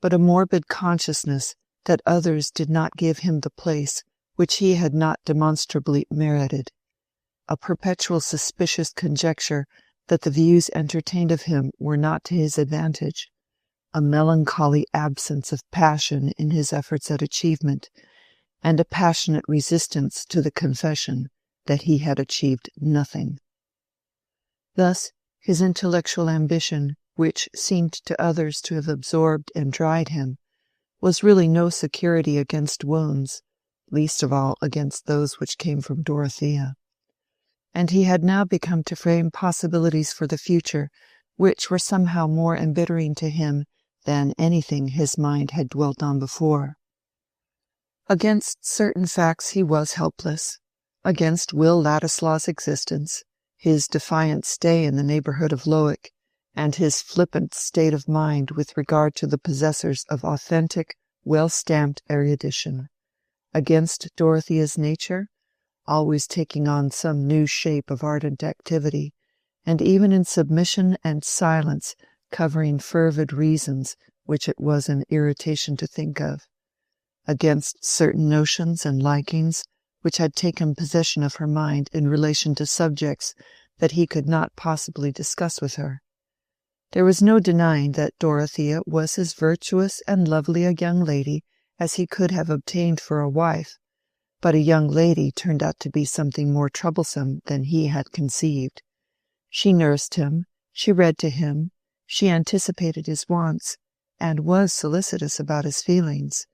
but a morbid consciousness that others did not give him the place which he had not demonstrably merited, a perpetual suspicious conjecture that the views entertained of him were not to his advantage, a melancholy absence of passion in his efforts at achievement, and a passionate resistance to the confession that he had achieved nothing. Thus, his intellectual ambition, which seemed to others to have absorbed and dried him, was really no security against wounds, least of all against those which came from Dorothea. And he had now begun to frame possibilities for the future which were somehow more embittering to him than anything his mind had dwelt on before. Against certain facts he was helpless, against Will Ladislaw's existence, his defiant stay in the neighborhood of Lowick, and his flippant state of mind with regard to the possessors of authentic, well-stamped erudition, against Dorothea's nature, always taking on some new shape of ardent activity, and even in submission and silence covering fervid reasons which it was an irritation to think of, against certain notions and likings which had taken possession of her mind in relation to subjects that he could not possibly discuss with her. There was no denying that Dorothea was as virtuous and lovely a young lady as he could have obtained for a wife, but a young lady turned out to be something more troublesome than he had conceived. She nursed him, she read to him, she anticipated his wants, and was solicitous about his feelings.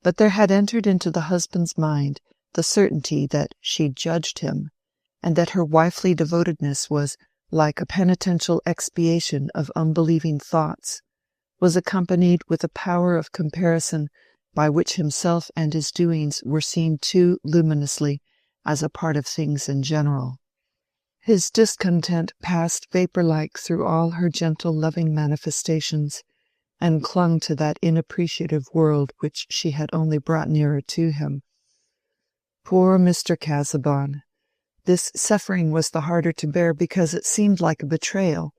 But there had entered into the husband's mind the certainty that she judged him, and that her wifely devotedness was like a penitential expiation of unbelieving thoughts, was accompanied with a power of comparison by which himself and his doings were seen too luminously as a part of things in general. His discontent passed vapor-like through all her gentle, loving manifestations, and clung to that inappreciative world which she had only brought nearer to him. Poor Mr. Casaubon! This suffering was the harder to bear because it seemed like a betrayal.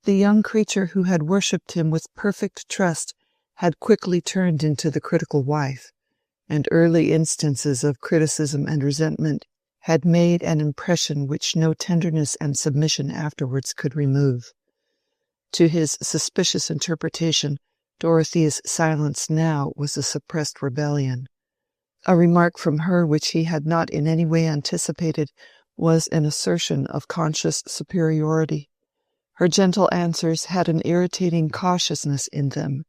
The young creature who had worshipped him with perfect trust had quickly turned into the critical wife, and early instances of criticism and resentment had made an impression which no tenderness and submission afterwards could remove. To his suspicious interpretation, Dorothea's silence now was a suppressed rebellion. A remark from her which he had not in any way anticipated was an assertion of conscious superiority. Her gentle answers had an irritating cautiousness in them,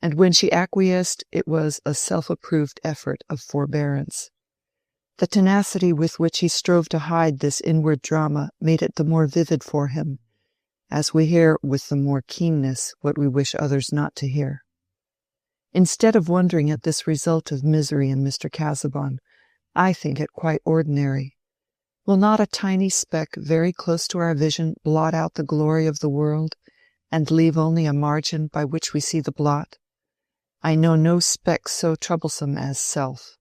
and when she acquiesced it was a self-approved effort of forbearance. The tenacity with which he strove to hide this inward drama made it the more vivid for him, as we hear with the more keenness what we wish others not to hear. Instead of wondering at this result of misery in Mr. Casaubon, I think it quite ordinary. Will not a tiny speck very close to our vision blot out the glory of the world, and leave only a margin by which we see the blot? I know no speck so troublesome as self.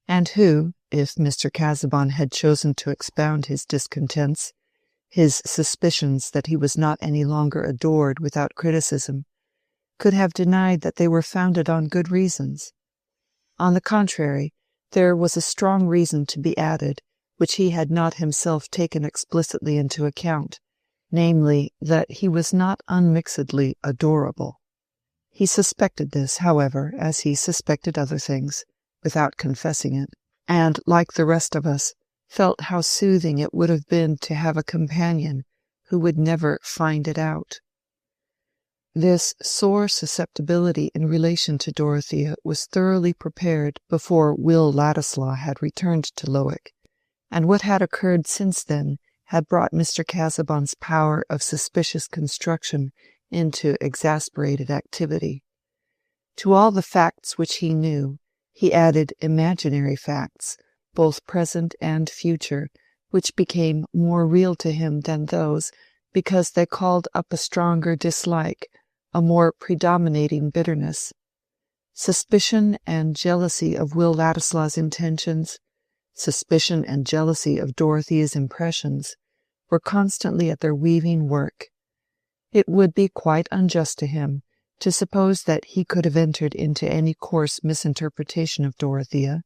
And who, if Mr. Casaubon had chosen to expound his discontents, his suspicions that he was not any longer adored without criticism, could have denied that they were founded on good reasons? On the contrary, there was a strong reason to be added, which he had not himself taken explicitly into account, namely, that he was not unmixedly adorable. He suspected this, however, as he suspected other things, without confessing it, and, like the rest of us, felt how soothing it would have been to have a companion who would never find it out. This sore susceptibility in relation to Dorothea was thoroughly prepared before Will Ladislaw had returned to Lowick, and what had occurred since then had brought Mr. Casaubon's power of suspicious construction into exasperated activity. To all the facts which he knew, he added imaginary facts, both present and future, which became more real to him than those, because they called up a stronger dislike, a more predominating bitterness. Suspicion and jealousy of Will Ladislaw's intentions, suspicion and jealousy of Dorothea's impressions, were constantly at their weaving work. It would be quite unjust to him to suppose that he could have entered into any coarse misinterpretation of Dorothea.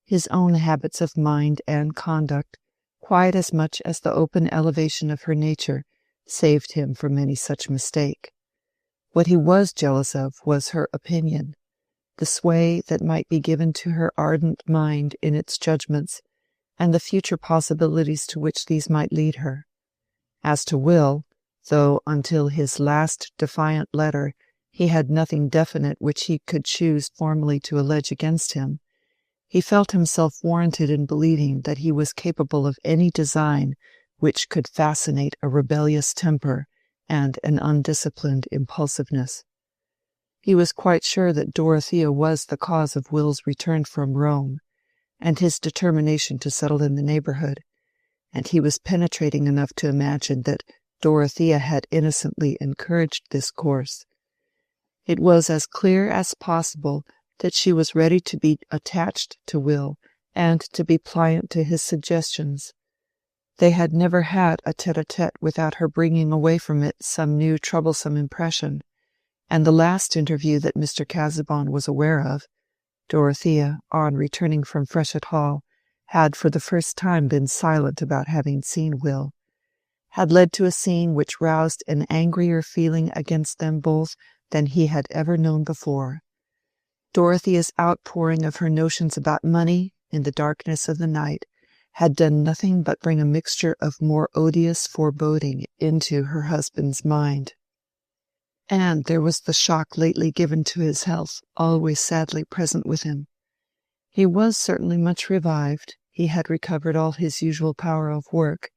His own habits of mind and conduct, quite as much as the open elevation of her nature, saved him from any such mistake. What he was jealous of was her opinion. the sway that might be given to her ardent mind in its judgments, and the future possibilities to which these might lead her. As to Will, though until his last defiant letter he had nothing definite which he could choose formally to allege against him, he felt himself warranted in believing that he was capable of any design which could fascinate a rebellious temper and an undisciplined impulsiveness. He was quite sure that Dorothea was the cause of Will's return from Rome, and his determination to settle in the neighborhood, and he was penetrating enough to imagine that Dorothea had innocently encouraged this course. It was as clear as possible that she was ready to be attached to Will and to be pliant to his suggestions. They had never had a tete-a-tete without her bringing away from it some new troublesome impression, and the last interview that Mr. Casaubon was aware of, Dorothea, on returning from Freshitt Hall, had for the first time been silent about having seen Will, had led to a scene which roused an angrier feeling against them both than he had ever known before. Dorothea's outpouring of her notions about money in the darkness of the night had done nothing but bring a mixture of more odious foreboding into her husband's mind. And there was the shock lately given to his health, always sadly present with him. He was certainly much revived. He had recovered all his usual power of work.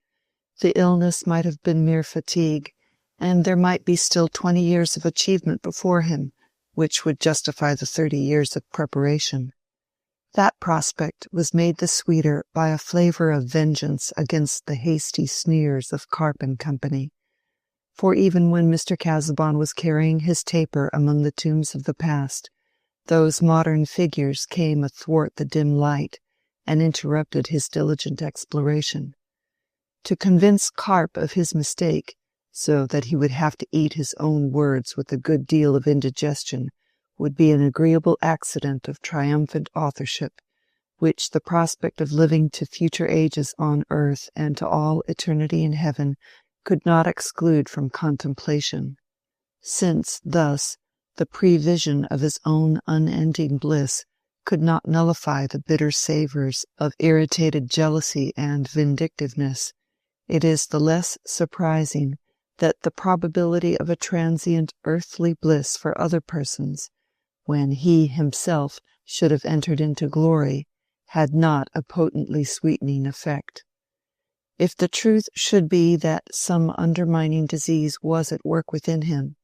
The illness might have been mere fatigue, and there might be still 20 years of achievement before him, which would justify the 30 years of preparation. That prospect was made the sweeter by a flavor of vengeance against the hasty sneers of Carp and Company. For even when Mr. Casaubon was carrying his taper among the tombs of the past, those modern figures came athwart the dim light and interrupted his diligent exploration. To convince Carp of his mistake, so that he would have to eat his own words with a good deal of indigestion, would be an agreeable accident of triumphant authorship, which the prospect of living to future ages on earth and to all eternity in heaven could not exclude from contemplation, since thus the prevision of his own unending bliss could not nullify the bitter savours of irritated jealousy and vindictiveness. It is the less surprising that the probability of a transient earthly bliss for other persons, when he himself should have entered into glory, had not a potently sweetening effect. If the truth should be that some undermining disease was at work within him,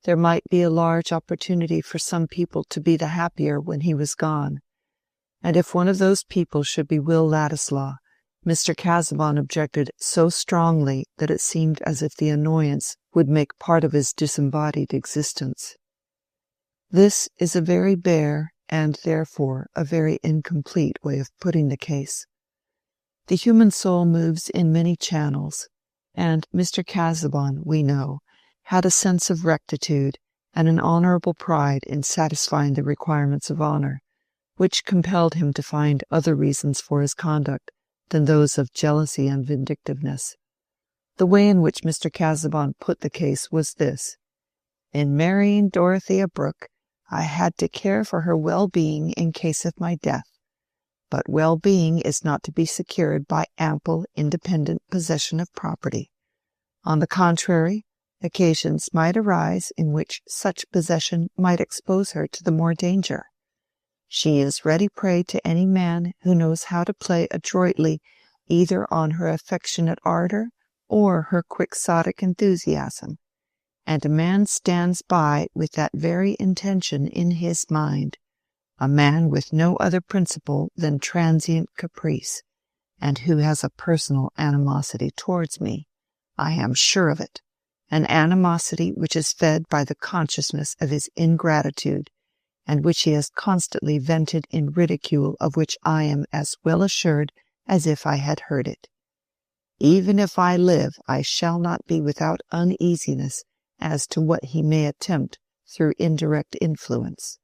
there might be a large opportunity for some people to be the happier when he was gone. And if one of those people should be Will Ladislaw, Mr. Casaubon objected so strongly that it seemed as if the annoyance would make part of his disembodied existence. This is a very bare, and therefore a very incomplete way of putting the case. The human soul moves in many channels, and Mr. Casaubon, we know, had a sense of rectitude and an honorable pride in satisfying the requirements of honor, which compelled him to find other reasons for his conduct than those of jealousy and vindictiveness. The way in which Mr. Casaubon put the case was this: in marrying Dorothea Brooke, I had to care for her well-being in case of my death, but well-being is not to be secured by ample, independent possession of property. On the contrary, occasions might arise in which such possession might expose her to the more danger. She is ready prey to any man who knows how to play adroitly either on her affectionate ardor or her quixotic enthusiasm, and a man stands by with that very intention in his mind, a man with no other principle than transient caprice, and who has a personal animosity towards me. I am sure of it, an animosity which is fed by the consciousness of his ingratitude, and which he has constantly vented in ridicule of which I am as well assured as if I had heard it. Even if I live, I shall not be without uneasiness as to what he may attempt through indirect influence.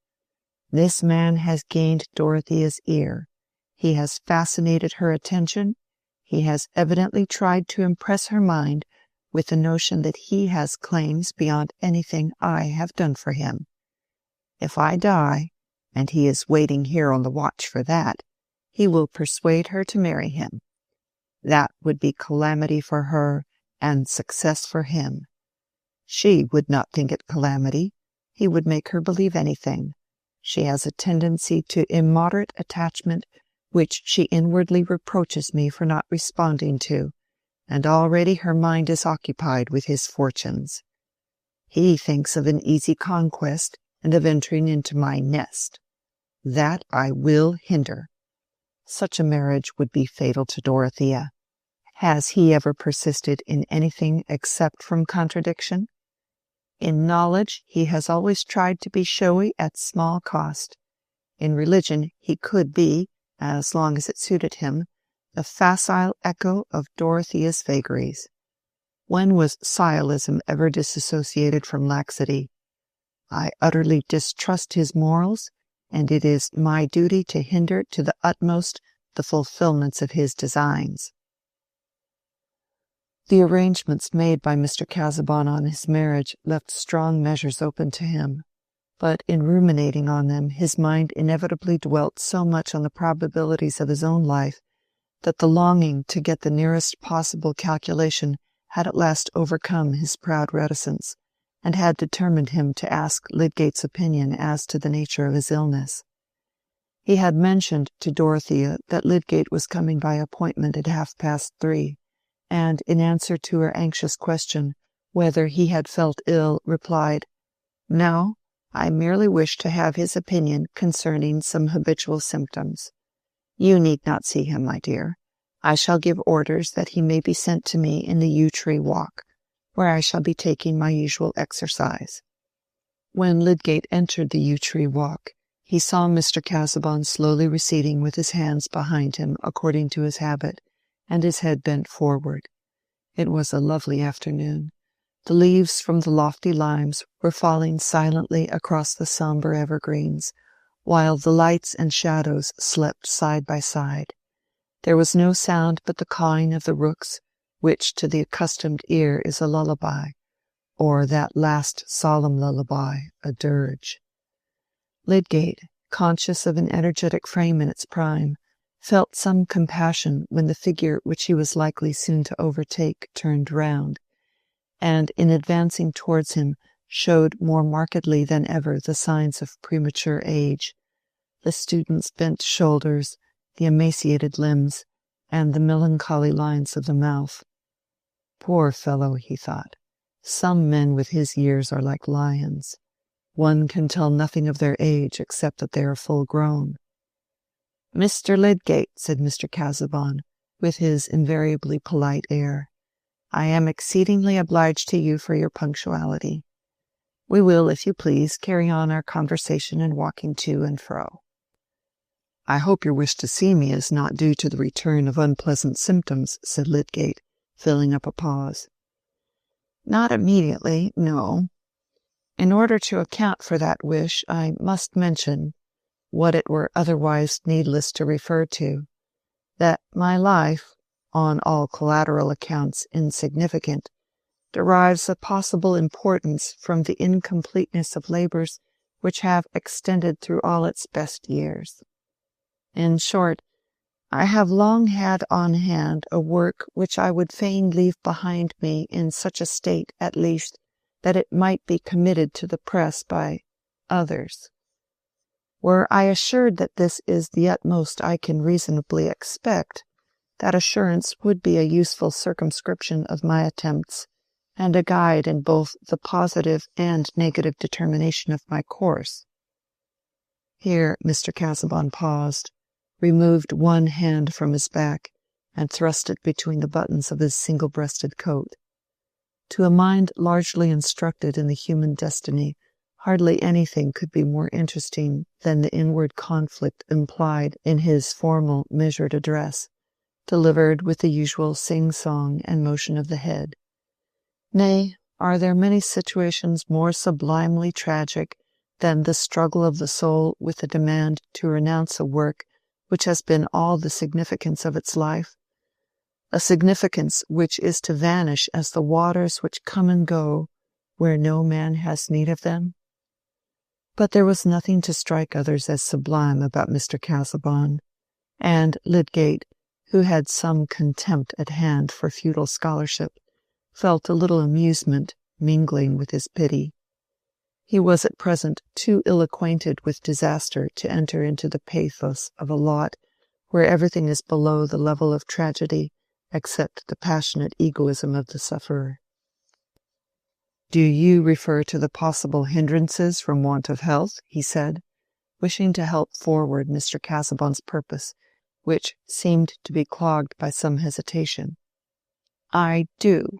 This man has gained Dorothea's ear. He has fascinated her attention. He has evidently tried to impress her mind with the notion that he has claims beyond anything I have done for him. If I die, and he is waiting here on the watch for that, he will persuade her to marry him. That would be calamity for her and success for him. She would not think it calamity. He would make her believe anything. She has a tendency to immoderate attachment, which she inwardly reproaches me for not responding to, and already her mind is occupied with his fortunes. He thinks of an easy conquest and of entering into my nest. That I will hinder. Such a marriage would be fatal to Dorothea. Has he ever persisted in anything except from contradiction? In knowledge, he has always tried to be showy at small cost. In religion, he could be, as long as it suited him, the facile echo of Dorothea's vagaries. When was sciolism ever disassociated from laxity? I utterly distrust his morals, and it is my duty to hinder to the utmost the fulfillments of his designs. The arrangements made by Mr. Casaubon on his marriage left strong measures open to him, but in ruminating on them his mind inevitably dwelt so much on the probabilities of his own life that the longing to get the nearest possible calculation had at last overcome his proud reticence, and had determined him to ask Lydgate's opinion as to the nature of his illness. He had mentioned to Dorothea that Lydgate was coming by appointment at 3:30, and in answer to her anxious question whether he had felt ill, replied, "No, I merely wish to have his opinion concerning some habitual symptoms. You need not see him, my dear. I shall give orders that he may be sent to me in the yew tree walk, where I shall be taking my usual exercise." When Lydgate entered the yew tree walk, he saw Mr. Casaubon slowly receding with his hands behind him according to his habit, and his head bent forward. It was a lovely afternoon. The leaves from the lofty limes were falling silently across the sombre evergreens, while the lights and shadows slept side by side. There was no sound but the cawing of the rooks, which to the accustomed ear is a lullaby, or that last solemn lullaby, a dirge. Lydgate, conscious of an energetic frame in its prime, felt some compassion when the figure which he was likely soon to overtake turned round, and in advancing towards him showed more markedly than ever the signs of premature age, the student's bent shoulders, the emaciated limbs, and the melancholy lines of the mouth. Poor fellow, he thought, some men with his years are like lions. One can tell nothing of their age except that they are full grown. "Mr. Lydgate," said Mr. Casaubon, with his invariably polite air, "I am exceedingly obliged to you for your punctuality. We will, if you please, carry on our conversation in walking to and fro." "I hope your wish to see me is not due to the return of unpleasant symptoms," said Lydgate, filling up a pause. "Not immediately, no. In order to account for that wish, I must mention, what it were otherwise needless to refer to, that my life, on all collateral accounts insignificant, derives a possible importance from the incompleteness of labors which have extended through all its best years. In short, I have long had on hand a work which I would fain leave behind me in such a state, at least, that it might be committed to the press by others. Were I assured that this is the utmost I can reasonably expect, that assurance would be a useful circumscription of my attempts, and a guide in both the positive and negative determination of my course." Here Mr. Casaubon paused, removed one hand from his back, and thrust it between the buttons of his single-breasted coat. To a mind largely instructed in the human destiny, hardly anything could be more interesting than the inward conflict implied in his formal, measured address, delivered with the usual sing-song and motion of the head. Nay, are there many situations more sublimely tragic than the struggle of the soul with the demand to renounce a work which has been all the significance of its life, a significance which is to vanish as the waters which come and go where no man has need of them? But there was nothing to strike others as sublime about Mr. Casaubon, and Lydgate, who had some contempt at hand for feudal scholarship, felt a little amusement mingling with his pity. He was at present too ill acquainted with disaster to enter into the pathos of a lot where everything is below the level of tragedy except the passionate egoism of the sufferer. "Do you refer to the possible hindrances from want of health?" he said, wishing to help forward Mr. Casaubon's purpose, which seemed to be clogged by some hesitation. "I do.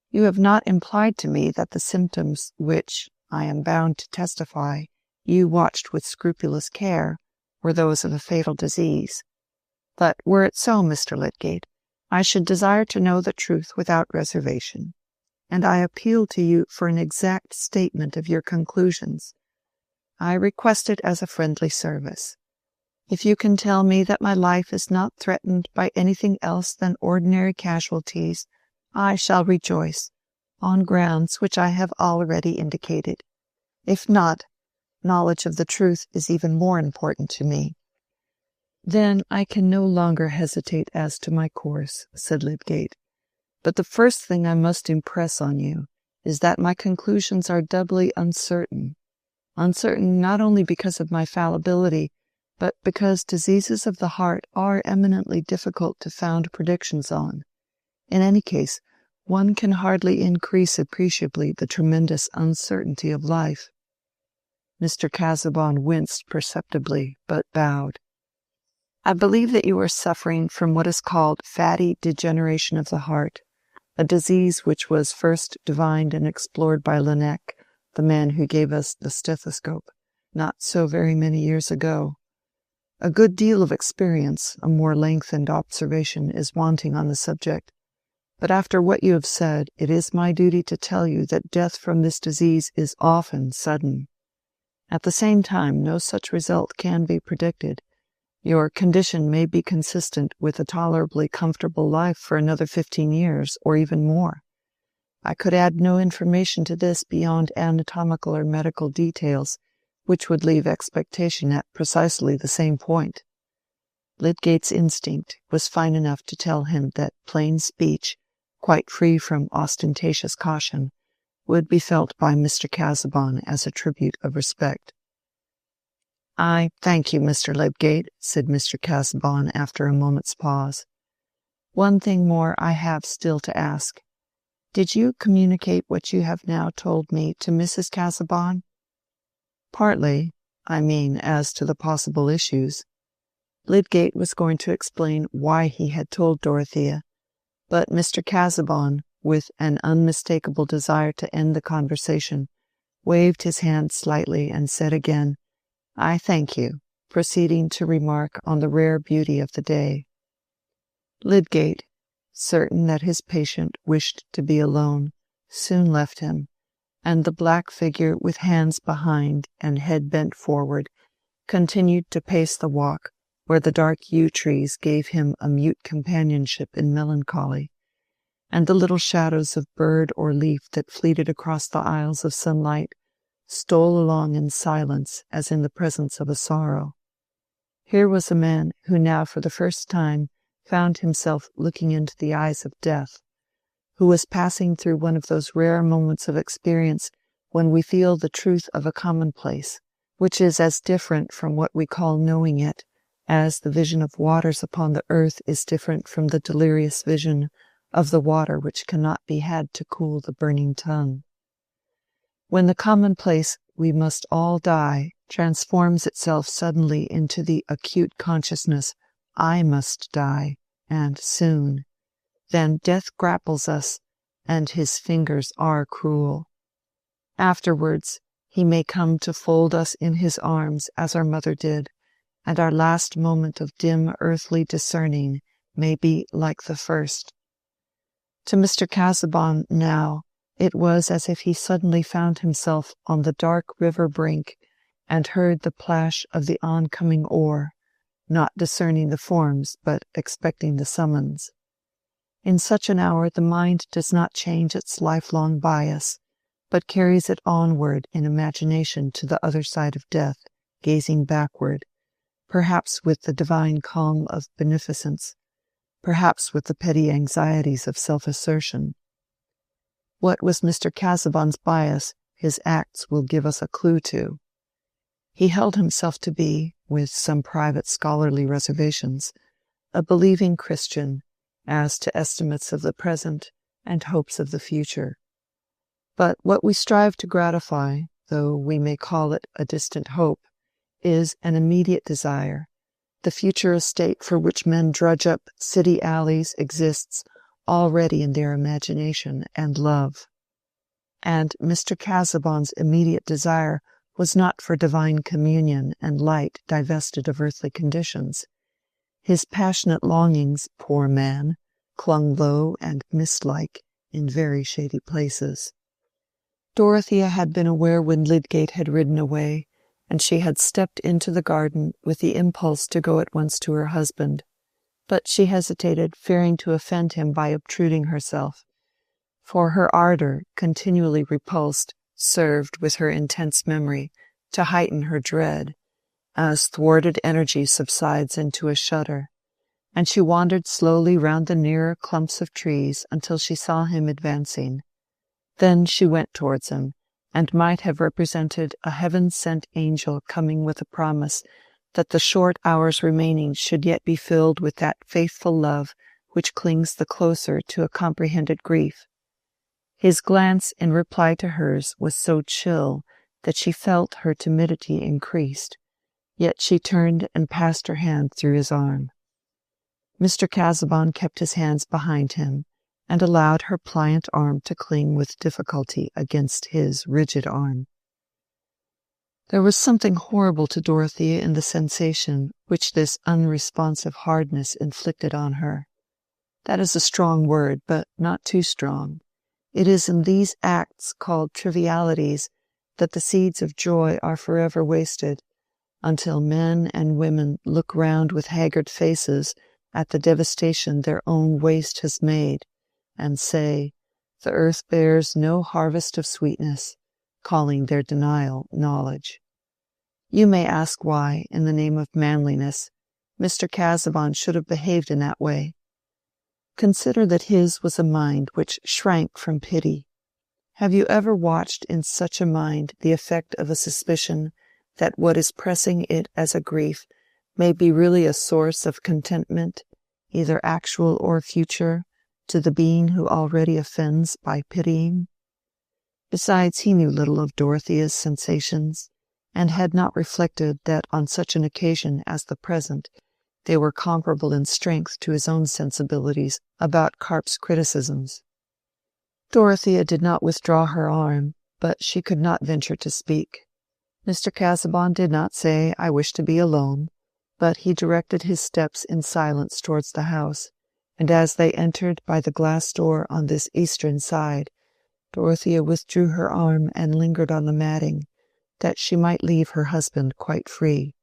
You have not implied to me that the symptoms which, I am bound to testify, you watched with scrupulous care were those of a fatal disease. But were it so, Mr. Lydgate, I should desire to know the truth without reservation, and I appeal to you for an exact statement of your conclusions. I request it as a friendly service. If you can tell me that my life is not threatened by anything else than ordinary casualties, I shall rejoice, on grounds which I have already indicated. If not, knowledge of the truth is even more important to me." "Then I can no longer hesitate as to my course," said Lydgate. "But the first thing I must impress on you is that my conclusions are doubly uncertain. Uncertain not only because of my fallibility, but because diseases of the heart are eminently difficult to found predictions on. In any case, one can hardly increase appreciably the tremendous uncertainty of life." Mr. Casaubon winced perceptibly, but bowed. "I believe that you are suffering from what is called fatty degeneration of the heart, a disease which was first divined and explored by Laennec, the man who gave us the stethoscope, not so very many years ago. A good deal of experience, a more lengthened observation, is wanting on the subject. But after what you have said, it is my duty to tell you that death from this disease is often sudden. At the same time, no such result can be predicted. Your condition may be consistent with a tolerably comfortable life for another 15 years, or even more. I could add no information to this beyond anatomical or medical details, which would leave expectation at precisely the same point." Lydgate's instinct was fine enough to tell him that plain speech, quite free from ostentatious caution, would be felt by Mr. Casaubon as a tribute of respect. "I thank you, Mr. Lydgate," said Mr. Casaubon after a moment's pause. "One thing more I have still to ask. Did you communicate what you have now told me to Mrs. Casaubon?" "Partly, I mean, as to the possible issues." Lydgate was going to explain why he had told Dorothea, but Mr. Casaubon, with an unmistakable desire to end the conversation, waved his hand slightly and said again, "I thank you," proceeding to remark on the rare beauty of the day. Lydgate, certain that his patient wished to be alone, soon left him, and the black figure with hands behind and head bent forward continued to pace the walk where the dark yew trees gave him a mute companionship in melancholy, and the little shadows of bird or leaf that fleeted across the aisles of sunlight stole along in silence as in the presence of a sorrow. Here was a man who now for the first time found himself looking into the eyes of death, who was passing through one of those rare moments of experience when we feel the truth of a commonplace, which is as different from what we call knowing it as the vision of waters upon the earth is different from the delirious vision of the water which cannot be had to cool the burning tongue. When the commonplace "we must all die" transforms itself suddenly into the acute consciousness "I must die, and soon," then death grapples us, and his fingers are cruel. Afterwards he may come to fold us in his arms as our mother did, and our last moment of dim earthly discerning may be like the first. To Mr. Casaubon now it was as if he suddenly found himself on the dark river brink and heard the plash of the oncoming oar, not discerning the forms but expecting the summons. In such an hour the mind does not change its lifelong bias, but carries it onward in imagination to the other side of death, gazing backward, perhaps with the divine calm of beneficence, perhaps with the petty anxieties of self-assertion. What was Mr. Casaubon's bias, his acts will give us a clue to. He held himself to be, with some private scholarly reservations, a believing Christian as to estimates of the present and hopes of the future. But what we strive to gratify, though we may call it a distant hope, is an immediate desire. The future estate for which men drudge up city alleys exists already in their imagination and love. And Mr. Casaubon's immediate desire was not for divine communion and light divested of earthly conditions. His passionate longings, poor man, clung low and mist-like in very shady places. Dorothea had been aware when Lydgate had ridden away, and she had stepped into the garden with the impulse to go at once to her husband. But she hesitated, fearing to offend him by obtruding herself, for her ardor, continually repulsed, served, with her intense memory, to heighten her dread, as thwarted energy subsides into a shudder, and she wandered slowly round the nearer clumps of trees until she saw him advancing. Then she went towards him, and might have represented a heaven-sent angel coming with a promise that the short hours remaining should yet be filled with that faithful love which clings the closer to a comprehended grief. His glance in reply to hers was so chill that she felt her timidity increased, yet she turned and passed her hand through his arm. Mr. Casaubon kept his hands behind him, and allowed her pliant arm to cling with difficulty against his rigid arm. There was something horrible to Dorothea in the sensation which this unresponsive hardness inflicted on her. That is a strong word, but not too strong. It is in these acts called trivialities that the seeds of joy are forever wasted, until men and women look round with haggard faces at the devastation their own waste has made, and say, "The earth bears no harvest of sweetness," calling their denial knowledge. You may ask why, in the name of manliness, Mr. Casaubon should have behaved in that way. Consider that his was a mind which shrank from pity. Have you ever watched in such a mind the effect of a suspicion that what is pressing it as a grief may be really a source of contentment, either actual or future, to the being who already offends by pitying? Besides, he knew little of Dorothea's sensations, and had not reflected that on such an occasion as the present they were comparable in strength to his own sensibilities about Carp's criticisms. Dorothea did not withdraw her arm, but she could not venture to speak. Mr. Casaubon did not say, "I wish to be alone," but he directed his steps in silence towards the house, and as they entered by the glass door on this eastern side, Dorothea withdrew her arm and lingered on the matting, that she might leave her husband quite free.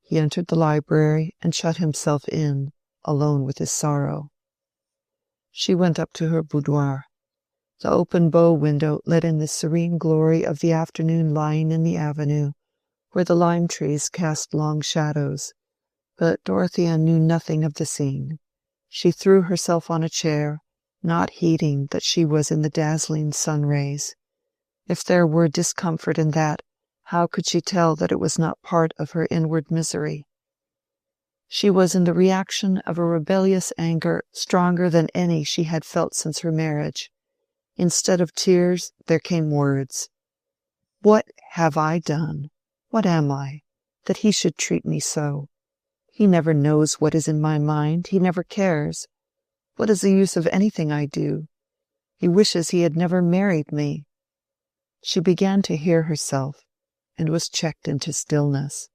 He entered the library and shut himself in, alone with his sorrow. She went up to her boudoir. The open bow window let in the serene glory of the afternoon lying in the avenue, where the lime trees cast long shadows. But Dorothea knew nothing of the scene. She threw herself on a chair, not heeding that she was in the dazzling sun rays. If there were discomfort in that, how could she tell that it was not part of her inward misery? She was in the reaction of a rebellious anger stronger than any she had felt since her marriage. Instead of tears, there came words. "What have I done? What am I, that he should treat me so? He never knows what is in my mind. He never cares. What is the use of anything I do? He wishes he had never married me." She began to hear herself, and was checked into stillness.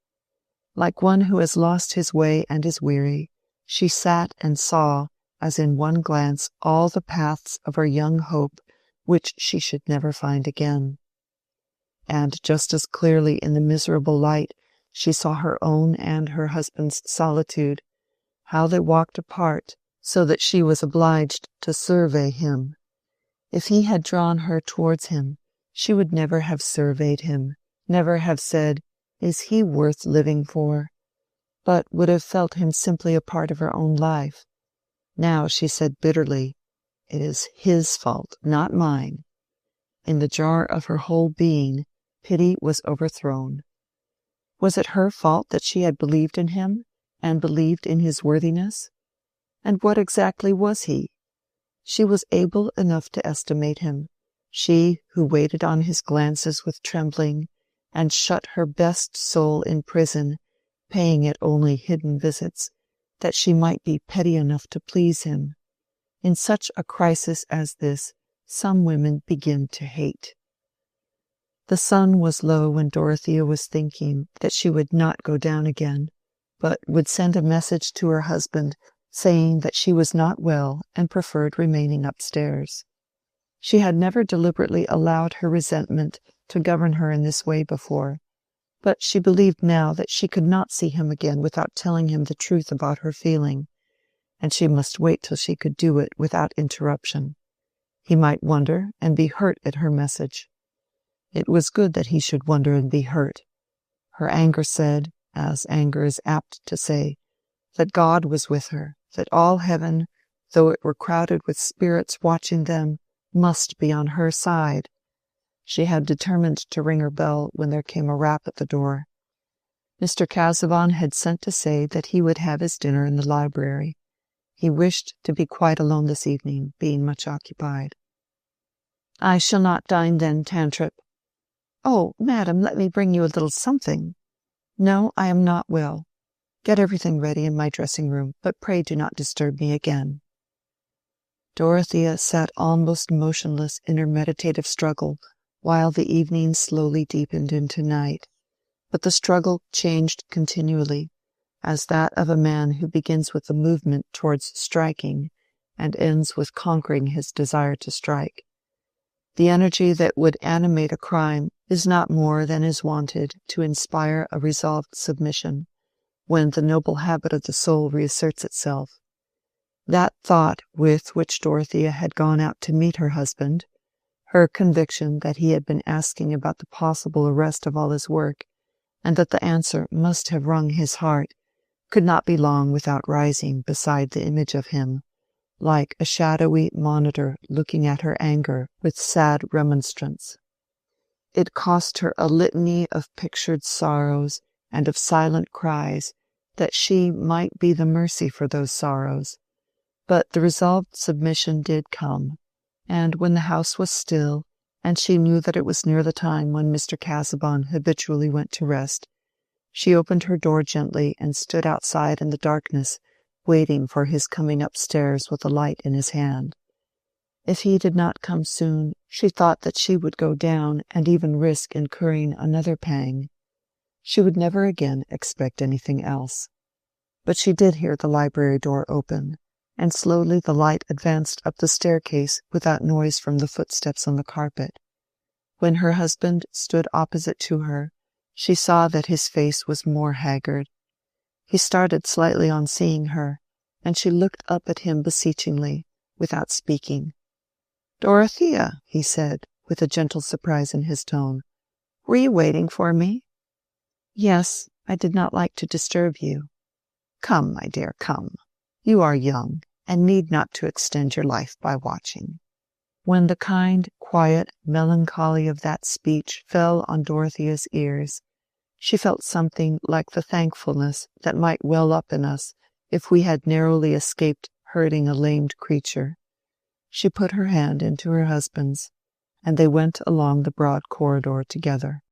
Like one who has lost his way and is weary, she sat and saw, as in one glance, all the paths of her young hope which she should never find again. And just as clearly in the miserable light she saw her own and her husband's solitude, how they walked apart, so that she was obliged to survey him. If he had drawn her towards him, She would never have surveyed him, never have said, "Is he worth living for?" but would have felt him simply a part of her own life. Now she said bitterly, "It is his fault, not mine." In the jar of her whole being, pity was overthrown. Was it her fault that she had believed in him, and believed in his worthiness? And what exactly was he? She was able enough to estimate him, she who waited on his glances with trembling, and shut her best soul in prison, paying it only hidden visits, that she might be petty enough to please him. In such a crisis as this, some women begin to hate. The sun was low when Dorothea was thinking that she would not go down again, but would send a message to her husband saying that she was not well and preferred remaining upstairs. She had never deliberately allowed her resentment to govern her in this way before, but she believed now that she could not see him again without telling him the truth about her feeling, and she must wait till she could do it without interruption. He might wonder and be hurt at her message. It was good that he should wonder and be hurt. Her anger said, as anger is apt to say, that God was with her, that all heaven, though it were crowded with spirits watching them, must be on her side. She had determined to ring her bell when there came a rap at the door. Mr. Casaubon had sent to say that he would have his dinner in the library. He wished to be quite alone this evening, being much occupied. "I shall not dine then, Tantripp." "Oh, madam, let me bring you a little something." "No, I am not well. Get everything ready in my dressing-room, but pray do not disturb me again." Dorothea sat almost motionless in her meditative struggle, while the evening slowly deepened into night. But the struggle changed continually, as that of a man who begins with a movement towards striking, and ends with conquering his desire to strike. The energy that would animate a crime is not more than is wanted to inspire a resolved submission, when the noble habit of the soul reasserts itself. That thought with which Dorothea had gone out to meet her husband, her conviction that he had been asking about the possible arrest of all his work, and that the answer must have wrung his heart, could not be long without rising beside the image of him, like a shadowy monitor looking at her anger with sad remonstrance. It cost her a litany of pictured sorrows and of silent cries that she might be the mercy for those sorrows. But the resolved submission did come, and when the house was still, and she knew that it was near the time when Mr. Casaubon habitually went to rest, she opened her door gently and stood outside in the darkness, waiting for his coming upstairs with a light in his hand. If he did not come soon, she thought that she would go down and even risk incurring another pang. She would never again expect anything else. But she did hear the library door open, and slowly the light advanced up the staircase without noise from the footsteps on the carpet. When her husband stood opposite to her, she saw that his face was more haggard. He started slightly on seeing her, and she looked up at him beseechingly, without speaking. "Dorothea," he said, with a gentle surprise in his tone, "were you waiting for me?" "Yes, I did not like to disturb you." "Come, my dear, come. You are young, and need not to extend your life by watching." When the kind, quiet melancholy of that speech fell on Dorothea's ears, she felt something like the thankfulness that might well up in us if we had narrowly escaped hurting a lamed creature. She put her hand into her husband's, and they went along the broad corridor together.